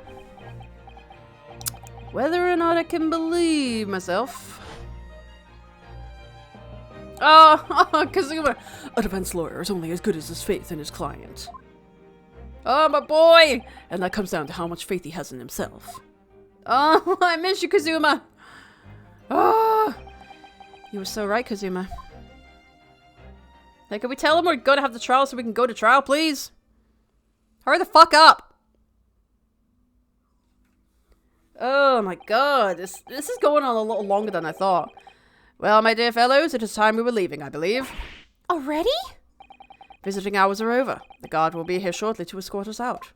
Whether or not I can believe myself. Kazuma. A defense lawyer is only as good as his faith in his client. Oh, my boy! And that comes down to how much faith he has in himself. Oh, I miss you, Kazuma. Oh, you were so right, Kazuma. Hey, can we tell him we're going to have the trial so we can go to trial, please? Hurry the fuck up. Oh my god, this is going on a little longer than I thought. Well, my dear fellows, it is time we were leaving, I believe. Already? Visiting hours are over. The guard will be here shortly to escort us out.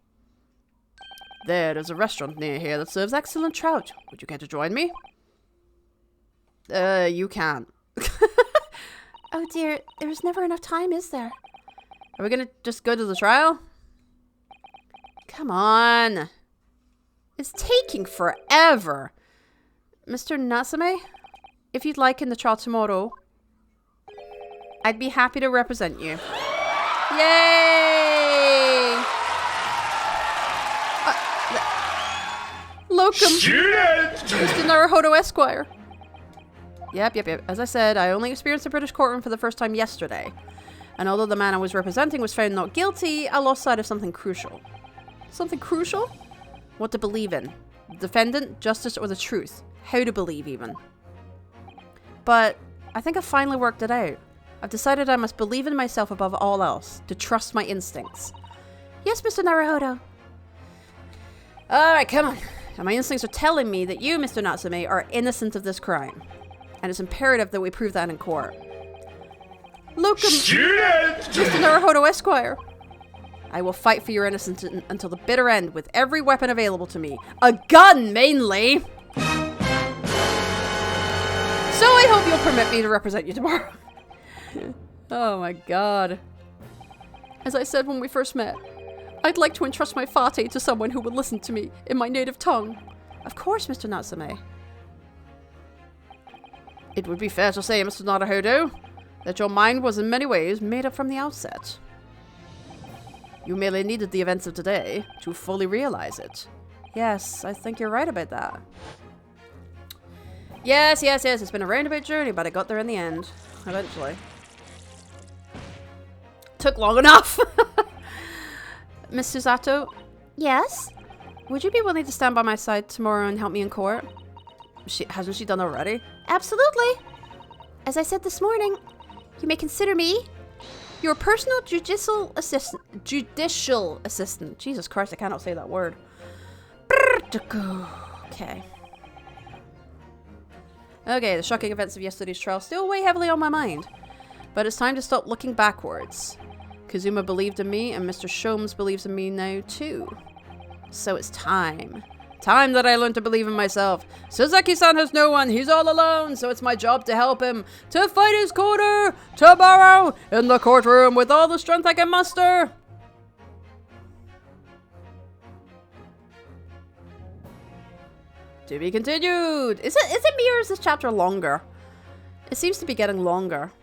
There's a restaurant near here that serves excellent trout. Would you care to join me? You can't. Oh dear, there's never enough time, is there? Are we gonna just go to the trial? Come on. It's taking forever. Mr. Natsume, if you'd like in the trial tomorrow, I'd be happy to represent you. Yay! Locum. Student! Mr. Naruhodo Esquire. Yep. As I said, I only experienced the British courtroom for the first time yesterday. And although the man I was representing was found not guilty, I lost sight of something crucial. Something crucial? What to believe in. The defendant, justice, or the truth. How to believe, even. But I think I've finally worked it out. I've decided I must believe in myself above all else, to trust my instincts. Yes, Mr. Naruhodo. Alright, come on. And my instincts are telling me that you, Mr. Natsume, are innocent of this crime. And it's imperative that we prove that in court. Locum, Student! Mr. Naruhodo Esquire. I will fight for your innocence until the bitter end with every weapon available to me. A gun, mainly! So I hope you'll permit me to represent you tomorrow. Oh my god. As I said when we first met, I'd like to entrust my fate to someone who would listen to me in my native tongue. Of course, Mr. Natsume. It would be fair to say, Mr. Naruhodo, that your mind was in many ways made up from the outset. You merely needed the events of today to fully realize it. Yes, I think you're right about that. Yes, yes, yes, it's been a roundabout journey, but I got there in the end. Eventually. Took long enough! Miss Susato, Yes? would you be willing to stand by my side tomorrow and help me in court? Hasn't she done already? Absolutely. As I said this morning, you may consider me your personal judicial assistant. Judicial assistant. Jesus Christ, I cannot say that word. Okay. Okay, the shocking events of yesterday's trial still weigh heavily on my mind. But it's time to stop looking backwards. Kazuma believed in me, and Mr. Sholmes believes in me now too. So it's time. Time that I learned to believe in myself. Suzuki-san has no one, he's all alone, so it's my job to help him. To fight his corner! Tomorrow! In the courtroom with all the strength I can muster! To be continued! Is it me or is this chapter longer? It seems to be getting longer.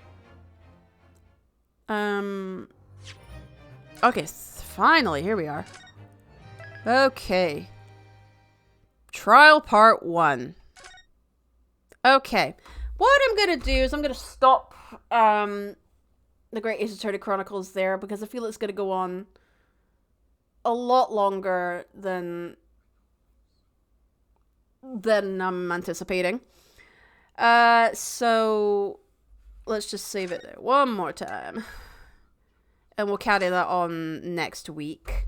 Okay, finally, here we are. Okay. Trial part 1. Okay. What I'm gonna do is I'm gonna stop the Great Ace Attorney Chronicles there because I feel it's gonna go on a lot longer than I'm anticipating. So let's just save it there one more time. And we'll carry that on next week.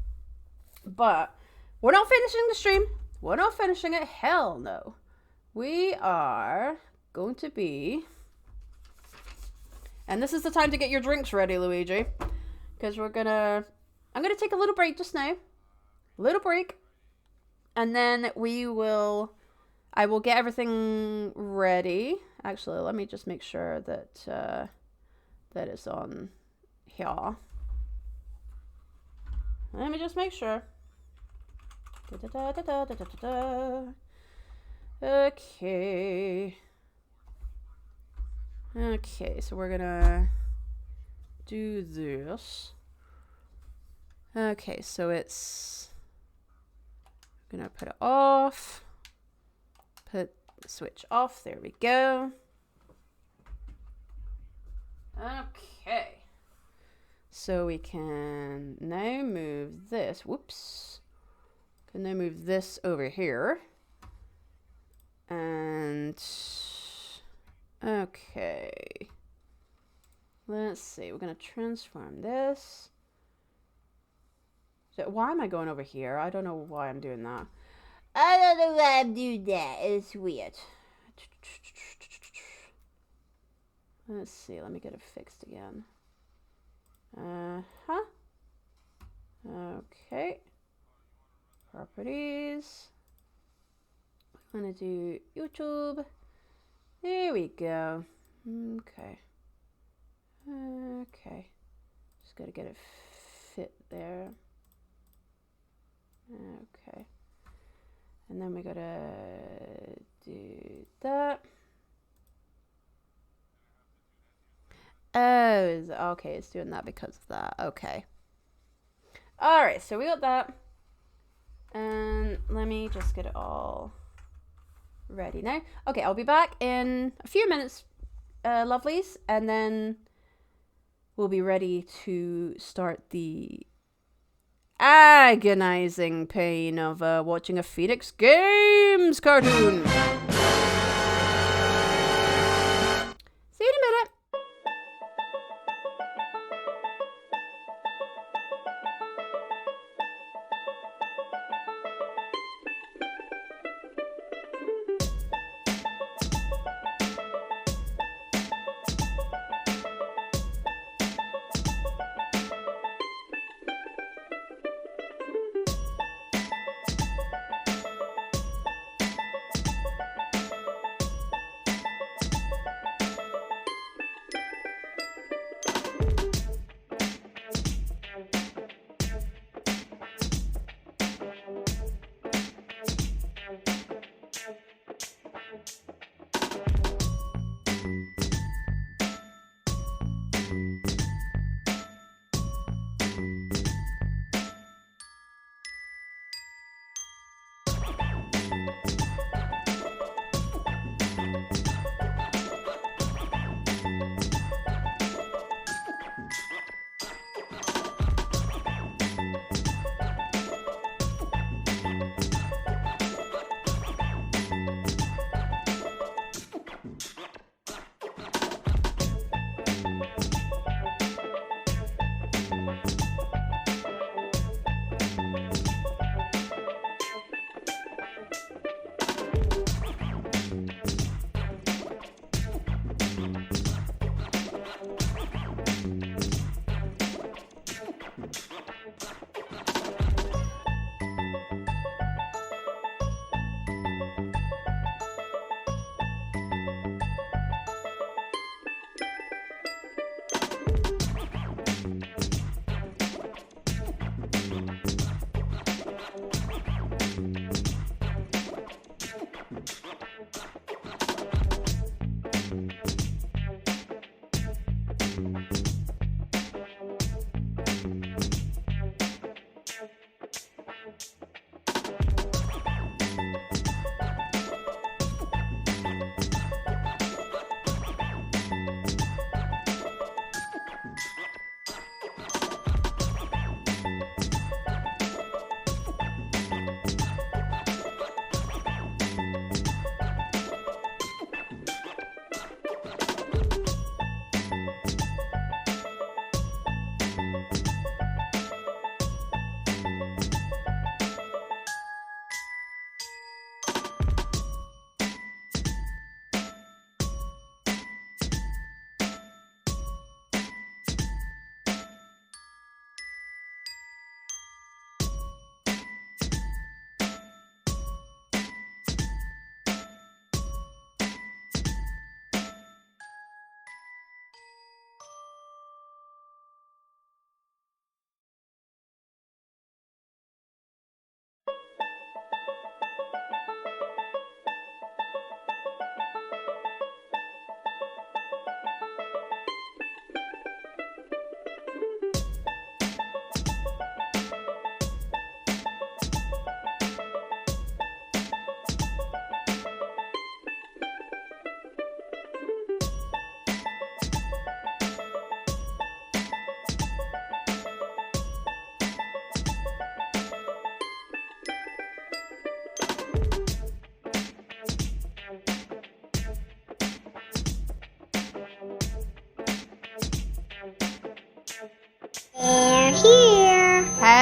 But we're not finishing the stream. We're not finishing it. Hell no. We are going to be... And this is the time to get your drinks ready, Luigi. Because we're gonna... I'm gonna take a little break just now. Little break. And then we will... I will get everything ready. Actually, let me just make sure that that is on here. Let me just make sure. Okay. Okay, so we're gonna do this. Okay, so it's... gonna put it off. Put the switch off. There we go. Okay. So we can now move this. Whoops. Can now move this over here. And... okay. Let's see. We're going to transform this. So why am I going over here? I don't know why I'm doing that. I don't know why I'm doing that. It's weird. Let's see. Let me get it fixed again. Okay. Properties. I'm gonna do YouTube. There we go. Okay. Okay. Just gotta get it fit there. Okay. And then we gotta do that. Oh, okay, it's doing that because of that. Okay. Alright, so we got that. And let me just get it all ready now. Okay, I'll be back in a few minutes, lovelies. And then we'll be ready to start the agonizing pain of watching a Phoenix Games cartoon. See you in a minute.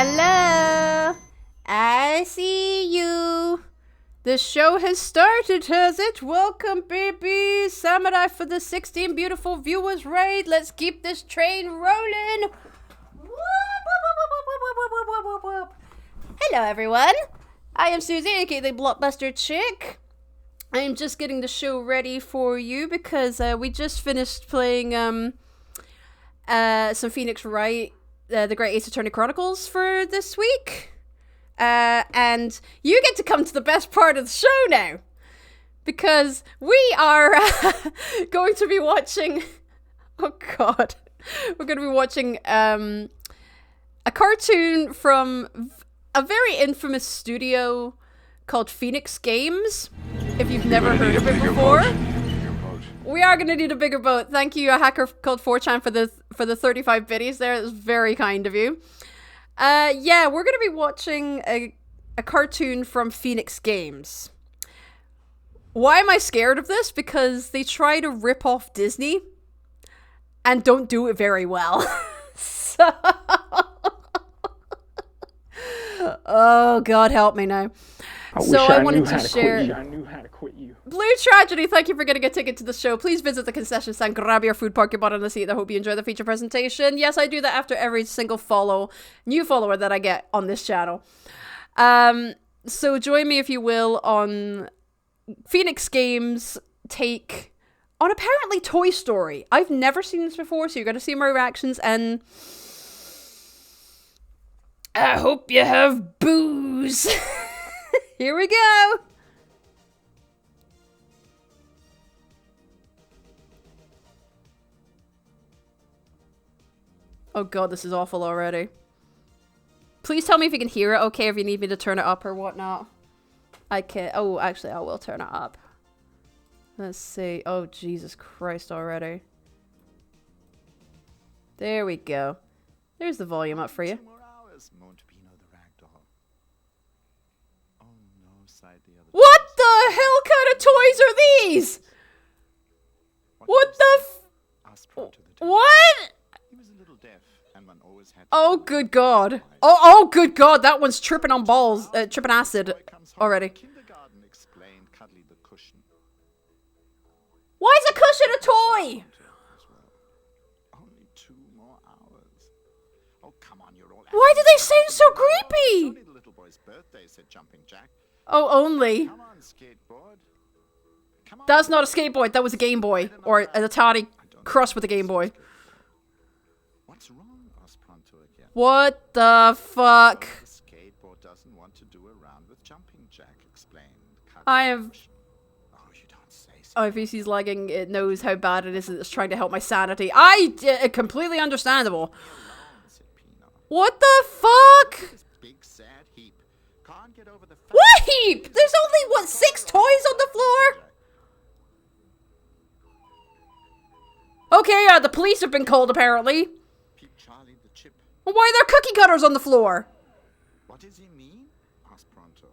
Hello. I see you. The show has started, has it? Welcome, baby. Samurai for the 16 beautiful viewers raid. Let's keep this train rolling. Hello, everyone. I am Susie, aka the Blockbuster Chick. I am just getting the show ready for you because we just finished playing some Phoenix Wright, the Great Ace Attorney Chronicles for this week. And you get to come to the best part of the show now, because we are going to be watching, oh god, we're going to be watching a cartoon from a very infamous studio called Phoenix Games, if you've never heard of it before. We are going to need a bigger boat. Thank you, a hacker called 4chan, for the 35 biddies there. It was very kind of you. Yeah, we're going to be watching a cartoon from Phoenix Games. Why am I scared of this? Because they try to rip off Disney and don't do it very well. So... oh, God help me now. I wanted to share. I knew how to quit you. Blue Tragedy, thank you for getting a ticket to the show. Please visit the concession stand, grab your food, park your butt on the seat. I hope you enjoy the feature presentation. Yes, I do that after every single new follower that I get on this channel. So join me, if you will, on Phoenix Games' take on apparently Toy Story. I've never seen this before, so you're going to see my reactions, and I hope you have booze. Here we go. Oh god, this is awful already. Please tell me if you can hear it okay, if you need me to turn it up or whatnot. I can. Oh, actually, I will turn it up. Let's see. Oh, Jesus Christ already. There we go. There's the volume up for you. What the hell kind of toys are these? What the what? Oh, good God. Oh, good God. That one's tripping on balls. Tripping acid already. Why is a cushion a toy? Why do they sound so creepy? Oh, only. That's not a skateboard. That was a Game Boy. Or an Atari crossed with a Game Boy. What's wrong? asked Pronto again. What the fuck? The skateboard doesn't want to do around with jumping jack, explained. I have... Oh, you don't say so. Oh, if he's lagging, it knows how bad it is, and it's trying to help my sanity. Completely understandable. What the fuck? Big sad heap. Can't get over the fact. What heap? There's only, what, 6 toys on the floor? Okay, the police have been called, apparently. Charlie the chip. Well, why are there cookie cutters on the floor? What does he mean? asked Pronto.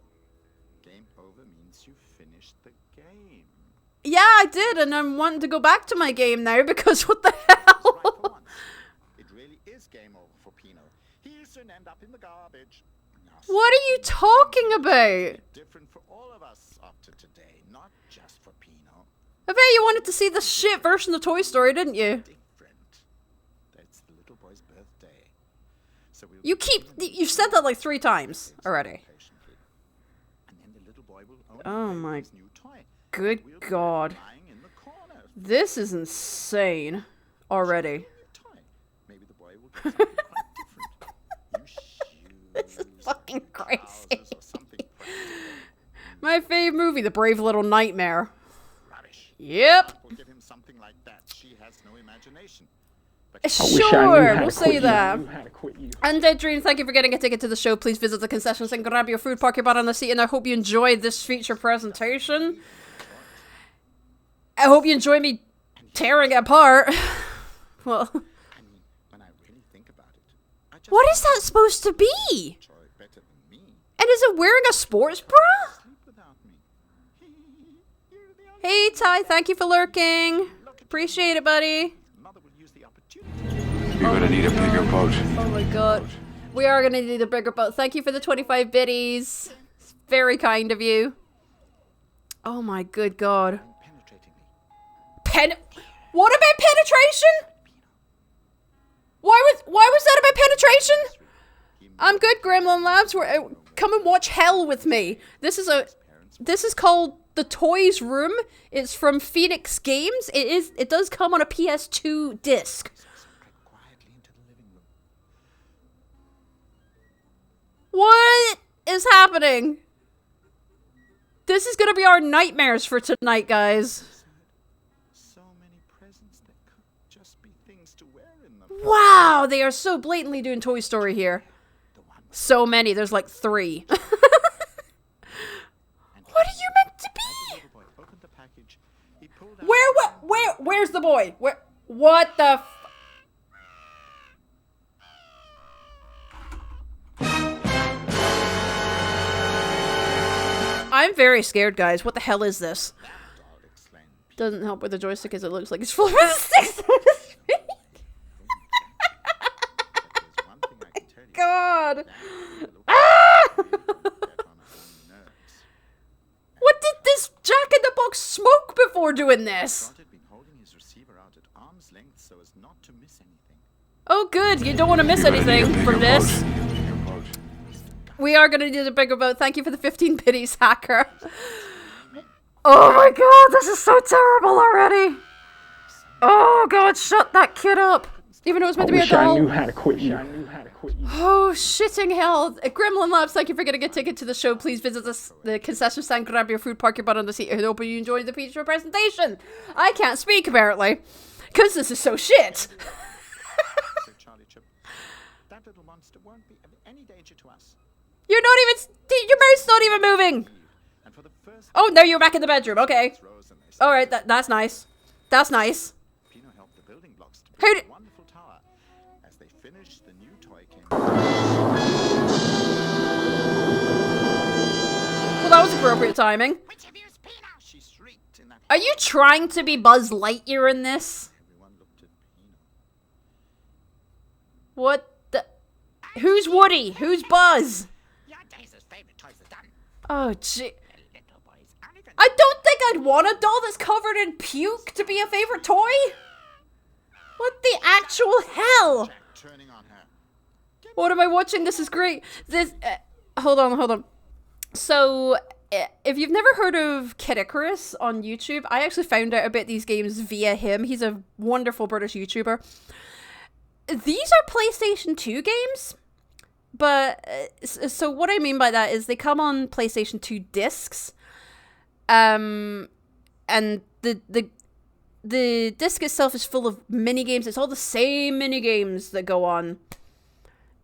Game over means you finished the game. Yeah, I did, and I'm wanting to go back to my game now, because what the hell? Right for once. It really is game over for Pino. He'll soon end up in the garbage. What are you talking about? Different for all of us after today, not just for Pino. I bet you wanted to see the shit version of Toy Story, didn't you? Different. That's the little boy's birthday. So You've said that like 3 times already. And then the little boy will Oh my his new toy. good God. Lying in the corner. This is insane already. Toy. Maybe the boy will do something quite different. This is fucking crazy. Trousers or something practical. My fave movie, The Brave Little Nightmare. Rubbish. Yep. We'll give him something like that. She has no imagination. Sure, we'll say that. Undead Dream, thank you for getting a ticket to the show. Please visit the concessions and grab your food, park your butt on the seat, and I hope you enjoyed this feature presentation. I hope you enjoy me tearing it apart. Well, I mean, when I really think about it, I just what is that supposed to be? enjoy better than me. And is it wearing a sports bra? Sleep without me. You're the only Hey Ty, thank you for lurking. Appreciate it, buddy. mother will use the opportunity. You're gonna need a bigger boat. Oh my god. We are gonna do the bigger boat. Thank you for the 25 biddies. It's very kind of you. Oh my good god. What about penetration? Why was that about penetration? I'm good, Gremlin Labs. Come and watch hell with me. This is called The Toys Room. It's from Phoenix Games. It does come on a PS2 disc. What is happening? This is gonna be our nightmares for tonight, guys. Wow, they are so blatantly doing Toy Story here. So many, there's like 3. What are you meant to be? Where's the boy? What the I'm very scared, guys. What the hell is this? Doesn't help with the joystick as it looks like it's full of sticks. God. Ah! What did this Jack-in-the-Box smoke before doing this? Oh good, you don't want to miss anything from this. We are going to do the bigger boat. Thank you for the 15 biddies, hacker. Oh my god, this is so terrible already. Oh god, shut that kid up. Even though it was meant to be a doll. I knew how to quit you. Oh, shitting hell. Gremlin Labs, thank you for getting a ticket to the show. Please visit the concession stand, grab your food, park your butt on the seat, and hope you enjoyed the feature presentation. I can't speak, apparently. Because this is so shit. That little monster won't be of any danger to us. You're not even... Your mouth's not even moving. Oh, no, you're back in the bedroom. Okay. Alright, that's nice. That's nice. Who did... Well, that was appropriate timing. Are you trying to be Buzz Lightyear in this? What the... Who's Woody? Who's Buzz? Oh, gee. I don't think I'd want a doll that's covered in puke to be a favorite toy. What the actual hell? What am I watching? This is great. This... hold on. So, if you've never heard of Kid Icarus on YouTube, I actually found out about these games via him. He's a wonderful British YouTuber. These are PlayStation 2 games, but so what I mean by that is they come on PlayStation 2 discs, and the disc itself is full of mini games. It's all the same mini games that go on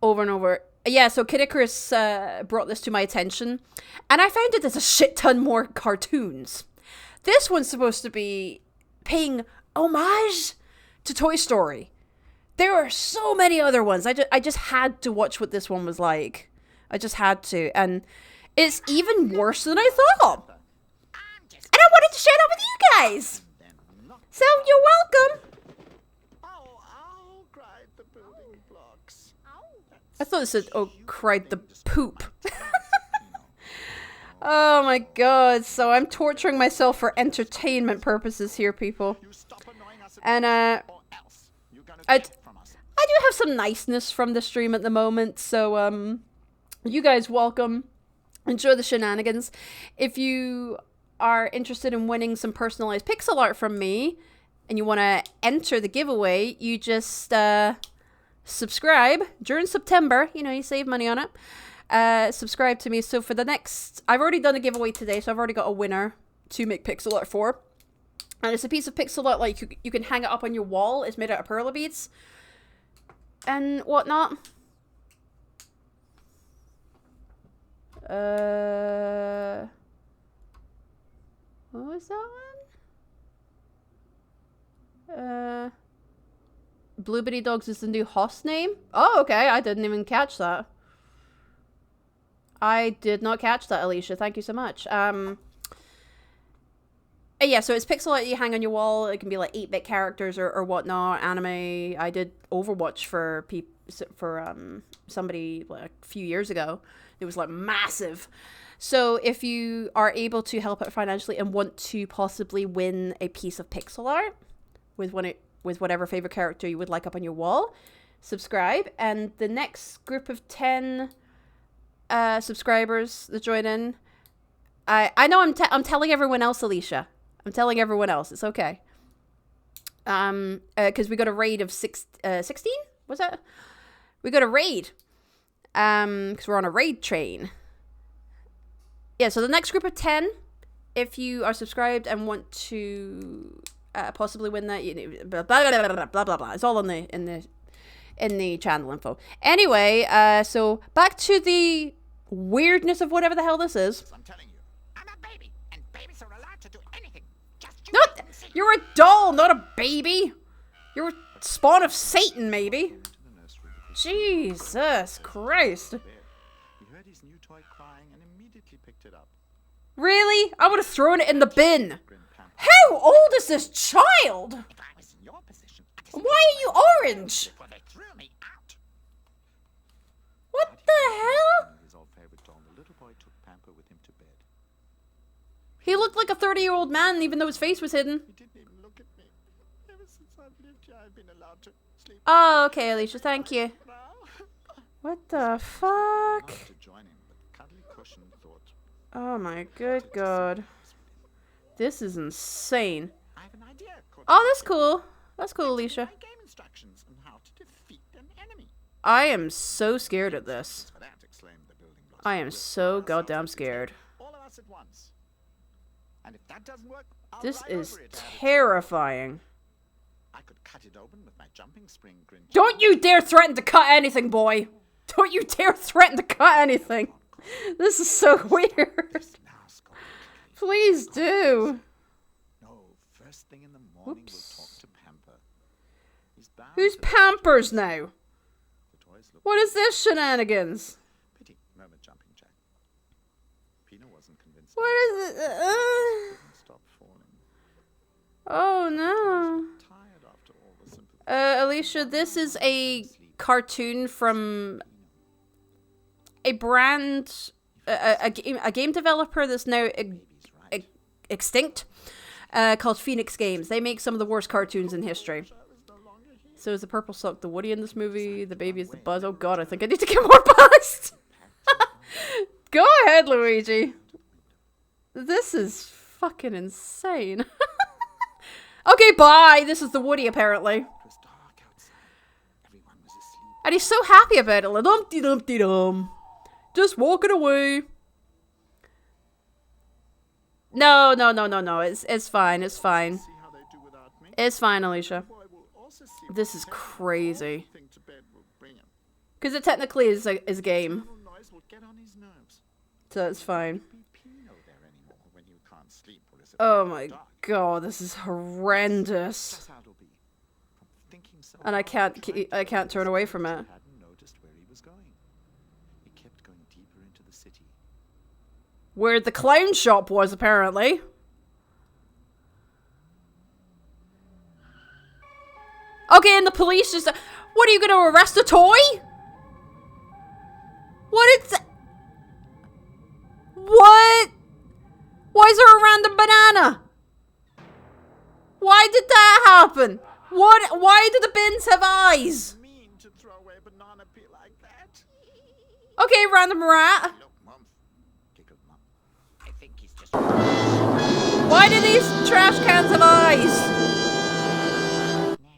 over and over. Yeah, so Kid Icarus brought this to my attention, and I found that there's a shit ton more cartoons. This one's supposed to be paying homage to Toy Story. There are so many other ones. I just had to watch what this one was like. I just had to, and it's even worse than I thought. And I wanted to share that with you guys. So you're welcome. I thought it said, oh, cried the poop. Oh my god, so I'm torturing myself for entertainment purposes here, people. And, I do have some niceness from the stream at the moment, so, you guys welcome. Enjoy the shenanigans. If you are interested in winning some personalized pixel art from me, and you want to enter the giveaway, you just, subscribe during September. You know, you save money on it. Subscribe to me. So for the next... I've already done a giveaway today, so I've already got a winner to make pixel art for. And it's a piece of pixel art, like, you can hang it up on your wall. It's made out of perla beads and whatnot. What was that one? Blue Bitty Dogs is the new host name? Oh, okay. I didn't even catch that. I did not catch that, Alicia. Thank you so much. Yeah, so it's pixel art you hang on your wall. It can be like 8-bit characters or whatnot. Anime. I did Overwatch for somebody like a few years ago. It was like massive. So if you are able to help out financially and want to possibly win a piece of pixel art with whatever favorite character you would like up on your wall, subscribe. And the next group of 10 subscribers that join in, I know I'm telling everyone else, Alicia. I'm telling everyone else. It's okay. Because we got a raid of 16? Was that? We got a raid. Because we're on a raid train. Yeah, so the next group of 10, if you are subscribed and want to possibly win that, blah, blah, blah, blah, blah, blah, blah. It's all in the channel info. Anyway, so back to the weirdness of whatever the hell this is. I'm telling you, I'm a baby, and babies are allowed to do anything. Just Not, you're a doll, not a baby. You're a spawn of Satan, maybe. Jesus Christ. He heard his new toy crying and immediately picked it up. Really? I would have thrown it in the bin. How old is this child? If I was in your position, Why are you orange? well, they threw me out. What the hell? His old favorite doll, the little boy took Pamper with him to bed. He looked like a 30-year-old man, even though his face was hidden. He didn't even look at me. Ever since I've lived here, I've been allowed to sleep Oh, okay, Alicia, thank you. now. What the fuck? To join him, but Cuddly Cushion thought, Oh my good god. This is insane. I have an idea. Oh, that's cool. That's cool, Alicia. My game instructions on how to defeat an enemy. I am so scared at this. For that, exclaimed the building blocks. I am so goddamn scared. All of us at once. And if that doesn't work, I'll This ride is over it. terrifying. I could cut it open with my jumping spring grin. Don't you dare threaten to cut anything, boy! Don't you dare threaten to cut anything! This is so weird. Now, Scott. Please do. No, first thing in the morning we'll talk to Pamper. He's bound Who's to- Pampers now? The toys look What is this shenanigans? pity, murmured Jumping Jack. Pina wasn't convinced. What is it? Didn't stop falling. Oh no. Tired after all the sympathy. Alicia, this is a cartoon from a brand, a game developer that's now extinct, called Phoenix Games. They make some of the worst cartoons in history. So is the purple sock the Woody in this movie? The baby is the Buzz. Oh god, I think I need to get more past. Go ahead, Luigi. This is fucking insane. Okay, bye. This is the Woody, apparently. It was dark outside. Everyone was asleep. And he's so happy about it. Like, Dumpty-dum. Just walking away. No. It's fine. It's fine. See how they do without me. It's fine, Alicia. Boy will also see This is crazy. thing to bed will bring him. Because it technically is a game. Little noise will get on his nerves. So it's fine. Be Pino there anymore when you can't sleep, or is it Oh my dark? god, this is horrendous. That's how it'll be. From thinking so And I hard, can't turn away from it. hadn't noticed where he was going. He kept going deeper into the city. Where the clown shop was, apparently. Okay, and the police just... What, are you going to arrest a toy? What is... What? Why is there a random banana? Why did that happen? What? Why do the bins have eyes? Mean to throw away a banana peel like that. Okay, random rat. Look, Mum. Giggled Mum. I think he's just... Why do these trash cans have eyes?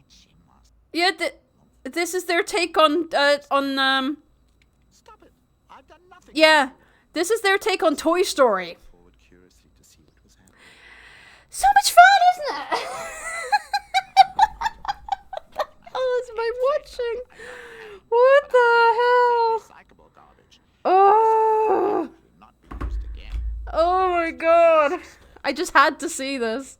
She must. Yeah, this is their take on Stop it. I've done nothing. yeah, this is their take on Toy Story. Forward curiously to see what was happening. So much fun, isn't it? Oh, it's my watching. What the hell? Recyclable garbage. Oh, Will not be used again. oh my god. I just had to see this.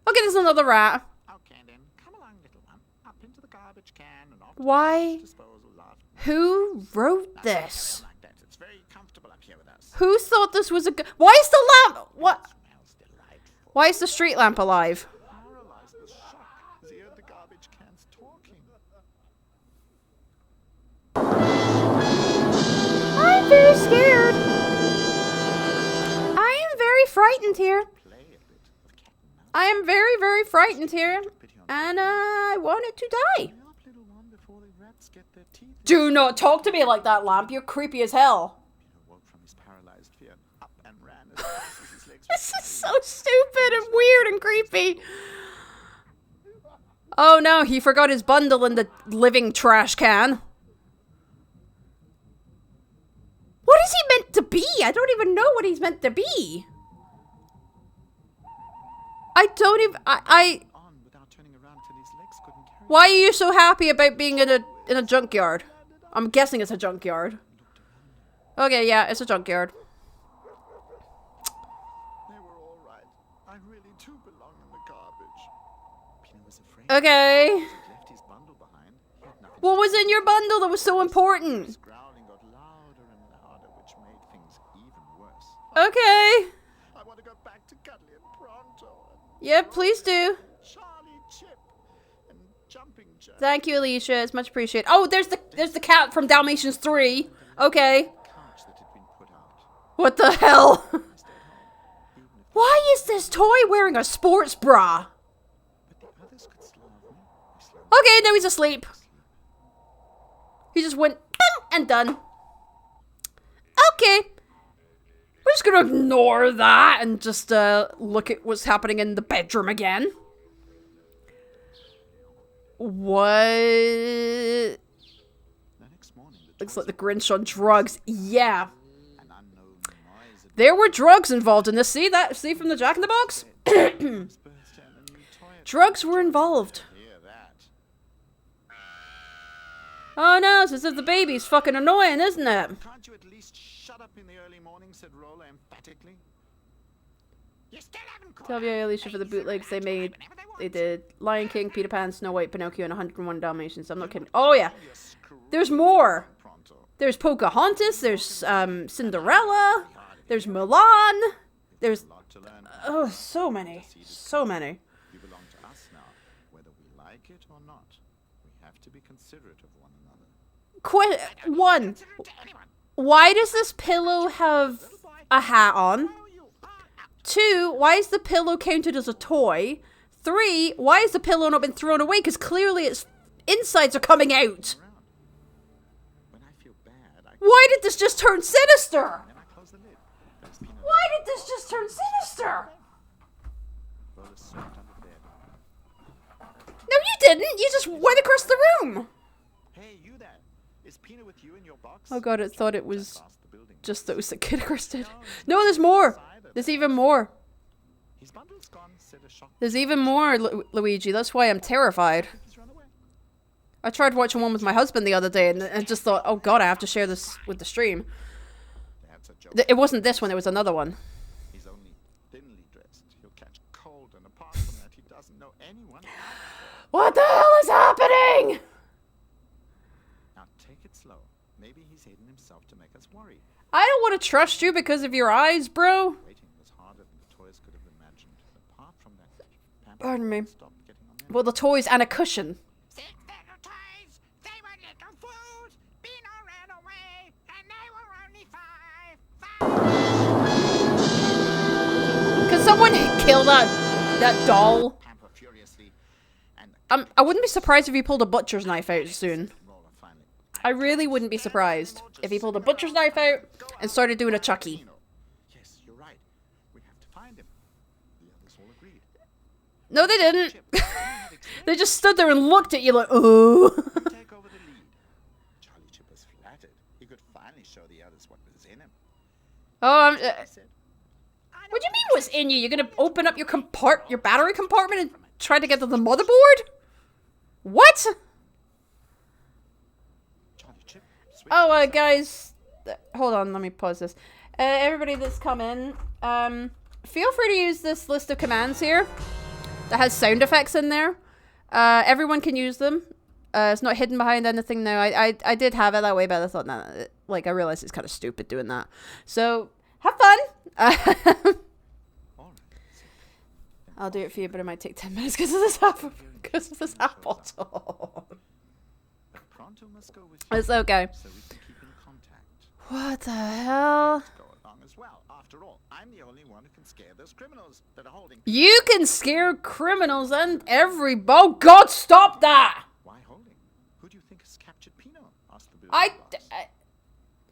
Okay, there's another rat. Okay, then. Come along, little one. Up into the garbage can and off to Why? the disposal loft. Who wrote this? Like that. It's very comfortable up here with us. Who thought this was a good... Why is the lamp... What? Smells delightful. Why is the street lamp alive? Paralyzed with shock as he heard the garbage cans talking. I'm very scared. I am very frightened here. Play a bit of cat and mouse. I am very, very frightened here. And I want it to die. Hurry up, little one, before the rats get their teeth in. Do not talk to me like that, Lamp. You're creepy as hell. Peter woke from his paralyzed fear and up and ran as fast as his legs This is so stupid and weird and creepy. Oh no, he forgot his bundle in the living trash can. What is he meant to be? I don't even know what he's meant to be. I don't even... on without turning around until his legs couldn't carry Why are you so happy about being in a junkyard? I'm guessing it's a junkyard. Okay, yeah, it's a junkyard. They were all right. I really do belong in the garbage. Peter was afraid. Okay. He left his bundle behind. He had nothing. What was in your bundle that was so important? His growling got louder and louder, which made things even worse. Okay. I want to go back to Cuddly and Pronto and Yeah, please do. Charlie Chip and Jumping Jack. Thank you, Alicia. It's much appreciated. Oh, there's the cat from Dalmatians 3. Okay. Couch that had been put out. What the hell? I stayed home. Even if Why is this toy wearing a sports bra? but the others could slow me. They slowed Okay, now he's asleep. He just went boom, and done. Okay. We're just gonna ignore that and just look at what's happening in the bedroom again. What? The next morning, the Looks like the Grinch on drugs. Yeah. an unknown noise had There were drugs involved in this. See that? See from the Jack in the Box? burst in and a new toy had Drugs were involved. hear that. Oh no, it's as if the baby's fucking annoying, isn't it? Can't you at least shut up in the early morning, said Roller emphatically. You still haven't caught Tell you, Alicia, for the bootlegs they made. They did Lion King, Peter Pan, Snow White, Pinocchio, and 101 Dalmatians. I'm not kidding. Oh yeah. There's more. Pronto. There's Pocahontas, there's Cinderella, there's Mulan, there's... A lot to learn. Oh, so many. So many. You belong to us now, whether we like it or not. We have to be considerate of one another. One. Why does this pillow have a hat on? 2, why is the pillow counted as a toy? 3, why has the pillow not been thrown away? Because clearly its insides are coming out. When I feel bad, I Why did this just turn sinister? then I close the lid. There's peanut Why did this just turn sinister? Roller swept under the bed. No, you didn't. You just went across the room. Hey, you there? Is Peanut with you in your box? Oh god, it thought it was Past the building. just those that Kid Icarus did. No, there's more. There's even more. His bundle's gone, said a shocked. There's even more, Luigi. That's why I'm terrified. He's run away. I tried watching one with my husband the other day and I just thought, oh god, I have to share this with the stream. That's a joke. It wasn't this one, it was another one. He's only thinly dressed. He'll catch cold, and apart from that, he doesn't know anyone. What the hell is happening? Now take it slow. Maybe he's hidden himself to make us worry. I don't want to trust you because of your eyes, bro. Waiting was harder than the toys could have imagined. Apart from that, Pamper Pardon me. stopped getting on their Well, the toys and a cushion. 6 little toys, they were little fools. Beano ran away, and they were only 5. Can someone kill that doll? Pamper furiously, and I wouldn't be surprised if he pulled a butcher's knife out soon. Roller finally. I really wouldn't be surprised if he pulled a butcher's knife out and started doing a Chucky. Pino. Yes, you're right. We have to find him. The others all agreed. No, they didn't. Chip, you had explained They just stood there and looked at you like, oh. to take over the lead. Charlie Chip was flattered. He could finally show the others what was in him. Oh, He said, what do you mean what's in you? You're gonna open up your battery compartment and try to get to the motherboard? What? Charlie Chip, switch Oh, guys, hold on, let me pause this. Everybody that's come in, feel free to use this list of commands here that has sound effects in there. Everyone can use them. It's not hidden behind anything now. I did have it that way, but I thought, nah, like, I realized it's kind of stupid doing that. So, have fun. All right. I'll do it for you, but it might take 10 minutes because of this half bottle. Pronto must go with you, It's okay. so we can keep in contact. What the hell? Go along as well. After all, I'm the only one who can scare those criminals that are holding. You can scare criminals and oh God, stop that! Why holding? Who do you think has captured Pino? Asked the booze I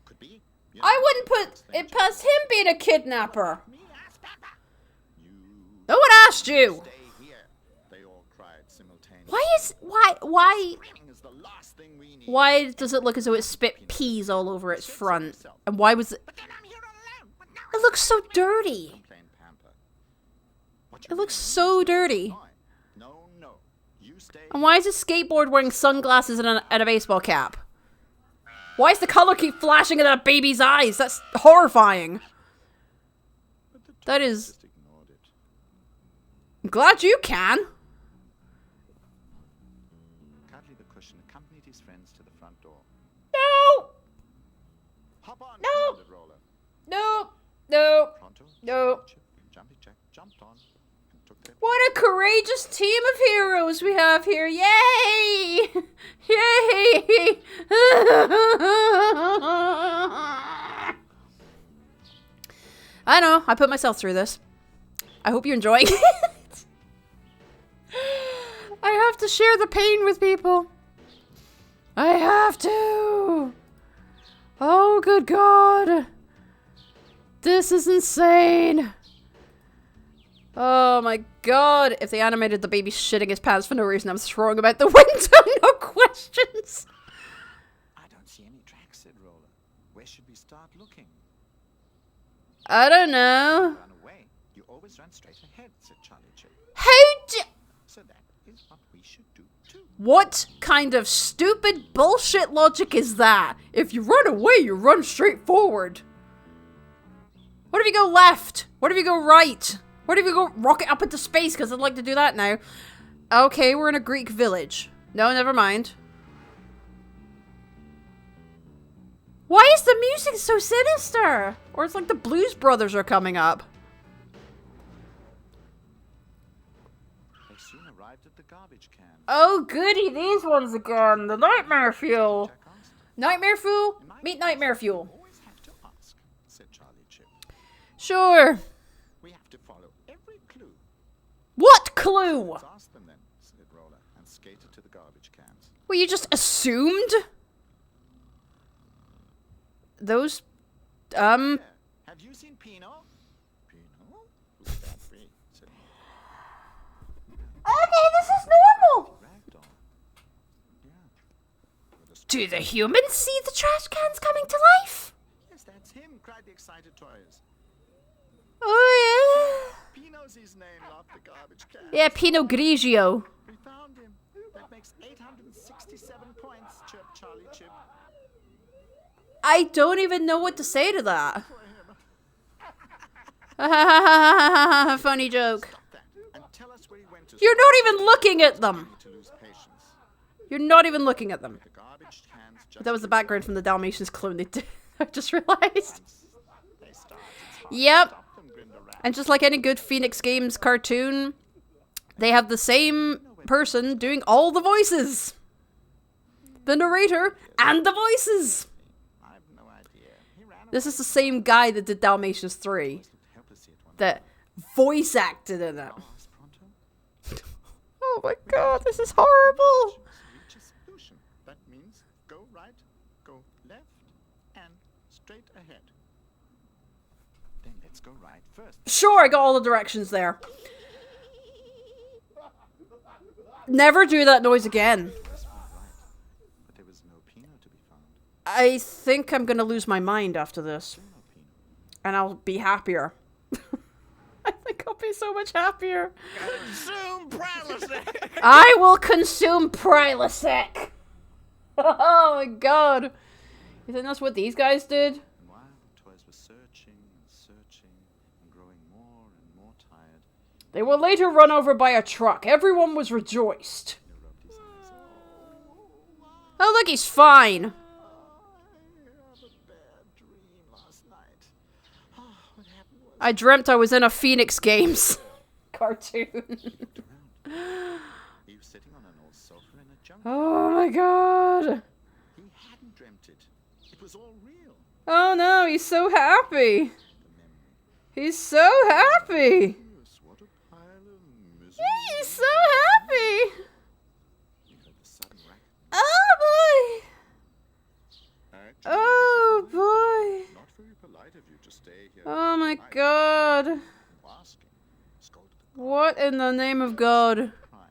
Could be. You I know, wouldn't put thing it past him being a kidnapper. You No one asked you. stay here. They all cried simultaneously. Why Screaming is the last thing we need. why does it look as though it spit peas all over its front? And why was it? But then I'm here alone with no It looks so dirty. Complain, Pamper. What It you looks really so need is dirty. noise. No. You stay. And why is his skateboard wearing sunglasses and a baseball cap? Why does the color keep flashing in that baby's eyes? That's horrifying. But the That tourists is. just ignored it. I'm glad you can. Cuddly the cushion accompanied his friends to the front door. No. Hop on, No. commanded Roller. No. No. Pronto, No. Chip, and Jumpy Jack jumped on and took their What a courageous team of heroes we have here. Yay! Yay! I know, I put myself through this. I hope you're enjoying it. I have to share the pain with people. I have to. Oh, good God. This is insane. Oh my God. If they animated the baby shitting his pants for no reason, I'm throwing him out the window. No questions. I don't see any tracks, said Roller. Where should we start looking? I don't know. Run away. You always run straight ahead, said Charlie Chip. So that is what we should do too. What kind of stupid bullshit logic is that? If you run away, you run straight forward. What if you go left? What if you go right? What if you go rocket up into space? Because I'd like to do that now. Okay, we're in a Greek village. No, never mind. Why is the music so sinister? Or it's like the Blues Brothers are coming up. They soon arrived at the garbage can. Oh goody, these ones again. The nightmare fuel. Jack asked. Nightmare fuel? "In my Meet case, nightmare fuel. you always have to ask," said Charlie Chip. Sure. We have to follow every clue. What clue? Let's ask them then, said Roller, and skated to the garbage cans. Well, you just assumed? Those, There. Have you seen Pino? Pino? Who's that be? Said Okay, this is normal. Ragdoll. Yeah. With a Do the humans see the trash cans coming to life? Yes, that's him, cried the excited toys. Oh, Pino's his name, laughed the garbage can. yeah. Yeah, Pinot Grigio. We found him. That makes 867 points, chirped Charlie Chip. I don't even know what to say to that. Funny joke. Stop that and tell us where he went to. You're not even looking at them. To lose patience. You're not even looking at them. The garbage cans just That was the background from the Dalmatians clone they did. I just realized. they started. It's hard Yep. to stop them, grinned the rat. And just like any good Phoenix Games cartoon, they have the same person doing all the voices. The narrator and the voices. I've no idea. He ran This is the same guy that did Dalmatians 3 looked helplessly at one that voice acted in it. asked Pronto. Oh my God, this is horrible. Reach a solution. That means go right, go left, and straight ahead. Then let's go right first. Sure, I got all the directions there. Never do that noise again. This went right, but there was no Pino to be found. I think I'm gonna lose my mind after this. Still no Pino. And I'll be happier. I think I'll be so much happier. Consume Prilosec! I will consume Prilosec. Oh my God. You think that's what these guys did? And while the toys were searching and growing more and more tired, They were later run over by a truck. Everyone was rejoiced. Pino rubbed his eyes. Oh, look, he's fine. I had a bad dream last night. What happened was I dreamt I was in a Phoenix Games cartoon. He was sitting on an old sofa in a jungle. Oh my god. He hadn't dreamt it. It was all real. Oh no, he's so happy. The memory. He's so happy. Yes, what a pile of misery. He's so happy. He heard a sudden racket. Oh boy. Actually, Oh this is my boy. not very polite of you to stay here. Oh my I- god. Asking. Scolded the What in the name of God crying.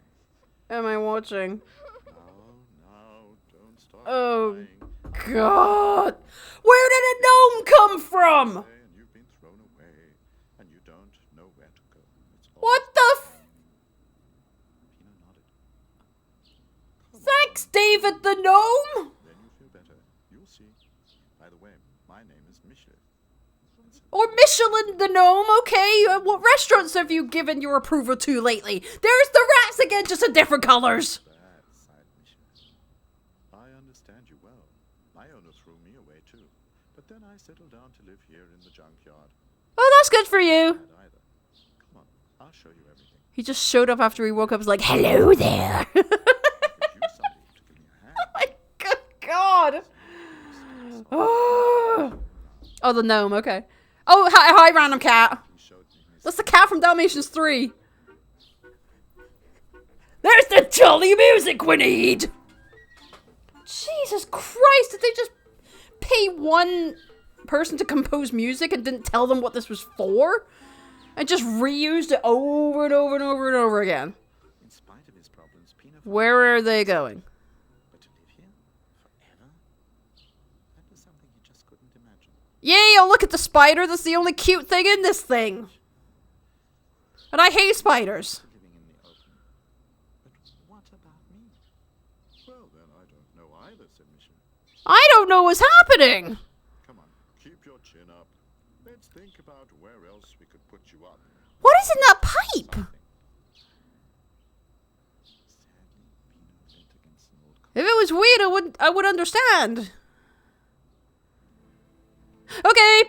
am I watching? No, don't stop Oh. crying. God. Where did a gnome come from? And you've been thrown away, and you don't know where to go. It's all What the f- Pino nodded. Thanks, David the gnome. Then you feel better. You'll see. By the way, my name is Michel. Or Michelin the gnome, okay. What restaurants have you given your approval to lately? There's the rats again, just in different colors. Bad, sighed Michel. I understand you well. My owner threw me away too. But then I settled down to live here in the junkyard. Oh, that's good for you. Not either. Come on, I'll show you everything. He just showed up after he woke up. Was like, hello there. I could use somebody to give me a hand. My good God. Oh, the gnome. Okay. Oh, hi, random cat. He showed me his That's the cat from Dalmatians 3. There's the jolly music we need. Jesus Christ! Did they just pay one person to compose music and didn't tell them what this was for? And just reused it over and over and over and over again. In spite of his problems, Pino found Where are they going? but to live here forever? That was something he just couldn't imagine. Yay, oh look at the spider, that's the only cute thing in this thing. And I hate spiders. Living in the open. But what about me? Well, then I don't know either, said Michel. I don't know what's happening. Come on, keep your chin up. Let's think about where else we could put you up. What is in that pipe? Something. Sadly, Pino leant against an old If it was weird, I would understand. Okay.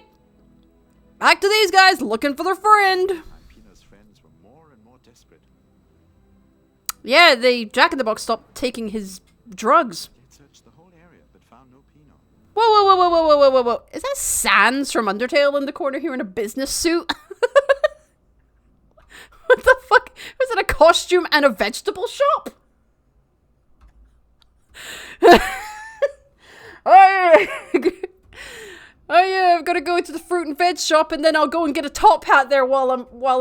Back to these guys looking for their friend. time. Pino's friends were more and more desperate. Yeah, the Jack in the Box stopped taking his drugs. They searched the whole area, but found no Pino. Whoa, whoa, whoa, whoa, whoa, whoa, whoa, whoa, whoa. Is that Sans from Undertale in the corner here in a business suit? What the fuck? Was it a costume and a vegetable shop? Oh yeah, I've got to go to the fruit and veg shop and then I'll go and get a top hat there while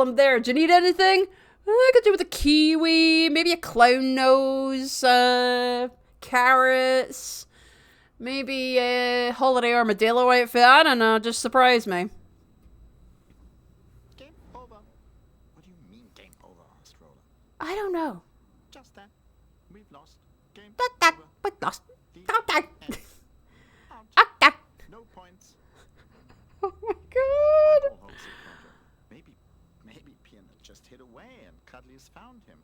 I'm there. Do you need anything? I could do with a kiwi, maybe a clown nose, carrots, maybe a holiday armadillo outfit. I don't know, just surprise me. Game over. What do you mean, game over? Asked Roller. I don't know. Just that. We've lost. Game That, over. but lost. The Okay. end. Out. Okay. No points. Oh my god. Oh, homesick Roger. Maybe Piano just hid away and Cuddly's found him.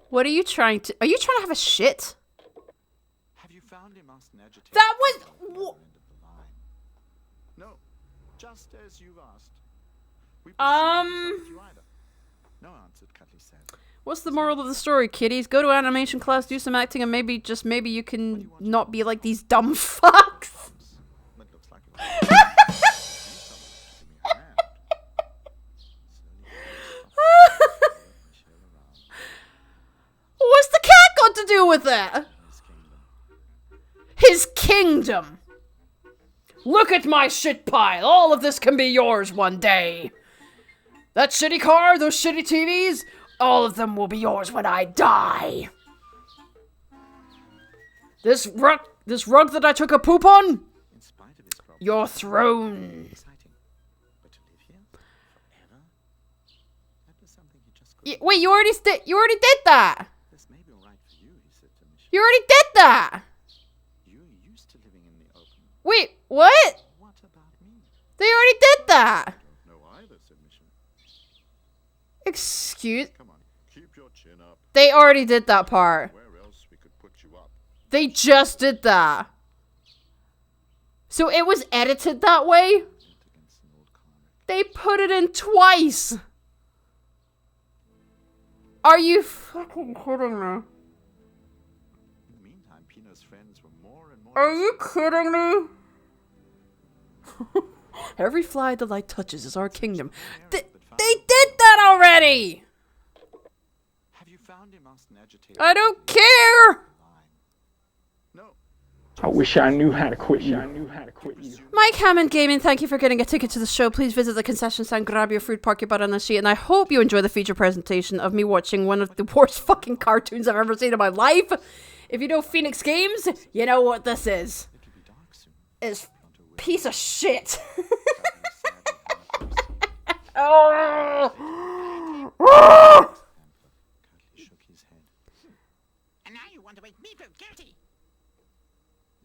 What are you trying to have a shit? Have you found him? Asked an agitated That was- Roller at the other end of the line. No, just as you've asked. We've found you either. No, answered Cuddly sad. What's the moral of the story, kiddies? Go to animation class, do some acting, and maybe, just maybe, you can not be like these dumb fucks. But looks like it was. Need someone to give me a hand. Slowly, Michel around What's the cat got to do with it? his kingdom. His kingdom. Look at my shit pile. All of this can be yours one day. That shitty car, those shitty TVs, all of them will be yours when I die. This rug that I took a poop on, In spite of his problems, your throne. exciting. But to live here forever? That was something he just couldn't. Wait, you already did that. This may be all right for you, he said to Michel. You already did that. You're used to living in the open. Wait, what? What about me? They already did that. Don't know either, said Michel. Excuse. Come on, keep your chin up. They already did that part. Where else we could put you up? They just did that. So it was edited that way? Leant against an old comic. They put it in twice! Are you fucking kidding me? In the meantime, Pino's friends were more and more. Are you kidding me? Every fly the light touches is our kingdom. They did that already! Have you found him? Asked an agitated. I don't care! No. I wish I knew how to quit you. Mike Hammond Gaming, thank you for getting a ticket to the show. Please visit the concession stand, grab your food, park your butt on the seat, and I hope you enjoy the feature presentation of me watching one of the worst fucking cartoons I've ever seen in my life. If you know Phoenix Games, you know what this is. It could be dark soon. It's piece of shit. Oh. Curtly shook his head. And now you want to make me feel guilty.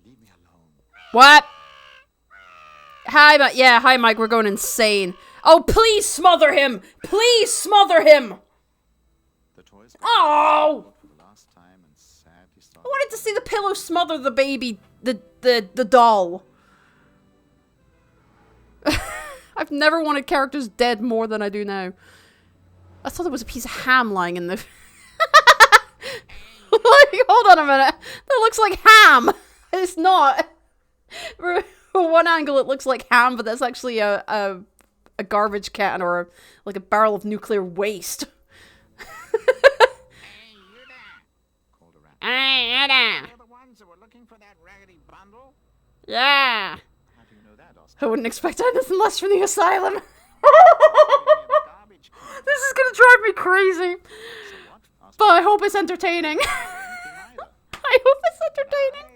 Leave me alone. What? Hi, hi, Mike. We're going insane. Oh, please smother him! Please smother him! The toys. Oh! For the last time and sadly started. I wanted to see the pillow smother the baby, the doll. I've never wanted characters dead more than I do now. I thought there was a piece of ham lying in the... Like, hold on a minute. That looks like ham. It's not. From one angle it looks like ham, but that's actually a garbage can or like a barrel of nuclear waste. Hey, you there. Called a rat. Hey, Ada. You're the ones who were looking for that raggedy bundle? Yeah. How do you know that? Asked I wouldn't expect anything less from the asylum. The garbage can. This is gonna drive me crazy. So what? Asked But I hope it's entertaining. anything either. I hope it's entertaining.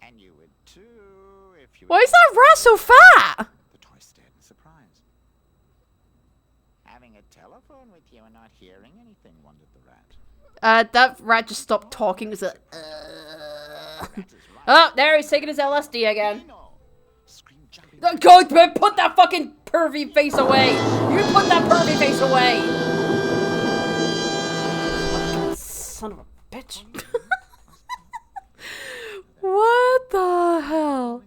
And you would too if you. Why is that rat so fat? The toy stared in surprise. Having a telephone with you and not hearing anything, wondered the rat. That rat just stopped talking. It's like, Rat is right. oh, there, he's taking his LSD again. Pino! Screamed jumping. Oh, God, man, put that fucking pervy face away. You put that pervy face away. Fucking son of a bitch. What the hell?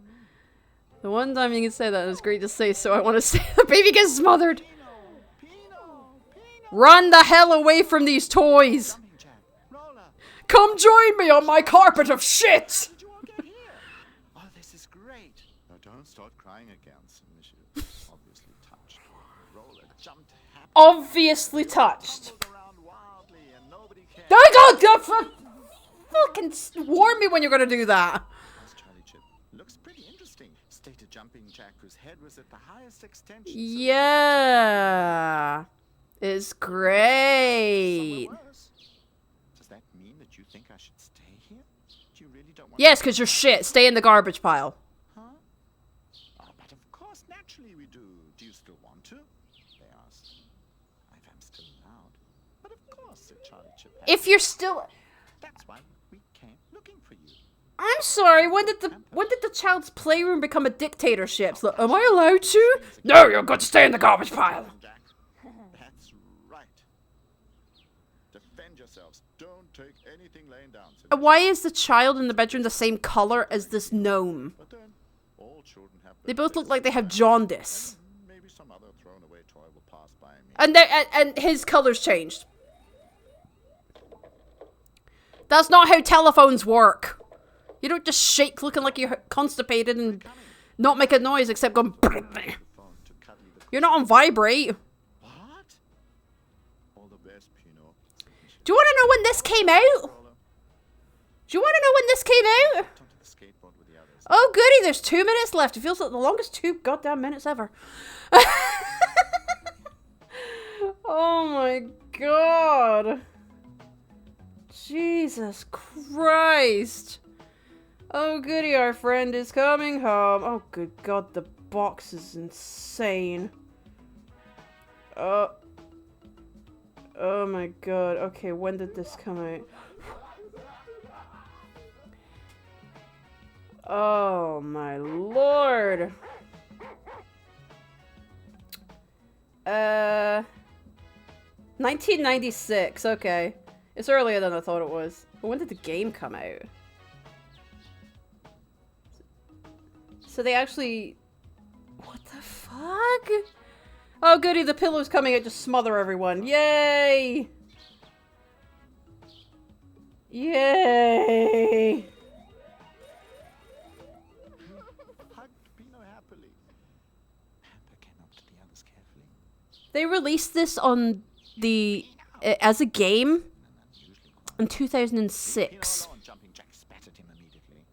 The one time you can say that is great to say, so I want to say the baby gets smothered. Run the hell away from these toys. Jumping Jack. Roller. Come join me on my carpet of shit. Did you all get here? Oh, this is great. Now don't start crying again, said Misha, obviously touched. Roller jumped happily. Obviously touched. Tumbled around wildly and nobody cared. Oh, fucking warn me when you're gonna do that. Asked Charlie Chip. Looks pretty interesting, stated Jumping Jack, whose head was at the highest extension. Yeah. It's great. Somewhere worse. Does that mean that you think I should stay here? You really don't want Yes, because you're shit. Stay in the garbage pile. Huh? Oh, but of course, naturally we do. Do you still want to? They asked. I'm still allowed. But of course, said Charlie Chip. If you're still... That's why we came looking for you. I'm sorry, when did the child's playroom become a dictatorship? So, am I allowed to? No, you're going to stay in the garbage pile. Jack. That's right. Defend yourselves. Don't take anything laying down. Said Why is the child in the bedroom the same color as this gnome? But then, all children have They both birthdays look like they have sometimes. jaundice. Maybe some other thrown away toy will pass by me. And his color's changed. That's not how telephones work. You don't just shake looking like you're constipated and not make a noise except going... Phone to cuddly the You're not on vibrate. What? All the best, Pino. Do you want to know when this came out? Roller, Do you want to know when this came out? onto the skateboard with the others. Oh, goody, there's 2 minutes left. It feels like the longest 2 goddamn minutes ever. Oh my god. Jesus Christ. Oh, goody, our friend is coming home. Oh, good god, the box is insane. Oh my god. Okay, when did this come out? Oh my lord. 1996, okay. It's earlier than I thought it was. But when did the game come out? So they actually... What the fuck? Oh goody, the pillow's coming out to smother everyone. Yay! Yay! Hugged Pino happily. Amber came up to the others carefully. They released this on the as a game in 2006. Pino alone, jumping jack spat at him immediately.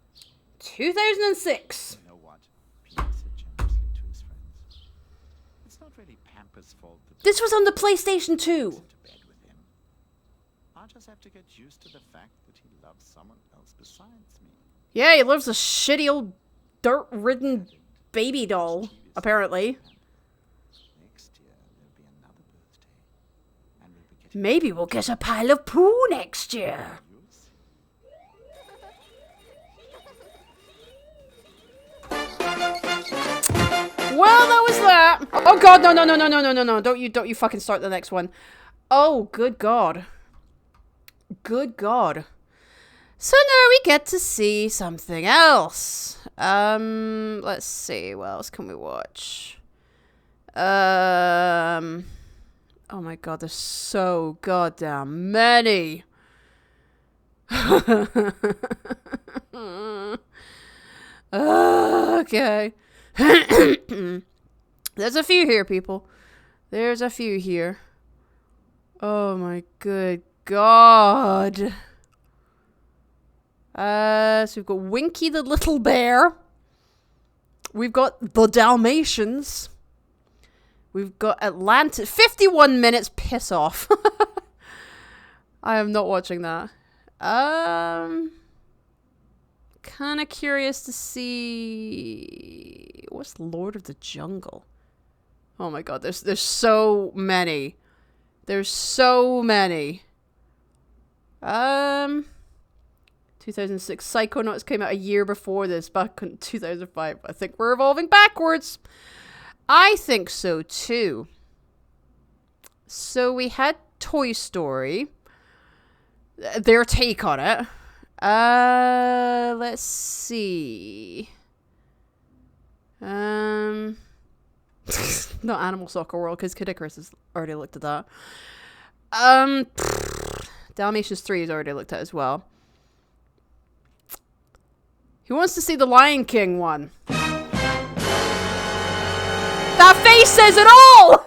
2006. You know what? Pino said generously to his friends. It's not really Pamper's fault that This was on the PlayStation 2. to bed with him. I'll just have to get used to the fact that he loves someone else besides me. Yeah, he loves a shitty old dirt-ridden baby doll, apparently. Next year there'll be another birthday, and we'll be getting Maybe we'll get a pile of poo next year. yours. Well, that was that. Oh god, no. Don't you fucking start the next one. Oh, good god. Good god. So now we get to see something else. Let's see. What else can we watch? Oh my god, there's so goddamn many. Okay. There's a few here, people. There's a few here. Oh my good god. So we've got Winky the Little Bear. We've got the Dalmatians. We've got Atlantis. 51 minutes. Piss off. I am not watching that. Kind of curious to see what's Lord of the Jungle. Oh my god, there's so many. There's so many. 2006 Psychonauts came out a year before this, back in 2005. I think we're evolving backwards. I think so too. So we had Toy Story. Their take on it. Let's see. Not Animal Soccer World, because Kid Icarus has already looked at that. Dalmatians 3 has already looked at as well. He wants to see the Lion King one. That face says it all!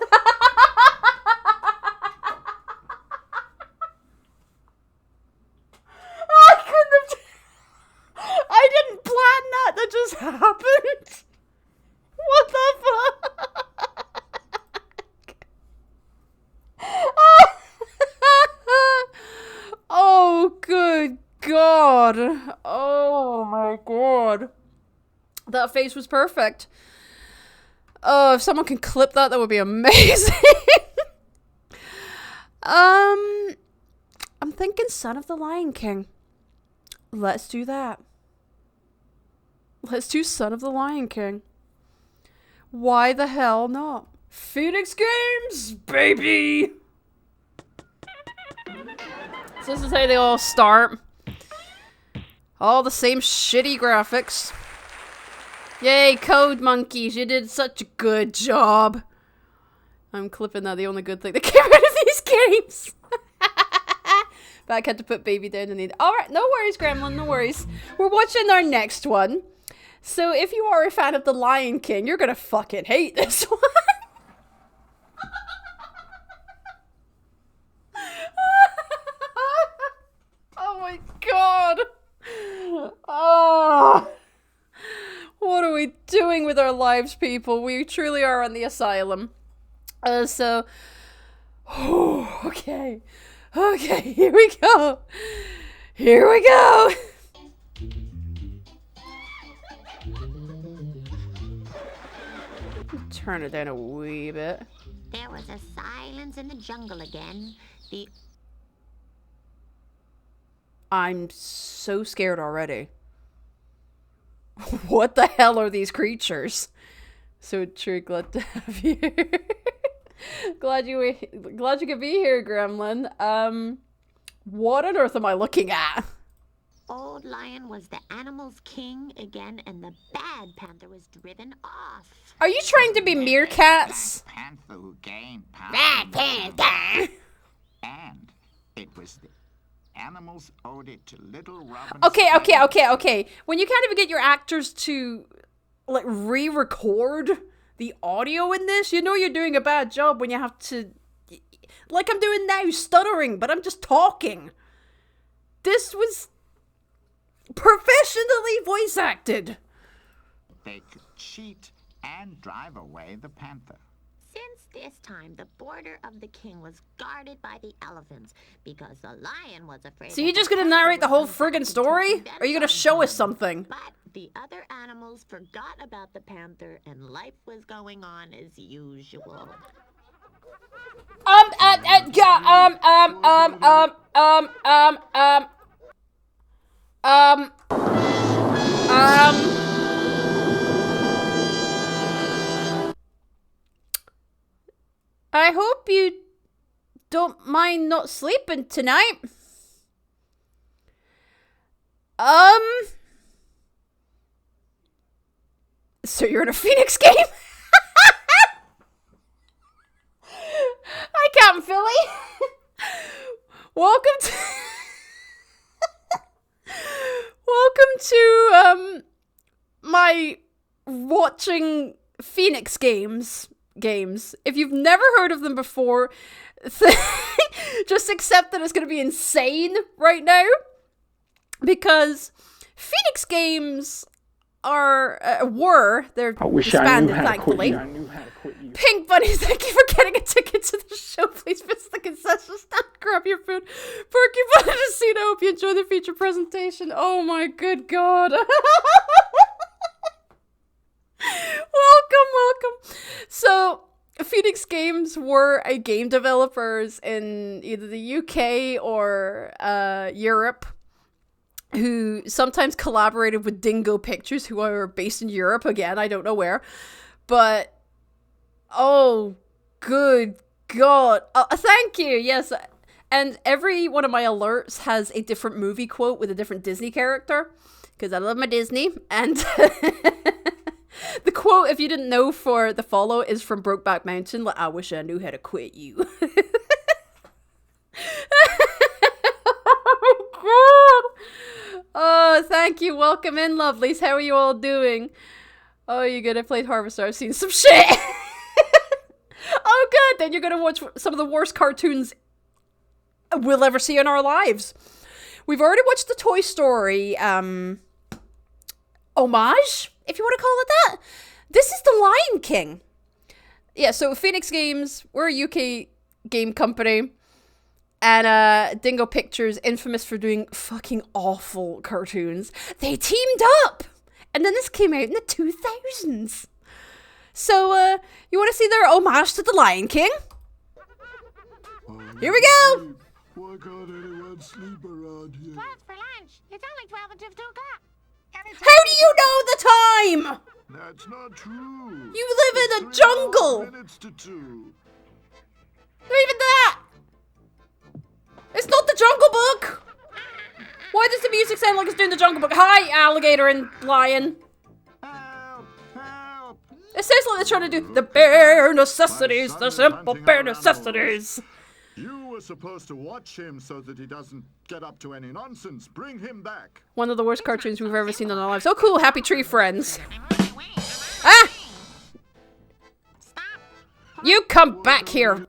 I didn't plan that. That just happened. What the fuck? Oh, good God. Oh, my God. That face was perfect. Oh, if someone can clip that, that would be amazing. I'm thinking Son of the Lion King. Let's do that. Let's do Son of the Lion King. Why the hell not? Phoenix Games, baby! So this is how they all start. All the same shitty graphics. Yay, Code Monkeys, you did such a good job. I'm clipping that, the only good thing that came out of these games. But I had to put baby down and need. Alright, no worries, Gremlin, no worries. We're watching our next one. So if you are a fan of The Lion King, you're gonna fucking hate this one. Oh my god. Oh. What are we doing with our lives, people? We truly are on the asylum. Okay. Okay, here we go. Here we go. Turn it down a wee bit. There was a silence in the jungle again. I'm so scared already. What the hell are these creatures? So true, glad to have you. glad you could be here, Gremlin. What on earth am I looking at? old lion was the animal's king again, and the bad panther was driven off. Are you trying to be meerkats? Panther who gained power. Bad panther. And it was the animals owed it to little Robin. Okay. When you can't even get your actors to, like, re-record the audio in this, you know you're doing a bad job when you have to, like I'm doing now, stuttering, but I'm just talking. This was professionally voice acted. They could cheat and drive away the panther. Since this time, the border of the king was guarded by the elephants because the lion was afraid. So you're just gonna narrate the whole friggin' story? Or are you gonna show us something? But the other animals forgot about the panther, and life was going on as usual. I hope you don't mind not sleeping tonight. So you're in a Phoenix game? Hi, Captain Philly. Welcome to my watching Phoenix games. If you've never heard of them before, just accept that it's going to be insane right now, because Phoenix games they're disbanded, thankfully. I knew how to quit you. Pink Bunny, thank you for getting a ticket to the show. Please visit the concession stand, grab your food. Porcupine to see. I hope you enjoy the feature presentation. Oh my good god. Welcome. So, Phoenix Games were a game developers in either the UK or Europe, who sometimes collaborated with Dingo Pictures, who are based in Europe again, I don't know where. But, oh, good god. Thank you, yes. And every one of my alerts has a different movie quote with a different Disney character, because I love my Disney. And the quote, if you didn't know, for the follow is from Brokeback Mountain, like, I wish I knew how to quit you. Oh my god. Oh, thank you. Welcome in, lovelies. How are you all doing? Oh, you good? I played Harvester. I've seen some shit. Oh, good. Then you're going to watch some of the worst cartoons we'll ever see in our lives. We've already watched the Toy Story homage, if you want to call it that. This is the Lion King. Yeah, so Phoenix Games, we're a UK game company. And Dingo Pictures, infamous for doing fucking awful cartoons, they teamed up! And then this came out in the 2000s. So, you want to see their homage to the Lion King? Here we go! Why can't anyone sleep around here? Plans for lunch. It's only 12 until 2 o'clock. How do you know the time? That's not true. You live in a jungle! 3 minutes to 2. Not even that! It's not the Jungle Book! Why does the music sound like it's doing the Jungle Book? Hi, alligator and lion. Help! Help! It sounds like they're trying to do the bare necessities, the simple bare necessities. You were supposed to watch him so that he doesn't get up to any nonsense. Bring him back. One of the worst cartoons we've ever seen in our lives. Oh cool, Happy Tree Friends. Ah! You come back here.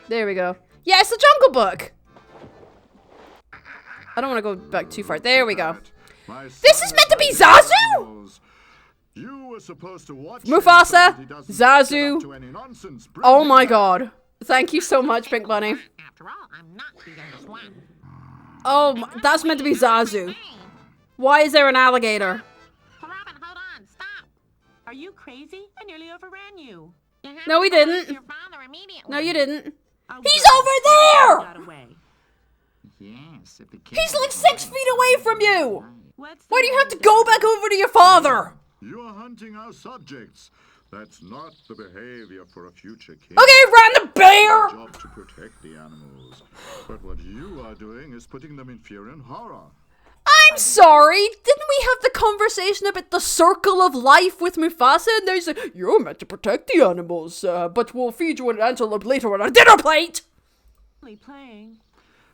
There we go. Yeah, it's the Jungle Book. I don't want to go back too far. There we go. This is meant to be Zazu! You were supposed to watch Mufasa, Zazu. Oh my god. Thank you so much, Pink Bunny. After all, I'm not the youngest one. Oh, that's meant to be Zazu. Why is there an alligator? Robin, hold on. Stop. Are you crazy? I nearly overran you. No, we didn't. Your father immediately. No, you didn't. Oh, He's good. over there! Got away. Yes, if it He's like 6 feet away from you! What's Why do you have to go back over to your father? You are hunting our subjects. That's not the behavior for a future king. Okay, random bear! It's our job to protect the animals. But what you are doing is putting them in fear and horror. I'm sorry, didn't we have the conversation about the circle of life with Mufasa? And they said, you're meant to protect the animals, but we'll feed you an antelope later on a dinner plate! Playing.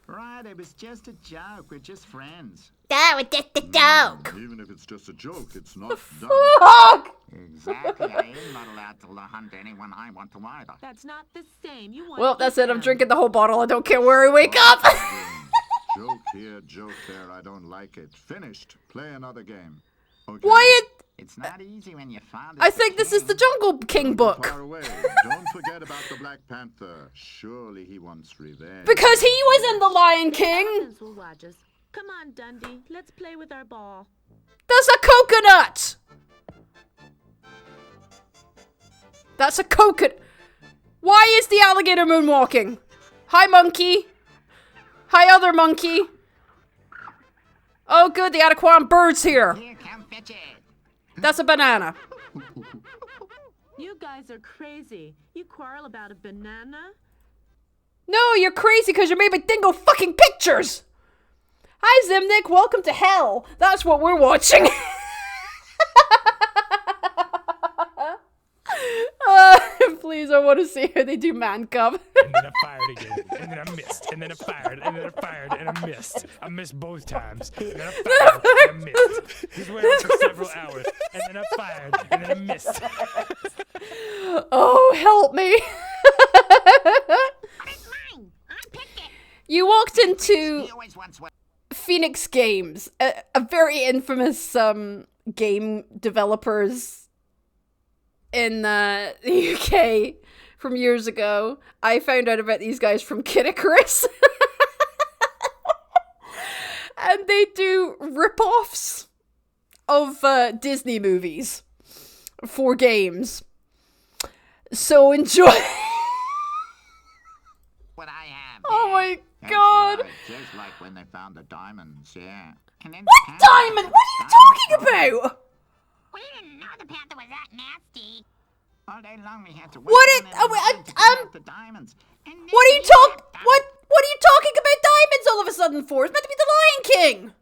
Right, it was just a joke. We're just friends. That was just a joke. Even if it's just a joke, it's not done. Fuck! Exactly. I am not allowed to hunt anyone I want to either. That's not the same. You want Well, to that's eat it, I'm them. drinking the whole bottle, I don't care where I wake up! Joke here, joke there. I don't like it. Finished. Play another game. Okay. Wyatt, It's not easy when you find I think this is the Jungle King book. Far away. Don't forget about the Black Panther. Surely he wants revenge. Because he was in The Lion King! Elephants will watch us. Come on, Dundee. Let's play with our ball. That's a coconut! That's a coconut. Why is the alligator moonwalking? Hi, monkey. Hi, other monkey. Oh, good, the Adequan bird's here. Here, come fetch it. That's a banana. You guys are crazy. You quarrel about a banana? No, you're crazy because you made me dingo fucking pictures. Hi, Zimnik. Welcome to hell. That's what we're watching. Please, I want to see how they do man cub. And then I fired again. And then I missed. And then I fired. And then I fired. And I missed. I missed both times. And then I fired. And I missed. This went on for several hours. And then I fired. And then I missed. Oh, help me. It's mine. I picked it. You walked into He always wants what. Phoenix Games, a very infamous game developers in the UK from years ago. I found out about these guys from Kid Icarus. And they do rip-offs of Disney movies for games. So enjoy. What I have. Oh my That's god. right, just like when they found the diamonds, yeah. And then What the panther- diamond? What are you talking about? We didn't know the panther was that nasty. All day long we had to wait What on it- it oh, and wait, wait to get out the diamonds. And then What are you we talking? got them. What are you talking about diamonds all of a sudden for? It's meant to be the Lion King.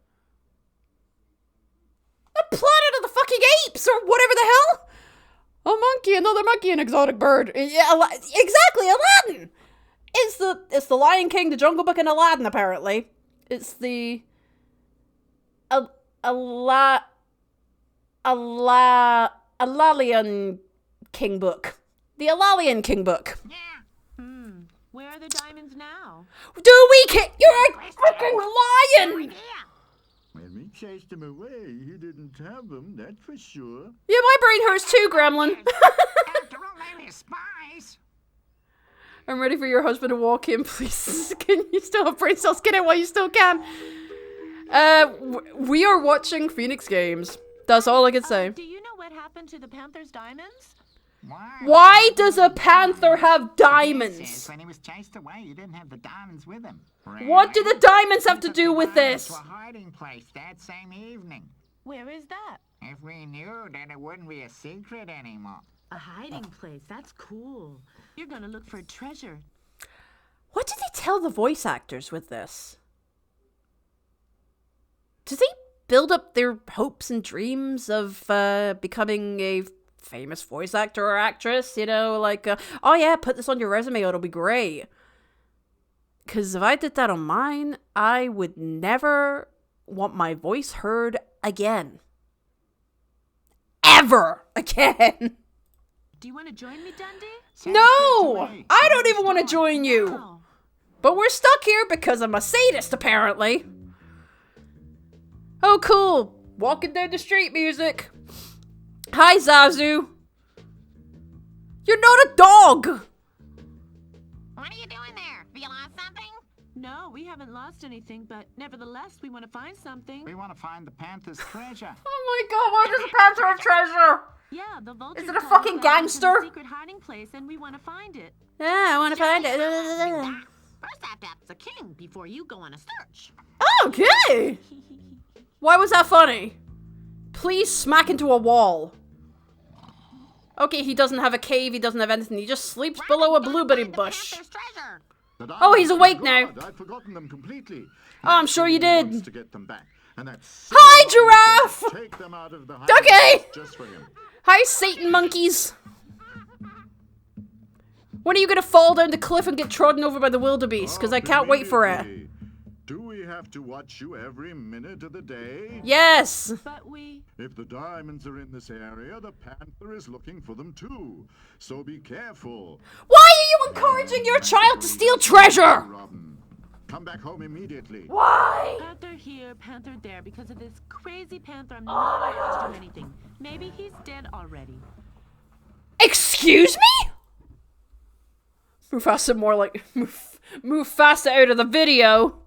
The planet of the fucking apes or whatever the hell. A monkey, another monkey, an exotic bird. Yeah, exactly, Aladdin. It's the Lion King, the Jungle Book, and Aladdin. Apparently, it's the Alalian King book. The Alalian King book. Yeah. Where are the diamonds now? Do we care? You're a freaking lion! When we chased him away, he didn't have them, that's for sure. Yeah, my brain hurts too, Gremlin. After all, they're spies. I'm ready for your husband to walk in, please. Can you still have brain cells? Get it while you still can. We are watching Phoenix Games. That's all I can say. Do you know what happened to the panther's diamonds? Why does a panther have diamonds? When he was chased away, he didn't have the diamonds with him. What do the diamonds have to do with this? To a hiding place that same evening. Where is that? If we knew, then it wouldn't be a secret anymore. A hiding place. That's cool. You're gonna look for treasure. What did they tell the voice actors with this? Did they build up their hopes and dreams of becoming a famous voice actor or actress? You know, like, oh yeah, put this on your resume, it'll be great. Because if I did that on mine, I would never want my voice heard again. Ever again. Do you want to join me, Dundee? No! I don't even want to join you. Oh. But we're stuck here because I'm a sadist, apparently. Oh, cool. Walking down the street music. Hi, Zazu. You're not a dog. What are you doing there? Have you lost something? No, we haven't lost anything, but nevertheless, we want to find something. We want to find the panther's treasure. Oh my god, why does a panther have treasure? Yeah, the vulture. Is it a fucking gangster? Secret hiding place, and we want to find it. Yeah, I want to find it. First, I have to ask the king before you go on a search. Okay. Why was that funny? Please smack into a wall. Okay, he doesn't have a cave, he doesn't have anything. He just sleeps below a blueberry bush. The Oh, he's diamonds, awake my now. God, I'd forgotten them completely. Oh, I'm sure you He wants did. to get them back. And that's Hi, giraffe! take them out of the Okay. just for him. Hi, Satan monkeys. When are you gonna fall down the cliff and get trodden over by the wildebeest? Because I can't wait for it. Immediately. Do we have to watch you every minute of the day? Yes. But we... If the diamonds are in this area, the panther is looking for them too. So be careful. Why are you encouraging your child to steal treasure? Robin, come back home immediately. Why? Panther here, Panther there. Because of this crazy Panther, I'm not allowed to do anything. Maybe he's dead already. Excuse me? Mufasa more like Mufasa out of the video.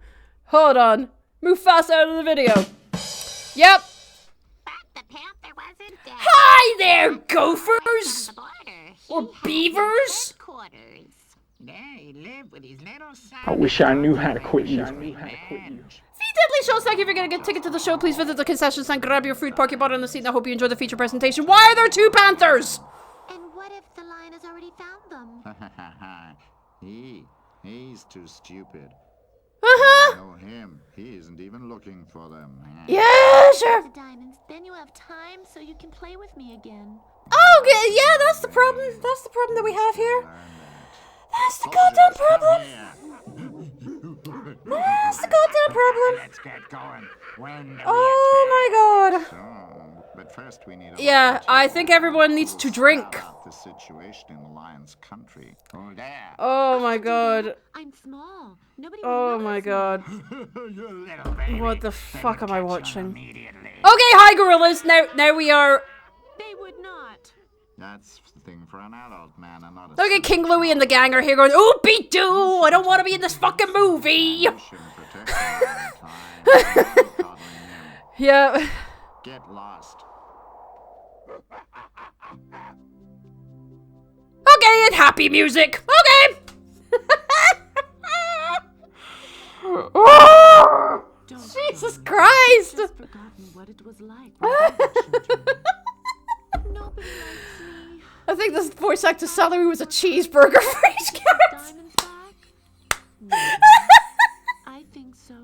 Hold on. Mufasa out of the video. Yep. But the panther wasn't dead. Hi there, gophers! The border. Or beavers? Quarters. There he lived with his little son. I wish I knew how to quit you. Feed Deadly Shows, thank you for getting a ticket to the show. Please visit the concession stand, grab your food, park your bottle on the seat, and I hope you enjoy the feature presentation. Why are there two panthers? And what if the lion has already found them? He's too stupid. Uh-huh. Know him. He isn't even looking for them. Yeah, sure. The diamonds, then you have time so you can play with me again. Okay, yeah, that's the problem. That's the problem that we have here. That's the goddamn problem. That's the goddamn problem. Let's get going. When Oh my god. But first we need Yeah, I think everyone needs to drink. about the situation in the lion's country. Oh, there. Oh my god. I'm small. Nobody Oh will my notice me. god. You little baby. What the fuck am I watching? Immediately. Okay, hi gorillas. Now we are. They would not. That's the thing for an adult man and not a Look at King Louie and the gang are here going, oh, beat do! I don't want to be in this fucking movie! Yeah. Get lost. Okay, and happy music. Okay. Oh, Jesus Christ! Just forgotten what it was like. without children. Nobody likes me. I think this voice actor's salary was a cheeseburger for each character. Diamonds back? No. I think so.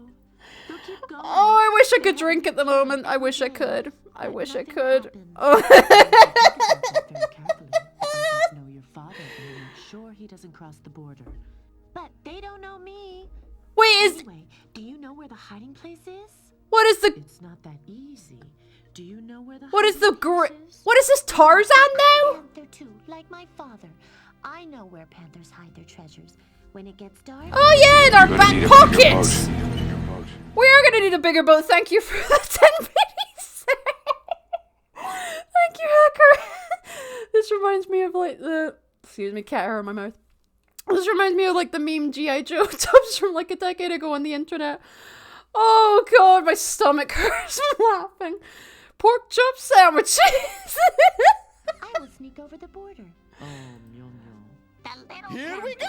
They'll keep going. Oh, I wish I could drink at the moment. I wish I could. I wish I could. Oh. Very carefully. You know your father and make sure he doesn't cross the border. But they don't know me. Wait, is Anyway, do you know where the hiding place is? what is the It's not that easy. Do you know where the what is the hiding place is? what is this Tarzan now? Panther too, like my father. I know where panthers hide their treasures. When it gets dark. Oh yeah, in our back pockets. We are gonna need a bigger boat. Thank you for the 10 pennies. Thank you, hacker. This reminds me of like the excuse me, cat hair in my mouth. This reminds me of like the meme G.I. Joe tubs from like a decade ago on the internet. Oh god, my stomach hurts from laughing. Pork chop sandwiches. I will sneak over the border. Oh, meow meow. The little Here we go.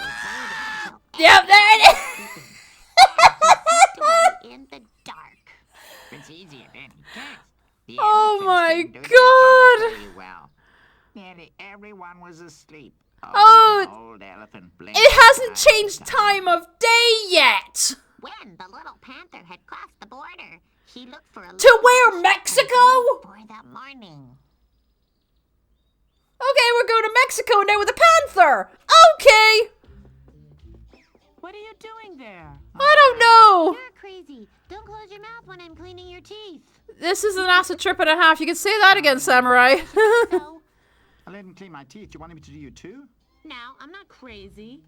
Yep, there it is. In the dark. It's easier than he guessed. The Oh elephants my didn't do their job god. very well. Nearly everyone was asleep. Oh, the old elephant blinked it hasn't his eyes changed at time of day yet. When the little panther had crossed the border, he looked for a To where, Mexico? for that morning. Okay, we're going to Mexico now with a panther. Okay. What are you doing there? I don't know. You're crazy. Don't close your mouth when I'm cleaning your teeth. This is an acid trip and a half. You can say that again, Samurai. So, I didn't clean my teeth. You wanted me to do you too? Now, I'm not crazy.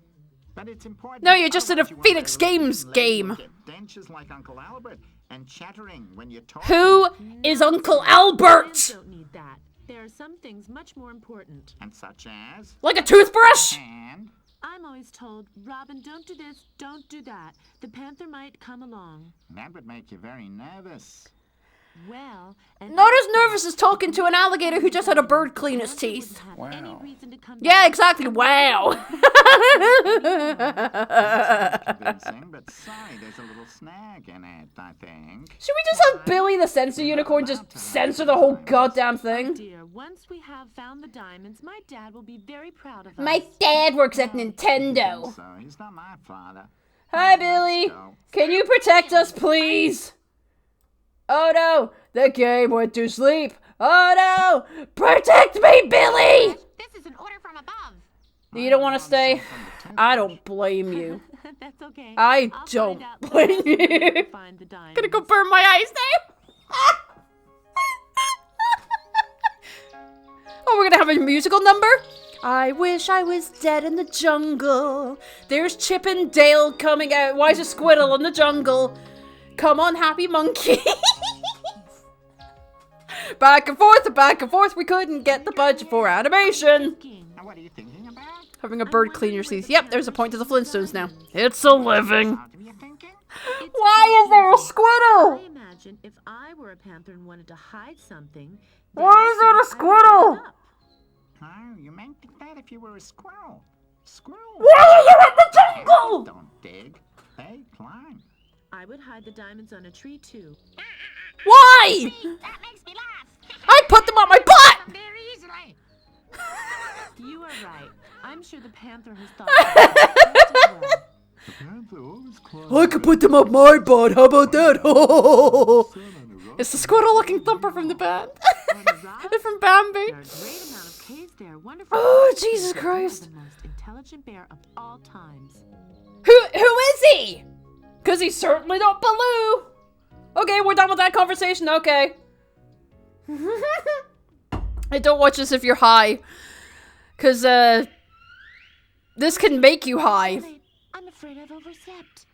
But it's important. No, you're just in a Otherwise you won't Phoenix be able to Games learn game. to get dentures like Uncle Albert and chattering when you talk. Who is Uncle Albert? Lions don't need that. There are some things much more important. And such as. Like a toothbrush? And. I'm always told, Robin, don't do this, don't do that. The panther might come along. That would make you very nervous. Well, and Not as nervous as talking to an alligator who just had a bird clean his teeth. any reason to come Yeah, back. exactly. Wow. Convincing, but sorry, there's a little snag in it, I think. Should we just have Billy the Censor Unicorn just censor the whole goddamn thing? Dear, once we have found the diamonds, my dad will be very proud of us. My dad works at Nintendo. So he's not my father. Hi, Billy. Let's go. Can you protect us, please? Oh no! The game went to sleep! Oh no! Protect me, Billy! This is an order from above. You don't want to stay? I don't blame you. That's okay. I I'll don't find out blame the best way you. to find the diamonds. Gonna go burn my eyes now. Oh, we're gonna have a musical number? I wish I was dead in the jungle. There's Chip and Dale coming out. Why is a squirrel in the jungle? Come on, happy monkey. Back and forth, we couldn't get the budget for animation. What are you thinking about? Having a bird clean your teeth. Yep, there's a point to the Flintstones now. It's a living. What are you thinking? Why is there a squirrel? I imagine if I were a panther and wanted to hide something. Why is there a squirrel? Oh, you might think that if you were a squirrel. Squirrel. Why are you in the jungle? Don't dig. They climb. I would hide the diamonds on a tree too. Why? That makes me laugh. I put them on my butt. Very easily. You are right. I'm sure the panther has thought about that as well. The panther always climbs. I could put them up my butt. How about that? It's the squirrel-looking thumper from the band. From Bambi. There are a great amount of caves there. Wonderful. Oh, creatures. Jesus You are Christ. the most intelligent bear of all times. Who is he? Because he's certainly not Baloo. Okay, we're done with that conversation. Okay. Hey, don't watch this if you're high. Because, this can make you high. I'm afraid I've overslept.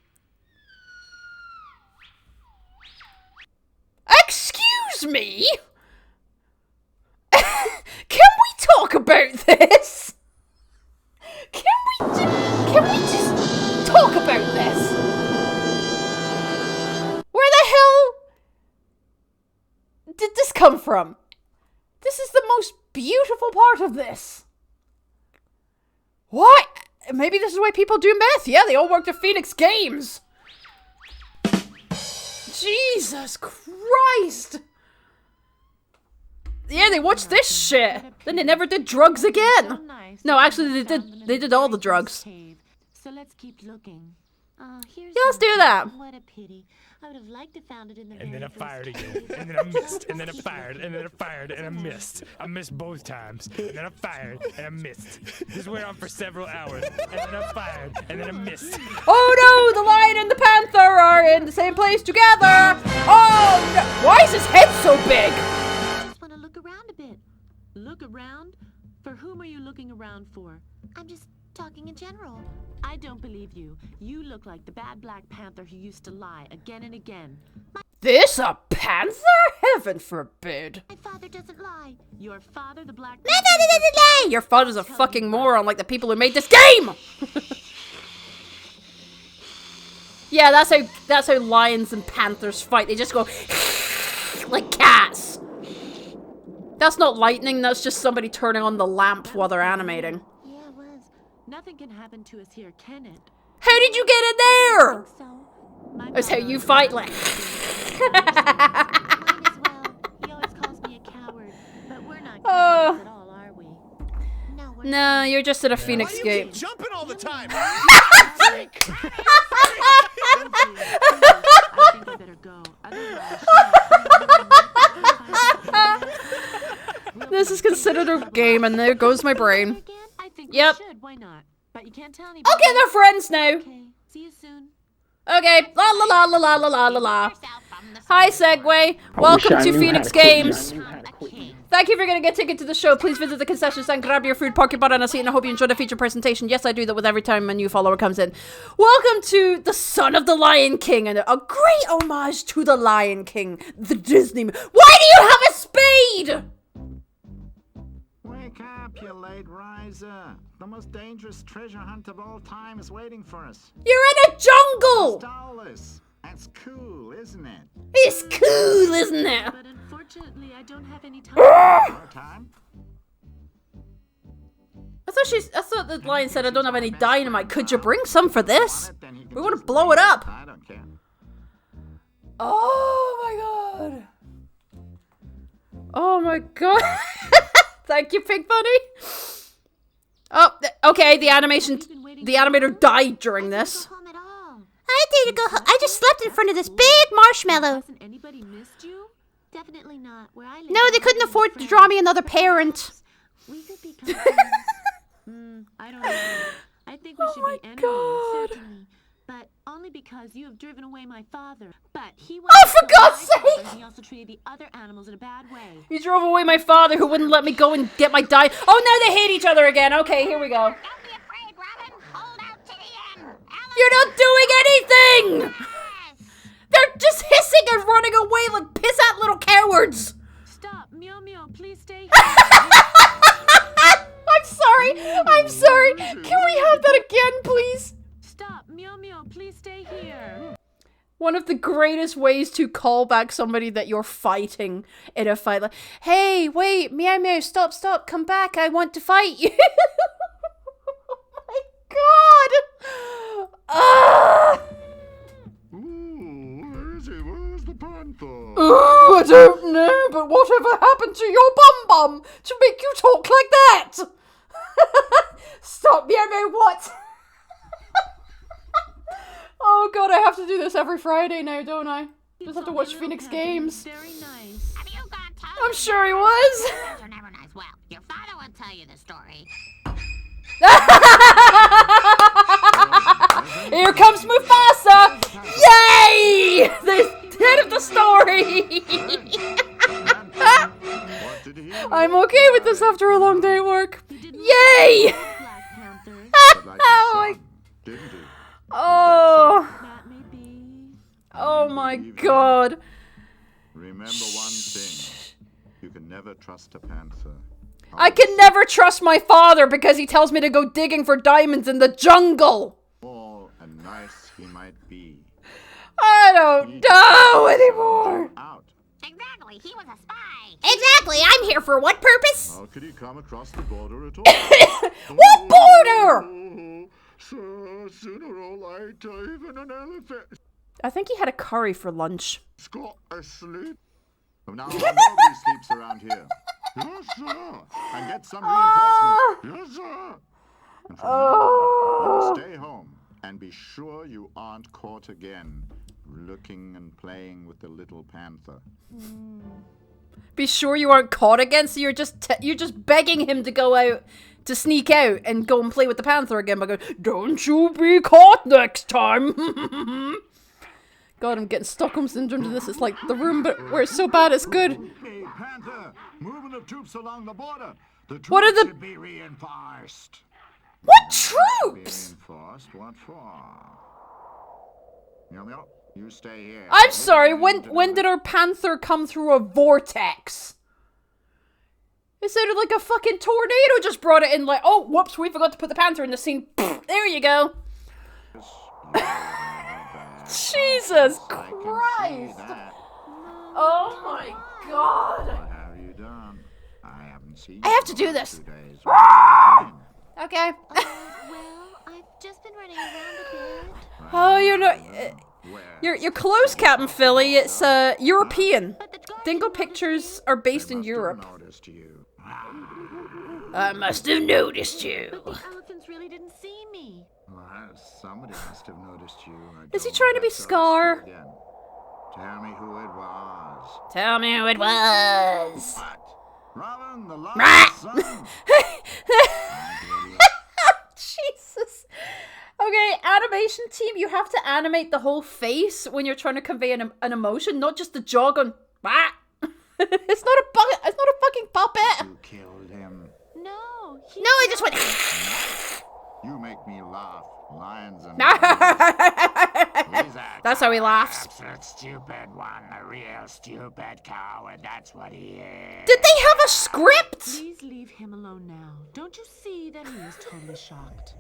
Excuse me? Can we talk about this? Can we just talk about this? Where the hell did this come from? This is the most beautiful part of this. What? Maybe this is why people do meth. Yeah, they all worked at Phoenix Games. Jesus Christ. Yeah, they watched this shit. Then they never did drugs again. No, actually, they did all the drugs. So let's keep looking. Here's Yeah, let's do that. What a pity. I would have liked to found it in the And then I very fired first again. And then I missed. And then I fired. And then I fired. And I missed. I missed both times. And then I fired. And I missed. This went on for several hours. And then I fired. And then I missed. Oh no, the lion and the panther are in the same place together. Oh no. Why is his head so big? I just want to look around a bit. Look around? For whom are you looking around for? I'm just talking in general. I don't believe you. You look like the bad Black Panther who used to lie again and again. This a panther? Heaven forbid. My father doesn't lie. Your father, the Black Panther. Your father's a fucking moron like the people who made this game. Yeah, that's how lions and panthers fight. They just go like cats. That's not lightning, that's just somebody turning on the lamp while they're animating. Yeah, it was. Nothing can happen to us here, can it? How did you get in there? My That's how father you fight, like. Mine as well. He always calls me a coward, but we're not cowards at all, are we? No, we're No, you're just at a Why Phoenix do you game. keep jumping all the time? Thank you. I think I better go. This is considered a game, and there goes my brain. I think Yep. we should. Why not? But you can't tell anybody. Okay, they're friends now. Okay. See you soon. Okay, la la la la la la la la la. Hi, Segway. Welcome to Phoenix Games. Thank you for getting a ticket to the show. Please visit the concession stand, grab your food, park your butt on a seat, and I hope you enjoy the feature presentation. Yes, I do that with every time a new follower comes in. Welcome to the son of the Lion King, and a great homage to the Lion King, the Disney. Why do you have a spade? Wake up, you late riser. The most dangerous treasure hunt of all time is waiting for us. You're in a jungle. Stole this. That's cool, isn't it? It's cool, isn't it? But unfortunately, I don't have any time. No time? I thought the lion said I don't have any dynamite. Could you bring some for this? We want to blow it up. I don't care. Oh my god. Oh my god. Thank you, Pink Bunny. Oh, okay, the animator died during this. I need to go home. I just slept in front of this big marshmallow. Hasn't anybody missed you? Definitely not. Where I live. No, they couldn't afford to draw me another parent. We could become friends. I don't know. I think we should be enemies, certainly. But only because you have driven away my father. But he was for God's sake! He also treated the other animals in a bad way. You drove away my father who wouldn't let me go and get my dye. Oh, now they hate each other again. Okay, here we go. Don't be afraid, Robin. Hold out to the end. You're not doing anything! They're just hissing and running away like piss-at little cowards. Stop, Meow Meow, please stay here. I'm sorry. Can we have that again, please? Stop, Meow Meow, please stay here. One of the greatest ways to call back somebody that you're fighting in a fight. Like, hey, wait, Meow Meow, stop, come back. I want to fight you. Oh my God. Ah! Where is he? Where's the panther? Oh, I don't know, but whatever happened to your bum to make you talk like that? Stop, Meow Meow, what? Oh God, I have to do this every Friday now, don't I? Just have to watch Phoenix Games. Very nice. Have you got time? I'm sure he was. Those are never nice. Well, your father will tell you the story. Here comes Mufasa! Yay! The end of the story! I'm okay with this after a long day at work. Yay! Oh my God. Remember one thing. You can never trust a panther. I can never trust my father because he tells me to go digging for diamonds in the jungle. Small and nice he might be. I don't know anymore. Out. Exactly, he was a spy. Exactly, I'm here for what purpose? How could he come across the border at all? What border? Sir, sooner or later, even an elephant. I think he had a curry for lunch. Scott asleep. Now nobody sleeps around here. Yes, sir. And get some reinforcements. Yes, sir. And from now on, you stay home and be sure you aren't caught again, looking and playing with the little panther. Be sure you aren't caught again. So you're just begging him to go out, to sneak out and go and play with the panther again by going, "Don't you be caught next time." God, I'm getting Stockholm syndrome to this. It's like The Room, but where it's so bad it's good. Hey, Panther, moving the troops along the border. The troops What are the- should be reinforced. What troops? Reinforced? What for? Meow, you stay here. I'm sorry, when did our panther come through a vortex? It sounded like a fucking tornado just brought it in like, oh, whoops, we forgot to put the panther in the scene. There you go. Jesus Christ. Oh my God. What have you done? I haven't seen I have to you do for this. 2 days. Okay. Well, I've just been running around a bit. Oh, you're not... You're close, Captain Philly. It's European. Dingo Pictures are based in Europe. I must have noticed you. But the elephants really didn't see me. Well, somebody must have noticed you. Is he trying to be Scar? Tell me who it was. Tell me who it was. What? Robin, the last son. Jesus. Okay, animation team, you have to animate the whole face when you're trying to convey an emotion, not just the jaw going, bah. It's not a fucking puppet. You killed him. No, I just went. You make me laugh. Lions and That's how he laughs. Absolute stupid one, a real stupid coward, that's what he is. Did they have a script? Please leave him alone now. Don't you see that he is totally shocked?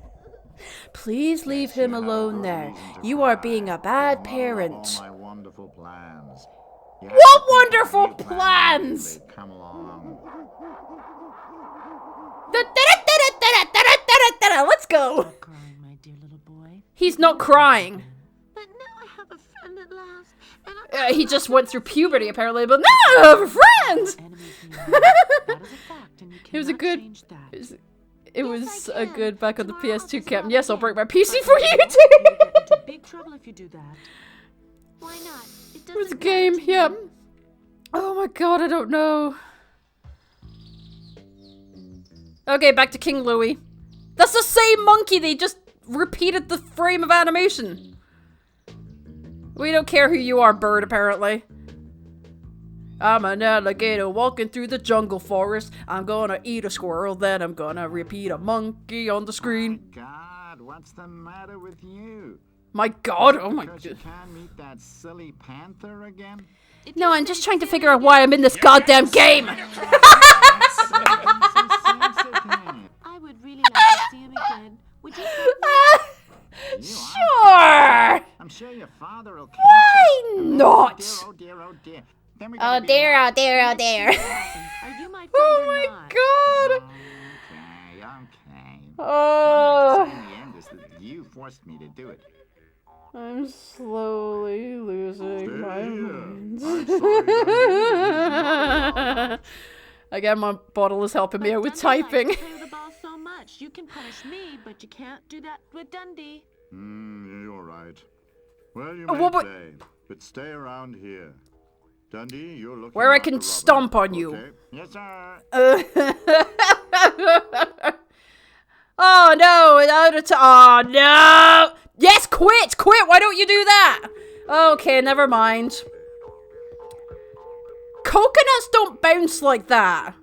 Please leave him alone there. You are being a bad parent. All my wonderful plans. What wonderful plans? Come along. Let's go. Stop crying, my dear little boy. He's not crying. But now I have a friend at last. And He just went through puberty apparently, but now I have a friend. enemies near me. That is a fact, and you It was a cannot good. change that. It was a good back on the PS2, Tomorrow Captain. is Yes, I'll not break my yet. PC But for if you want to too. get into big big trouble if you do that. Why not? It It's a doesn't game, matter to yep. you. Oh my god, I don't know. Okay, back to King Louie. That's the same monkey, they just repeated the frame of animation. We don't care who you are, bird, apparently. I'm an alligator walking through the jungle forest. I'm gonna eat a squirrel, then I'm gonna repeat a monkey on the screen. My God, what's the matter with you? My god, oh my Because you god. can't meet that silly panther again? No, I'm just trying to figure out why I'm in this goddamn game. I would really like to see him again. Would you? Sure. I'm sure your father will catch Why us. not? Oh dear, oh dear. Then we Oh gotta be dear, oh dear, oh dear. Are you my friend Oh or my not? god. Okay. Oh. In the end is that you forced me to do it. I'm slowly losing my mind. Again, my bottle is helping me out with typing. Likes to play with the ball so much. You can punish me, but you can't do that with Dundee. You're right. Well, you Oh, may what- play, but stay around here. Dundee, you're looking Where I after can Robin, stomp on you. okay? Yes, sir. Oh no, oh no! Yes, quit! Quit! Why don't you do that? Okay, never mind. Coconuts don't bounce like that.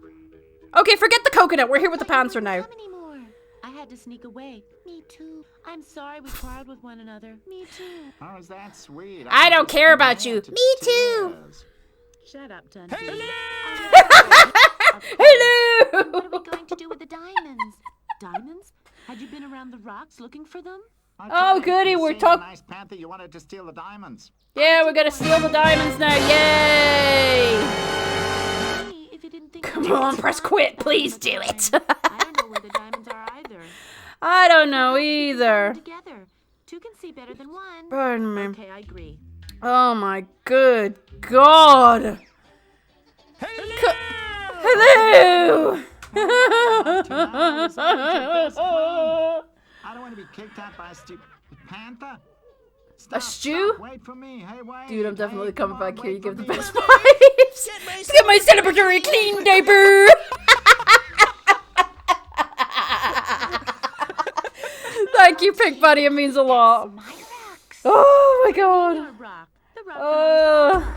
Okay, forget the coconut. We're here with the panther now. Come anymore. I had to sneak away. Me too. I'm sorry we quarreled with one another. Me too. Oh, is that sweet? I don't just care about you. mad to Me too. tears. Shut up, Dundee. Hello! What are we going to do with the diamonds? Diamonds? Had you been around the rocks looking for them? I Oh, told you, goody, you we're seen the talk- nice panther, you wanted to steal the diamonds. Yeah, we're gonna steal the diamonds now. Yay! Me, if you didn't think Come I on, was press smart quit. about Please them, do but it. I don't know where the diamonds are either. I don't know Perhaps we could find either. them together. Two can see better than one. Pardon me. Okay, I agree. Oh my good god. Hello! I don't want to be kicked out by a stupid panther. A stew? Wait for me. Hey, wait. Dude, I'm definitely Hey, coming come on, back here. You wait give for the me. best vibes. Get my celebratory clean diaper. Thank you, Pink Buddy. It means a lot. Oh my god. Your rock. The rock belongs to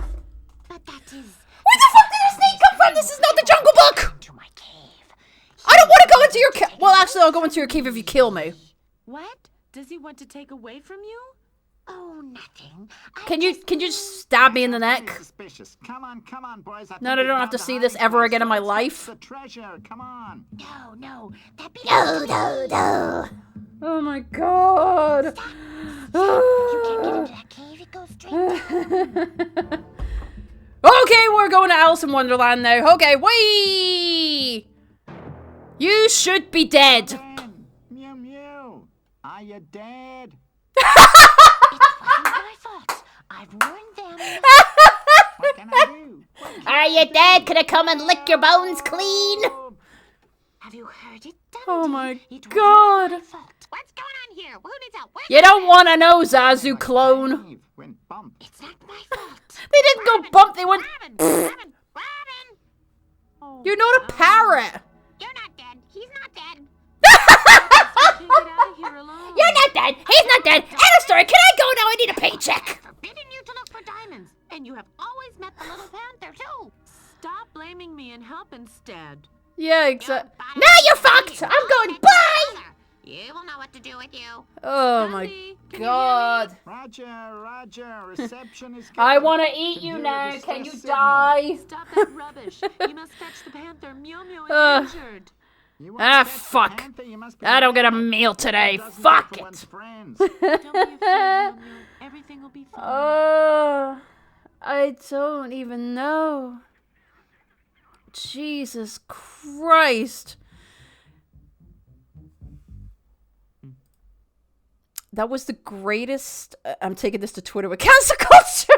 But that is Where the fuck did this snake come from? This is not the Jungle Book. to my cave. I don't want to go into your cave. Well, actually, I'll go into your cave if you kill me. What? Does he want to take away from you? Oh, nothing. Can you just stab me in the neck? Suspicious. Come on, boys. No, I don't have to see this ever again in my life. The treasure. Come on. No, that'd be No. Oh my god. You can't get into that cave. It goes straight down. Okay, we're going to Alice in Wonderland now. Okay, whee! You should be dead. Ben, Mew Mew. Are you dead? Wasn't my fault. I've warned them. What can I do? Are you dead? Can I come and lick your bones clean? Have you heard it, Dundee? Oh my It wasn't god. my fault. What's going on here? Who needs help? Where's You don't want to know, Zazu clone. Dave went bump. It's not my fault. They didn't go bump, they went... Robin! Oh, You're not a parrot. You're not dead. He's not dead. Get out of here alone. You're not dead. He's not dead. End of story. Can I go now? I need a paycheck. Forbidden you to look for diamonds. And you have always met the little panther, too. Stop blaming me and help instead. Yeah, exactly. Now you're fucked. I'm going. Bye. You will know what to do with you. Oh my Dundee, can you hear me? god. Roger. Reception is good. I want to eat Can you hear now. the Can you distress signal. die? Stop that rubbish. You must fetch the panther. Mew Mew is injured. You want Ah, to catch the fuck. panther, you must be I don't get a mad. meal today. Doesn't Fuck look for it. one's friends. Don't be afraid, Mew Mew. Everything will be fine. Oh, I don't even know. Jesus Christ. That was the greatest... I'm taking this to Twitter with cancel culture.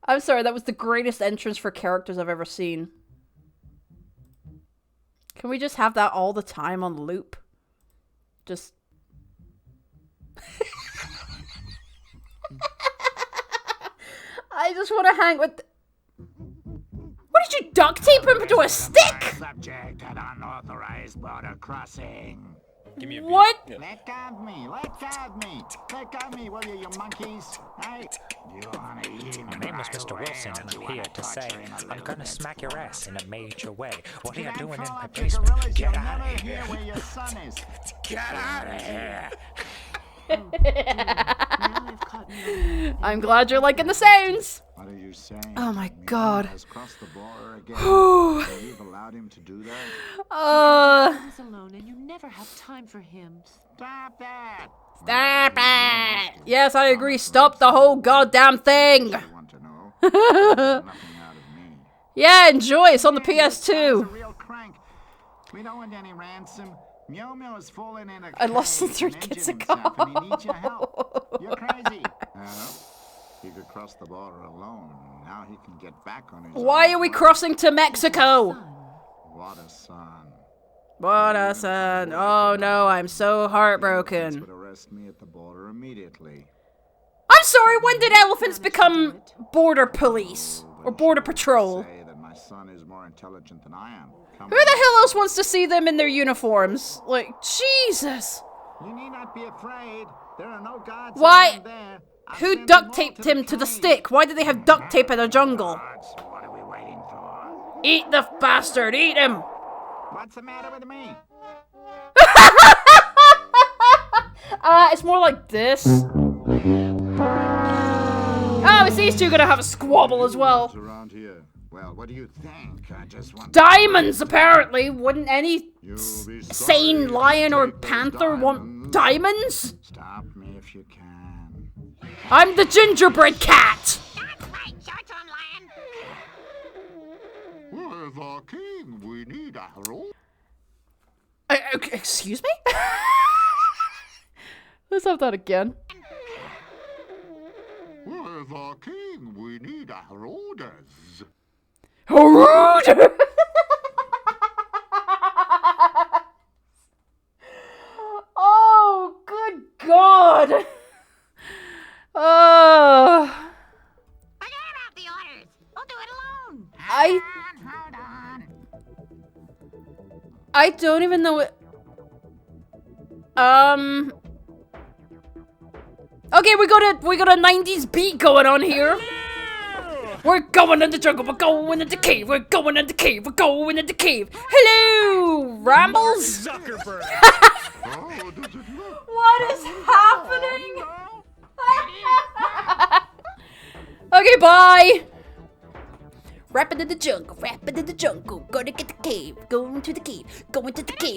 I'm sorry, that was the greatest entrance for characters I've ever seen. Can we just have that all the time on loop? Just... I just want to hang with... What did you duct tape him to a stick? Subject an unauthorized border crossing. Give me a What? beat. Let go of me! Let go of me! Let go of me, will you monkeys? Hey! You wanna eat My name is Mr. Wilson, and I'm here to say I'm gonna smack your ass in a major way. What are you doing in my basement? Get out of here! Where your son is. Get out of here! I'm glad you're liking the sounds. What are you saying? Oh my god. Has crossed the border again. Whew. And you've allowed him to do that? He's alone, and you never have time for him. Stop that! Stop it! Yes, I agree. Stop the whole goddamn thing. I want to know. Nothing out of me. Yeah, enjoy. It's on the This guy's a PS2. real crank. We don't want any ransom. Meow Meow is falling in a I lost him cave 3 and kids injured ago. himself, and he needs your help. You're crazy. He could cross the border alone. Now he can get back on his Why own are we way. crossing to Mexico? What a son. What a son. Oh no, I'm so Would heartbroken. arrest me at the border immediately. I'm sorry, when did elephants become border police? Or border patrol? Say that my son is more intelligent than I am. Come Who the hell else wants to see them in their uniforms? Like, Jesus. You need not be afraid. There are no gods Why? around there. I'll Who send duct them all taped to him to the cave. stick? Why did they have duct tape in the jungle? What are we waiting for? Eat the bastard, eat him! What's the matter with me? It's more like this. Oh, it's these two gonna have a squabble as well. Around here. Well, what do you think? I just want Diamonds, apparently. Wouldn't any You'll be sorry sane if you lion or take those panther want diamonds? Stop me if you can. I'm the gingerbread cat! That's right, short on land. Where's our king? We need a role. Excuse me? Let's have that again. Where's our king? We need a orders. Rude! Oh, good God! Forget about the orders. We'll do it alone. I Hold on. don't even know what... Okay, we got a 90s beat going on here. We're going in the jungle, we're going in the cave, we're going in the cave, we're going in the cave. Hello, Rambles? Zuckerberg. Oh, does it look? What is happening? Okay, bye. Rapping in the jungle, gonna get the cave, going to the cave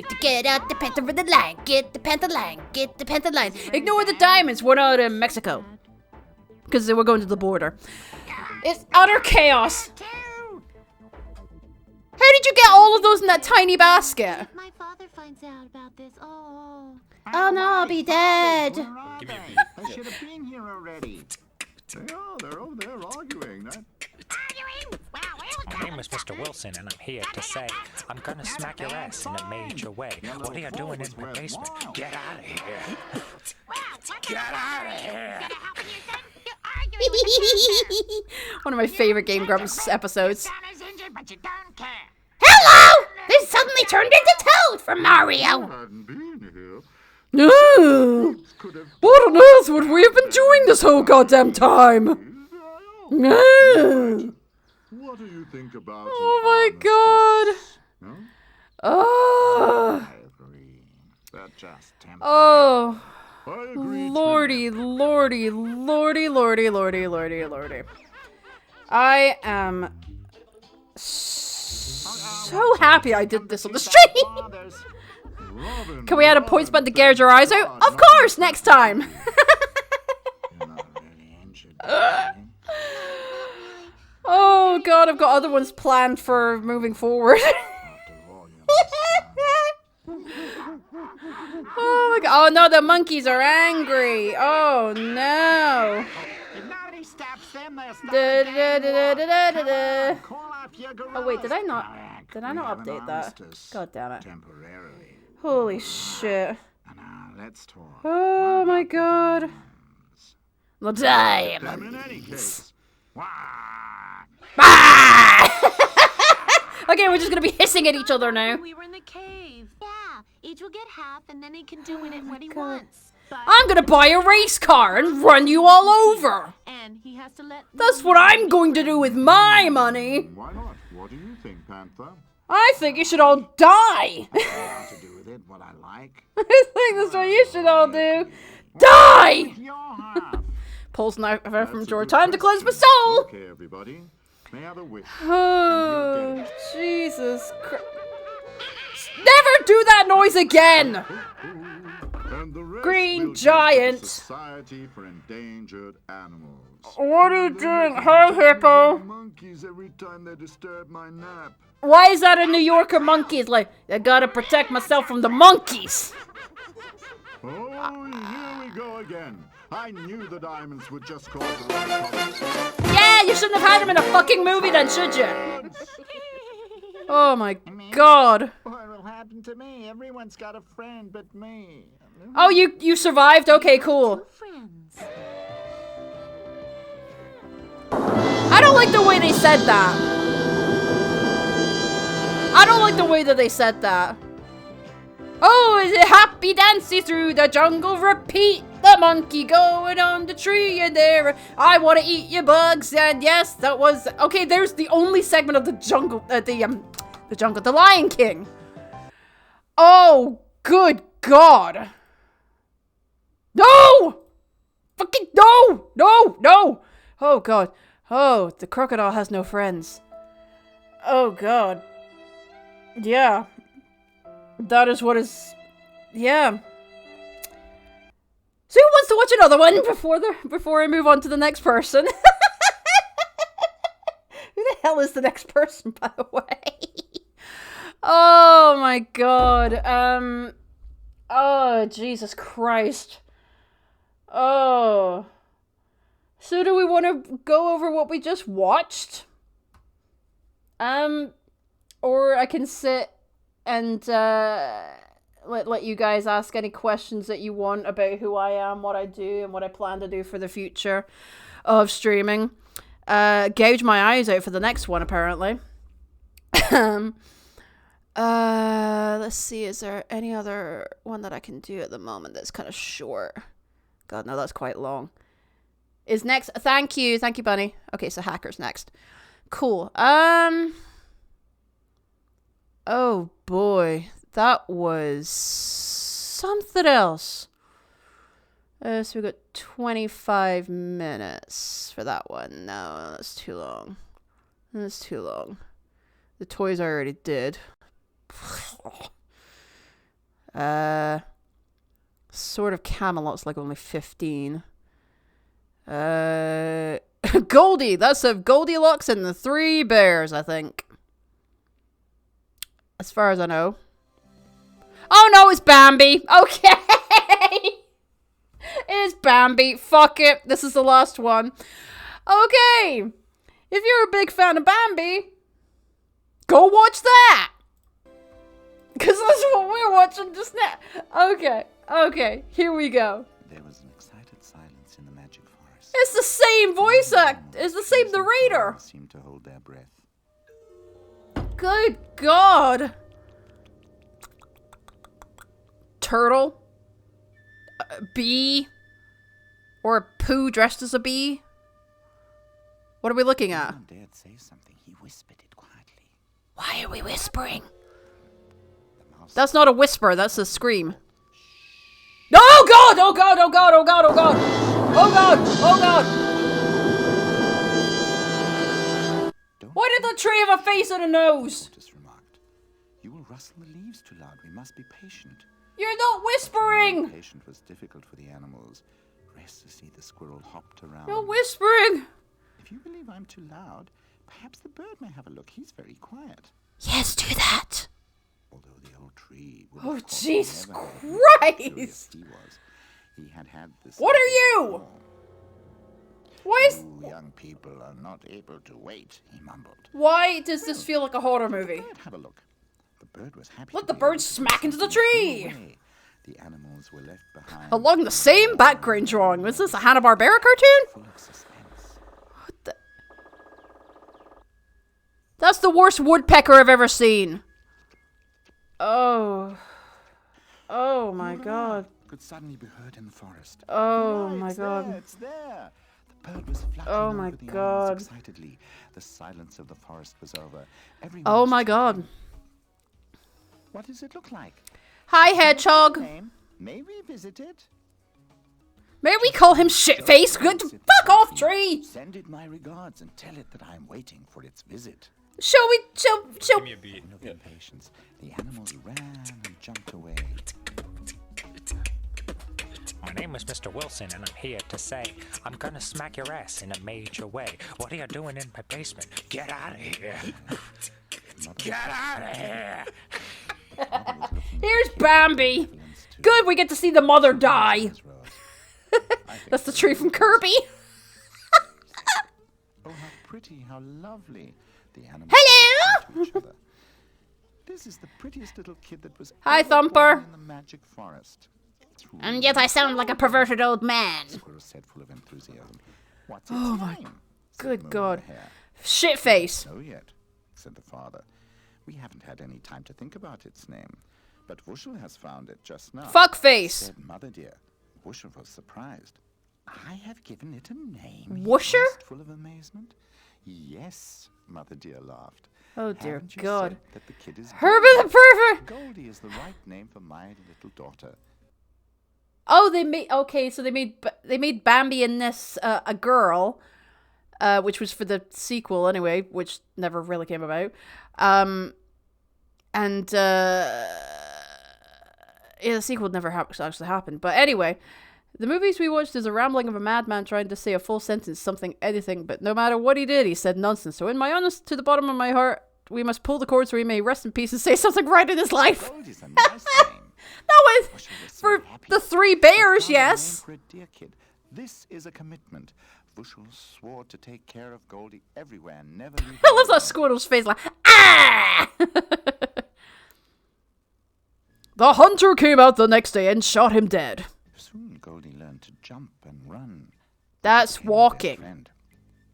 to get out the panther in the line, get the panther line, get the panther line. Ignore the diamonds, we're not in Mexico. Because we're going to the border. It's utter chaos. How did you get all of those in that tiny basket? If my father finds out about this, oh. Oh no, I'll be dead. Where are Give me a they? beat. I should have been here already. They're over there arguing. Arguing? Well, we'll My name is Mr. Wilson, and I'm here to say I'm gonna smack your ass in a major way. What are you doing in my basement? Get out of here! Well, get out of here. Gonna happen, you think? You're arguing with the One of my favorite Game Grumps episodes. son is injured, but you don't care. Hello! They suddenly turned into Toad from Mario. Hadn't been here. No! What on earth would we have been doing this whole goddamn time? No! What do you think about? Oh my god! No? Oh! I agree. They're just temporary. Oh! I agree too. Lordy, lordy, lordy, lordy, lordy, lordy, lordy. I am so happy I did this on the stream! Robin, Can we add a points button to gouge your eyes out? Of course, next time! You're not really injured, darling. Oh god, I've got other ones planned for moving forward. After all, you're my son. Oh my god, oh no, the monkeys are angry! Oh no! If nobody stops them, they'll stop Da, the da, damn da, da, da, da, war. da. Come on, call off your Oh wait, did I gorillas. not? Alright, Did I we not have an update that? armistice. God damn it. Temporarily. Holy shit. Now, let's talk. Oh What my about god. the diamonds? The Them in any diamonds. case. Okay, we're just gonna be hissing at each other now. We were in the cave. Yeah, each will get half, and then he can do with it what he wants. But I'm gonna buy a race car and run you all over. and he has to let. That's what I'm going to do with my money. Why not? What do you think, Panther? I think you should all die. I want to do with it what I like. I think that's what you should all do. Die! Your half. Pulls knife from That's a drawer. good Time to cleanse my question. soul. Okay, everybody. May I have a wish? Oh, Jesus Christ. Never do that noise again! And the rest Green will giant. give to Society for Endangered Animals. What are you doing? Hey, Hippo. Monkeys every time they disturb my nap. Why is that a New Yorker monkey? It's like, I gotta protect myself from the monkeys. Oh, here we go again. I knew the diamonds would just cause the right color. Yeah, you shouldn't have had him in a fucking movie then, should you? Oh my god. What will happen to me? Everyone's got a friend but me. Oh, you survived? Okay, cool. I don't like the way they said that. I don't like the way that they said that. Oh, is it happy dancing through the jungle? Repeat the monkey going on the tree and there. I want to eat your bugs. And yes, that was okay. There's the only segment of the jungle, the Lion King. Oh, good God! No! Fucking no! No! No! Oh God! Oh, the crocodile has no friends. Oh God! Yeah. That is what is... Yeah. So who wants to watch another one before I move on to the next person? Who the hell is the next person, by the way? Oh my god. Oh, Jesus Christ. Oh. So do we want to go over what we just watched? Or I can sit and let you guys ask any questions that you want about who I am, what I do, and what I plan to do for the future of streaming. Gouge my eyes out for the next one, apparently. Let's see, is there any other one that I can do at the moment that's kind of short? God, no, that's quite long. Is next... Thank you, Bunny. Okay, so Hacker's next. Cool. Oh boy, that was something else. So we got 25 minutes for that one. No, that's too long. That's too long. The toys I already did. Sort of Camelot's like only 15. Goldie, that's a Goldilocks and the Three Bears, I think. As far as I know. Oh no, it's Bambi. Okay. It's Bambi. Fuck it. This is the last one. Okay. If you're a big fan of Bambi, go watch that. Because that's what we're watching just now. Okay. Okay. Here we go. There was an excited silence in the magic forest. It's the same voice act. It's the same narrator. Seemed to hold their breath. Good God. Turtle? A bee? Or a poo dressed as a bee? What are we looking at? No one dared say something. He whispered it quietly. Why are we whispering? That's not a whisper, that's a scream. Oh God! Oh God! Oh God! Oh God! Oh God! Oh God! Oh God! Why did the tree have a face and a nose? Just remarked. You will rustle the leaves too loud. We must be patient. You're not whispering! Patient was difficult for the animals. Restlessly, the squirrel hopped around. You're whispering! If you believe I'm too loud, perhaps the bird may have a look. He's very quiet. Yes, do that. Although the old tree would Oh, of course Jesus never have been as Christ! curious he was. He had this. What are you? Why is... You young people are not able to wait, he mumbled. Why does this feel like a horror movie? Have a look. The bird was happy. Let the bird smack into the tree! The animals were left behind. Along the same background drawing. Was this a Hanna-Barbera cartoon? Full of suspense. What the... That's the worst woodpecker I've ever seen. Oh. Oh my god. Could suddenly be heard in the forest. Oh Right, my god. There, it's there. The bird was fluttering Oh my over the god. islands excitedly. The silence of the forest was over. Everyone Oh was my chatting. god. What does it look like? Hi, hedgehog. Name? May we visit it? May we call him shitface? Good. Fuck off, tree. Send it my regards and tell it that I am waiting for its visit. Shall we? Give me a beat. In of impatience, the animals ran and jumped away. My name is Mr. Wilson, and I'm here to say I'm gonna smack your ass in a major way. What are you doing in my basement? Get out of here! Get out of here! Here's Bambi. Good, we get to see the mother die. That's the tree from Kirby. Oh, how pretty, how lovely. The animals Hello. to each other. This is the prettiest little kid that was Hi, ever Thumper. born in the magic forest. And yet I sound like a perverted old man. Squirrel said, full of enthusiasm. What's Oh its my name? Said good Moo god. the hare. Shitface. No yet, said the father. We haven't had any time to think about its name. But Wuschel has found it just now. Fuckface. Said Mother dear. Wuschel was surprised. I have given it a name. he Wusher? asked, full of amazement. Yes, Mother dear laughed. Oh dear Haven't you god. said that the kid is Herbert the pervert. Goldie is the right name for my little daughter. Oh, they made so they made Bambi in this a girl, which was for the sequel anyway, which never really came about. Yeah, the sequel never actually happened. But anyway, the movies we watched is a rambling of a madman trying to say a full sentence, something, anything. But no matter what he did, he said nonsense. So in my honest, to the bottom of my heart, we must pull the cord so he may rest in peace and say something right in his life. Goldie's a nice name. That was Wuschel was so for happy. the three bears, He found a name yes. for a dear kid. This is a commitment. Wuschel swore to take care of Goldie everywhere and never leave I her love that alone. squirrel's face, like, ah! The hunter came out the next day and shot him dead. Soon Goldie learned to jump and run. That's Became her best walking. friend.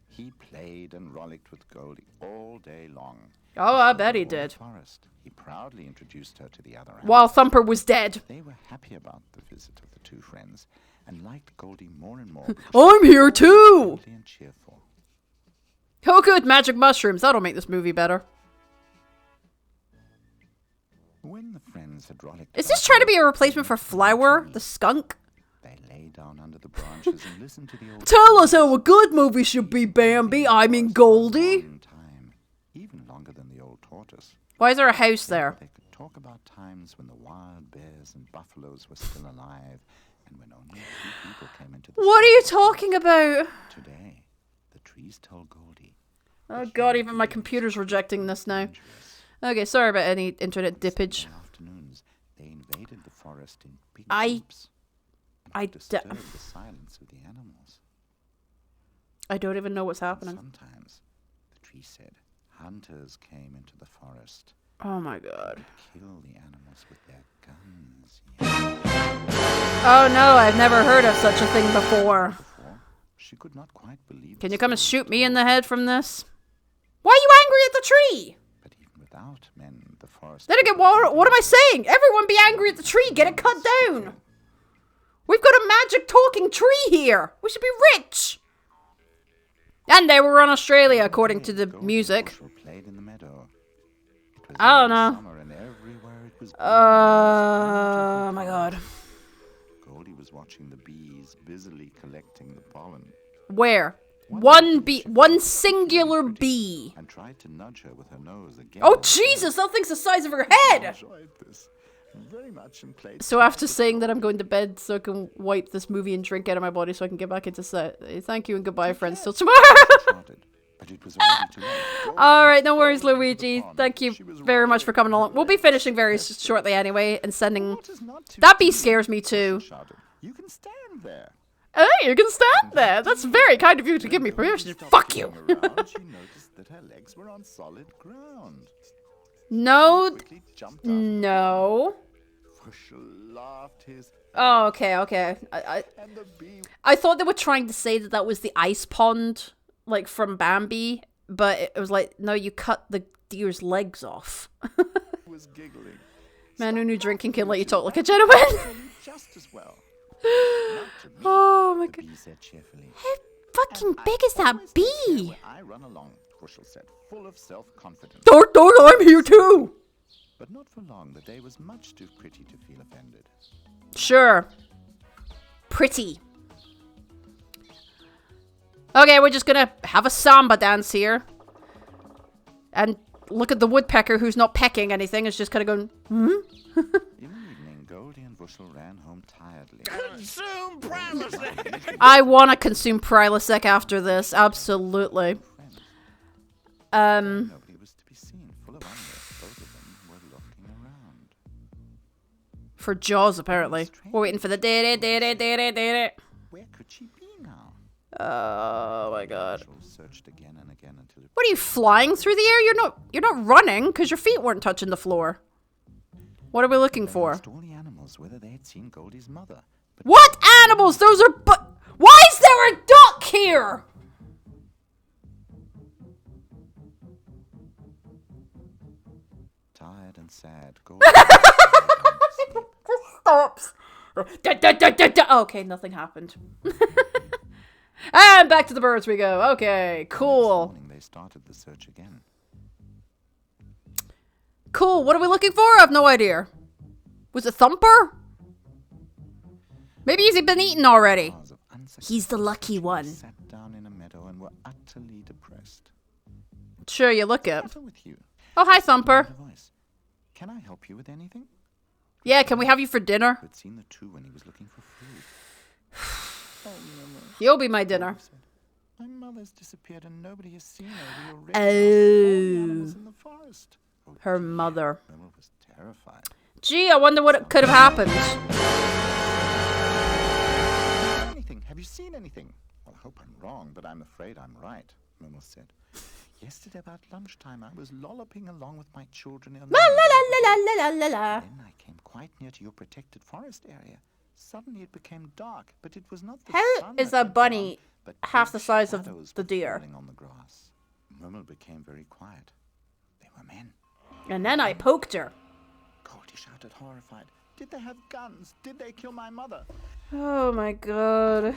He played and rollicked with Goldie all day long. Oh, I Showed bet her he all the did. Forest. He proudly introduced her to the other While animals. Thumper was dead. They were happy about the visit of the two friends and liked Goldie more and more. I'm here too! Friendly and cheerful. Oh good, magic mushrooms. That'll make this movie better. When the friends had rollicked Is this trying to be a replacement for Flower, the skunk? they lay down under the branches and listened to the old Tell us how a good movie should be, Bambi. I mean Goldie. long time, even longer than the old tortoise. Why is there a house there? They could talk about times when the wild bears and buffaloes were still alive, and when only a few people came into the What are you swamp. talking about? Today, the trees told Goldie. Oh god, even my computer's rejecting this now. Okay, sorry about any internet dippage. In the afternoons, they invaded the forest in big I groups and would d- disturb the silence of the animals. I don't even know what's happening. Sometimes, the tree said, hunters came into the forest Oh my god. to kill the animals with their guns. Oh no, I've never heard of such a thing before. Before, she could not quite believe Can the you come and story shoot me in told. the head from this? Why are you angry at the tree? But even without men, the forest. Then again, what am I saying? Everyone be angry at the tree. Get it cut down. We've got a magic talking tree here. We should be rich. And they were on Australia, according to the music. Played in the meadow. It was I don't in know. summer and everywhere it was Oh my god. Goldie was watching the bees busily collecting the pollen Where? One singular bee. and tried to nudge her with her nose again. Oh Jesus, that thing's the size of her head. Enjoyed this very much and played. So after saying that I'm going to bed so I can wipe this movie and drink out of my body so I can get back into set. Thank you and goodbye, friends. Till tomorrow. But it was already too late. Alright, no worries, Luigi. Thank you very much for coming along. We'll be finishing very shortly anyway and sending... That bee scares me too. You can stand there. Oh, you can stand there. That's very kind of you to give me permission. Fuck you. Around, she noticed that her legs were on solid ground. No. Quickly jumped up. No. Wuschel laughed his. Oh, okay. And the bee. I thought they were trying to say that that was the ice pond, like from Bambi, but it was like, no, you cut the deer's legs off. Was giggling. Man who knew drinking can let you talk like a gentleman. Just as well. Oh my god. Bee said cheerfully. How fucking big is that bee? I run along, Bushel said, full of self-confidence. Dark, I'm here too! But not for long. The day was much too pretty to feel offended. Sure. Pretty. Okay, we're just gonna have a samba dance here. And look at the woodpecker who's not pecking anything. It's just kind of going, In the evening, Goldie and Bushel ran home tiredly. Consume Prilosec! I want to consume Prilosec after this. Absolutely. Nobody was to be seen. Full of wonder, both of them were looking around. For Jaws, apparently. We're waiting for the Where could she be now? Oh my god. Bushel searched again and again until it... What are you, flying through the air? You're not running because your feet weren't touching the floor. What are we looking for? asked all the animals whether they had seen Goldie's mother. But What animals? Those are Why is there a duck here? tired and sad, Goldie Stops. Okay, nothing happened. And back to the birds we go. Okay, cool. morning they started the search again. Cool. What are we looking for? I have no idea. Was it Thumper? Maybe he's been eaten already. Hours of unsuccessful He's the lucky search, one. they sat down in a meadow and were utterly depressed. Sure, you look it. What's the matter with you? Oh, hi, Thumper. Her voice. Can I help you with anything? Yeah, can we have you for dinner? Who had seen the two when he was looking for food. You'll be my dinner. He said, my mother's disappeared and nobody has seen her. We already Oh. lost all the animals in the forest. Oh, Her dear. mother. Mama was terrified. Gee, I wonder what could have happened. Anything? Have you seen anything? Well, I hope I'm wrong, but I'm afraid I'm right, Momo said. Yesterday about lunchtime, I was lolloping along with my children in the La la la la la la la. Then I came quite near to your protected forest area. Suddenly it became dark, but it was not the How sun is that a went bunny down, but half big the size of shadows the were deer? falling on the grass. Momo became very quiet. They were men. And then I poked her. Goldie shouted, horrified. Did they have guns? Did they kill my mother? Oh my god. No.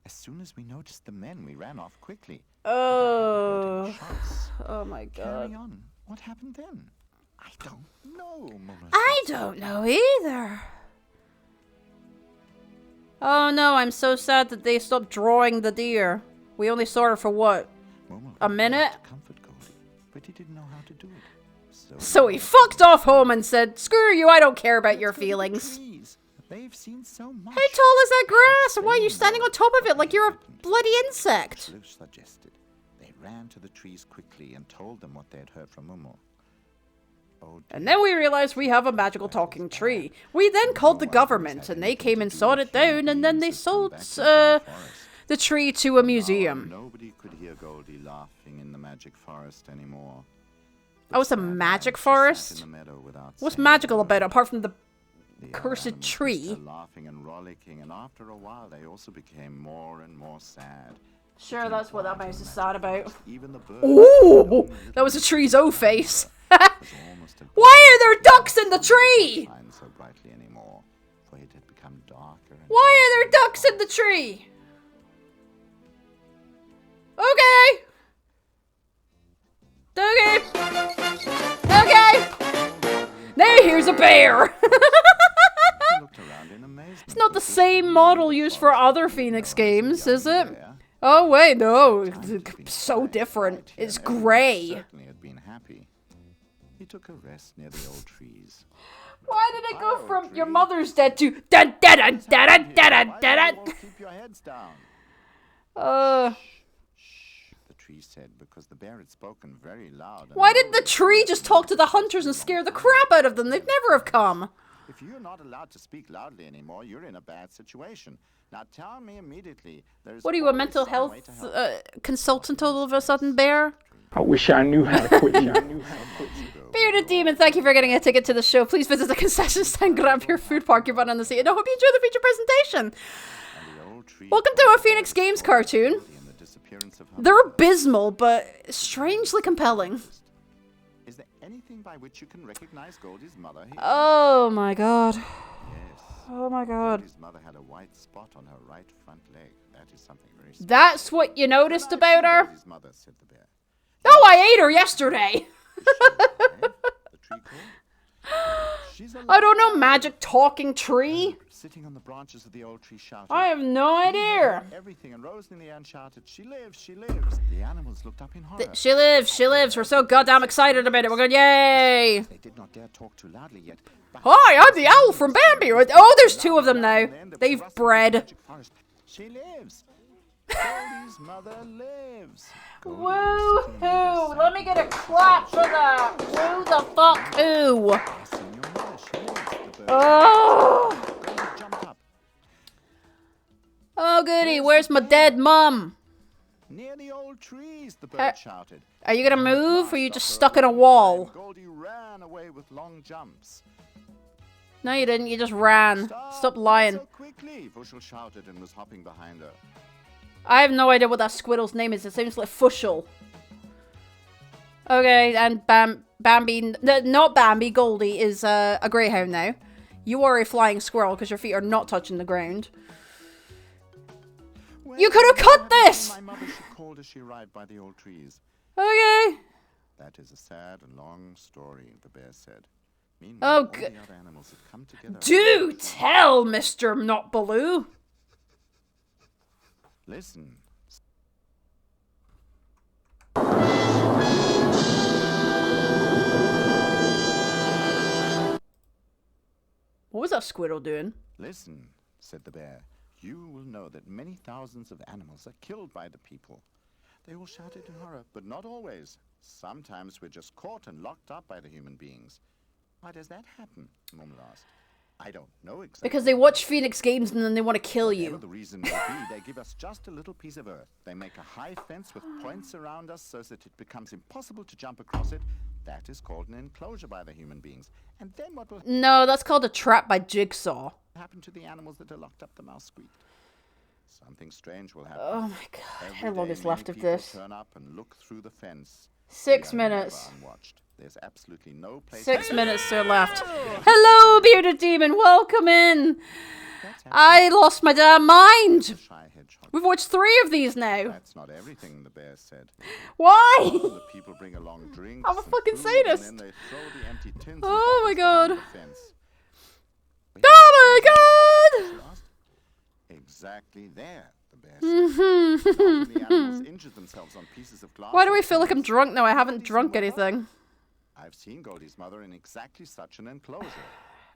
As soon as we noticed the men, we ran off quickly. Oh. Shots. Oh my Carry god. on. What happened then? I don't know, Momo I said. don't know either. Oh no, I'm so sad that they stopped drawing the deer. We only saw her for what? Momo A tried minute? to comfort Goldie, but he didn't know how to do it. So he fucked off home and said, screw you, I don't care about your feelings. Trees. They've seen so much. How tall is that grass? And why are you standing on top of it like you're a bloody insect? Flo suggested. They ran to the trees quickly and told them what they had heard from Momo. Oh, And then we realized we have a magical talking tree. We then called the government, and they came and sawed it down, and then they sold the tree to a museum. Nobody could hear Goldie laughing in the magic forest anymore. Oh, it's a magic forest? What's magical about it, apart from the cursed tree? Laughing and rollicking, and after a while they also became more and more sad. Sure, that's what that mouse is sad about. Even the birds. Ooh, that was a tree's O face. Why are there ducks in the tree? Shine so brightly anymore, for it had become darker. And Why are there ducks in the tree? Okay. Okay. Now here's a bear. He looked around in amazement. It's not the same model used for other Phoenix games, is it? Oh wait, no. It's so different. It's grey. Certainly had been happy. He took a rest near the old trees. Why did it go from your mother's dead to dun dun dun dun dun dun dun dun? Keep your heads down. Uh, The tree said, because the bear had spoken very loud. and why didn't the tree just talk to the hunters and scare the crap out of them? They'd never have come. If you're not allowed to speak loudly anymore, you're in a bad situation. Now tell me immediately. There's What are you, a always mental some health way to help. consultant all of a sudden, Bear? I wish I knew how to quit you. Bearded Demon, thank you for getting a ticket to the show. Please visit the concession stand, grab your food, park your butt on the seat, and I hope you enjoy the feature presentation. Welcome to a Phoenix Games cartoon. appearance of her They're mother. abysmal, but strangely compelling. Is there anything by which you can recognize Goldie's mother here? Oh my god. Yes. Oh my god. Goldie's mother had a white spot on her right front leg. That is something very special. That's what you noticed about her? Goldie's mother, said the bear. Oh, I ate her yesterday. The tree called? She's alive. I don't know, magic talking tree. Sitting on the branches of the old tree shouted. I have no idea. Everything and rose in the air and shouted, "She lives, she lives." The animals looked up in horror. She lives, she lives. We're so goddamn excited about it. We're going, yay. They did not dare talk too loudly yet. Hi, I'm the owl from Bambi. Oh, there's two of them now. They've bred. She lives. Goldie's mother lives. Woo-hoo. Let me get a clap for that. Woo the fuck who. Oh. Oh, goody. Where's my dead mum? Near the old trees, the bird shouted. Are you gonna move, or are you just stuck in a wall? Goldie ran away with long jumps. No, you didn't. You just ran. Stop lying. So quickly, Fushel shouted and was hopping behind her. I have no idea what that squirrel's name is. It seems like Fushel. Okay, and Bambi, not Bambi, Goldie is a greyhound now. You are a flying squirrel because your feet are not touching the ground. You could have cut this! My mother, she called as she arrived by the old trees. Okay. That is a sad and long story, the bear said. Meanwhile, Oh, all the other animals had come together. Do tell, Mr. Not Baloo. Listen. What was that squirrel doing? Listen, said the bear. You will know that many thousands of animals are killed by the people. They all shouted in horror, but not always. Sometimes we're just caught and locked up by the human beings. Why does that happen? Mum asked. I don't know exactly. Because they watch Phoenix Games and then they want to kill you. Whatever the reason may be, they give us just a little piece of earth. They make a high fence with points around us so that it becomes impossible to jump across it. That is called an enclosure by the human beings. And then what will No, that's called a trap by Jigsaw. happen to the animals that are locked up? The mouse squeaked. Something strange will happen. Oh my god, Every how long day is left many of people this? Turn up and look through the fence. 6 We are never minutes. unwatched. There's absolutely no place. 6 minutes are left. Hello, bearded demon. Welcome in. I lost my damn mind. We've watched 3 of these now. That's not everything, the bear said. Why? The people bring along drinks. I'm a and fucking food, sadist. And then they throw the empty tins and Oh my bottles behind god. the fence. Oh my god. Exactly there, the bear said. Often the animals injure themselves on pieces of glass. Why do I and feel like I'm tins. drunk now? I haven't drunk anything. I've seen Goldie's mother in exactly such an enclosure.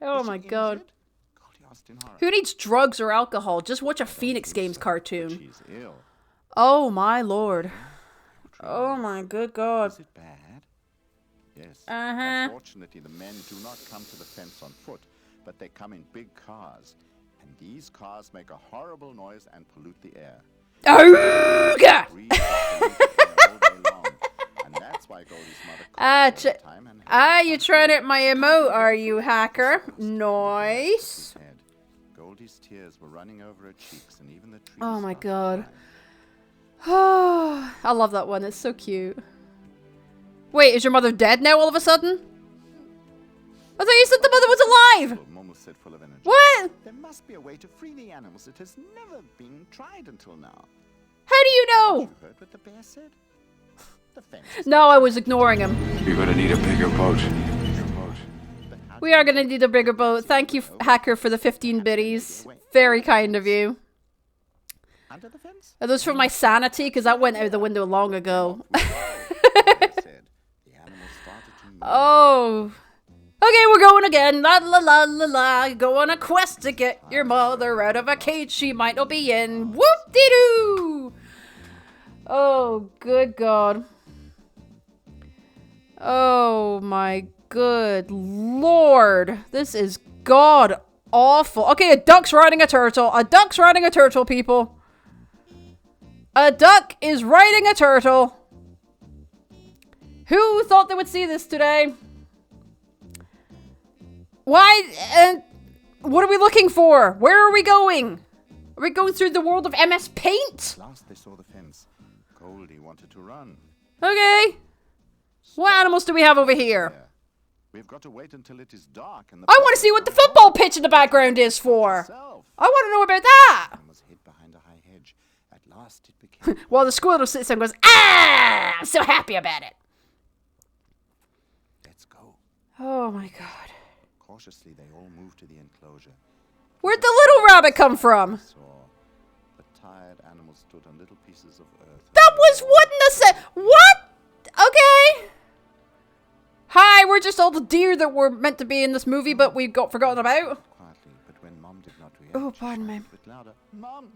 Oh Is my she god. injured? Goldie asked in horror. Who needs drugs or alcohol? Just watch a Phoenix Games cartoon. She's ill. Oh my lord. Oh my good god. Is it bad? Yes. Uh-huh. Unfortunately, the men do not come to the fence on foot, but they come in big cars. And these cars make a horrible noise and pollute the air. Ooga! Breathe and pollute the air all day long. And that's why Goldie's mother coughs all the time and you trying out my emote, are you, hacker? Nice. head. Goldie's tears were running over her cheeks, and even the trees. Oh my stopped god. crying. I love that one. It's so cute. Wait, is your mother dead now all of a sudden? I thought you said the mother was alive. Momo said, full of energy. What? There must be a way to free the animals. It has never been tried until now. How do you know? You heard what the bear said? The fence. No, I was ignoring him. You're gonna need a bigger boat. We are going to need a bigger boat. Thank you, hacker, for the 15 biddies. Very kind of you. Under the fence? Are those for my sanity? Because that went out the window long ago. Oh. Okay, we're going again. La la la la la. Go on a quest to get your mother out of a cage she might not be in. Whoop-de-doo! Oh, good God. Oh, my good Lord. This is god awful. Okay, a duck's riding a turtle. A duck's riding a turtle, people. A duck is riding a turtle. Who thought they would see this today? Why? What are we looking for? Where are we going? Are we going through the world of MS Paint? Last they saw the fence. Goldie wanted to run. Okay. What animals do we have over here? We've got to wait until it is dark and I want to see what the football pitch in the background is for. I want to know about that. was hid behind a high hedge. At last it became While the squirrel sits there and goes, ah, I'm so happy about it. Let's go. Oh my god. Cautiously they all moved to the enclosure. Where'd the little rabbit come from? The tired animals stood on little pieces of earth. That was what in the set. What? Okay. Hi, we're just all the deer that were meant to be in this movie, but we got forgotten about. Quietly, but when Mom did not react, Oh, pardon me. a bit louder. Mom!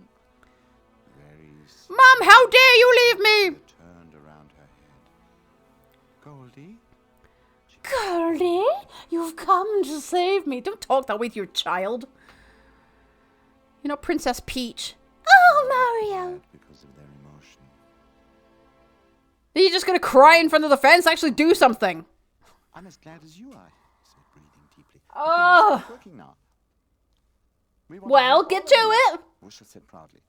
Very Mom, how dare you leave me? turned around her head. Goldie? Goldie, you've come to save me. Don't talk that way to your child. You're not Princess Peach. Oh, Mario. Because of their emotion. Are you just gonna cry in front of the fence? Actually do something. I'm as glad as you are, he said, breathing deeply. Oh. Working now. Well, get to it. Wisha said proudly.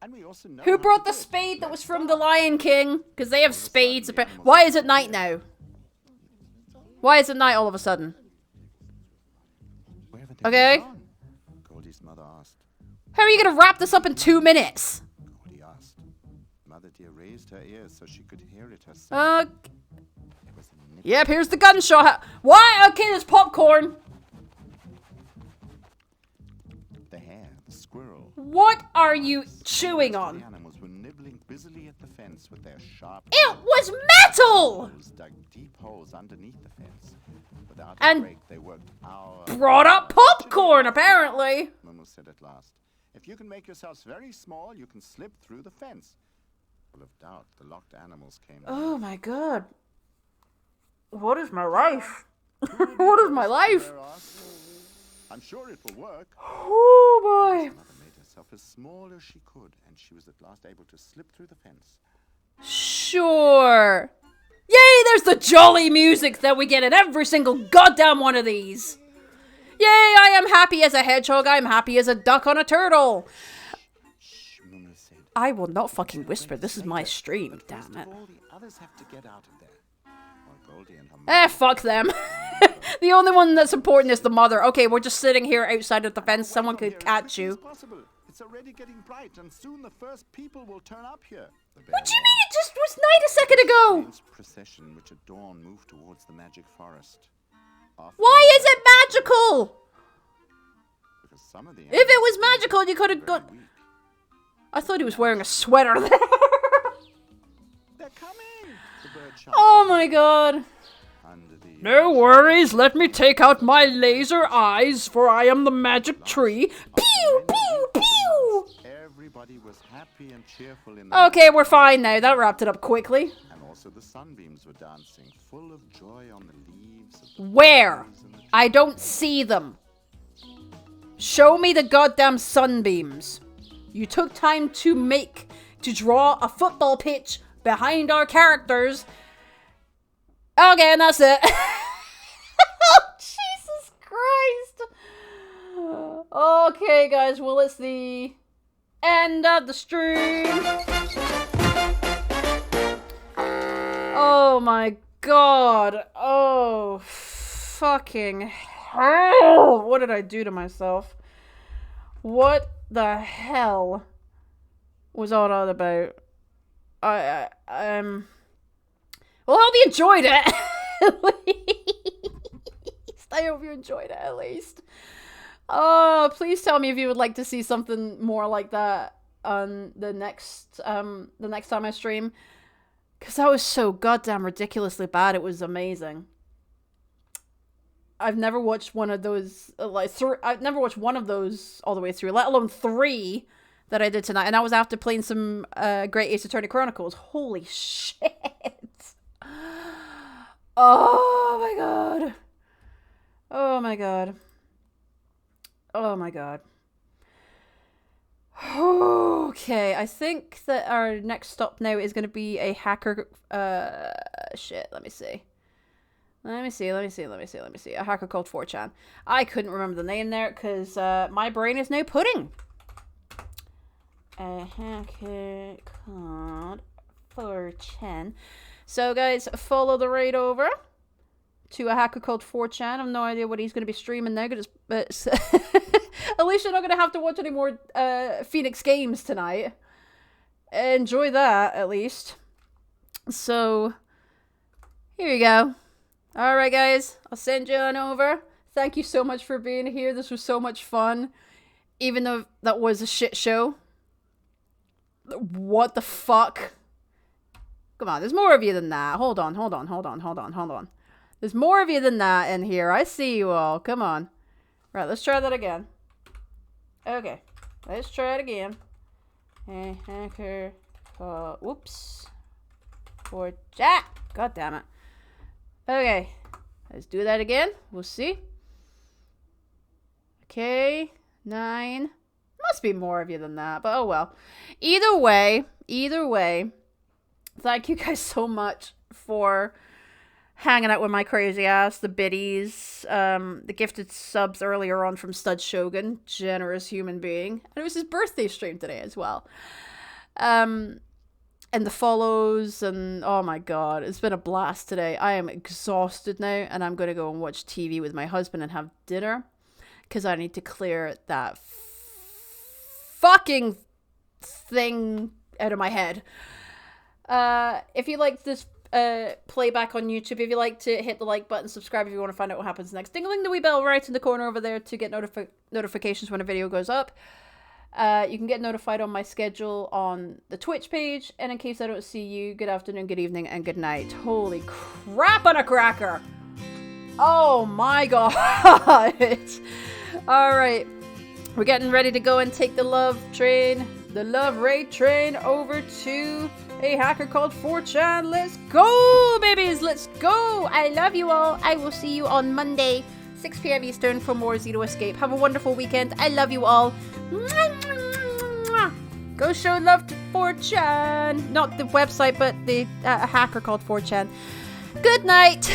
And we also know Who brought the spade that was from the Lion King? Because they have spades. Why is it night now? Why is it night all of a sudden? Okay. Goldie's mother asked. How are you gonna wrap this up in 2 minutes? Goldie asked. Mother dear raised her ears so she could hear it herself. Yep, here's the gunshot. Why? Okay, there's popcorn. The hare, the squirrel. What are you chewing on? The animals were nibbling busily at the fence with their sharp. It was metal. Dug deep holes underneath the fence. Without And a break, they worked hours. Brought up popcorn, apparently. Momo said at last, "If you can make yourselves very small, you can slip through the fence." Full of doubt, the locked animals came. Oh my god. What is my life? What is my life? I'm sure it will work. Oh boy. Mother made herself as small as she could, and she was at last able to slip through the fence. Sure. Yay, there's the jolly music that we get in every single goddamn one of these. Yay, I am happy as a hedgehog. I'm happy as a duck on a turtle. I will not fucking whisper. This is my stream, damn it. All the others have to get out of there. While Goldie and her Fuck them. The only one that's important is the mother. Okay, we're just sitting here outside of the fence. Someone could catch you. It's already getting bright, and soon the first people will turn up here. What do you mean? It just was night a second ago. Procession which at dawn moved towards the magic forest. Why is it magical? Because some of the If it was magical, you could have got. I thought he was wearing a sweater there. They're coming. The bird shouted. Oh my god. No worries, let me take out my laser eyes, for I am the magic tree. Pew, pew, pew! Everybody was happy and cheerful in the Okay, we're fine now. That wrapped it up quickly. And also the sunbeams were dancing, full of joy on the leaves of the Where? I don't see them. Show me the goddamn sunbeams. You took time to draw a football pitch behind our characters. Okay, and that's it. Oh, Jesus Christ. Okay, guys, well, it's the end of the stream. Oh, my God. Oh, fucking hell. What did I do to myself? What the hell was all that about? Well, I hope you enjoyed it. At least. I hope you enjoyed it, at least. Please tell me if you would like to see something more like that on the next time I stream. Because that was so goddamn ridiculously bad. It was amazing. I've never watched one of those, I've never watched one of those all the way through, let alone 3 that I did tonight. And that was after playing some Great Ace Attorney Chronicles. Holy shit. Oh my god. Oh my god. Oh my god. Okay, I think that our next stop now is going to be a hacker... shit, let me see. Let me see. A hacker called 4chan. I couldn't remember the name there because my brain is now pudding. A hacker called 4chan. So guys, follow the raid over to a hacker called 4chan. I have no idea what he's going to be streaming now, but at least you're not going to have to watch any more Phoenix games tonight. Enjoy that, at least. So, here you go. Alright guys, I'll send you on over. Thank you so much for being here. This was so much fun. Even though that was a shit show. What the fuck? Come on, there's more of you than that. Hold on. There's more of you than that in here. I see you all. Come on. Right, let's try that again. Okay, let's try it again. Hey, hacker. Whoops. For chat. God damn it. Okay, let's do that again. We'll see. Okay, 9. Must be more of you than that, but oh well. Either way, thank you guys so much for hanging out with my crazy ass, the biddies, the gifted subs earlier on from Stud Shogun, generous human being. And it was his birthday stream today as well. And the follows, and oh my god, it's been a blast today. I am exhausted now, and I'm going to go and watch TV with my husband and have dinner, because I need to clear that fucking thing out of my head. If you like this playback on YouTube, if you like to hit the like button, subscribe if you want to find out what happens next. Ding-a-ling the wee bell right in the corner over there to get notifications when a video goes up. You can get notified on my schedule on the Twitch page, and in case I don't see you, good afternoon, good evening, and good night. Holy crap on a cracker! Oh my god! Alright, we're getting ready to go and take the love raid train over to a hacker called 4chan. Let's go, babies! Let's go! I love you all. I will see you on Monday, 6 p.m. Eastern for more Zero Escape. Have a wonderful weekend. I love you all. Go show love to 4chan. Not the website, but the hacker called 4chan. Good night.